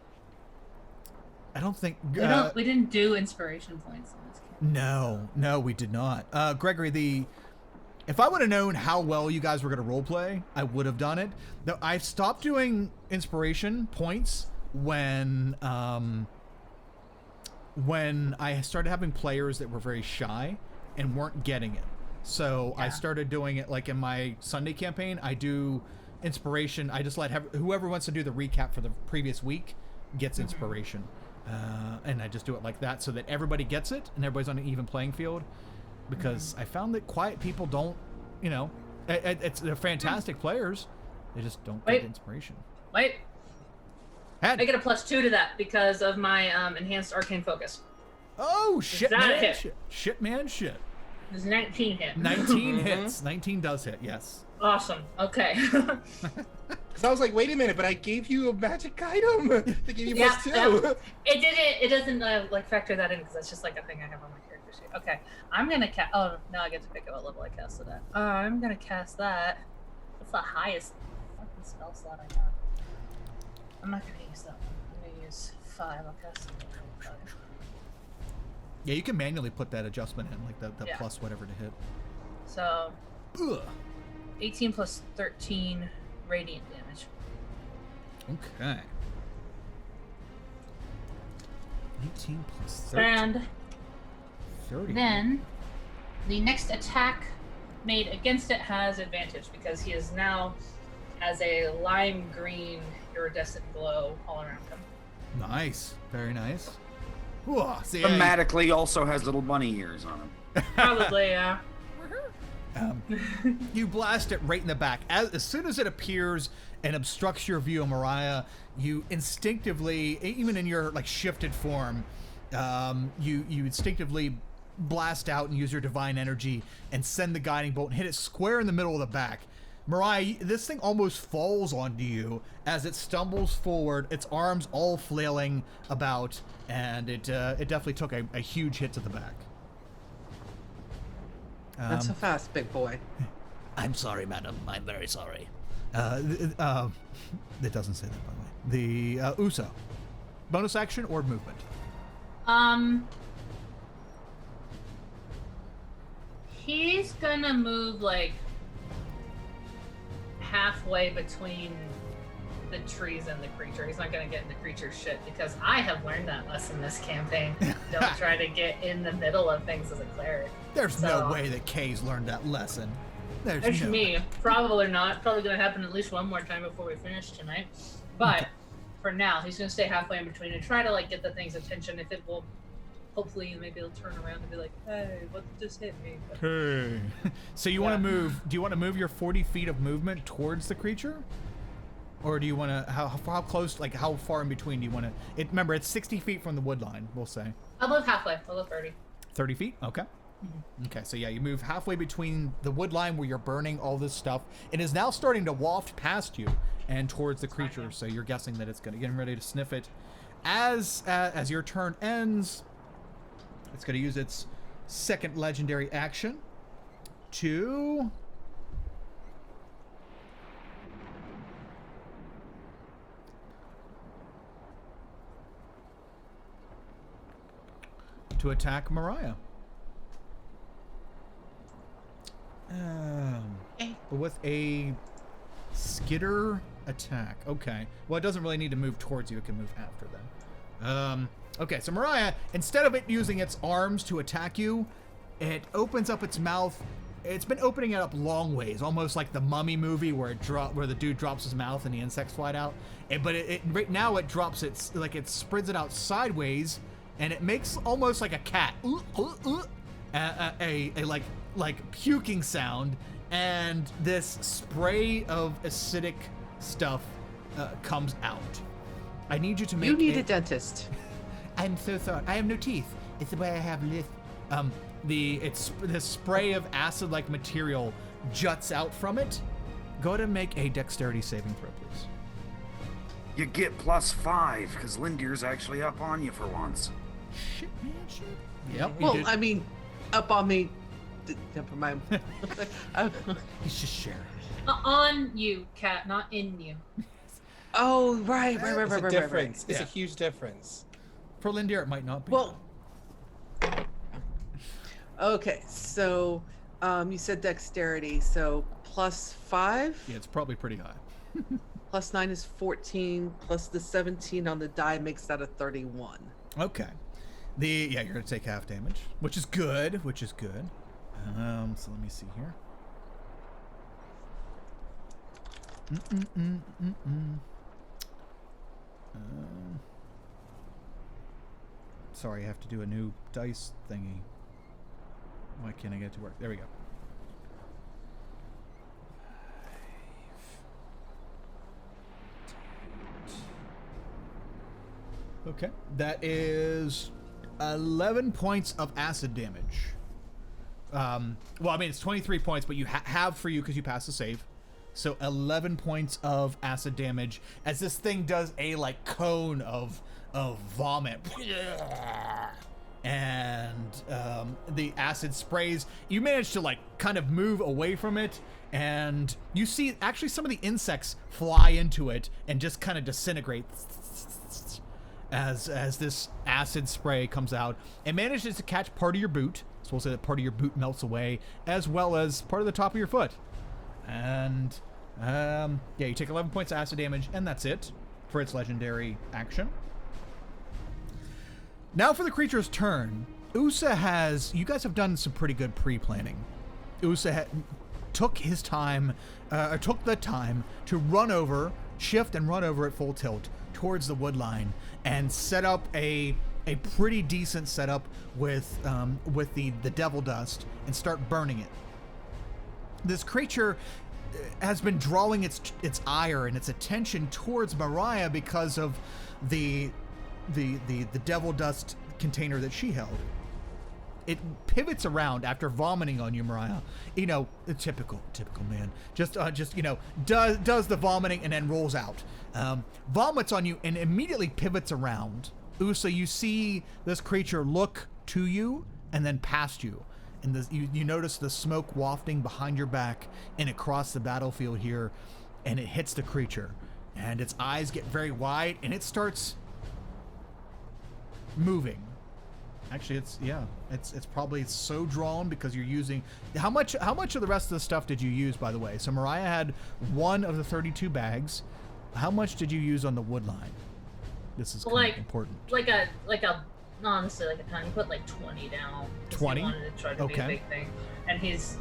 I don't think. We didn't do inspiration points in this game. No, we did not. Gregory, if I would have known how well you guys were going to roleplay, I would have done it. Though I stopped doing inspiration points when I started having players that were very shy and weren't getting it. So I started doing it like in my Sunday campaign. I do inspiration. I just let whoever wants to do the recap for the previous week gets inspiration. And I just do it like that so that everybody gets it and everybody's on an even playing field. Because I found that quiet people don't, they're fantastic players. They just don't get inspiration. Wait. I get a +2 to that because of my enhanced arcane focus. Oh, shit, that man. hit? Shit, man, shit. There's 19 hit. 19 hits. 19 does hit, yes. Awesome. Okay. So I was like, wait a minute, but I gave you a magic item to give you +2. It doesn't factor that in because that's just like a thing I have on my character sheet. Okay, I'm gonna cast. Oh, now I get to pick what level I cast it at. I'm gonna cast that. That's the highest fucking spell slot I have. I'm not gonna use that one. I'm gonna use 5. I'll cast it at 5. Yeah, you can manually put that adjustment in, like the Yeah. plus whatever to hit. So Ugh. 18 plus 13 radiant damage. Okay. 18 plus 13. And 30. then the next attack made against it has advantage because he is now has a lime green iridescent glow all around him. Nice. Very nice. Ooh, see, Thematically also has little bunny ears on him. Probably, yeah. You blast it right in the back. As soon as it appears and obstructs your view of Mariah, you instinctively, even in your like shifted form, you instinctively blast out and use your divine energy and send the guiding bolt and hit it square in the middle of the back. Mariah, this thing almost falls onto you as it stumbles forward, its arms all flailing about, and it definitely took a huge hit to the back. Not so fast, big boy. I'm sorry, madam. I'm very sorry. It doesn't say that, by the way. The Uso. Bonus action or movement? He's gonna move like halfway between the trees and the creature. He's not gonna get in the creature's shit because I have learned that lesson this campaign. Don't try to get in the middle of things as a cleric. There's no way that Kay's learned that lesson. There's no me. way. Probably not. Probably gonna happen at least one more time before we finish tonight. But for now, he's gonna stay halfway in between and try to like get the thing's attention. If it will, hopefully, maybe it'll turn around and be like, "Hey, what just hit me?" But, Hey. So you want to move? Do you want to move your 40 feet of movement towards the creature, or do you want to? How close? Like how far in between do you want to? Remember, it's 60 feet from the wood line. We'll say. I'll move halfway. I'll move 30. 30 feet. Okay. Okay, so yeah, you move halfway between the wood line where you're burning all this stuff. It is now starting to waft past you and towards the creature. So you're guessing that it's getting ready to sniff it. As your turn ends, it's going to use its second legendary action to attack Mariah. With a skitter attack. Okay. Well, it doesn't really need to move towards you. It can move after then. Okay, so Mariah, instead of it using its arms to attack you, it opens up its mouth. It's been opening it up long ways, almost like the Mummy movie where the dude drops his mouth and the insects fly out. But right now it drops it spreads it out sideways, and it makes almost like a cat. A like puking sound, and this spray of acidic stuff comes out. I need you to make. You need a dentist. I'm so sorry. I have no teeth. It's the way I have lived. The spray of acid-like material juts out from it. Go ahead and make a dexterity saving throw, please. You get +5 because Lindir's actually up on you for once. Shit, man, shit. Yep. Well, I mean, up on me. Never mind. He's just sharing. On you, cat, not in you. Oh, right. It's a difference. Right. It's Yeah. a huge difference. For Lindir, it might not be. Well, okay. So, you said dexterity. So +5. yeah, it's probably pretty high. +9 is 14. Plus the 17 on the die makes that a 31. Okay. You're gonna take half damage, which is good. So let me see here. Sorry, I have to do a new dice thingy. Why can't I get it to work? There we go. Okay, that is 11 points of acid damage. Well, I mean, it's 23 points, but you have for you because you passed the save. So 11 points of acid damage as this thing does a like cone of vomit. And the acid sprays. You manage to like kind of move away from it, and you see actually some of the insects fly into it and just kind of disintegrate. as this acid spray comes out. It manages to catch part of your boot, so we'll say that part of your boot melts away, as well as part of the top of your foot. And yeah, you take 11 points of acid damage, and that's it for its legendary action. Now for the creature's turn. Usa has... You guys have done some pretty good pre-planning. Usa took his time, took the time to run over, shift and run over at full tilt towards the wood line and set up a pretty decent setup with the devil dust and start burning it. This creature has been drawing its ire and its attention towards Mariah because of the devil dust container that she held. It pivots around after vomiting on you, Mariah. You know, a typical man. Just you know, does the vomiting and then rolls out. Vomits on you and immediately pivots around. Usa, you see this creature look to you and then past you. And you notice the smoke wafting behind your back and across the battlefield here, and it hits the creature. And its eyes get very wide and it starts moving. Actually, it's probably so drawn because you're using... How much of the rest of the stuff did you use, by the way? So Mariah had one of the 32 bags. How much did you use on the wood line? This is kind of important. Like a not honestly like a ton. He put like 20 down. 20? He wanted to try to be a big thing. And he's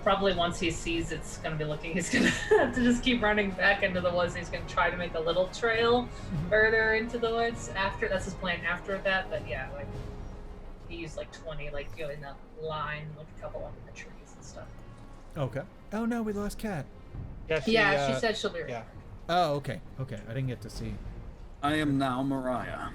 probably, once he sees it's going to be looking, he's going to have to just keep running back into the woods. He's going to try to make a little trail further into the woods after. That's his plan after that. But yeah, like he used like 20, like, you know, in the line, like a couple under the trees and stuff. Okay. Oh no, we lost Kat. Yeah, she said she'll be right yeah. back. Oh, okay. Okay, I didn't get to see. I am now Mariah.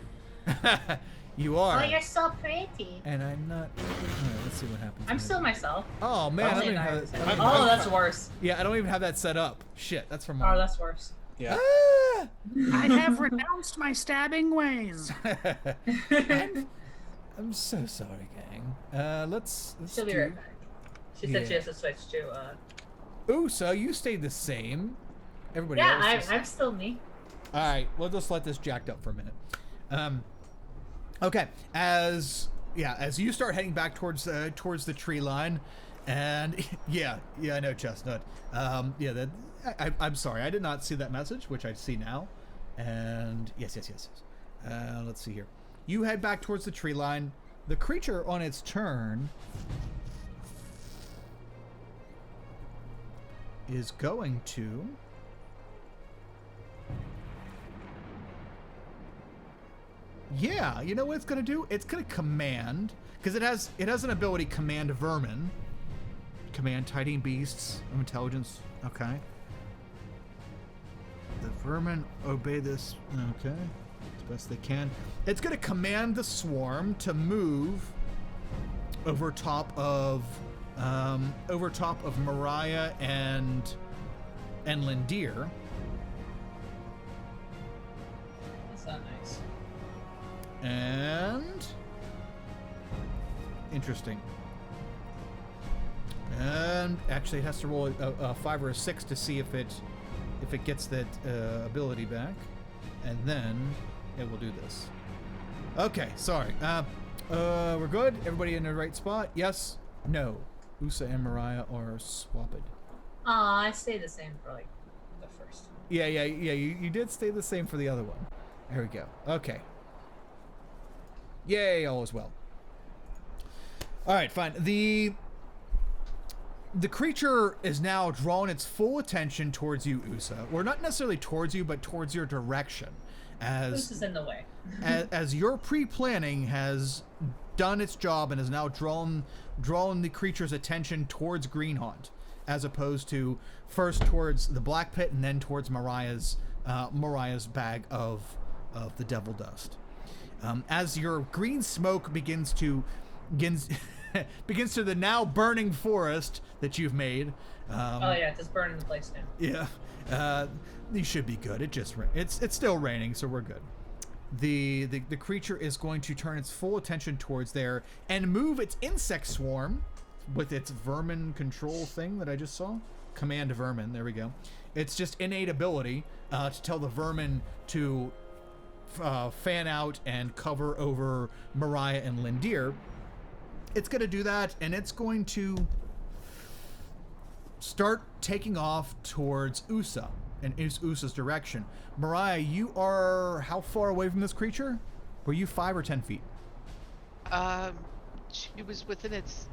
You are. Oh, you're so pretty. And I'm not. Alright, let's see what happens. I'm still myself. Oh man, I don't even have that. Oh, that's worse. Yeah, I don't even have that set up. Shit, that's from. Oh, that's worse. Yeah. Ah! I have renounced my stabbing ways. I'm so sorry, gang. Let's She'll be right back. She said she has to switch to. Ooh, so you stayed the same. Everybody Yeah, else. I'm still me. All right, we'll just let this jacked up for a minute. Okay, as you start heading back towards the tree line, and yeah, I know, Chestnut. I'm sorry, I did not see that message, which I see now, and yes. Let's see here. You head back towards the tree line. The creature on its turn is going to. Yeah, you know what it's gonna do? It's gonna command, because it has an ability, command vermin, command tidying beasts of intelligence. Okay. The vermin obey this. Okay, as best they can. It's gonna command the swarm to move over top of Mariah and Lindir. That's not nice. And interesting. And actually, it has to roll a 5 or a 6 to see if it gets that ability back, and then it will do this. Okay, sorry. We're good. Everybody in the right spot? Yes. No. Usa and Mariah are swapped. I stayed the same for like the first. Yeah. You did stay the same for the other one. There we go. Okay. Yay, all is well. All right, fine. The creature is now drawing its full attention towards you, Usa. Or not necessarily towards you, but towards your direction. Usa's in the way. as your pre-planning has done its job and has now drawn the creature's attention towards Greenhaunt, as opposed to first towards the Black Pit and then towards Mariah's bag of the devil dust. As your green smoke begins to the now burning forest that you've made. Oh yeah, just burning the place down. Yeah, you should be good. It's still raining, so we're good. The creature is going to turn its full attention towards there and move its insect swarm with its vermin control thing that I just saw. Command vermin. There we go. It's just innate ability to tell the vermin to fan out and cover over Mariah and Lindir. It's going to do that, and it's going to start taking off towards Usa, in Usa's direction. Mariah, you are how far away from this creature? Were you 5 or 10 feet? She was within its.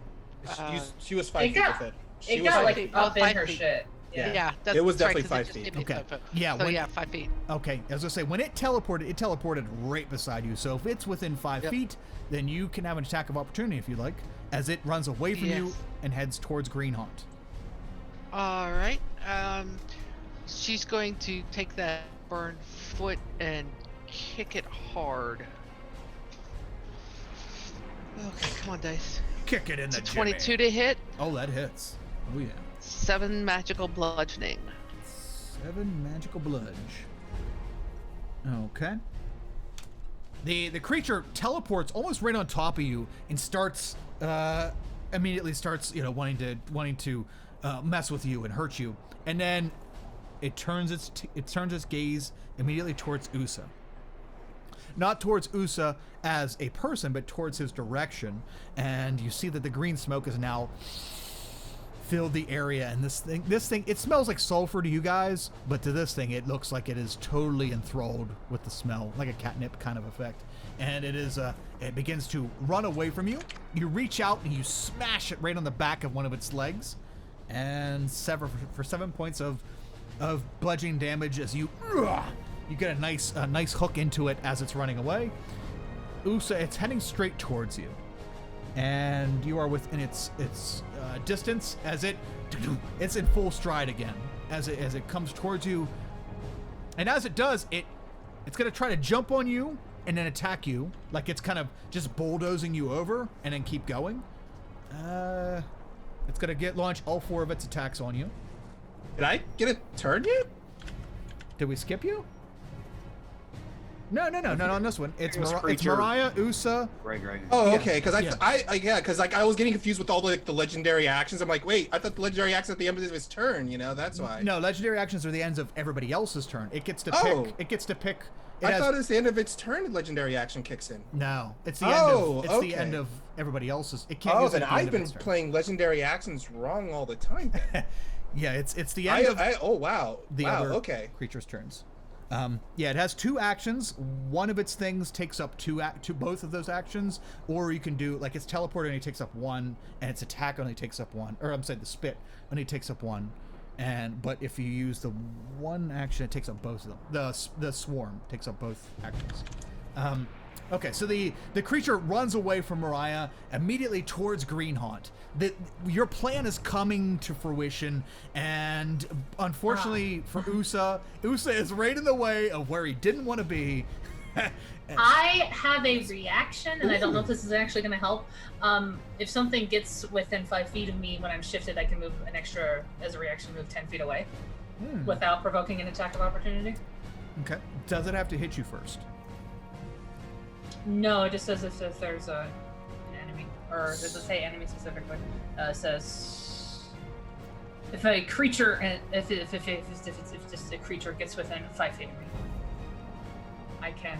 She was 5 feet with it. It got like up in 5 her feet. shit. Yeah, that's It was right, definitely 'cause 5 just feet. gave me Okay. 5 foot. Yeah, So when- yeah, 5 feet. Okay, as I say, when it teleported right beside you. So if it's within 5 Yep. feet, then you can have an attack of opportunity if you like, as it runs away from you Yes. and heads towards Green Haunt. All right. She's going to take that burned foot and kick it hard. Okay, come on, dice. Kick it in It's the a 22 to hit. Oh, that hits. Oh yeah. 7 magical bludgeoning. 7 magical bludge. Okay. The creature teleports almost right on top of you and starts immediately starts wanting to mess with you and hurt you, and then it turns its gaze immediately towards Usa. Not towards Usa as a person, but towards his direction, and you see that the green smoke has now filled the area, and this thing it smells like sulfur to you guys, but to this thing it looks like it is totally enthralled with the smell, like a catnip kind of effect, and it begins to run away from you. You reach out and you smash it right on the back of one of its legs, and sever for 7 points of bludgeoning damage as you get a nice hook into it as it's running away. Usa, it's heading straight towards you, and you are within its distance as it's in full stride again as it comes towards you, and as it does, it's gonna try to jump on you and then attack you, like it's kind of just bulldozing you over and then keep going. It's gonna launch all 4 of its attacks on you. Did I get a turn yet? Did we skip you? No, on this one. It's, It was it's creature. Mariah, Usa. Greg. Oh, Yeah. okay. Because Yeah. I was getting confused with all the legendary actions. I'm like, wait, I thought the legendary actions at the end of his turn. That's why. No, legendary actions are the ends of everybody else's turn. It gets to Oh. pick. It gets to pick. I thought it's the end of its turn. The legendary action kicks in. No, it's the Oh, end of. It's the okay. end of everybody else's. It can't Oh, use it then at the end I've of been its turn. playing legendary actions wrong all the time. Then. Yeah, it's the end of oh wow. the wow. other Okay. creature's turns. Yeah, it has 2 actions. One of its things takes up both of those actions, or you can do like its teleport only takes up 1, and its attack only takes up 1. Or I'm saying the spit only takes up 1, but if you use the 1 action, it takes up both of them. The swarm takes up both actions. Okay, so the creature runs away from Mariah immediately towards Green Haunt. Your plan is coming to fruition, and unfortunately for Usa is right in the way of where he didn't want to be. I have a reaction, and I don't know if this is actually going to help. If something gets within 5 feet of me when I'm shifted, I can move an extra, as a reaction, move 10 feet away without provoking an attack of opportunity. Okay, does it have to hit you first? No, it just says if there's an enemy, or does it say enemy specifically? It says if a creature, if just a creature gets within 5 feet of me, I can.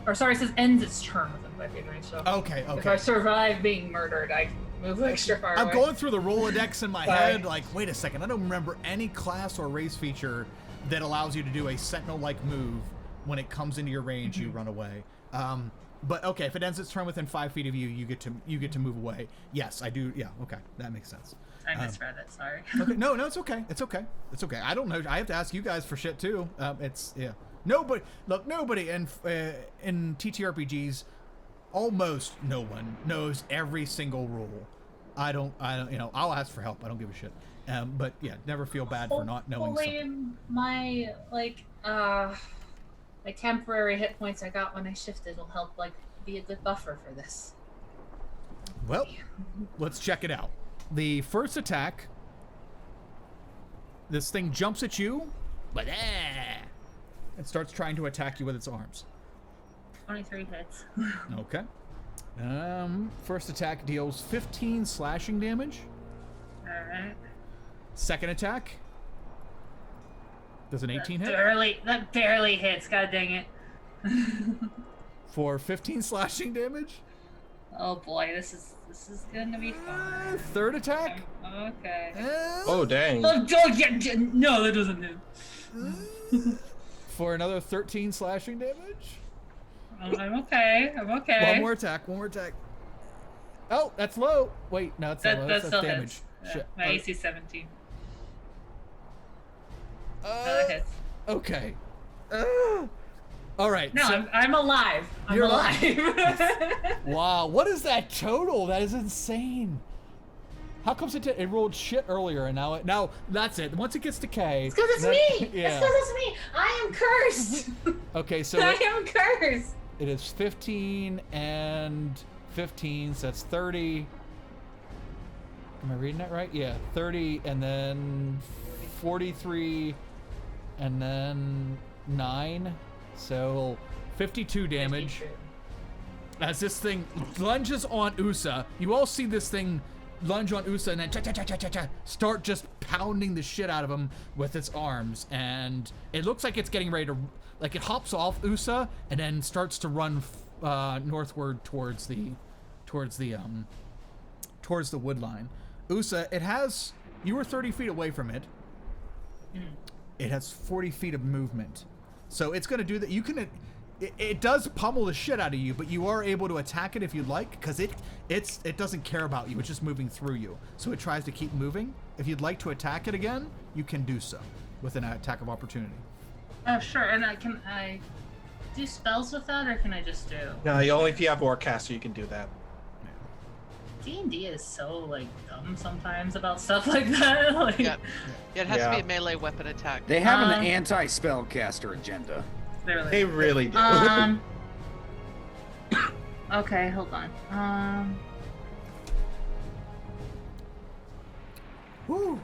Or sorry, it says ends its turn within 5 feet of me. So Okay. if I survive being murdered, I can move extra far I'm away. going through the Rolodex in my Sorry. head, like, wait a second, I don't remember any class or race feature that allows you to do a sentinel-like move when it comes into your range. You run away. But okay, if it ends its turn within 5 feet of you, you get to move away. Yes, I do. Yeah, okay, that makes sense. I misread it. Sorry. Okay, no, it's okay. It's okay. I don't know. I have to ask you guys for shit too. Nobody in TTRPGs, almost no one knows every single rule. I don't. I'll ask for help. I don't give a shit. But yeah, never feel bad for not knowing something. My my temporary hit points I got when I shifted will help be a good buffer for this. Well, let's check it out. The first attack, this thing jumps at you, but it starts trying to attack you with its arms. 23 hits. Okay. First attack deals 15 slashing damage. Alright. Second attack does an 18 hit. That barely hits, god dang it. for 15 slashing damage. Oh boy, this is gonna be fun. Third attack. Okay. Oh dang. Oh, no, that doesn't do. For another 13 slashing damage. I'm okay. I'm okay. One more attack. Oh, that's low. Wait, no, it's not low. That That's still damage. hits. Yeah, Shit. my AC 17. Uh, Hits. okay. All right. No, so, I'm alive. I'm You're alive. wow, what is that total? That is insane. How comes it rolled shit earlier and now that's it. Once it gets to K. It's because it's me. Yeah. It's because it's me. I am cursed. Okay, so I am cursed. it is 15 and 15, so that's 30. Am I reading that right? Yeah, 30 and then 43 and then 9. So 52 damage. As this thing lunges on Usa, you all see this thing lunge on Usa and then start just pounding the shit out of him with its arms, and it looks like it's getting ready to, like, it hops off Usa and then starts to run northward towards the wood line. Usa, you were 30 feet away from it. It has 40 feet of movement, so it's going to do that. You can. It does pummel the shit out of you, but you are able to attack it if you'd like, because it doesn't care about you. It's just moving through you, so it tries to keep moving. If you'd like to attack it again, you can do so with an attack of opportunity. Oh sure, and can I do spells with that, or can I just do? No, only if you have Warcaster you can do that. D&D is so like dumb sometimes about stuff like that. Like, Yeah, it has to be Yeah. a melee weapon attack. They have an anti-spellcaster agenda. They really do. Okay, hold on. Woo!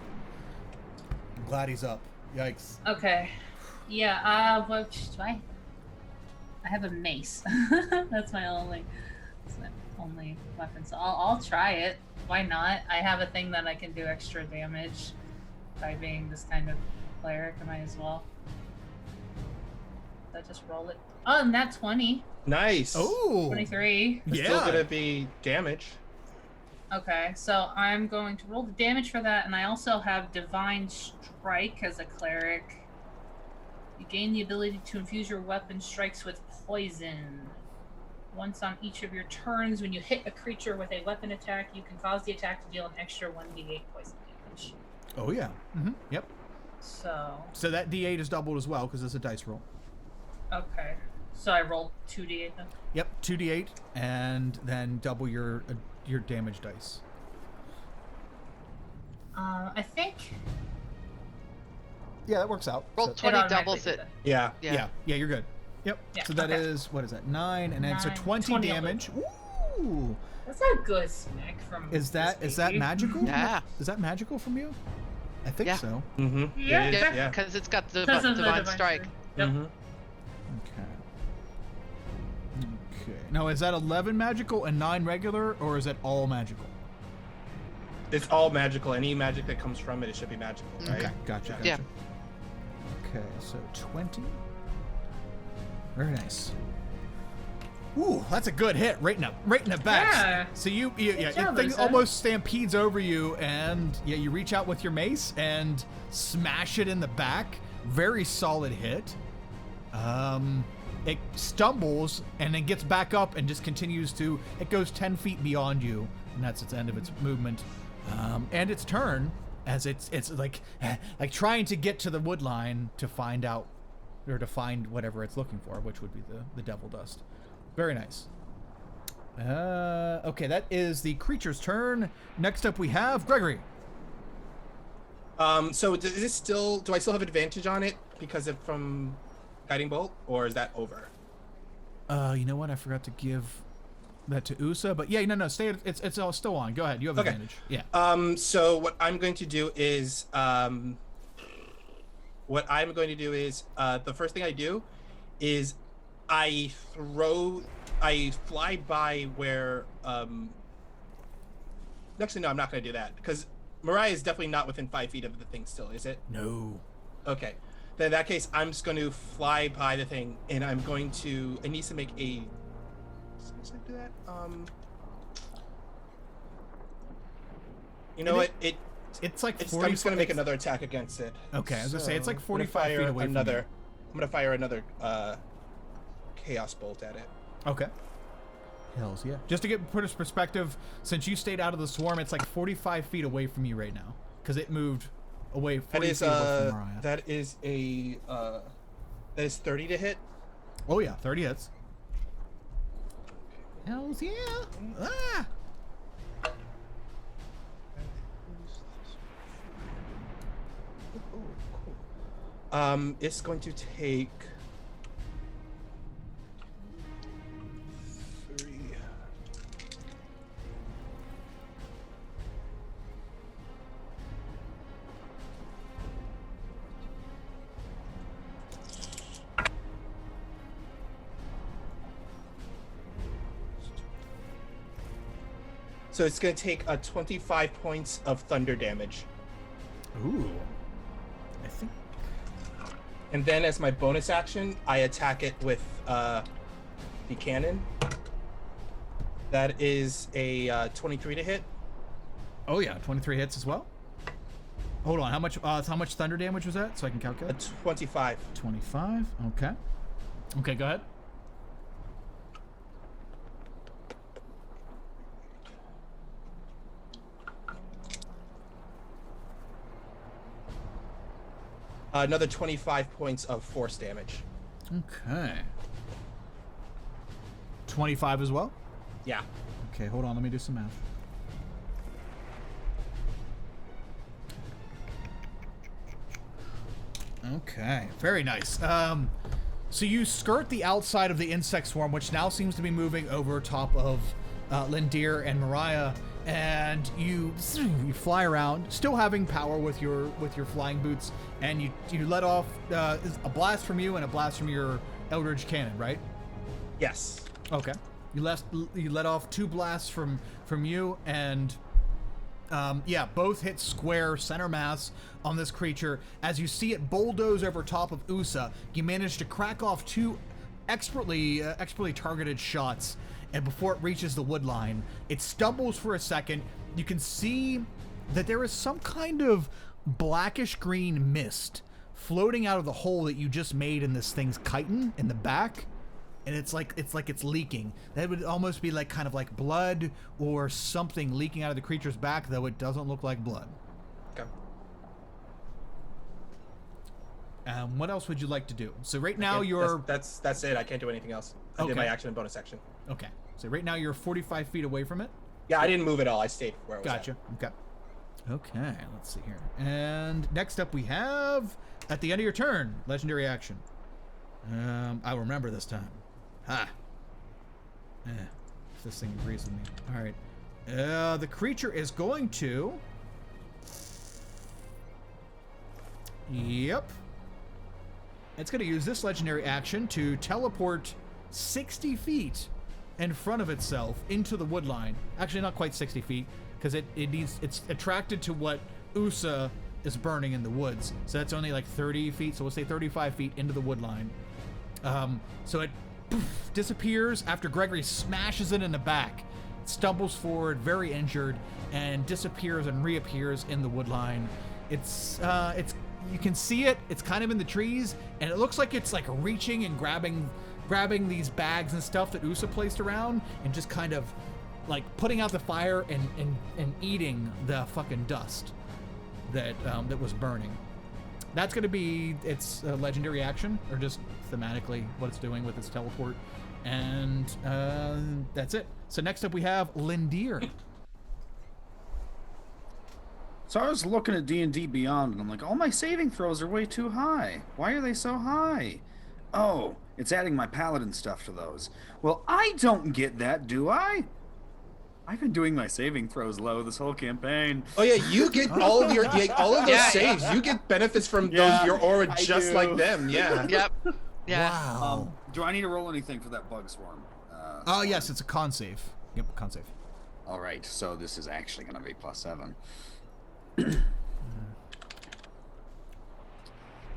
I'm glad he's up. Yikes. Okay. Yeah, what do I have a mace. That's my only weapon. So I'll try it. Why not? I have a thing that I can do extra damage by being this kind of cleric. I might as well. I just roll it. Oh, and that's 20. Nice. Oh. 23. It's still gonna be damage. Okay, so I'm going to roll the damage for that, and I also have Divine Strike as a cleric. You gain the ability to infuse your weapon strikes with poison. Once on each of your turns, when you hit a creature with a weapon attack, you can cause the attack to deal an extra 1d8 poison damage. Oh yeah. Yep. So that D8 is doubled as well because it's a dice roll. okay, so I roll 2d8 then. Yep, 2d8, and then double your damage dice. I think Yeah, that works out. Roll So- 20 automatically doubles did it. that. Yeah. Yeah, you're good. Yep. Yeah, So that okay. is, what is that? 9, and then so 9, 20 20 damage. Ooh. That's a good smack from. Is that baby. magical? Yeah. Is that magical from you? I think Yeah. so. Mm-hmm. Yeah. It is, Yeah, yeah. because it's got the Because of the divine strike. Yep. Mm-hmm. Okay. Now, is that 11 magical and 9 regular, or is it all magical? It's all magical. Any magic that comes from it should be magical, right? Okay, gotcha. Yeah. Okay, so 20. Very nice. Ooh, that's a good hit, right in the back. Yeah. So the job, thing Lisa. almost stampedes over you, and you reach out with your mace and smash it in the back. Very solid hit. It stumbles and then gets back up and just continues to. It goes 10 feet beyond you, and that's its end of its movement. And its turn, as it's like trying to get to the wood line to find out, or to find whatever it's looking for, which would be the devil dust. Very nice. Okay, that is the creature's turn. Next up we have Gregory. So is this still? Do I still have advantage on it because of from guiding bolt, or is that over? You know what? I forgot to give that to Usa, but yeah, no, stay. It's all still on. Go ahead. You have Okay. advantage. Yeah. So what I'm going to do is, the first thing I do is I fly by where, actually, no, I'm not going to do that because Mariah is definitely not within 5 feet of the thing still, is it? No. Okay. Then in that case, I'm just going to fly by the thing, and I'm going to. It needs to make a. Does it do that? You know what? It's like It's, 40 I'm just going to make another attack against it. Okay, I was gonna say it's like I'm gonna 45 feet fire away from another. you. I'm going to fire another chaos bolt at it. Okay. Hells yeah. Just to put this perspective, since you stayed out of the swarm, it's like 45 feet away from you right now, because it moved away 40 That is feet away from Mariah. that is a that is 30 to hit. Oh yeah, 30 hits. Hells yeah. Ah! It's going to take 3. So it's going to take 25 points of thunder damage. Ooh. I think. And then as my bonus action, I attack it with the cannon. That is a 23 to hit. Oh yeah, 23 hits as well. Hold on, how much thunder damage was that? So I can A calculate. 25. 25. Okay. Okay, go ahead. Another 25 points of force damage. Okay. 25 as well? Yeah. Okay, hold on, let me do some math. Okay, very nice. So you skirt the outside of the insect swarm, which now seems to be moving over top of Lindir and Mariah, and you fly around, still having power with your flying boots, and you let off a blast from you and a blast from your Eldritch Cannon, right? Yes. Okay. You let off 2 blasts from you, and yeah, both hit square center mass on this creature. As you see it bulldoze over top of Usa, you manage to crack off 2 expertly targeted shots, and before it reaches the wood line, it stumbles for a second. You can see that there is some kind of blackish green mist floating out of the hole that you just made in this thing's chitin in the back. And it's like it's leaking. That would almost be like kind of like blood or something leaking out of the creature's back, though it doesn't look like blood. Okay. What else would you like to do? So right now you're that's it. I can't do anything else. I Okay. did my action and bonus action. okay. So right now you're 45 feet away from it. Yeah, I didn't move at all. I stayed where I was Gotcha. Okay. Okay. Let's see here. And next up we have at the end of your turn, legendary action. I'll remember this time. Ha. If this thing agrees with me. All right. The creature is going to. Yep. It's going to use this legendary action to teleport 60 feet in front of itself into the wood line. Actually, not quite 60 feet, because it's attracted to what Usa is burning in the woods. So that's only like 30 feet. So we'll say 35 feet into the wood line. So it disappears after Gregory smashes it in the back. It stumbles forward, very injured, and disappears and reappears in the wood line. It's you can see it. It's kind of in the trees, and it looks like it's like reaching and grabbing these bags and stuff that Usa placed around, and just kind of like putting out the fire and eating the fucking dust that was burning. That's going to be its legendary action, or just thematically what it's doing with its teleport. And that's it. So next up we have Lindir. So I was looking at D&D Beyond, and I'm like, all my saving throws are way too high. Why are they so high? Oh, it's adding my paladin stuff to those. Well, I don't get that, do I? I've been doing my saving throws low this whole campaign. Oh yeah, you get all of those Yeah. saves. You get benefits from Yeah, those your aura I just do. like them. Yeah. Yep. Yeah. Wow. Do I need to roll anything for that bug swarm? Oh yes, it's a con save. Yep, con save. All right, so this is actually going to be +7.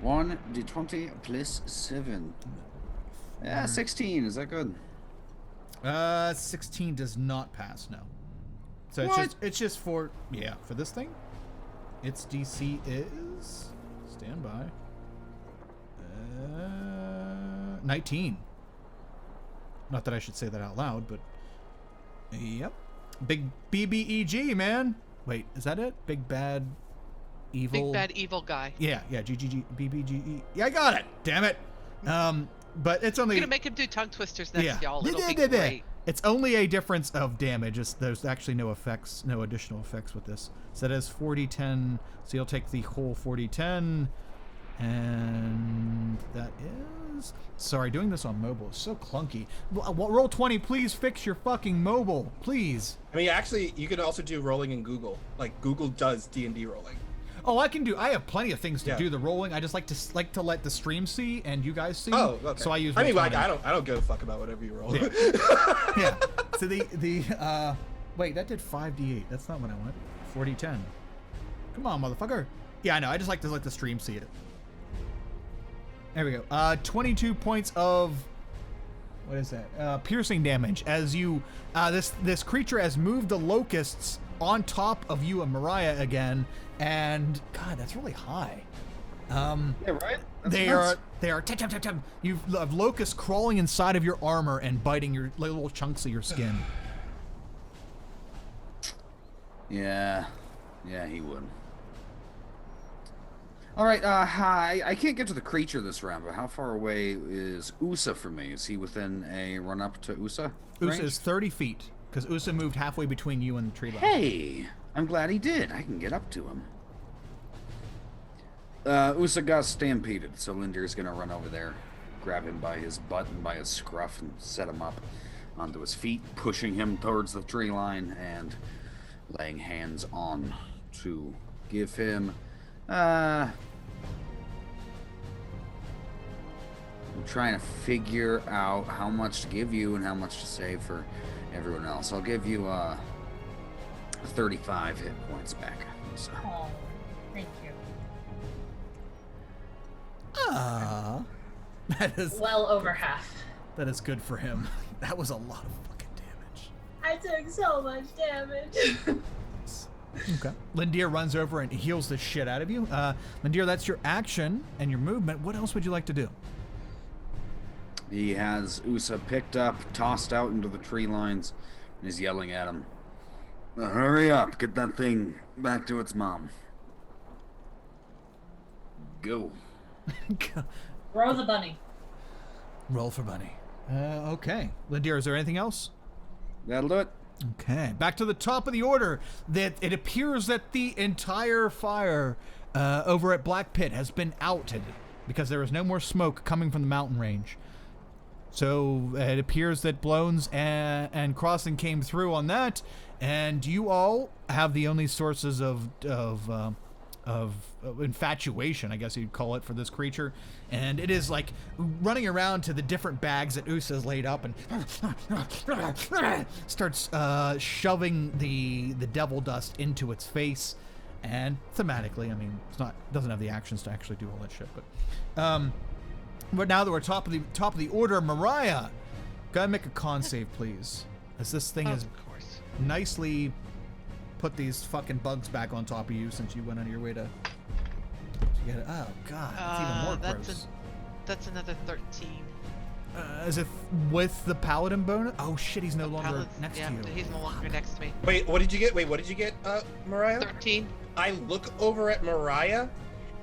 1d20 plus 7. Yeah, 16. Is that good? 16 does not pass, no. So What? it's just for this thing. Its DC is stand by. 19. Not that I should say that out loud, but yep. Big BBEG, man. Wait, is that it? Big bad evil. Big bad evil guy. Yeah, GGG BBGE. Yeah, I got it. Damn it. But it's only I'm gonna make him do tongue twisters next, yeah. y'all. It'll be great. It's only a difference of damage. There's actually no effects, no additional effects with this. So that is 40-10. So you'll take the whole 40-10. And that is... Sorry, doing this on mobile is so clunky. Roll 20, please fix your fucking mobile. Please. I mean, actually, you could also do rolling in Google. Like, Google does D&D rolling. Oh, I have plenty of things to Yeah. do the rolling. I just like to let the stream see and you guys see. Oh, okay. So I use I mean, like, Roll20. I don't give a fuck about whatever you roll. Yeah. Yeah. So wait, that did 5d8. That's not what I want. 40-10. Come on, motherfucker. Yeah, I know. I just like to let the stream see it. There we go. 22 points of what is that? Piercing damage as you this creature has moved the locusts on top of you and Mariah again, and God, that's really high. Yeah, right? That's They nuts. are you have locusts crawling inside of your armor and biting your little chunks of your skin. Yeah, he would. All right, I can't get to the creature this round, but how far away is Usa from me? Is he within a run up to Usa? Usa range? is 30 feet because Usa moved halfway between you and the tree line. Hey, I'm glad he did. I can get up to him. Usa got stampeded, so Lindir's gonna run over there, grab him by his butt and by his scruff, and set him up onto his feet, pushing him towards the tree line and laying hands on to give him. I'm trying to figure out how much to give you and how much to save for everyone else. I'll give you 35 hit points back. So. Oh, thank you. That is Well over half. good for him. That was a lot of fucking damage. I took so much damage. Okay. Lindir runs over and heals the shit out of you. Lindir, that's your action and your movement. What else would you like to do? He has Usa picked up, tossed out into the tree lines, and is yelling at him. Hurry up, get that thing back to its mom. Go. Throw the bunny. Roll for bunny. Okay. Lindir, is there anything else? That'll do it. Okay, back to the top of the order. That it appears that the entire fire over at Black Pit has been outed because there is no more smoke coming from the mountain range. So it appears that Blones and Crossing came through on that, and you all have the only sources of infatuation, I guess you'd call it, for this creature, and it is like running around to the different bags that Usa's laid up and starts shoving the devil dust into its face. And thematically, I mean, doesn't have the actions to actually do all that shit, but now that we're top of the order, Mariah, gotta make a con save, please, as this thing is Of course. nicely put these fucking bugs back on top of you since you went out of your way to get it. Oh god, that's even more gross. That's another 13. As if with the paladin bonus. Oh shit, he's no longer Paladins- next yeah, to you. he's no longer next to me. Wait, what did you get? Mariah? 13. I look over at Mariah,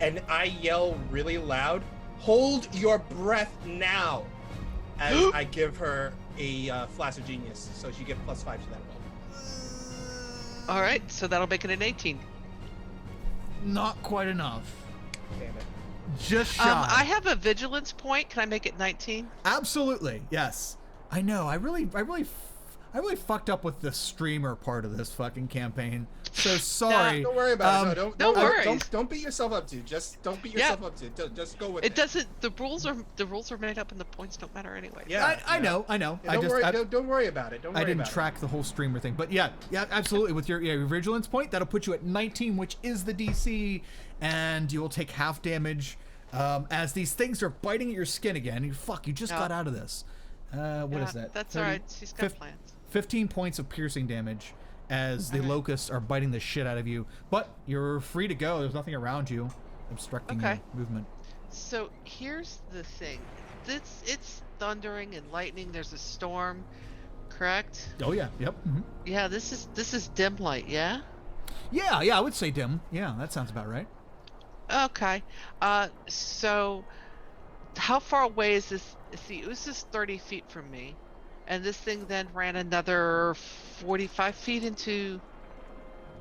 and I yell really loud, "Hold your breath now!" As I give her a Flash of Genius, so she get +5 to that roll. All right, so that'll make it an 18. Not quite enough. Damn it. Just shy. I have a vigilance point. Can I make it 19? Absolutely, yes. I know. I really fucked up with the streamer part of this fucking campaign. So sorry. Don't worry about it. No worries. Don't beat yourself up, dude. Just don't beat yourself up, dude. Just go with it. It doesn't. The rules are made up, and the points don't matter anyway. Yeah, I know. Yeah, don't worry about it. I didn't track the whole streamer thing, but yeah, absolutely. With your vigilance point, that'll put you at 19, which is the DC, and you will take half damage as these things are biting at your skin again. You just got out of this. What is that? That's 30 all right. She's got plans. 15 points of piercing damage as the locusts are biting the shit out of you. But you're free to go. There's nothing around you obstructing your movement. So here's the thing. It's thundering and lightning. There's a storm, correct? Oh yeah. Yep. Mm-hmm. Yeah. This is dim light. Yeah. Yeah. I would say dim. Yeah, that sounds about right. Okay. So how far away is this? See, it was just 30 feet from me, and this thing then ran another 45 feet into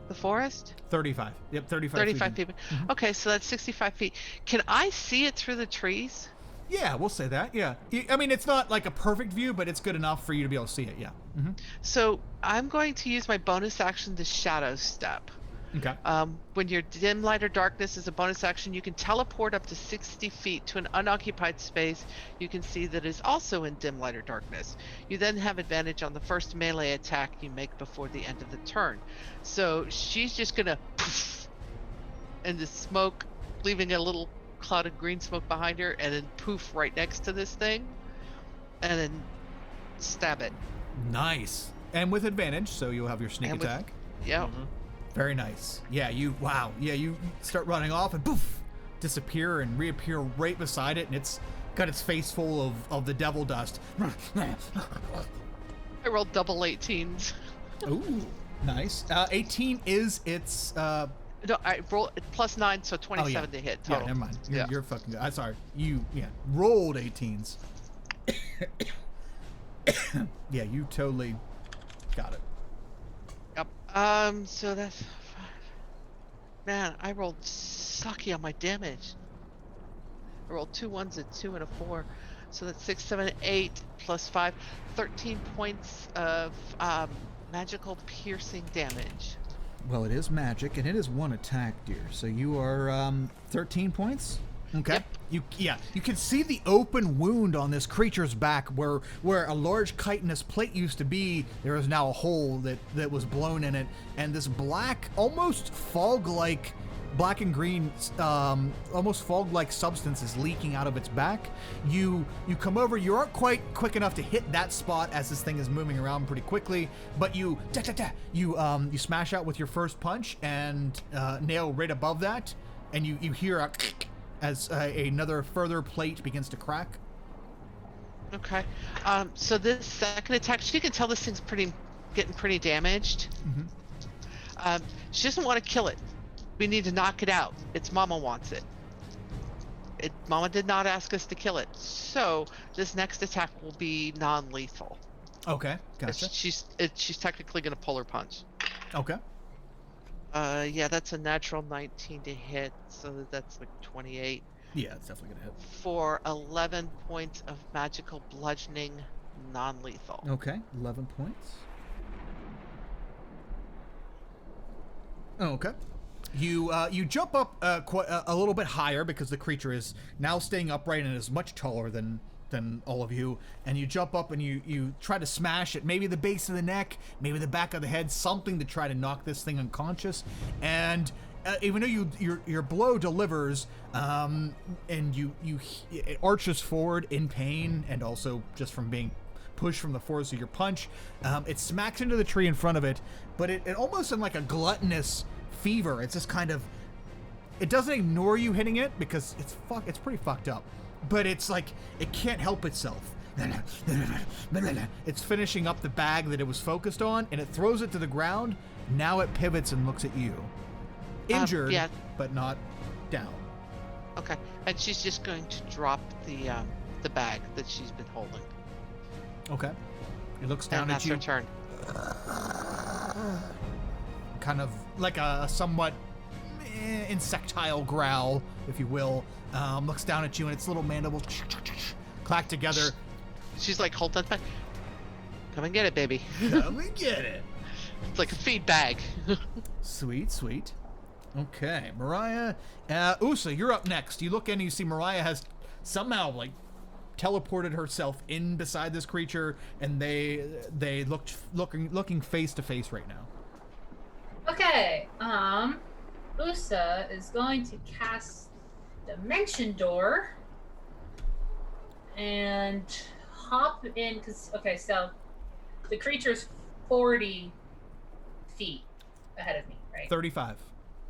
the forest. 35. Yep. 35. 35 feet. Mm-hmm. Okay, so that's 65 feet. Can I see it through the trees? Yeah, we'll say that. Yeah. I mean, it's not like a perfect view, but it's good enough for you to be able to see it. Yeah. Mm-hmm. So I'm going to use my bonus action to shadow step. Okay. When your dim light or darkness is a bonus action, you can teleport up to 60 feet to an unoccupied space you can see that is also in dim light or darkness. You then have advantage on the first melee attack you make before the end of the turn. So she's just gonna poof in the smoke, leaving a little cloud of green smoke behind her, and then poof right next to this thing, and then stab it. Nice. And with advantage, so you'll have your sneak attack. Yeah. Mm-hmm. Very nice. Yeah, you start running off and poof, disappear and reappear right beside it, and it's got its face full of the devil dust. I rolled double 18s. Ooh, nice. 18 is its No, I rolled +9, so 27 to hit total. Yeah, never mind. You're, Yeah. you're fucking good. I'm sorry. You rolled 18s. Yeah, you totally got it. Yep. So that's... Man, I rolled sucky on my damage. I rolled 2 1s, a 2, and a 4. So that's 6, 7, 8, plus 5. 13 points of magical piercing damage. Well, it is magic, and it is one attack, dear. So you are 13 points? Okay. Yep. You can see the open wound on this creature's back where a large chitinous plate used to be. There is now a hole that was blown in it, and this black, almost fog-like, black and green, almost fog-like substance is leaking out of its back. You come over. You aren't quite quick enough to hit that spot as this thing is moving around pretty quickly, but you smash out with your first punch and nail right above that, and you hear a as another further plate begins to crack. Okay. So this second attack, she can tell this thing's getting pretty damaged. Mm-hmm. She doesn't want to kill it. We need to knock it out. Its mama wants it. Mama did not ask us to kill it. So this next attack will be non-lethal. Okay, gotcha. She's technically going to pull her punch. Okay. Yeah, that's a natural 19 to hit, so that's like 28. Yeah, it's definitely gonna hit. For 11 points of magical bludgeoning, non-lethal. Okay, 11 points. Okay. You jump up quite a little bit higher because the creature is now staying upright and is much taller than all of you, and you jump up and you try to smash it, maybe the base of the neck, maybe the back of the head, something to try to knock this thing unconscious. And even though your blow delivers, and it arches forward in pain and also just from being pushed from the force of your punch, it smacks into the tree in front of it, but it almost in like a gluttonous fever. It's just kind of, it doesn't ignore you hitting it because it's pretty fucked up. But it's like, it can't help itself. It's finishing up the bag that it was focused on, and it throws it to the ground. Now it pivots and looks at you. Injured, yeah. but not down. Okay, and she's just going to drop the bag that she's been holding. Okay. It looks down And at that's you. her turn. Kind of like a somewhat insectile growl, if you will. Looks down at you, and its little mandibles clack together. She's like, hold that back. Come and get it, baby. Come and get it. It's like a feed bag. Sweet, sweet. Okay, Mariah. Usa, you're up next. You look in and you see Mariah has somehow like teleported herself in beside this creature, and they looking face to face right now. Okay, Usa is going to cast dimension door and hop in, because, okay, so the creature's 40 feet ahead of me, right? 35.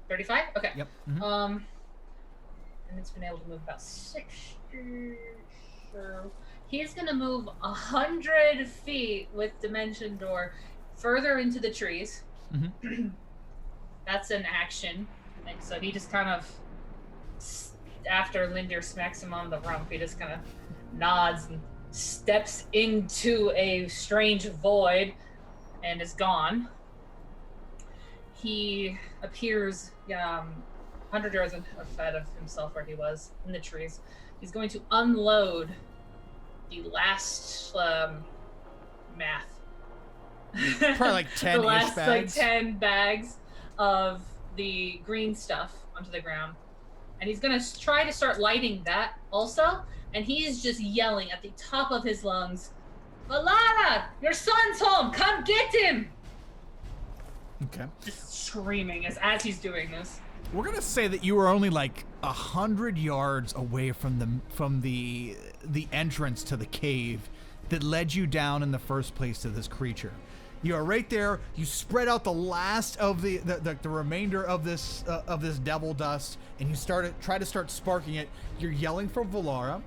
35? Okay. Yep. And it's been able to move about 60. So he's gonna move 100 feet with dimension door further into the trees. That's an action. And so he just kind of, after Linder smacks him on the rump, he just kind of nods and steps into a strange void and is gone. He appears 100 yards ahead of himself where he was in the trees. He's going to unload the last math. Probably like 10 the last bags. like 10 bags of the green stuff onto the ground. And he's going to try to start lighting that also. And he is just yelling at the top of his lungs, Valana, your son's home. Come get him. Okay. Just screaming as he's doing this. We're gonna say that you were only like 100 yards away from the entrance to the cave that led you down in the first place to this creature. You are right there. You spread out the last of the remainder of this devil dust, and you try to start sparking it. You're yelling for Valara.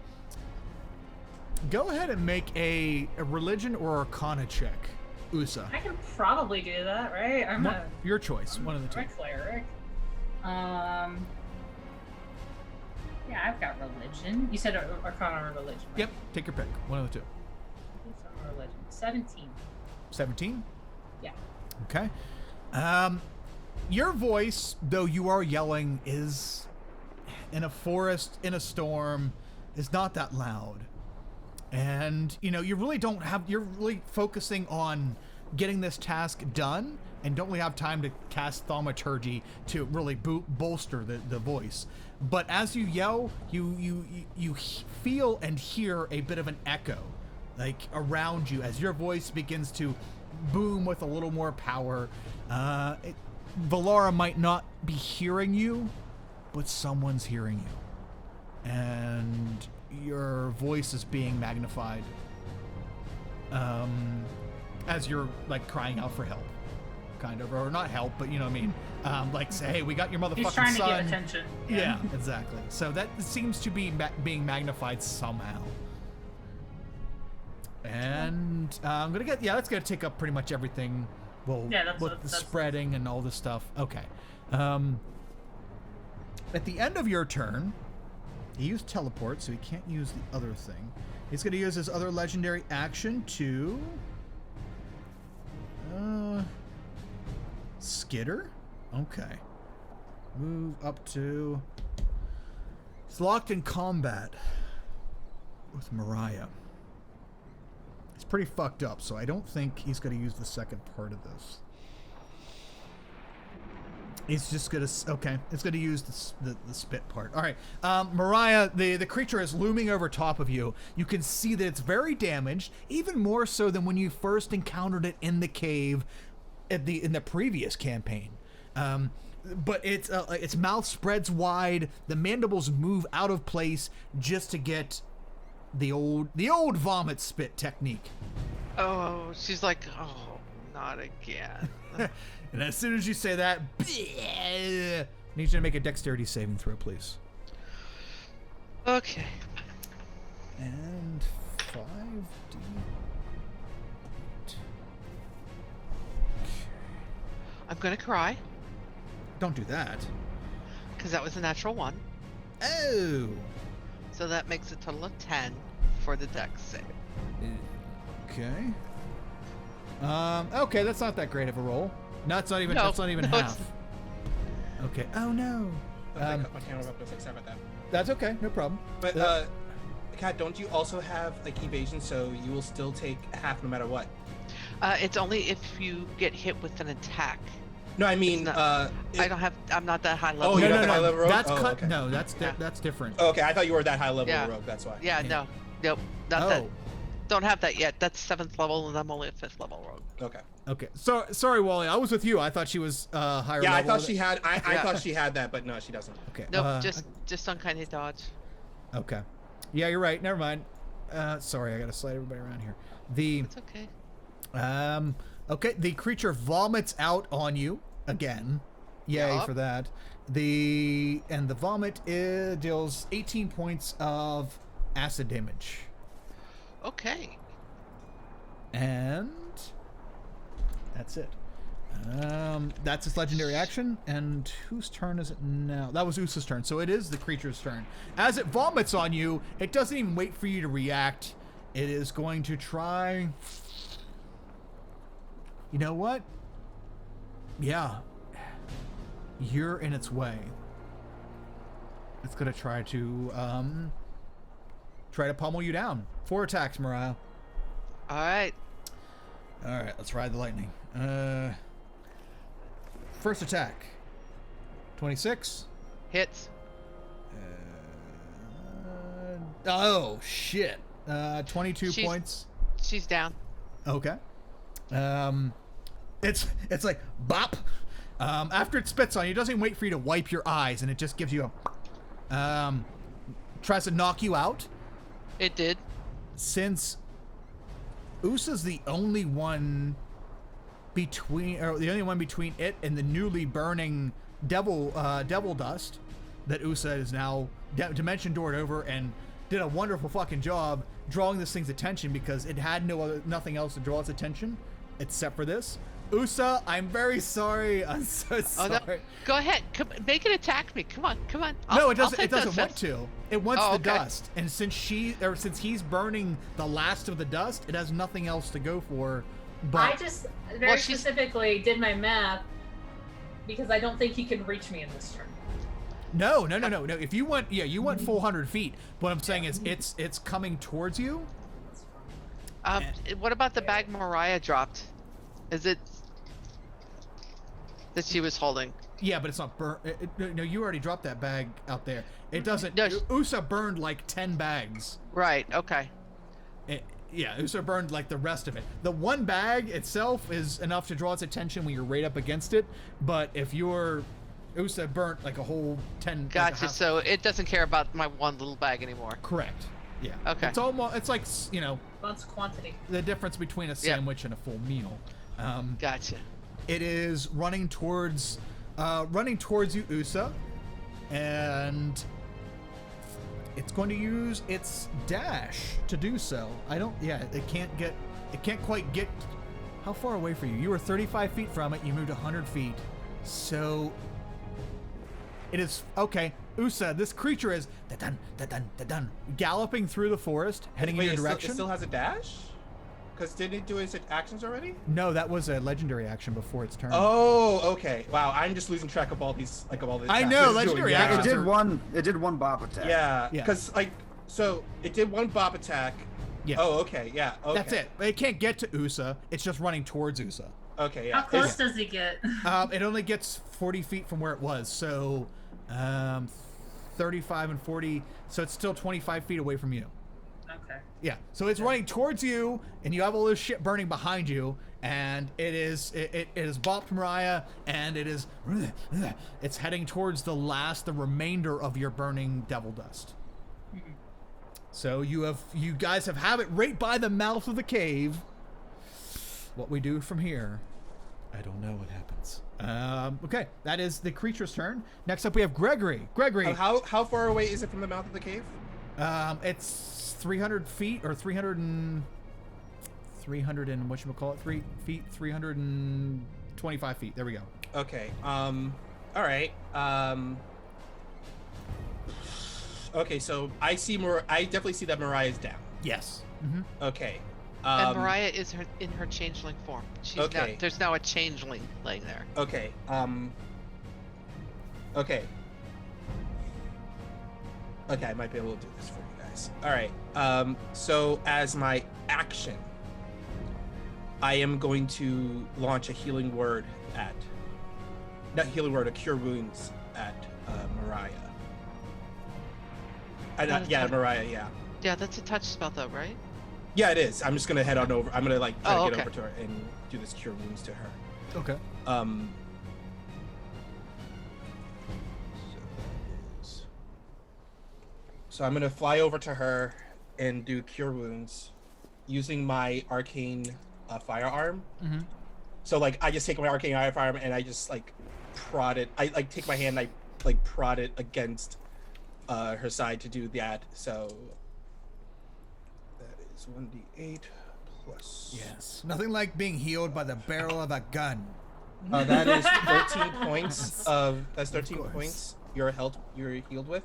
Go ahead and make a religion or arcana check, Usa. I can probably do that, right? Your choice. One of the two. I'm a cleric. Yeah, I've got religion. You said arcana or religion, right? Yep. Take your pick. One of the two. Arcana or religion. 17. 17? Yeah. Okay. Your voice, though you are yelling, is in a forest, in a storm, is not that loud. And, you really don't have, you're really focusing on getting this task done and don't really have time to cast thaumaturgy to really bolster the voice. But as you yell, you feel and hear a bit of an echo, like around you as your voice begins to boom with a little more power. Valara might not be hearing you, but someone's hearing you. And your voice is being magnified as you're like crying out for help, kind of, or not help, but you know what I mean, like say, hey, we got your motherfucking son. He's trying to give attention. Yeah, exactly. So that seems to be being magnified somehow. And I'm gonna that's gonna take up pretty much everything. Well, with the spreading and all this stuff. Okay. At the end of your turn, he used teleport, so he can't use the other thing. He's going to use his other legendary action to skitter. Okay. Move up to. He's locked in combat with Mariah. It's pretty fucked up, so I don't think he's going to use the second part of this. He's just gonna it's gonna use the spit part. All right, Mariah, the creature is looming over top of you. You can see that it's very damaged, even more so than when you first encountered it in the cave, in the previous campaign. But its mouth spreads wide. The mandibles move out of place just to get the old vomit spit technique. Oh, she's like, oh, not again. And as soon as you say that, I need you to make a dexterity saving throw, please. Okay. And 5d8. I'm gonna cry. Don't do that. Because that was a natural 1. Oh! So that makes a total of 10 for the dex save. Okay. Okay, that's not that great of a roll. No, that's not even half. Okay. Oh no. My camera up. Sorry about that. That's okay. No problem. But Kat, don't you also have like evasion, so you will still take half no matter what? It's only if you get hit with an attack. No, I mean, I'm not that high level. Oh, you're not that high level rogue? That's okay. No, that's different. Oh, okay, I thought you were that high level rogue. That's why. Yeah, no, nope, not that. Don't have that yet. That's 7th level, and I'm only at 5th level rogue. Okay. Okay. So sorry, Wally. I was with you. I thought she was higher Yeah, I level. thought she had. I thought she had that, but no, she doesn't. Okay. Nope, just uncanny dodge. Okay. Yeah, you're right. Never mind. Sorry, I gotta slide everybody around here. It's okay. Okay. The creature vomits out on you again. Yay Yup. for that. The vomit deals 18 points of acid damage. Okay. And that's it. That's its legendary action. And whose turn is it now? That was Usa's turn. So it is the creature's turn. As it vomits on you, it doesn't even wait for you to react. It is going to try. You know what? Yeah. You're in its way. It's going to try to pummel you down. 4 attacks, Mariah. All right. All right, let's ride the lightning. First attack. 26. Hits. Oh shit. 22 points. She's down. Okay. It's like bop. After it spits on you, it doesn't even wait for you to wipe your eyes, and it just gives you a tries to knock you out. It did. Since Usa's the only one between it and the newly burning devil dust that Usa is now dimension doored over and did a wonderful fucking job drawing this thing's attention because it had nothing else to draw its attention except for this. Usa, I'm very sorry. I'm so sorry. Oh, no. Go ahead. Make it attack me. Come on. No, it doesn't. I'll It doesn't take want those to. It wants Oh, the okay. dust, and since he's burning the last of the dust, it has nothing else to go for. But I just very specifically did my math because I don't think he can reach me in this turn. no. If you want, you want full 100 feet. What I'm saying is, it's coming towards you. What about the bag Mariah dropped? Is it that she was holding? Yeah, but it's not burn. No, you already dropped that bag out there. It doesn't. No, Usa burned like 10 bags. Right. Okay. Usa burned like the rest of it. The one bag itself is enough to draw its attention when you're right up against it. But if Usa burnt like a whole 10. Gotcha. So it doesn't care about my one little bag anymore. Correct. Yeah. Okay. It's like, Wants quantity. the difference between a sandwich and a full meal. Gotcha. It is running towards you, Usa, and it's going to use its dash to do so. It can't quite get. How far away from you? You were 35 feet from it. You moved 100 feet. So it is okay. Usa, this creature is galloping through the forest, heading in your direction. It still has a dash? Because didn't it do its actions already? No, that was a legendary action before its turn. Oh, okay. Wow, I'm just losing track of all these. I know, legendary actions. It did one bop attack. Yeah, because so it did one bop attack. Yeah. Oh, okay. Yeah. Okay. That's it. It can't get to Usa. It's just running towards Usa. Okay. Yeah. How close does he get? It only gets 40 feet from where it was. So, 35 and 40. So it's still 25 feet away from you. Okay. Yeah. So it's running towards you, and you have all this shit burning behind you, and it is bopped Mariah, and it's heading towards the remainder of your burning devil dust. So you guys have it right by the mouth of the cave. What we do from here, I don't know what happens. Okay, that is the creature's turn. Next up, we have Gregory. Gregory. How far away is it from the mouth of the cave? It's 300 feet or 300 and whatchamacallit, 3 feet, 325 feet. There we go. Okay. All right. Okay, so I definitely see that Mariah's down. Yes. Okay. And Mariah is in her changeling form. Okay. There's now a changeling laying there. Okay. Okay. Okay, I might be able to do this for you guys. All right. So as my action, I am going to launch a healing word a cure wounds at Mariah. Mariah, yeah. Yeah. Yeah, that's a touch spell though, right? Yeah, it is. I'm just gonna head on over. I'm gonna like try to get okay. over to her and do this cure wounds to her. Okay. So I'm gonna fly over to her and do cure wounds using my arcane firearm. Mm-hmm. So like I just take my arcane firearm and I just like prod it. I like take my hand and I like prod it against her side to do that. So that is 1d8 plus. Yes. Nothing like being healed by the barrel of a gun. That is 13 points of. That's 13 course. points. You're healed with.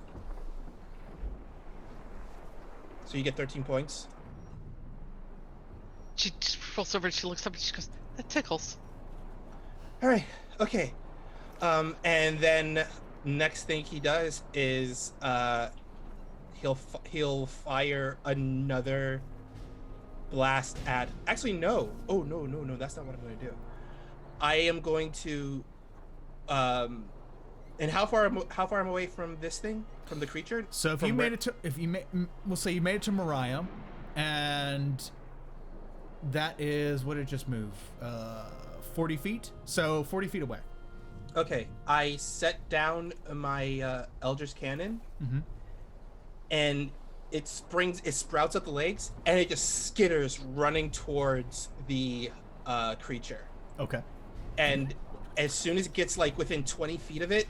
So you get 13 points. She just rolls over and she looks up and she goes, "That tickles." All right. Okay. And then next thing he does is he'll fire another blast at. Actually, no. Oh no. That's not what I'm going to do. I am going to. And how far I'm away from this thing, from the creature? So if we'll say you made it to Mariah, and that is what did it just move? 40 feet. So 40 feet away. Okay, I set down my Eldritch Cannon, and it sprouts up the legs, and it just skitters running towards the creature. Okay. And as soon as it gets like within 20 feet of it,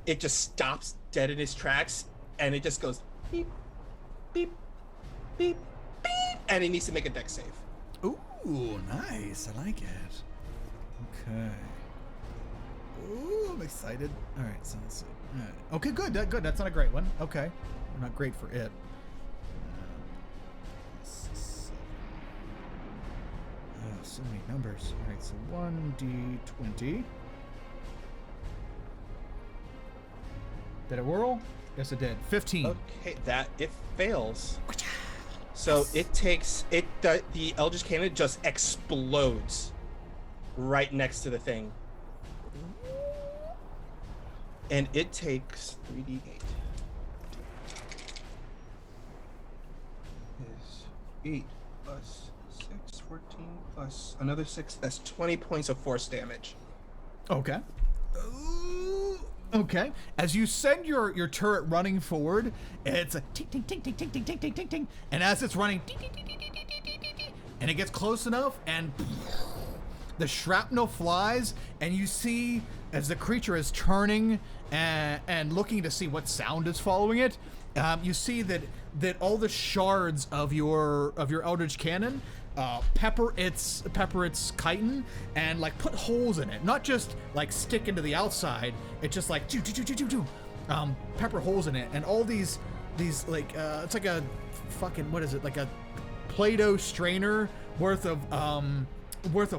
it just stops dead in its tracks, and it just goes beep, beep, beep, beep, and it needs to make a dex save. Ooh, nice. I like it. Okay. Ooh, I'm excited. All right, so let's see. All right. Okay, good. Good. That's not a great one. Okay, not great for it. So many numbers. All right, so 1d20. Did it whirl? Yes, it did. 15. Okay, that it fails. So it takes it. The Eldritch Cannon just explodes right next to the thing, and it takes 3d8. Is 8 plus 6, 14 plus another 6. That's 20 points of force damage. Okay. Ooh, okay. As you send your turret running forward, it's a ting ting ting ting ting ting ting ting ting ting, and as it's running, ting, ting, ting, ting, ting, ting, ting, ting, ting, and it gets close enough, and the shrapnel flies, and you see as the creature is turning and looking to see what sound is following it. You see that all the shards of your Eldritch Cannon pepper its chitin and like put holes in it, not just like stick into the outside. It just like pepper holes in it, and all these like it's like a fucking, what is it, like a Play-Doh strainer worth of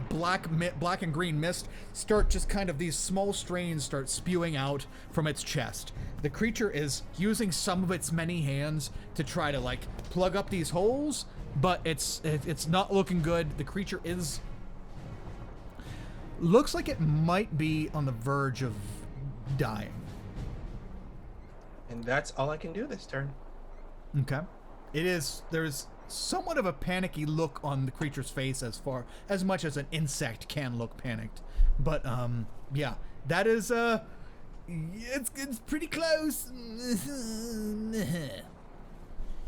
black and green mist start just kind of, these small strains start spewing out from its chest. The creature is using some of its many hands to try to like plug up these holes, but it's not looking good. The creature looks like it might be on the verge of dying. And that's all I can do this turn. Okay. There's somewhat of a panicky look on the creature's face, as much as an insect can look panicked. But yeah, that is it's pretty close.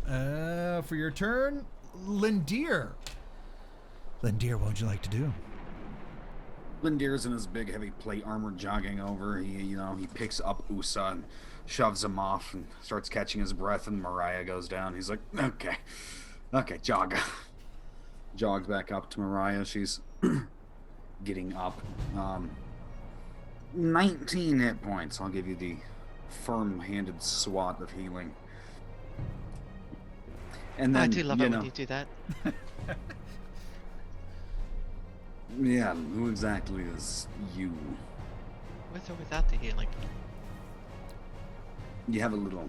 For your turn, Lindir. Lindir, what would you like to do? Lindir's in his big heavy plate armor jogging over. He picks up Usa and shoves him off and starts catching his breath, and Mariah goes down. He's like, okay, jog. Jogs back up to Mariah. She's getting up. 19 hit points. I'll give you the firm-handed swat of healing. And then, I do love it when you do that. Yeah, who exactly is you? With or without the healing. You have a little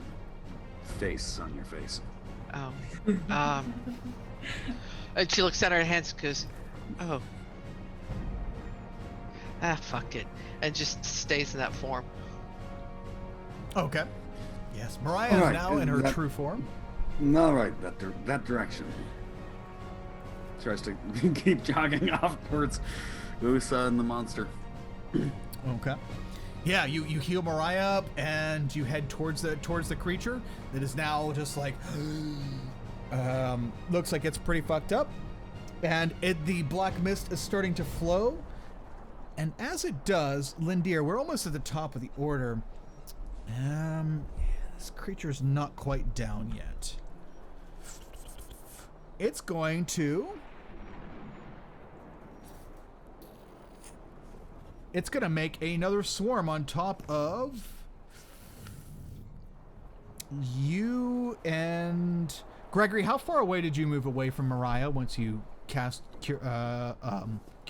face on your face. Oh. And she looks at her hands and goes, "Oh. Fuck it." And just stays in that form. Okay. Yes, Mariah is now in her true form. All right, that direction. tries to keep jogging off towards Usa and the monster. Okay. Yeah, you heal Mariah up and you head towards the creature that is now just like looks like it's pretty fucked up. And the black mist is starting to flow. And as it does, Lindir, we're almost at the top of the order. This creature's not quite down yet. It's going to make another swarm on top of you and Gregory. How far away did you move away from Mariah once you cast Cure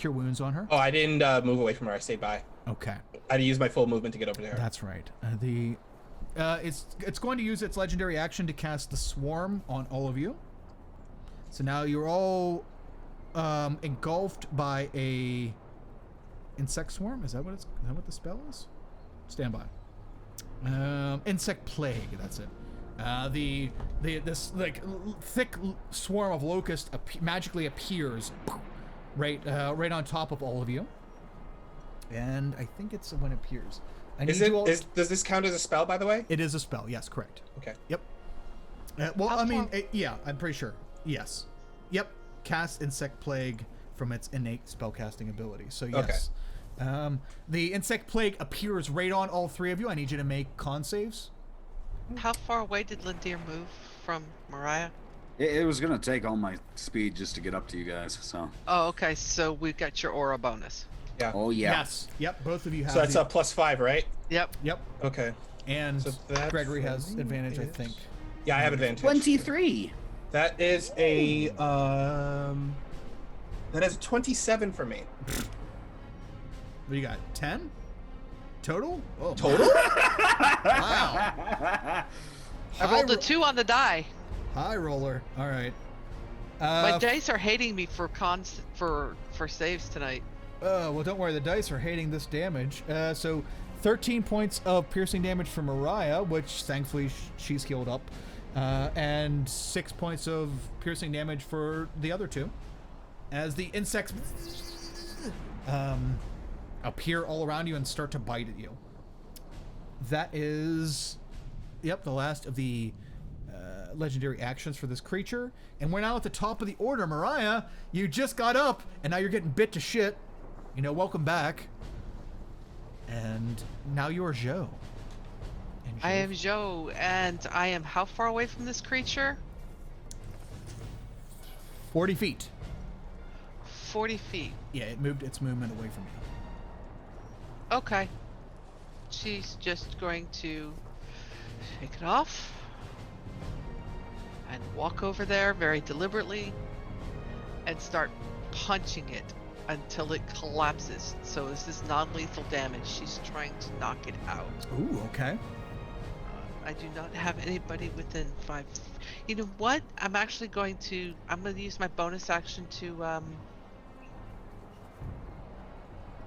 Wounds on her? Oh, I didn't move away from her. I stayed by. Okay. I had to use my full movement to get over there. That's right. It's going to use its legendary action to cast the swarm on all of you. So now you're all engulfed by a insect swarm. Is that what the spell is? Stand by. Insect plague. That's it. This like thick swarm of locust magically appears right on top of all of you. And I think it's when it appears. Does this count as a spell, by the way? It is a spell. Yes, correct. Okay. Yep. Yeah, I'm pretty sure. Yes. Yep. Cast Insect Plague from its innate spellcasting ability. So yes. Okay. The Insect Plague appears right on all three of you. I need you to make con saves. How far away did Lindir move from Mariah? It was gonna take all my speed just to get up to you guys. So. Oh, okay. So we've got your aura bonus. Yeah. Oh yeah. Yes. Yep. Both of you have. So that's a +5, right? Yep. Okay. And So Gregory has advantage, I think. Yeah, I have advantage. 23. That is a 27 for me. What do you got? 10 total? Oh, Total? wow. I rolled a 2 on the die. High roller. All right. My dice are hating me for saves tonight. Well, don't worry. The dice are hating this damage. So 13 points of piercing damage for Mariah, which thankfully she's healed up. And 6 points of piercing damage for the other two. As the insects appear all around you and start to bite at you. That is, the last of the legendary actions for this creature. And we're now at the top of the order. Mariah, you just got up, and now you're getting bit to shit. Welcome back. And now you're Joe. I am Joe, and I am how far away from this creature? 40 feet. 40 feet. Yeah, it moved its movement away from you. Okay. She's just going to take it off and walk over there very deliberately and start punching it until it collapses. So this is non-lethal damage. She's trying to knock it out. Ooh, okay. I do not have anybody within 5. You know what? I'm going to use my bonus action to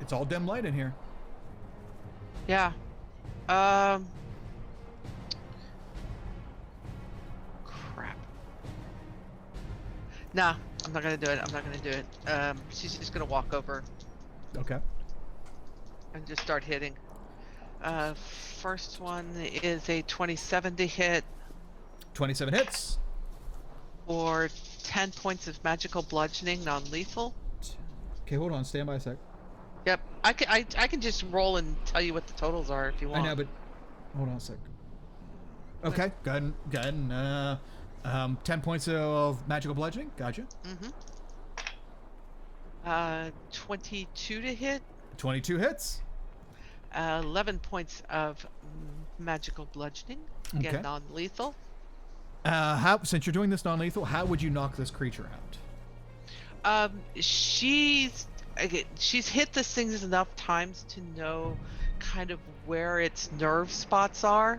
It's all dim light in here. Yeah. Crap. Nah, I'm not gonna do it. She's just gonna walk over Okay. and just start hitting. First one is a 27 to hit 27 hits. or 10 points of magical bludgeoning, non-lethal. Okay, hold on. Stand by a sec. Yep, I can just roll and tell you what the totals are if you want. I know, but hold on a sec. Okay, go ahead and 10 points of magical bludgeoning. Gotcha. 22 to hit. 22 hits. 11 points of magical bludgeoning. Again, Okay. non-lethal. Since you're doing this non-lethal, how would you knock this creature out? She's hit this thing enough times to know kind of where its nerve spots are.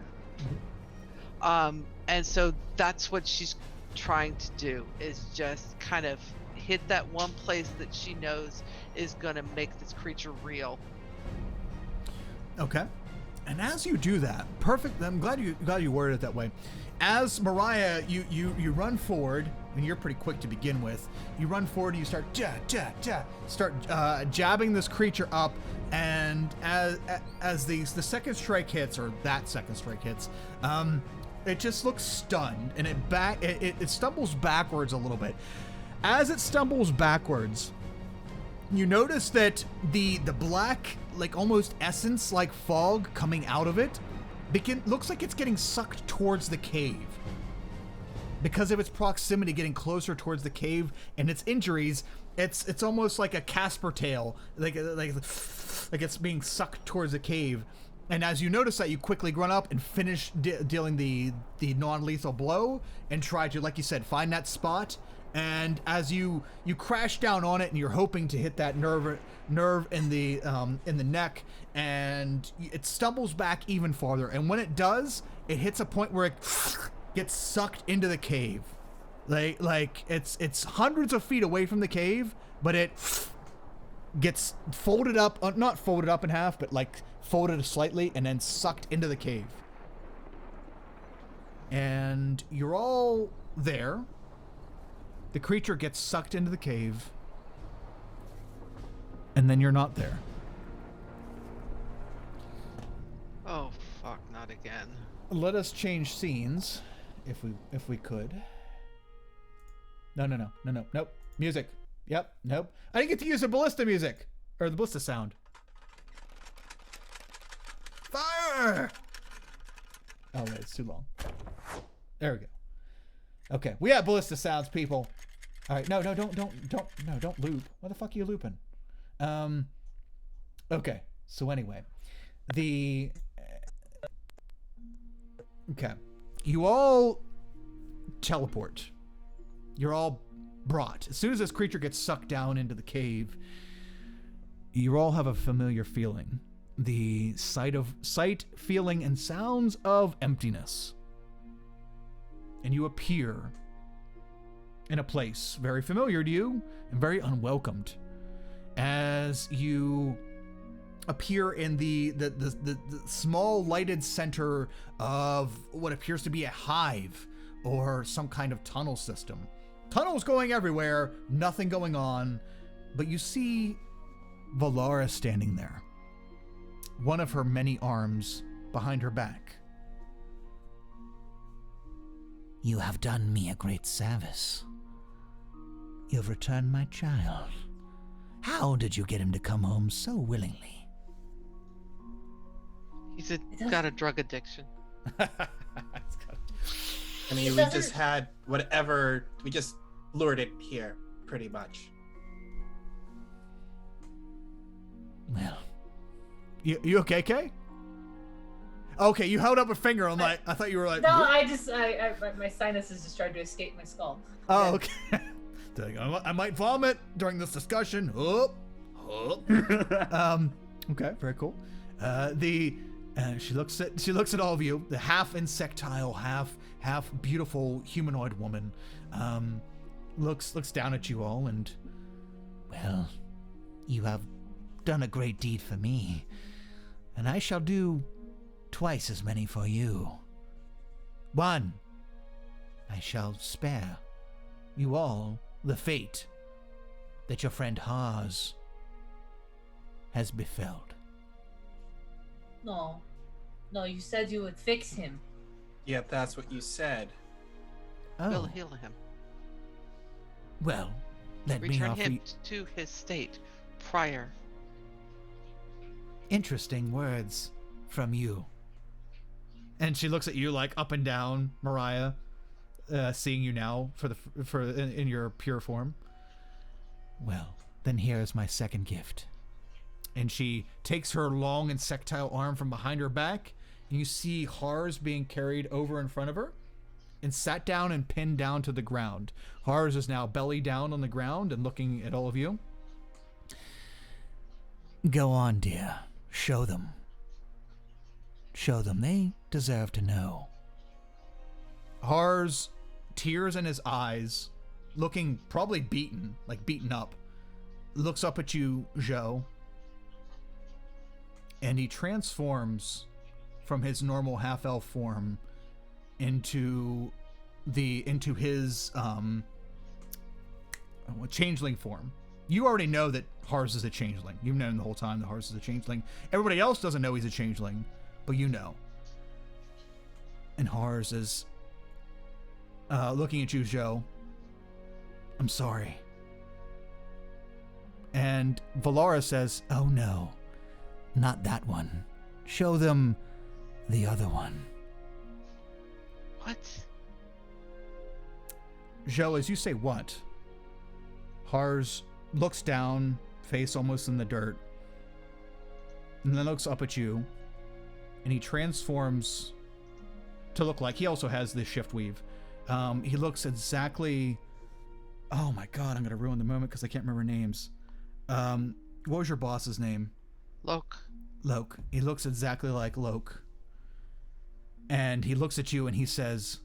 And so that's what she's trying to do, is just kind of hit that one place that she knows is gonna make this creature real. Okay. And as you do that, perfect. I'm glad you worded it that way. As Mariah, you run forward, and you're pretty quick to begin with. You run forward, and you start jabbing this creature up, and as the second strike hits, or that second strike hits, it just looks stunned, and it stumbles backwards a little bit. As it stumbles backwards, you notice that the black, like almost essence like fog coming out of it looks like it's getting sucked towards the cave. Because of its proximity getting closer towards the cave and its injuries, it's almost like a Casper tail, like it's being sucked towards the cave. And as you notice that, you quickly run up and finish dealing the non-lethal blow and try to, like you said, find that spot. And as you crash down on it, and you're hoping to hit that nerve in the neck, and it stumbles back even farther. And when it does, it hits a point where it gets sucked into the cave. Like it's hundreds of feet away from the cave, but it gets folded up, not folded up in half, but like folded slightly, and then sucked into the cave. And you're all there. The creature gets sucked into the cave, and then you're not there. Oh fuck, not again. Let us change scenes, if we could. Nope. Music. Yep. Nope. I didn't get to use the ballista music, or the ballista sound. Fire! Oh wait, it's too long. There we go. Okay, we have ballista sounds, people. All right, no, don't loop. What the fuck are you looping? Okay, so anyway, okay, you all teleport. You're all brought. As soon as this creature gets sucked down into the cave, you all have a familiar feeling. The sight, feeling, and sounds of emptiness. And you appear in a place very familiar to you and very unwelcomed, as you appear in the small lighted center of what appears to be a hive or some kind of tunnel system. Tunnels going everywhere, nothing going on, but you see Valara standing there, one of her many arms behind her back. You have done me a great service. You've returned my child. How did you get him to come home so willingly? He's got a drug addiction. I mean, we just had whatever, we just lured it here, pretty much. Well, You okay, Kay? Okay, you held up a finger. I'm like, I thought you were like. No, my sinuses just tried to escape my skull. Oh, okay. I might vomit during this discussion. Okay, very cool. She looks at all of you. The half insectile, half beautiful humanoid woman, looks down at you all, and well, you have done a great deed for me, and I shall do twice as many for you. One, I shall spare you all the fate that your friend Haas has befelled. No, you said you would fix him. Yep, that's what you said. We'll heal him. Well, let me Return offer him you... to his state prior. Interesting words from you. and she looks at you like up and down, Mariah, seeing you now in your pure form. Well, then here is my second gift. And she takes her long insectile arm from behind her back, and you see Hars being carried over in front of her and sat down and pinned down to the ground. Hars is now belly down on the ground and looking at all of you. Go on, dear. Show them. Show them. They deserve to know. Hars, tears in his eyes, looking probably beaten up, looks up at you, Joe, and he transforms from his normal half-elf form into his changeling form. You already know that Hars is a changeling. You've known the whole time that Hars is a changeling. Everybody else doesn't know he's a changeling, but you know. And Hars is looking at you, Joe. I'm sorry. And Valara says, Oh no, not that one. Show them the other one. What? Joe, as you say what, Hars looks down, face almost in the dirt, and then looks up at you, and he transforms to look like, he also has this shift weave. He looks exactly, oh my god, I'm going to ruin the moment because I can't remember names. What was your boss's name? Loke. He looks exactly like Loke. And he looks at you and he says,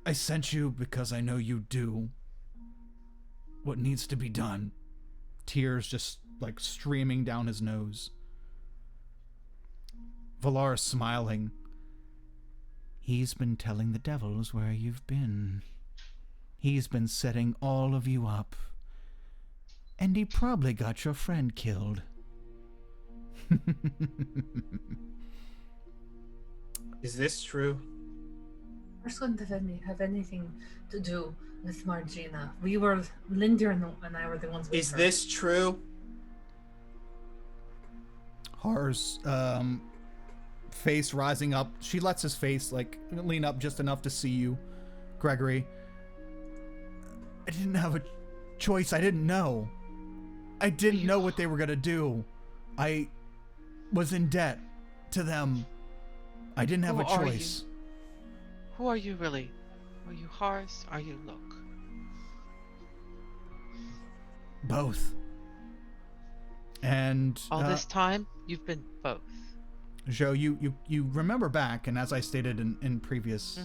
I sent you because I know you do what needs to be done. Tears just like streaming down his nose. Valar smiling. He's been telling the devils where you've been. He's been setting all of you up. And he probably got your friend killed. Is this true? Hars couldn't have anything to do with Margina. We were, Lindir and I were the ones with Is her. this true? Hars, face rising up. She lets his face like lean up just enough to see you, Gregory. I didn't have a choice. I didn't know. I didn't know what they were gonna do. I was in debt to them. I didn't have a Who are you? choice. Who are you really? Are you Hars? Are you Loke? Both. And All this time, you've been both. Joe, you remember back, and as I stated in previous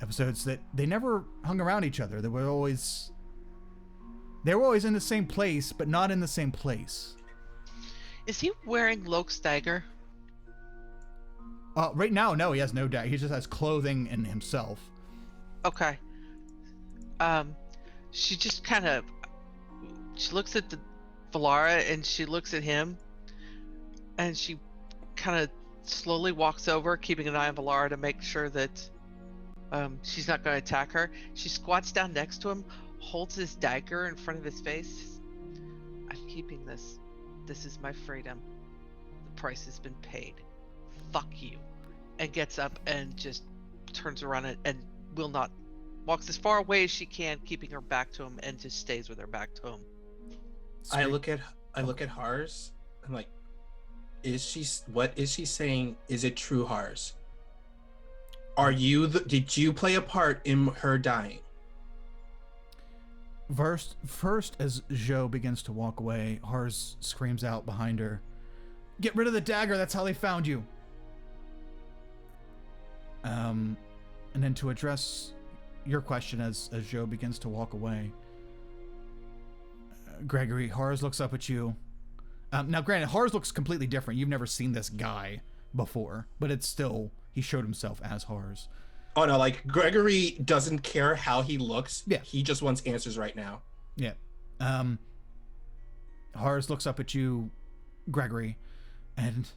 episodes, that they never hung around each other. They were always in the same place, but not in the same place. Is he wearing Loke's dagger? Right now, no, he has no doubt. He just has clothing in himself. Okay. She just kind of, she looks at the Valara and she looks at him, and she kind of slowly walks over, keeping an eye on Valara to make sure that she's not going to attack her. She squats down next to him, holds his dagger in front of his face. I'm keeping this. This is my freedom. The price has been paid. Fuck you. And gets up and just turns around and will not, walks as far away as she can, keeping her back to him, and just stays with her back to him. I look at Hars. I'm like, what is she saying? Is it true, Hars? Did you play a part in her dying? First, as Joe begins to walk away, Hars screams out behind her, "Get rid of the dagger, that's how they found you." And then to address your question as Joe begins to walk away, Gregory, Hars looks up at you. Now granted, Hars looks completely different. You've never seen this guy before, but it's still, he showed himself as Hars. Oh no, like Gregory doesn't care how he looks. Yeah. He just wants answers right now. Yeah. Hars looks up at you, Gregory, and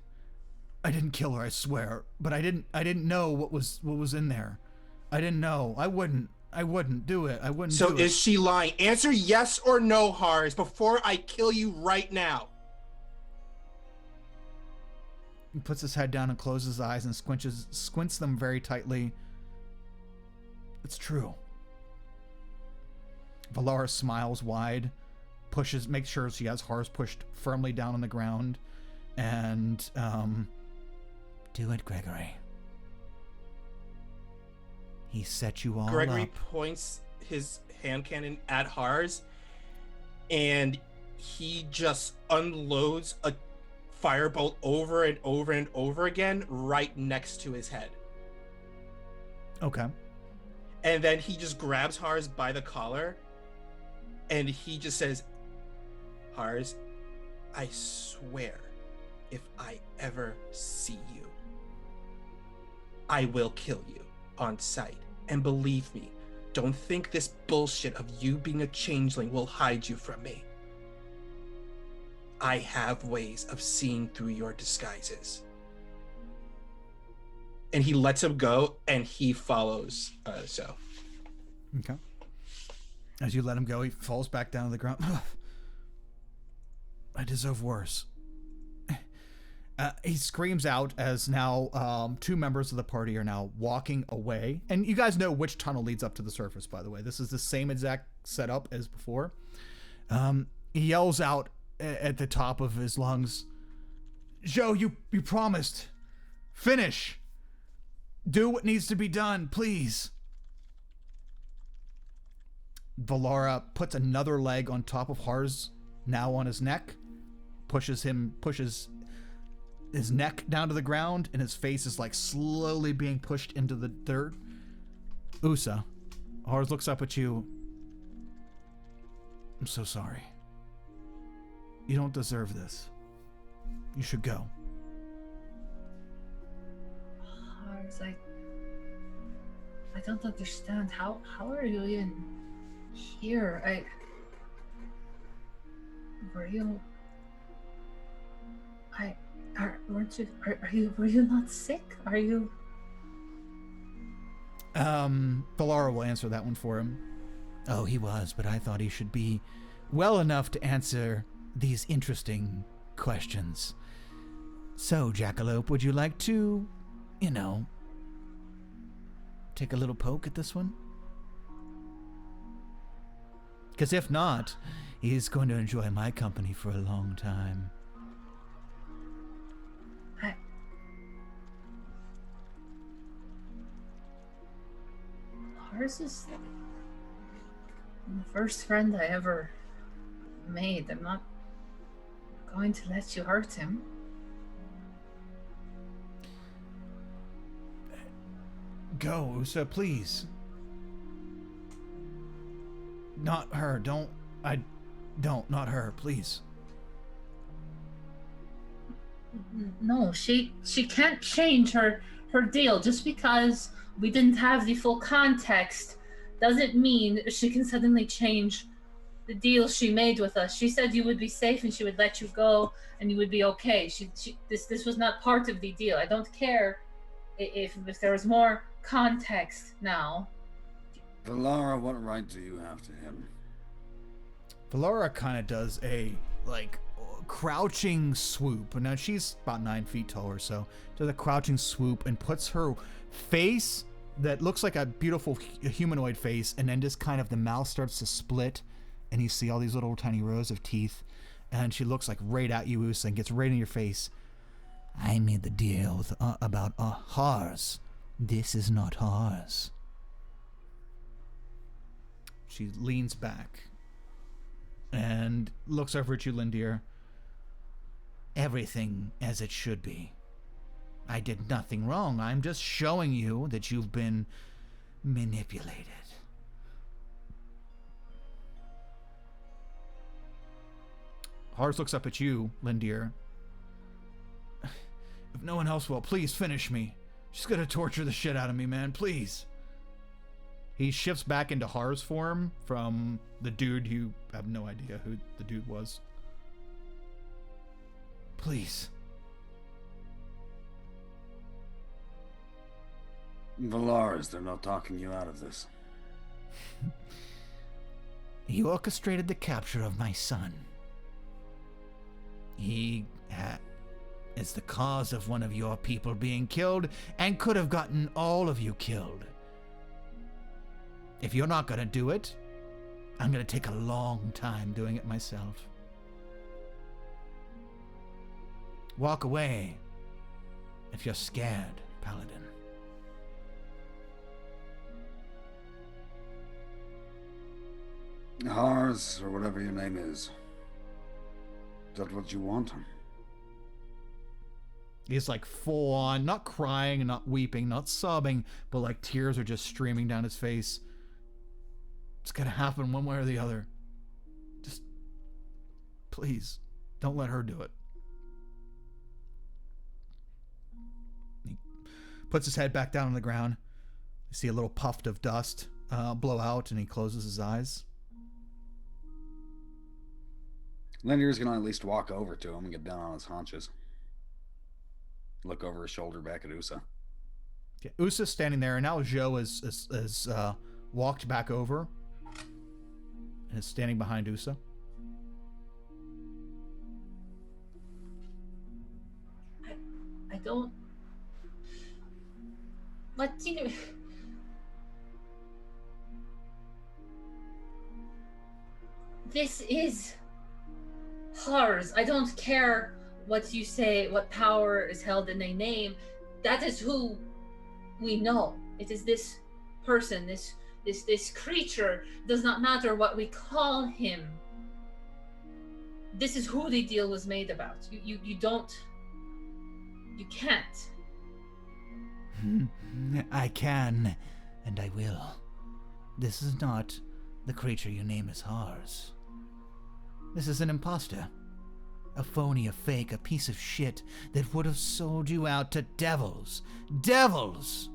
I didn't kill her, I swear, but I didn't know what was in there. I didn't know. I wouldn't do it. I wouldn't do it. So is she lying? Answer yes or no, Hars, before I kill you right now. He puts his head down and closes his eyes and squints them very tightly. It's true. Valara smiles wide, makes sure she has Hars pushed firmly down on the ground, and Do it, Gregory. He set you all Gregory up. points his hand cannon at Hars, and he just unloads a firebolt over and over and over again right next to his head. okay. And then he just grabs Hars by the collar, and he just says, Hars, I swear if I ever see you, I will kill you on sight. And believe me, don't think this bullshit of you being a changeling will hide you from me. I have ways of seeing through your disguises. And he lets him go, and he follows. Okay. As you let him go, he falls back down to the ground. I deserve worse. He screams out as now 2 members of the party are now walking away. And you guys know which tunnel leads up to the surface, by the way. This is the same exact setup as before. He yells out at the top of his lungs, Joe, you promised. Finish. Do what needs to be done, please. Valara puts another leg on top of Har's, now on his neck, pushes his neck down to the ground, and his face is like slowly being pushed into the dirt. Usa, Har's looks up at you. I'm so sorry. You don't deserve this. You should go. Hars, I don't understand. How are you even here? Were you not sick? Are you? Valara will answer that one for him. Oh, he was, but I thought he should be well enough to answer these interesting questions. So, Jackalope, would you like to, take a little poke at this one? Because if not, he's going to enjoy my company for a long time. Hars is the first friend I ever made. I'm not going to let you hurt him. Go, Usa, please. Not her. Not her, please. No, she can't change her deal. Just because we didn't have the full context doesn't mean she can suddenly change the deal she made with us. She said you would be safe and she would let you go and you would be okay. This was not part of the deal. I don't care if there was more context now. Valara, what right do you have to him? Valara kind of does a crouching swoop. Now she's about 9 feet tall or so. Does a crouching swoop and puts her face that looks like a beautiful humanoid face, and then just kind of the mouth starts to split, and you see all these little tiny rows of teeth, and she looks like right at you, Usa, and gets right in your face. I made the deal with, about Hars. This is not Hars. She leans back and looks over at you, Lindir. Everything as it should be. I did nothing wrong. I'm just showing you that you've been manipulated. Hars looks up at you, Lindir. If no one else will, please finish me. She's gonna torture the shit out of me, man. Please. He shifts back into Hars form from the dude. You have no idea who the dude was. Please. Valaris, they're not talking you out of this. He orchestrated the capture of my son. He is the cause of one of your people being killed and could have gotten all of you killed. If you're not going to do it, I'm going to take a long time doing it myself. Walk away if you're scared, Paladin. Hars, or whatever your name is that what you want? He's like full on, not crying, not weeping, not sobbing, but like tears are just streaming down his face. It's gonna happen one way or the other. Just, please, don't let her do it. puts his head back down on the ground. You see a little puff of dust blow out, and he closes his eyes. Lindir's gonna at least walk over to him and get down on his haunches. Look over his shoulder back at Usa. Yeah, Usa's standing there, and now Joe is walked back over and is standing behind Usa. I don't. What do you? This is hers. I don't care what you say, what power is held in a name. That is who we know. It is this person, this creature. Does not matter what we call him. This is who the deal was made about. You can't. I can, and I will. This is not the creature you name as ours. This is an imposter. A phony, a fake, a piece of shit that would have sold you out to devils. Devils!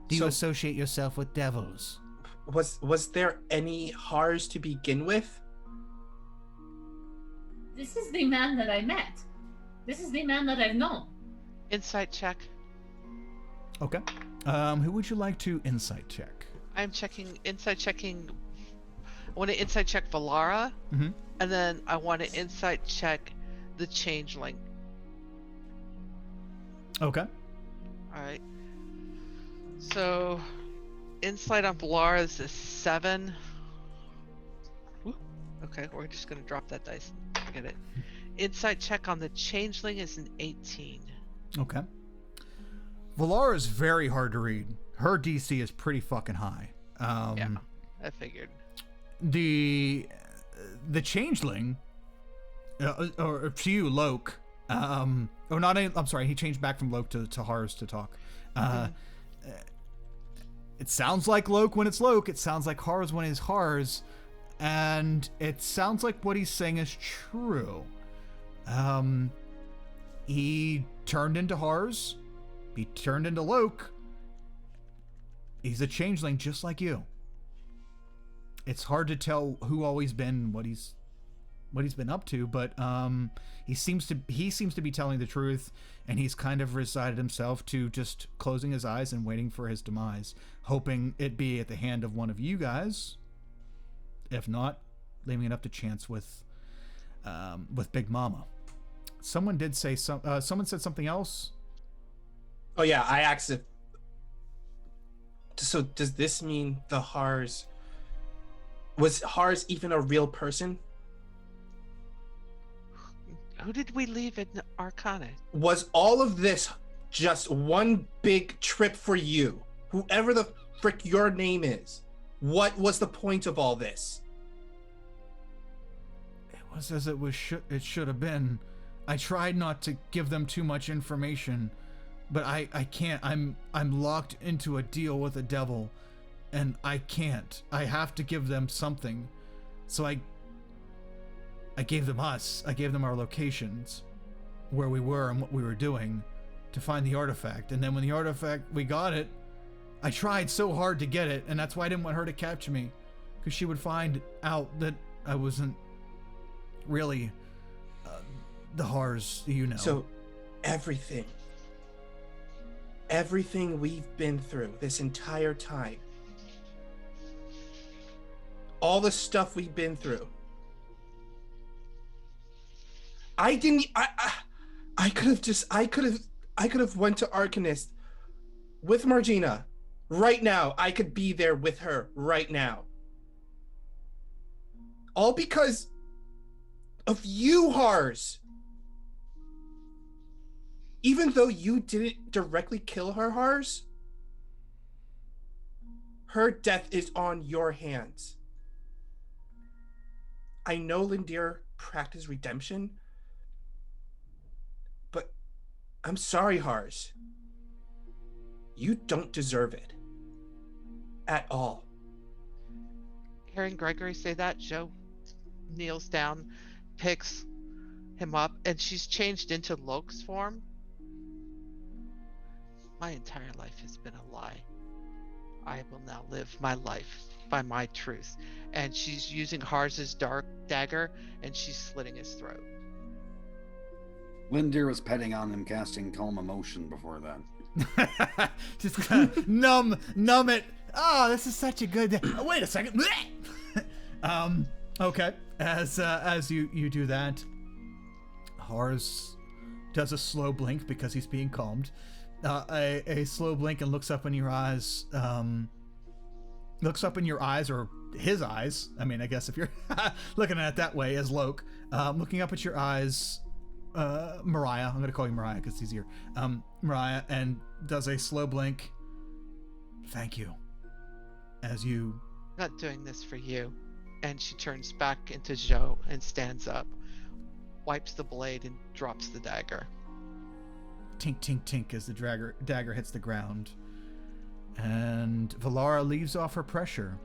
Do you associate yourself with devils? Was there any Hars to begin with? This is the man that I met. This is the man that I've known. Insight check. Okay. Who would you like to insight check? I'm insight checking. I want to insight check Valara, Mm-hmm. and then I want to insight check the changeling. Okay. All right. So, insight on Valara is a 7. Woo. Okay, we're just gonna drop that dice and forget it. Insight check on the changeling is an 18. Okay. Valara is very hard to read. Her DC is pretty fucking high. Yeah, I figured. The changeling, or to you, Loke. I'm sorry. He changed back from Loke to Hars to talk. It sounds like Loke when it's Loke. It sounds like Hars when it's Hars, and it sounds like what he's saying is true. He turned into Hars. He turned into Loke. He's a changeling just like you. It's hard to tell who always been what he's been up to, but he seems to be telling the truth, and he's kind of resigned himself to just closing his eyes and waiting for his demise, hoping it be at the hand of one of you guys. If not, leaving it up to chance with Big Mama. Someone did say someone said something else. Oh yeah, I asked if. So does this mean the Hars? Was Hars even a real person? Who did we leave in Arcana? Was all of this just one big trip for you? Whoever the frick your name is, what was the point of all this? It was as it it should have been. I tried not to give them too much information, but I can't. I'm locked into a deal with a devil, and I can't. I have to give them something. So I gave them us. I gave them our locations, where we were and what we were doing, to find the artifact. And then when we got it, I tried so hard to get it, and that's why I didn't want her to capture me, because she would find out that I wasn't really the Hars, you know. So everything we've been through this entire time, all the stuff we've been through, I could have went to Arcanist with Margina right now. I could be there with her right now. All because of you, Hars. Even though you didn't directly kill her, Hars, her death is on your hands. I know Lindir practiced redemption, but I'm sorry, Hars. You don't deserve it. At all. Hearing Gregory say that, Joe kneels down, picks him up, and she's changed into Loke's form. My entire life has been a lie. I will now live my life by my truth. And she's using Harz's dark dagger, and she's slitting his throat. Lindir was petting on him, casting calm emotion before that. Just kind of numb it. Oh, this is such a good. Oh, wait a second. Okay. As you do that, Harz does a slow blink because he's being calmed. A slow blink and looks up in your eyes. Looks up in your eyes, or his eyes. I mean, I guess if you're looking at it that way, as Loke, looking up at your eyes. Mariah, I'm gonna call you Mariah because it's easier. Mariah, and does a slow blink. Thank you. As you. Not doing this for you. And she turns back into Joe and stands up, wipes the blade, and drops the dagger. Tink, tink, tink as the dagger hits the ground. And Valara leaves off her pressure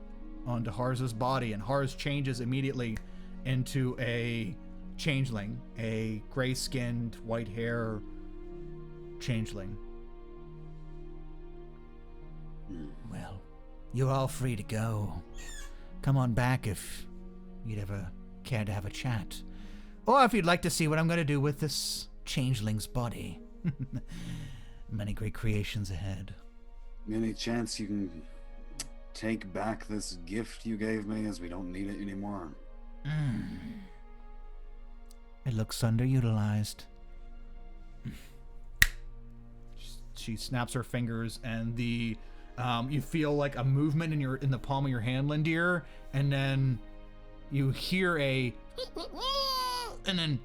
onto Harz's body, and Harz changes immediately into a changeling, a gray-skinned, white hair changeling. Well, you're all free to go. Come on back if you'd ever care to have a chat. Or if you'd like to see what I'm going to do with this changeling's body. Many great creations ahead. Any chance you can take back this gift you gave me, as we don't need it anymore? It looks underutilized. She snaps her fingers, and the you feel like a movement in the palm of your hand, Lindir, and then you hear a and then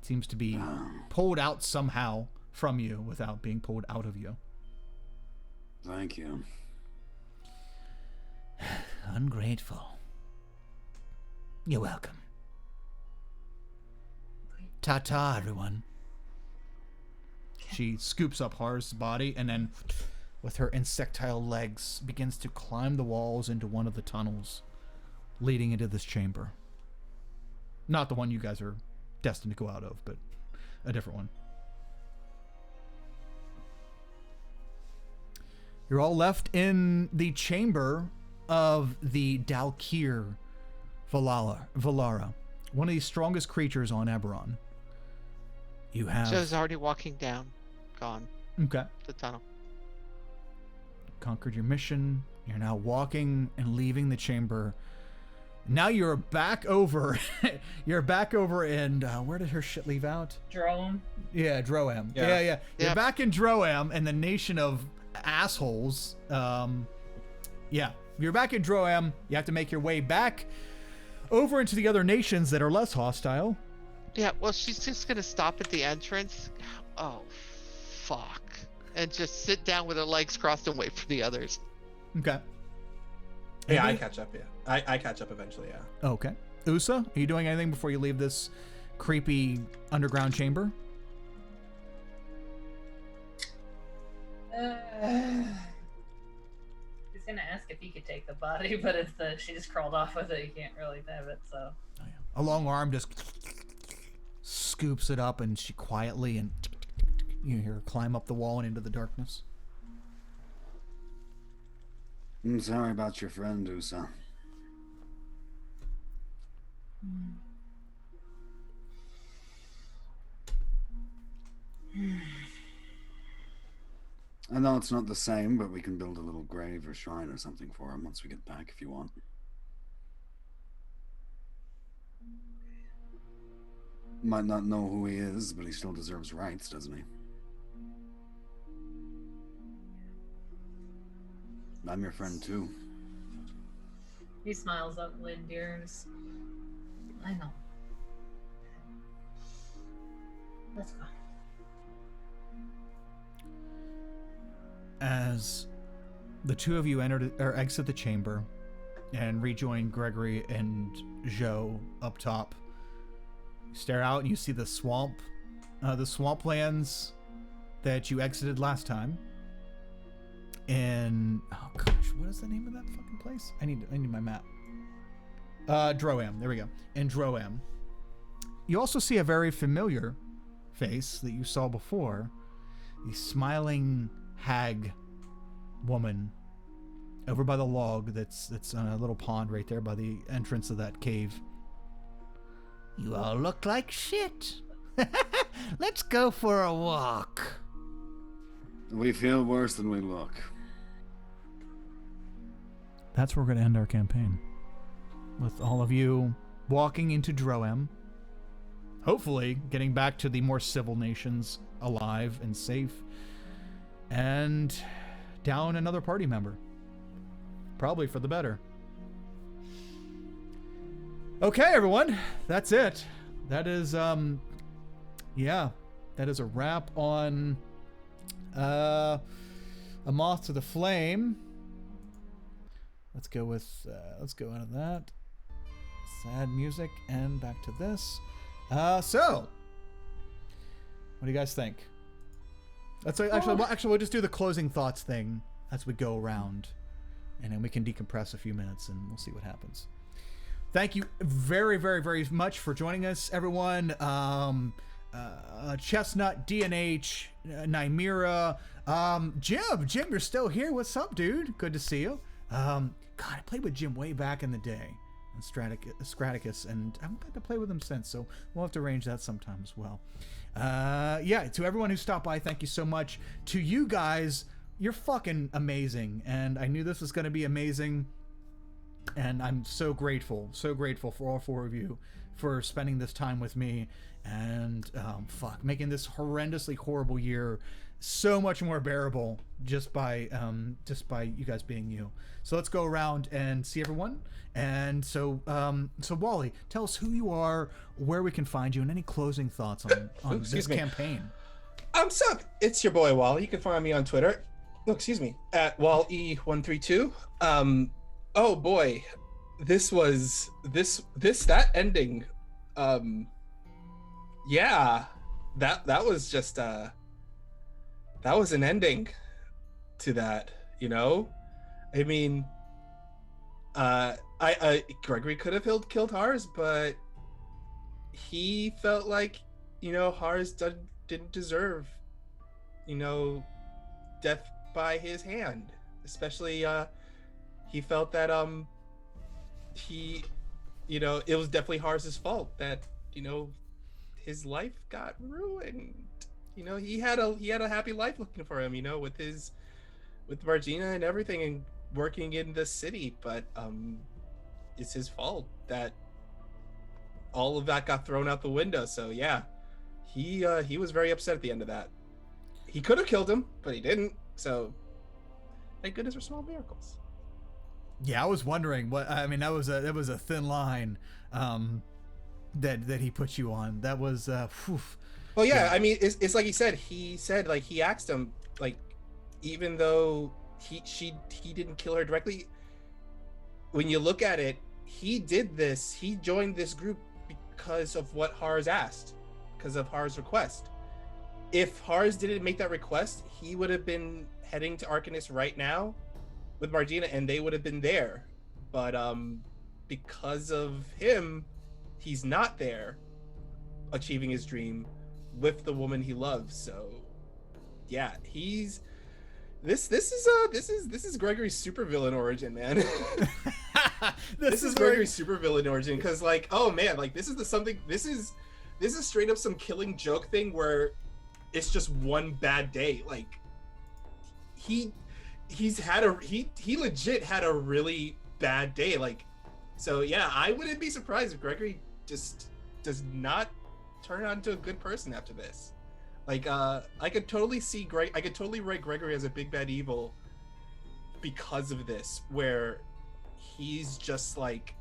it seems to be pulled out somehow from you without being pulled out of you. Thank you. Ungrateful. You're welcome. Ta-ta, everyone. She scoops up Harz's body and then, with her insectile legs, begins to climb the walls into one of the tunnels leading into this chamber. Not the one you guys are destined to go out of, but a different one. You're all left in the chamber of the Dalkir Valara, one of the strongest creatures on Eberron. You have... Joe's already walking down. Gone. Okay. The tunnel. Conquered your mission. You're now walking and leaving the chamber. Now you're back over. You're back over in... where did her shit leave out? Drone. Yeah, Droam. Yeah. Yeah. You're Yep. back in Droam and the nation of assholes. Yeah. You're back in Droam. You have to make your way back over into the other nations that are less hostile. Yeah, well, she's just going to stop at the entrance. Oh, fuck. And just sit down with her legs crossed and wait for the others. Okay. Yeah, I Anybody? catch up. Yeah, I catch up eventually. Yeah. Okay. Usa, are you doing anything before you leave this creepy underground chamber? He's gonna ask if he could take the body, but if she just crawled off with it, you can't really have it. So Oh, yeah. A long arm just scoops it up, and she quietly and you hear her climb up the wall and into the darkness. I'm sorry about your friend, Usa. I know it's not the same, but we can build a little grave or shrine or something for him once we get back if you want. Might not know who he is, but he still deserves rights, doesn't he? I'm your friend too. he smiles up Lindir and just, I know. Let's go. As the two of you exit the chamber and rejoin Gregory and Joe up top, you stare out and you see the swamplands that you exited last time. In oh gosh, what is the name of that fucking place? I need my map. Droam. There we go. In Droam, you also see a very familiar face that you saw before, the smiling hag woman over by the log that's on a little pond right there by the entrance of that cave. You all look like shit. Let's go for a walk. We feel worse than we look. That's where we're going to end our campaign. With all of you walking into Droem. Hopefully getting back to the more civil nations alive and safe. And down another party member. Probably for the better. Okay, everyone. That's it. That is, yeah. That is a wrap on A Moth to the Flame. Let's go into that. Sad music and back to this. So, what do you guys think? Actually, we'll just do the closing thoughts thing as we go around, and then we can decompress a few minutes, and we'll see what happens. Thank you very, very, very much for joining us, everyone. Chestnut, DNH, Nymera, Jim, you're still here. What's up, dude? Good to see you. God, I played with Jim way back in the day on Straticus, and I haven't got to play with him since, so we'll have to arrange that sometime as well. Yeah, to everyone who stopped by, thank you so much. To you guys, you're fucking amazing, and I knew this was going to be amazing, and I'm so grateful for all four of you for spending this time with me, and making this horrendously horrible year so much more bearable just by you guys being you. So let's go around and see everyone. And so Wally, tell us who you are, where we can find you, and any closing thoughts on this campaign. Sup? It's your boy Wally. You can find me on Twitter. At WallE132. Oh boy, that ending. Yeah, that was just that was an ending to that, you know. I mean, Gregory could have killed Hars, but he felt like, you know, Hars didn't deserve, you know, death by his hand. Especially, he felt that you know, it was definitely Hars's fault that, you know, his life got ruined. You know, he had a happy life looking for him, you know, with Margina and everything, and working in the city, but it's his fault that all of that got thrown out the window. So yeah, he was very upset at the end of that. He could have killed him, but he didn't. So thank goodness for small miracles. Yeah, I was wondering what. I mean, that was a thin line that he put you on. That was. Well, yeah. I mean, it's like he said. He said, like, he asked him, like, even though he didn't kill her directly. When you look at it, he did this. He joined this group because of what Hars asked, because of Hars' request. If Hars didn't make that request, he would have been heading to Arcanus right now with Margina, and they would have been there. But because of him, he's not there, achieving his dream with the woman he loves. So yeah, this is Gregory's supervillain origin, man. this is Gregory's supervillain origin, because, like, oh man, like, this is straight up some Killing Joke thing where it's just one bad day. Like, he legit had a really bad day. Like, so yeah, I wouldn't be surprised if Gregory just does not turn out into a good person after this. Like, I could totally write Gregory as a big bad evil because of this, where he's just like,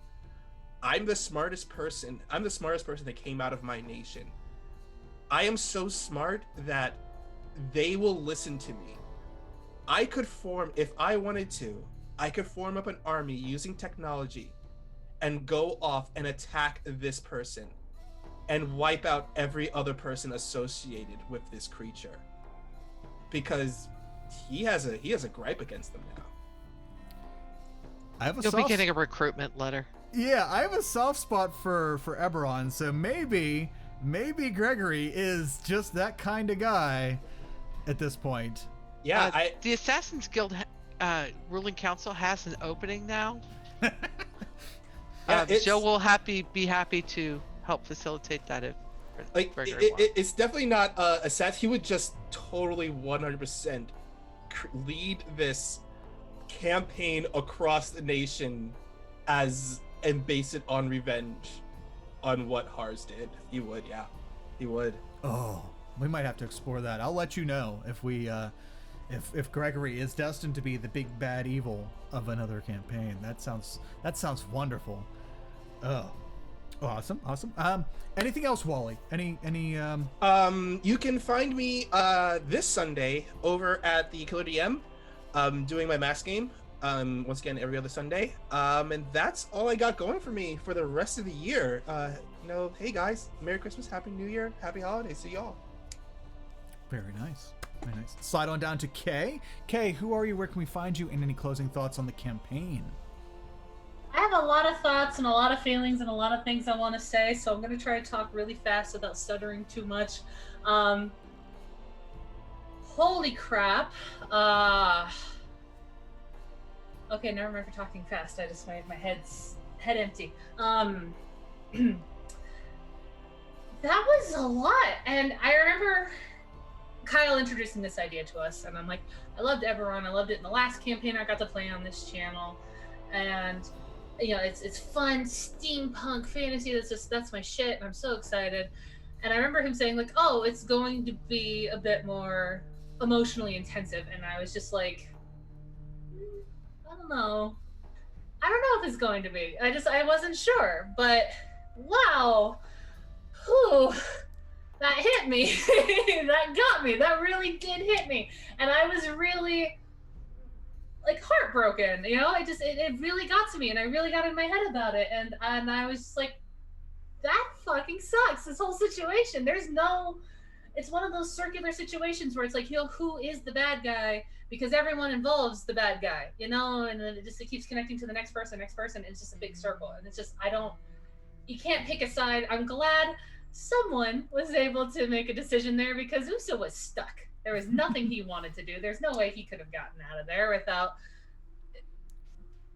I'm the smartest person that came out of my nation. I am so smart that they will listen to me. I could form, if I wanted to, I could form up an army using technology and go off and attack this person and wipe out every other person associated with this creature, because he has a gripe against them now. You'll be getting a recruitment letter. Yeah, I have a soft spot for Eberron, so maybe maybe Gregory is just that kind of guy at this point. Yeah, The Assassin's Guild ruling council has an opening now. Joe will be happy to help facilitate that if Gregory wants. it's definitely not a set. He would just totally 100% lead this campaign across the nation and base it on revenge on what Hars did. He would, yeah. He would. Oh, we might have to explore that. I'll let you know if we if Gregory is destined to be the big bad evil of another campaign. That sounds wonderful. Oh, awesome. Anything else, Wally? Any You can find me this Sunday over at the Killer DM, doing my mask game. Once again, every other Sunday. And that's all I got going for me for the rest of the year. Hey guys, Merry Christmas, Happy New Year, Happy Holidays to y'all. Very nice. Very nice. Slide on down to Kay. Kay, who are you? Where can we find you? And any closing thoughts on the campaign? I have a lot of thoughts and a lot of feelings and a lot of things I want to say, so I'm going to try to talk really fast without stuttering too much. Holy crap. Okay, never mind for talking fast. I just made my head empty. That was a lot. And I remember Kyle introducing this idea to us, and I'm like, I loved Eberron. I loved it in the last campaign I got to play on this channel. And it's fun steampunk fantasy. That's my shit, and I'm so excited. And I remember him saying like, oh, it's going to be a bit more emotionally intensive, and I was just like, I don't know if it's going to be. I wasn't sure, but wow, whew, that hit me. That got me. That really did hit me, and I was really like heartbroken. It really got to me, and I really got in my head about it, and I was just like, that fucking sucks. This whole situation. It's one of those circular situations where it's like, who is the bad guy? Because everyone involves the bad guy, and then it keeps connecting to the next person. It's just a big circle, and it's just, you can't pick a side. I'm glad someone was able to make a decision there, because Uso was stuck. There was nothing he wanted to do. There's no way he could have gotten out of there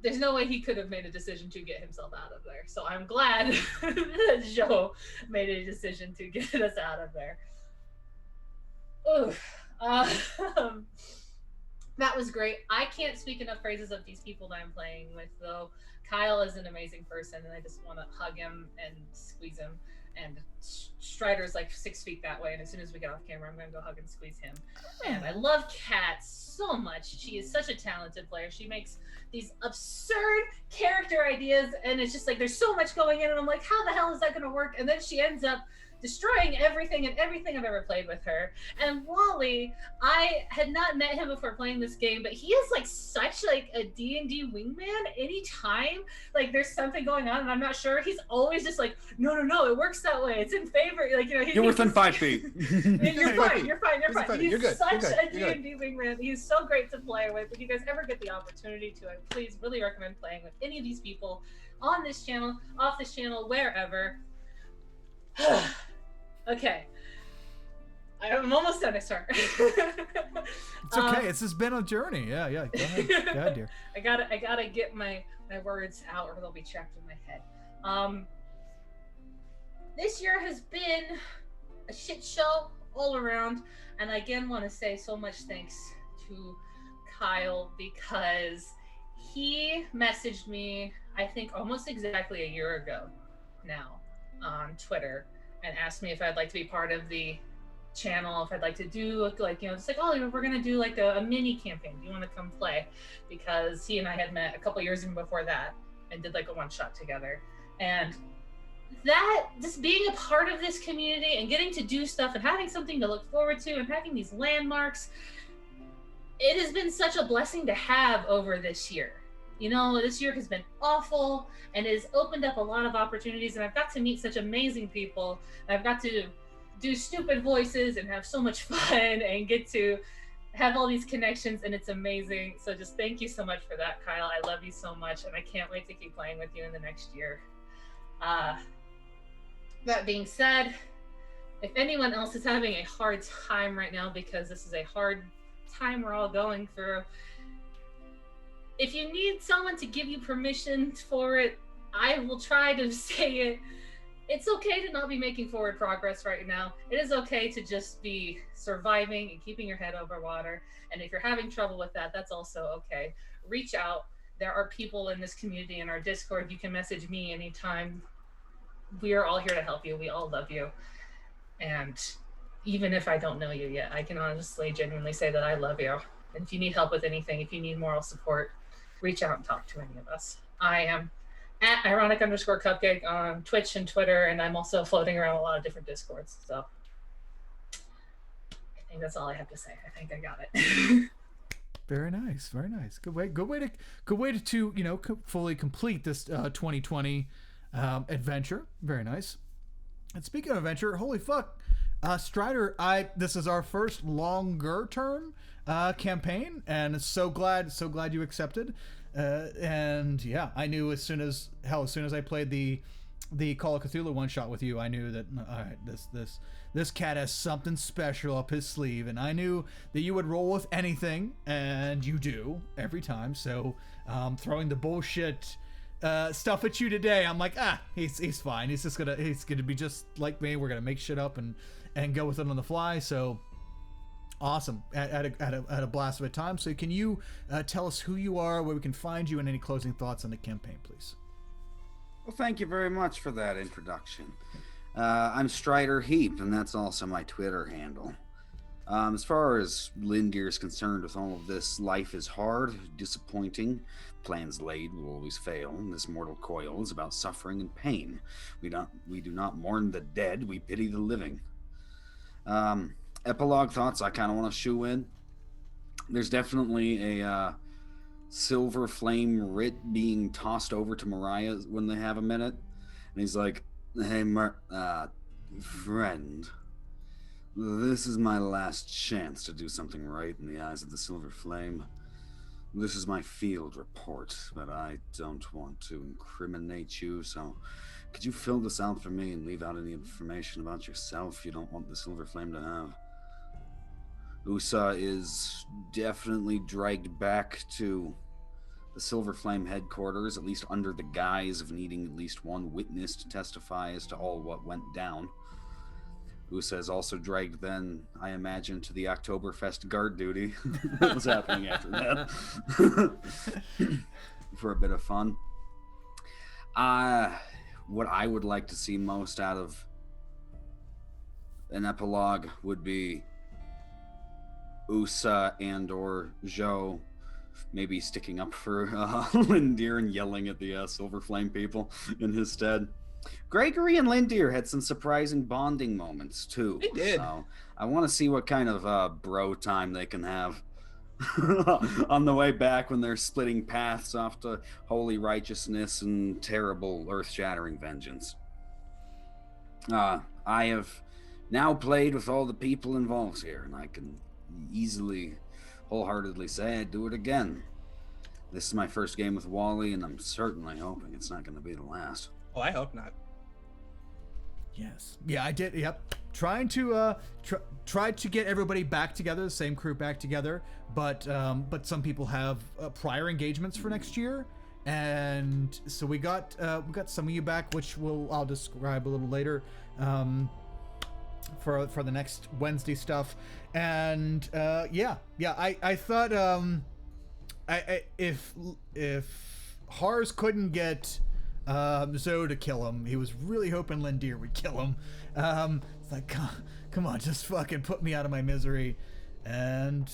there's no way he could have made a decision to get himself out of there. So I'm glad that Joe made a decision to get us out of there. Oof. That was great. I can't speak enough praises of these people that I'm playing with, though. Kyle is an amazing person, and I just want to hug him and squeeze him. And Strider's like 6 feet that way, and as soon as we get off camera, I'm going to go hug and squeeze him. And I love Kat so much. She is such a talented player. She makes these absurd character ideas, and it's just like there's so much going in, and I'm like, how the hell is that going to work? And then she ends up destroying everything I've ever played with her. And Wally, I had not met him before playing this game, but he is like such like a D&D wingman. Anytime like there's something going on and I'm not sure, he's always just like, no, it works that way. It's in favor. Like, you're within 5 feet. You're fine. He's You're good. such a D&D wingman. He's so great to play with. If you guys ever get the opportunity to, I please really recommend playing with any of these people on this channel, off this channel, wherever. Okay. I'm almost done, I swear. It's okay. It's just been a journey. Yeah. Go ahead, dear. I gotta get my words out, or they'll be trapped in my head. This year has been a shit show all around, and I again want to say so much thanks to Kyle, because he messaged me, I think almost exactly a year ago now, on Twitter, and asked me if I'd like to be part of the channel, if I'd like to do like, just like, oh, we're gonna do like a mini campaign. Do you want to come play? Because he and I had met a couple years before that and did like a one-shot together. And that, just being a part of this community and getting to do stuff and having something to look forward to and having these landmarks, it has been such a blessing to have over this year. This year has been awful, and it has opened up a lot of opportunities, and I've got to meet such amazing people. I've got to do stupid voices and have so much fun and get to have all these connections, and it's amazing. So just thank you so much for that, Kyle. I love you so much, and I can't wait to keep playing with you in the next year. That being said, if anyone else is having a hard time right now, because this is a hard time we're all going through, if you need someone to give you permission for it, I will try to say it. It's okay to not be making forward progress right now. It is okay to just be surviving and keeping your head over water. And if you're having trouble with that, that's also okay. Reach out. There are people in this community in our Discord. You can message me anytime. We are all here to help you. We all love you. And even if I don't know you yet, I can honestly, genuinely say that I love you. And if you need help with anything, if you need moral support, reach out and talk to any of us. I am at ironic_cupcake on Twitch and Twitter, and I'm also floating around a lot of different Discords. So I think that's all I have to say. I think I got it. Very nice, very nice. Good way to fully complete this 2020 adventure. Very nice. And speaking of adventure, holy fuck, Strider! This is our first longer term campaign, and so glad you accepted. And yeah, I knew as soon as I played the Call of Cthulhu one shot with you, I knew that all right, this cat has something special up his sleeve, and I knew that you would roll with anything, and you do every time. So throwing the bullshit stuff at you today, I'm like, he's fine. He's gonna be just like me. We're gonna make shit up and go with it on the fly. So awesome. At a blast of a time. So can you tell us who you are, where we can find you, and any closing thoughts on the campaign, please? Well, thank you very much for that introduction. I'm Strider Heap, and that's also my Twitter handle. As far as Lindir is concerned with all of this, life is hard, disappointing. Plans laid will always fail. This mortal coil is about suffering and pain. We do not mourn the dead, we pity the living. Epilogue thoughts I kind of want to shoe in. There's definitely a silver flame writ being tossed over to Mariah when they have a minute. And he's like, hey, friend, this is my last chance to do something right in the eyes of the silver flame. This is my field report, but I don't want to incriminate you, so could you fill this out for me and leave out any information about yourself you don't want the silver flame to have? Usa is definitely dragged back to the Silver Flame headquarters, at least under the guise of needing at least one witness to testify as to all what went down. Usa is also dragged then, I imagine, to the Oktoberfest guard duty. What was happening after that? For a bit of fun. What I would like to see most out of an epilogue would be Usa and or Zhou maybe sticking up for Lindir and yelling at the Silver Flame people in his stead. Gregory and Lindir had some surprising bonding moments too. They did. So I want to see what kind of bro time they can have on the way back when they're splitting paths off to holy righteousness and terrible earth-shattering vengeance. I have now played with all the people involved here, and I can easily, wholeheartedly say I'd do it again. This is my first game with Wally, and I'm certainly hoping it's not going to be the last. Oh, I hope not. Yes. Yeah, I did. Yep. Trying to try to get everybody back together, the same crew back together, but some people have prior engagements for next year, and so we got some of you back, which I'll describe a little later. For the next Wednesday stuff, and I thought if Hars couldn't get Zoe to kill him, he was really hoping Lindir would kill him. It's like, come on, just fucking put me out of my misery. And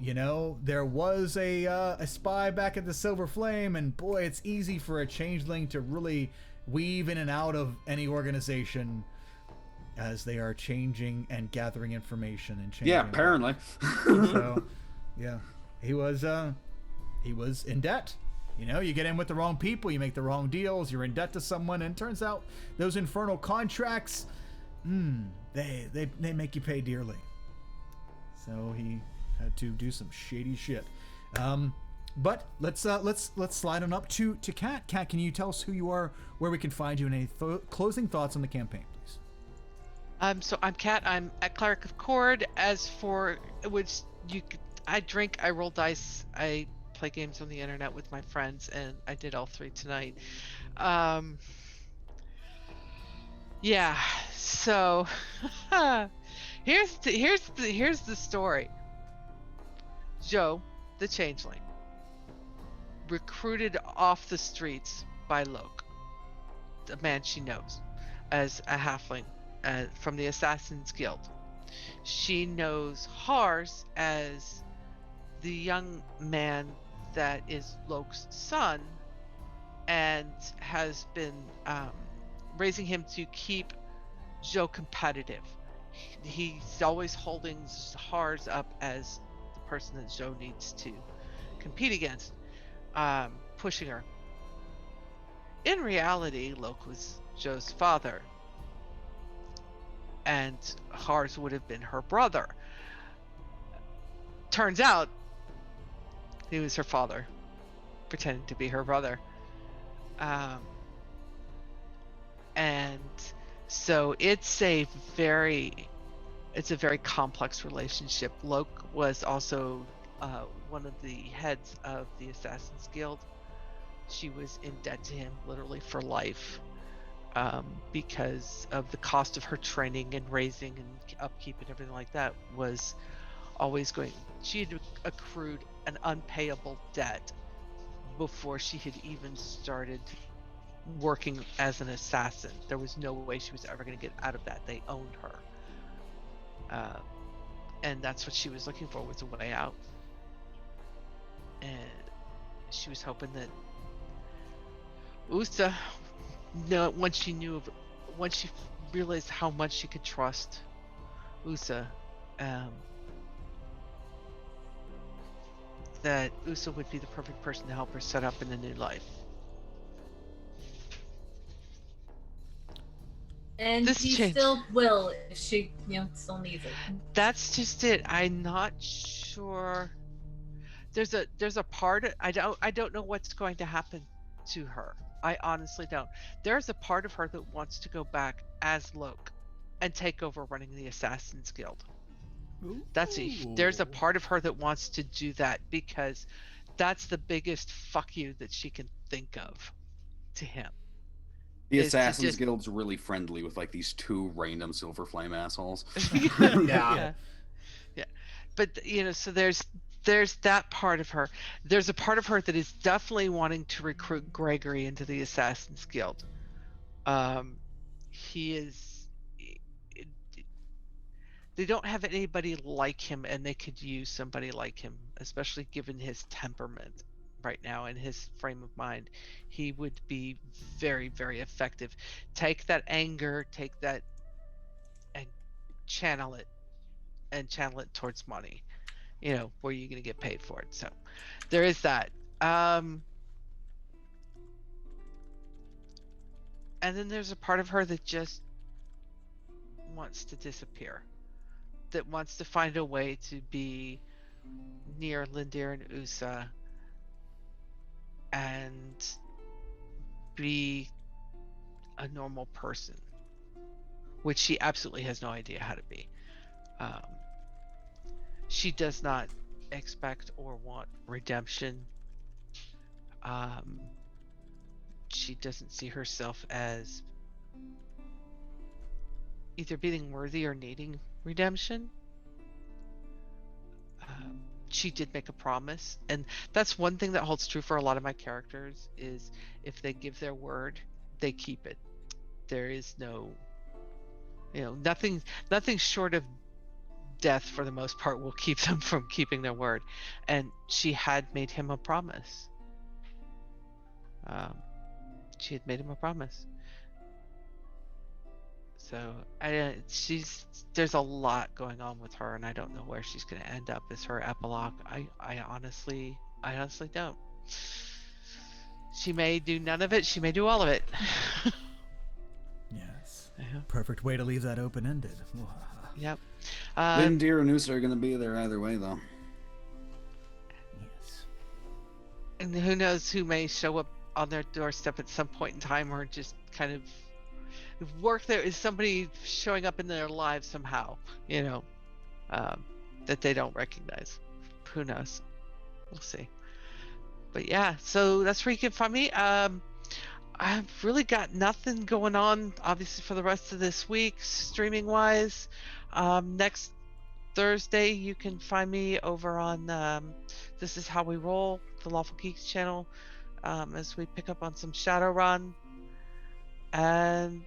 there was a spy back at the Silver Flame, and boy, it's easy for a changeling to really weave in and out of any organization as they are changing and gathering information and changing. Yeah, apparently. So, yeah, he was in debt. You get in with the wrong people, you make the wrong deals, you're in debt to someone, and it turns out those infernal contracts, they make you pay dearly. So he had to do some shady shit. But let's slide on up to Kat. Kat, can you tell us who you are, where we can find you, and any closing thoughts on the campaign, please? So I'm Kat. I'm at Cleric of Cord. As for which I drink, I roll dice, I play games on the internet with my friends, and I did all three tonight. Um, yeah. So here's the story. Joe, the changeling, recruited off the streets by Loke, the man she knows, as a halfling from the Assassin's Guild. She knows Hars as the young man that is Loke's son and has been raising him to keep Joe competitive. He's always holding Hars up as the person that Joe needs to compete against, pushing her. In reality, Loke was Joe's father, and Hars would have been her brother. Turns out he was her father, pretending to be her brother. And so it's a very complex relationship. Loke was also one of the heads of the Assassin's Guild. She was in debt to him literally for life, because of the cost of her training and raising and upkeep and everything like that was always going. She had accrued an unpayable debt before she had even started working as an assassin. There was no way she was ever going to get out of that. They owned her, and that's what she was looking for, was a way out. And she was hoping that Usa, once she realized how much she could trust Usa, that Usa would be the perfect person to help her set up in a new life. And This he change- still will if she, still needs it. That's just it. I'm not sure. There's a part. I don't know what's going to happen to her. I honestly don't. There's a part of her that wants to go back as Loke and take over running the Assassin's Guild. There's a part of her that wants to do that, because that's the biggest fuck you that she can think of to him. The is to Assassin's just- Guild's really friendly with like these two random Silver Flame assholes. Yeah. But so there's that part of her. There's a part of her that is definitely wanting to recruit Gregory into the Assassin's Guild. He is. They don't have anybody like him, and they could use somebody like him, especially given his temperament right now and his frame of mind. He would be very, very effective. Take that anger, take that, and channel it towards money. Where you're going to get paid for it. So there is that. And then there's a part of her that just wants to disappear, that wants to find a way to be near Lindir and Usa and be a normal person, which she absolutely has no idea how to be. She does not expect or want redemption. She doesn't see herself as either being worthy or needing redemption. She did make a promise, and that's one thing that holds true for a lot of my characters, is if they give their word, they keep it. There is no, nothing short of death for the most part will keep them from keeping their word. And she had made him a promise. She had made him a promise. So there's a lot going on with her, and I don't know where she's going to end up as her epilogue. I honestly don't. She may do none of it. She may do all of it. Yes. Yeah. Perfect way to leave that open-ended. Yep. Lindir and Usa are going to be there either way, though. Yes. And who knows who may show up on their doorstep at some point in time, or just kind of work there? Is somebody showing up in their lives somehow? That they don't recognize. Who knows? We'll see. But yeah, so that's where you can find me. I've really got nothing going on, obviously, for the rest of this week, streaming wise. Next Thursday, you can find me over on This Is How We Roll, the Lawful Geeks channel, as we pick up on some Shadowrun. And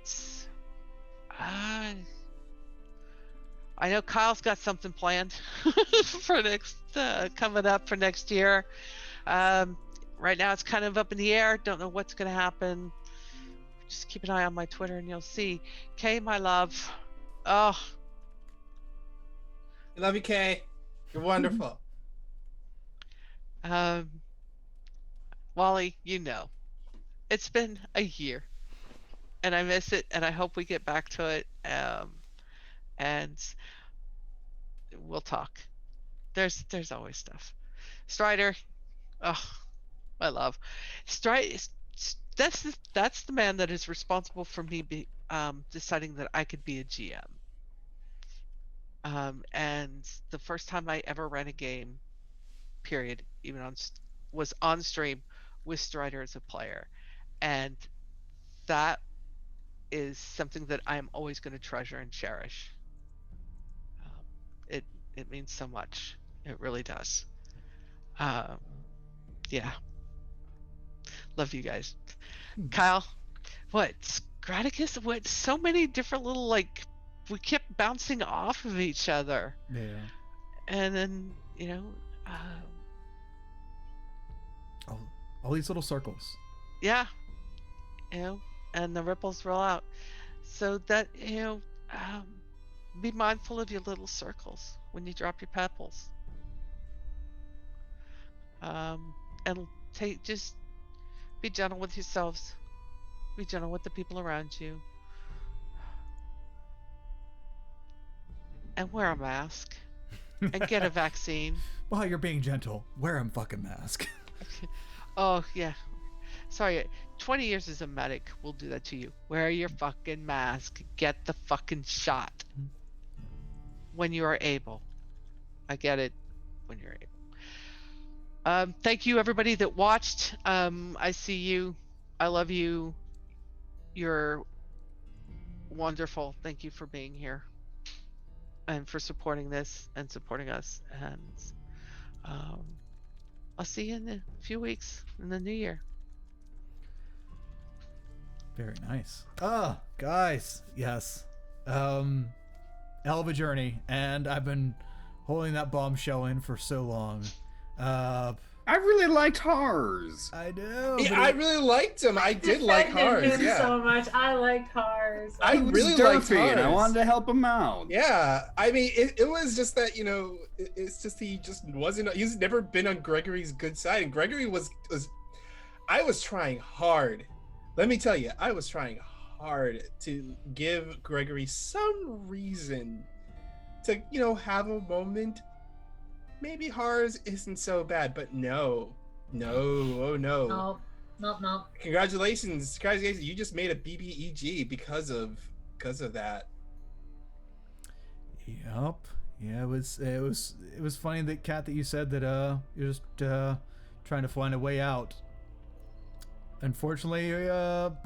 I know Kyle's got something planned for next coming up for next year. Right now, it's kind of up in the air. Don't know what's going to happen. Just keep an eye on my Twitter, and you'll see. Kay, my love. Oh, I love you, Kay. You're wonderful. Wally, it's been a year, and I miss it, and I hope we get back to it. And we'll talk. There's always stuff. Strider, oh, my love. Strider, that's the man that is responsible for me deciding that I could be a GM. And the first time I ever ran a game, period, even was on stream with Strider as a player, and that is something that I'm always going to treasure and cherish. It means so much. It really does. Yeah. Love you guys. Kyle, what? Scraticus? What? So many different little, we kept bouncing off of each other. Yeah. And then, all these little circles. yeah, and the ripples roll out. So that, be mindful of your little circles when you drop your pebbles. And just be gentle with yourselves. Be gentle with the people around you. And wear a mask. And get a vaccine. While you're being gentle, wear a fucking mask. Oh, yeah. Sorry, 20 years as a medic will do that to you. Wear your fucking mask. Get the fucking shot. When you are able. I get it. When you're able. Thank you, everybody that watched. I see you. I love you. You're wonderful. Thank you for being here. And for supporting this and supporting us. And I'll see you in a few weeks in the new year. Very nice. Guys, yes. Hell of a journey, and I've been holding that bombshell in for so long. I really liked Hars. I know. Yeah, I really liked him. I did like Defended Hars. him Yeah. so much. I liked Hars. I He was really liked derpy, and I Hars. wanted to help him out. Yeah, I mean, it was just that, it's just he just wasn't. He's never been on Gregory's good side, and Gregory was. I was trying hard. Let me tell you, I was trying hard to give Gregory some reason to, have a moment. Maybe Hars isn't so bad, but no, oh no. No. Congratulations, you just made a BBEG because of that. Yep. Yeah, it was funny that Kat that you said that you're just trying to find a way out. Unfortunately,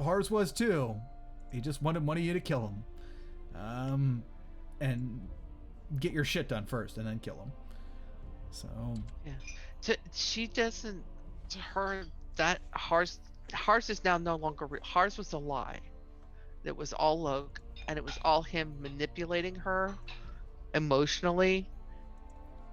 Hars was too. He just wanted one of you to kill him, and get your shit done first, and then kill him. So yeah, she doesn't. To her, that Hars is now no longer real. Hars was a lie. It was all Loke, and it was all him manipulating her emotionally,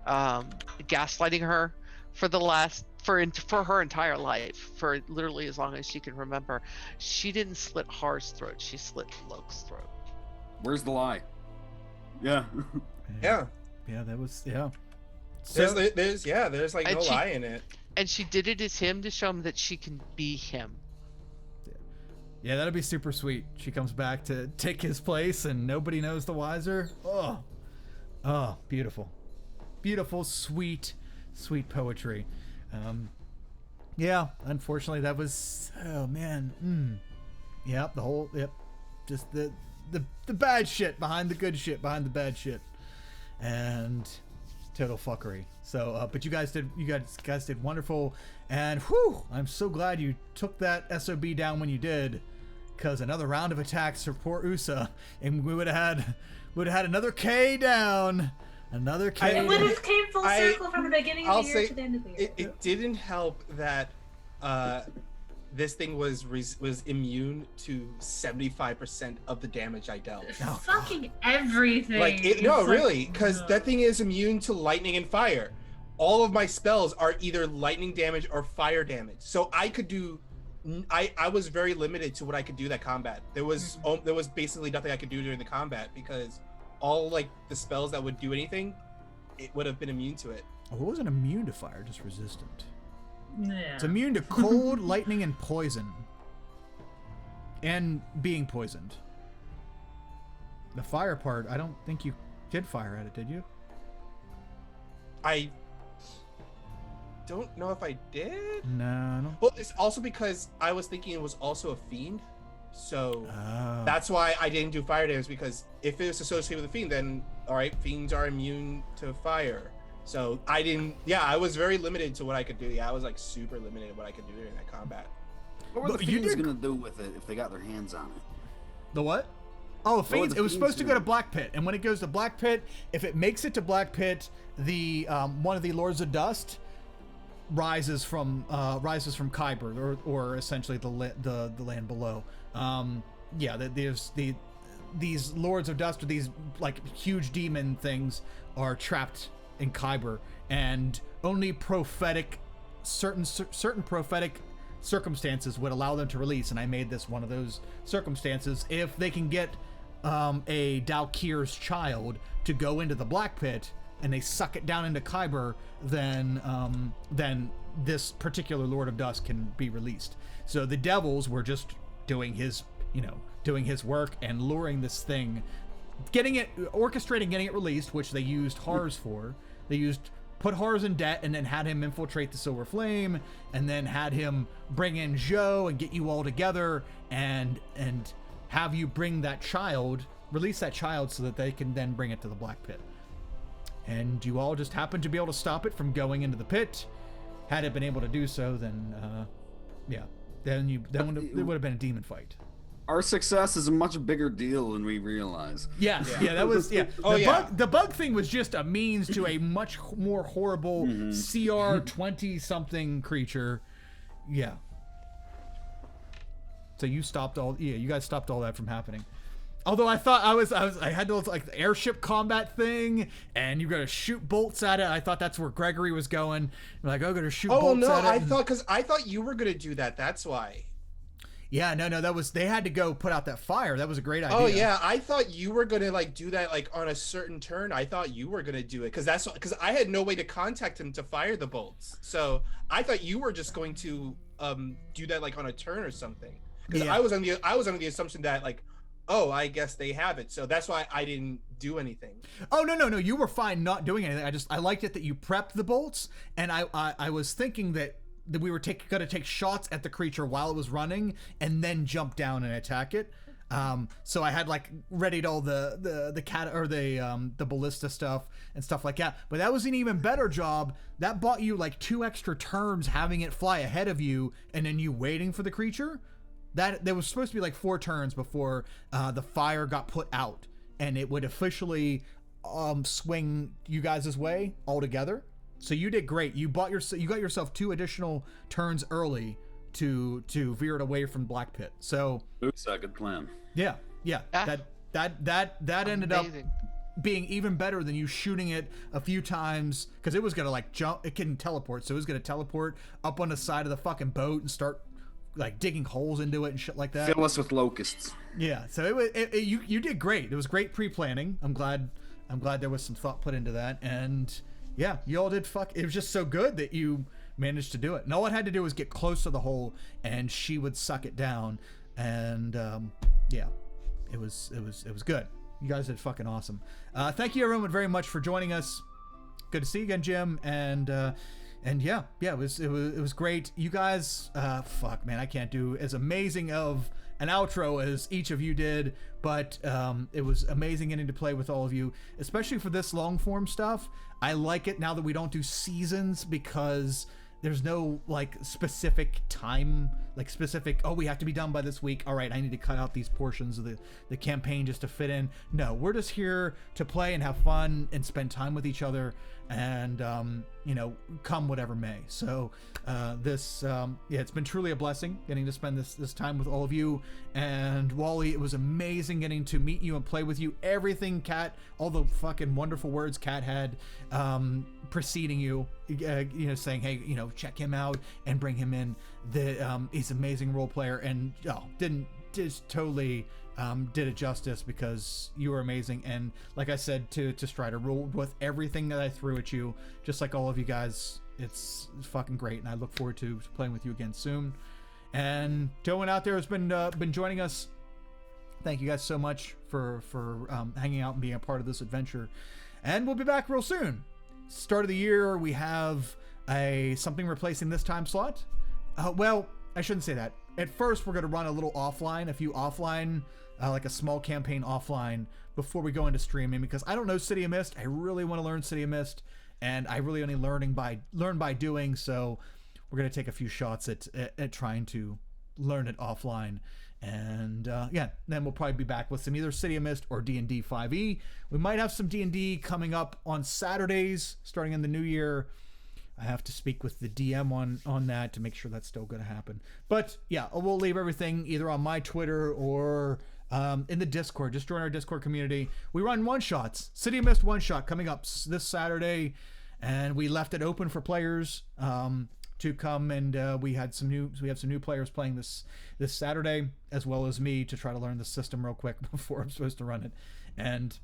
gaslighting her for her entire life, for literally as long as she can remember. She didn't slit Har's throat, she slit Loke's throat. Where's the lie? Yeah. Yeah. Yeah, that was So, there's like no lie in it. And she did it as him to show him that she can be him. yeah, that'd be super sweet. She comes back to take his place, and nobody knows the wiser. Oh, beautiful, beautiful, sweet poetry. Yeah, unfortunately, that was. Oh man. Yep. just the bad shit behind the good shit behind the bad shit, and total fuckery. So, but you guys did wonderful, and whew, I'm so glad you took that SOB down when you did, because another round of attacks for poor Usa, and we would have had another K down. Another K. It would have came full circle from the beginning of the year to the end of the year. It didn't help that this thing was immune to 75% of the damage I dealt. Fucking everything. Really, because that thing is immune to lightning and fire. All of my spells are either lightning damage or fire damage. So I could do. I was very limited to what I could do that combat. There was basically nothing I could do during the combat because all like the spells that would do anything, it would have been immune to it. Oh, it wasn't immune to fire, just resistant. Yeah. It's immune to cold, lightning, and poison. And being poisoned. The fire part, I don't think you did fire at it, did you? I don't know if I did. No, I don't. Well, it's also because I was thinking it was also a fiend. So that's why I didn't do fire damage, because if it was associated with a fiend, then all right, fiends are immune to fire. So I didn't. Yeah, I was very limited to what I could do. Yeah, I was like super limited what I could do during that combat. What were the fiends gonna do with it if they got their hands on it? The what? Oh, fiends. It was supposed to go to Black Pit, and when it goes to Black Pit, if it makes it to Black Pit, the one of the Lords of Dust rises from Khyber, or essentially the land below. These Lords of Dust, or these like huge demon things, are trapped in Khyber, and only certain prophetic circumstances would allow them to release, and I made this one of those circumstances. If they can get a Dalkir's child to go into the Black Pit and they suck it down into Khyber, then this particular Lord of Dust can be released. So the devils were just doing his work and luring this thing, orchestrating getting it released, which they used Hars for. They put Hars in debt, and then had him infiltrate the Silver Flame, and then had him bring in Zhou and get you all together and have you release that child so that they can then bring it to the Black Pit. And you all just happened to be able to stop it from going into the pit. Had it been able to do so, then then it would have been a demon fight. Our success is a much bigger deal than we realize. Yeah, that was The bug thing was just a means to a much more horrible CR 20 something creature. Yeah. So you guys stopped all that from happening. Although I thought I had to like the airship combat thing, and you got to shoot bolts at it. I thought that's where Gregory was going. I'm like, I'm gonna shoot bolts at it. I thought you were gonna do that. That's why. Yeah, no, that was, they had to go put out that fire. That was a great idea. Oh yeah, I thought you were gonna like do that like on a certain turn. I thought you were gonna do it because I had no way to contact him to fire the bolts. So I thought you were just going to do that like on a turn or something. Because I was under the assumption that like, oh, I guess they have it. So that's why I didn't do anything. Oh no, you were fine not doing anything. I liked it that you prepped the bolts, and I was thinking that we were going to take shots at the creature while it was running and then jump down and attack it. So I had like readied all the cat or the ballista stuff and stuff like that. But that was an even better job. That bought you like 2 extra turns having it fly ahead of you and then you waiting for the creature. That there was supposed to be like 4 turns before the fire got put out, and it would officially swing you guys' way altogether. So you did great. You got yourself 2 additional turns early to veer it away from Black Pit. So oops, good plan. Yeah. That ended up being even better than you shooting it a few times, because it was gonna like jump. It can teleport, so it was gonna teleport up on the side of the fucking boat and start like digging holes into it and shit like that. Fill us with locusts. Yeah. So you did great. It was great pre-planning. I'm glad there was some thought put into that, and yeah, you all did it was just so good that you managed to do it. And all it had to do was get close to the hole, and she would suck it down. And yeah, it was good. You guys did fucking awesome. Thank you everyone very much for joining us. Good to see you again, Jim. And yeah, it was great. You guys, fuck man, I can't do as amazing of an outro as each of you did, but it was amazing getting to play with all of you, especially for this long form stuff. I like it now that we don't do seasons, because there's no like specific time, like specific, oh, we have to be done by this week. All right, I need to cut out these portions of the campaign just to fit in. No, we're just here to play and have fun and spend time with each other, and you know, come whatever may. So it's been truly a blessing getting to spend this time with all of you. And Wally, it was amazing getting to meet you and play with you. Everything Kat, all the fucking wonderful words Kat had preceding you, saying, hey, check him out and bring him in. He's an amazing role player, and totally did it justice, because you were amazing. And like I said to Strider, rolled with everything that I threw at you, just like all of you guys. It's fucking great, and I look forward to playing with you again soon. And to everyone out there who's been joining us, thank you guys so much for hanging out and being a part of this adventure. And we'll be back real soon. Start of the year, we have something replacing this time slot. Well, I shouldn't say that. At first, we're going to run a few offline, like a small campaign offline, before we go into streaming, because I don't know City of Mist. I really want to learn City of Mist, and I really only learn by doing. So we're going to take a few shots at trying to learn it offline. And then we'll probably be back with some either City of Mist or D&D 5e. We might have some D&D coming up on Saturdays starting in the new year. I have to speak with the DM on that to make sure that's still going to happen. But yeah, we'll leave everything either on my Twitter or in the Discord. Just join our Discord community. We run one-shots. City of Mist one-shot coming up this Saturday, and we left it open for players to come, and we have some new players playing this Saturday, as well as me, to try to learn the system real quick before I'm supposed to run it. And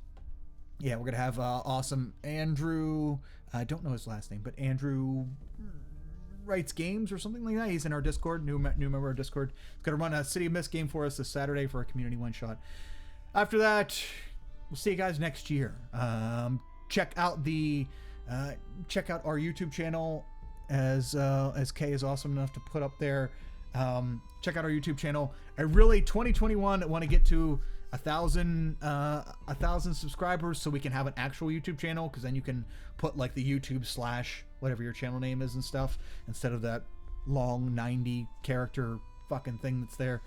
yeah, we're gonna have awesome Andrew. I don't know his last name, but Andrew Writes Games or something like that. He's in our Discord, new member of our Discord. He's gonna run a City of Mist game for us this Saturday for a community one shot. After that, we'll see you guys next year. Check out our YouTube channel, as Kay is awesome enough to put up there. Check out our YouTube channel. 2021, I want to get to 1,000 subscribers, so we can have an actual YouTube channel, because then you can put like the YouTube / whatever your channel name is and stuff, instead of that long 90 character fucking thing that's there.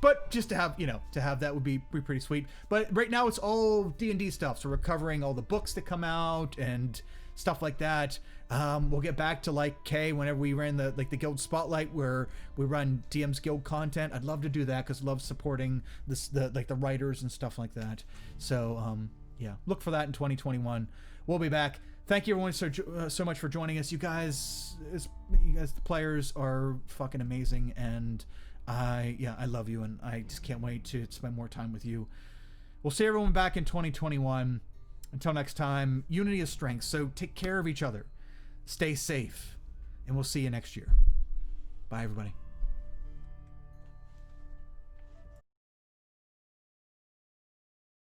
But just to have that would be pretty sweet. But right now it's all D&D stuff, so we're covering all the books that come out and stuff like that. We'll get back to like Kay whenever we ran the Guild Spotlight, where we run DM's Guild content. I'd love to do that, because I love supporting the writers and stuff like that. So look for that in 2021. We'll be back. Thank you everyone so much for joining us. You guys, the players are fucking amazing, and I love you, and I just can't wait to spend more time with you. We'll see everyone back in 2021. Until next time, unity is strength, so take care of each other. Stay safe, and we'll see you next year. Bye, everybody.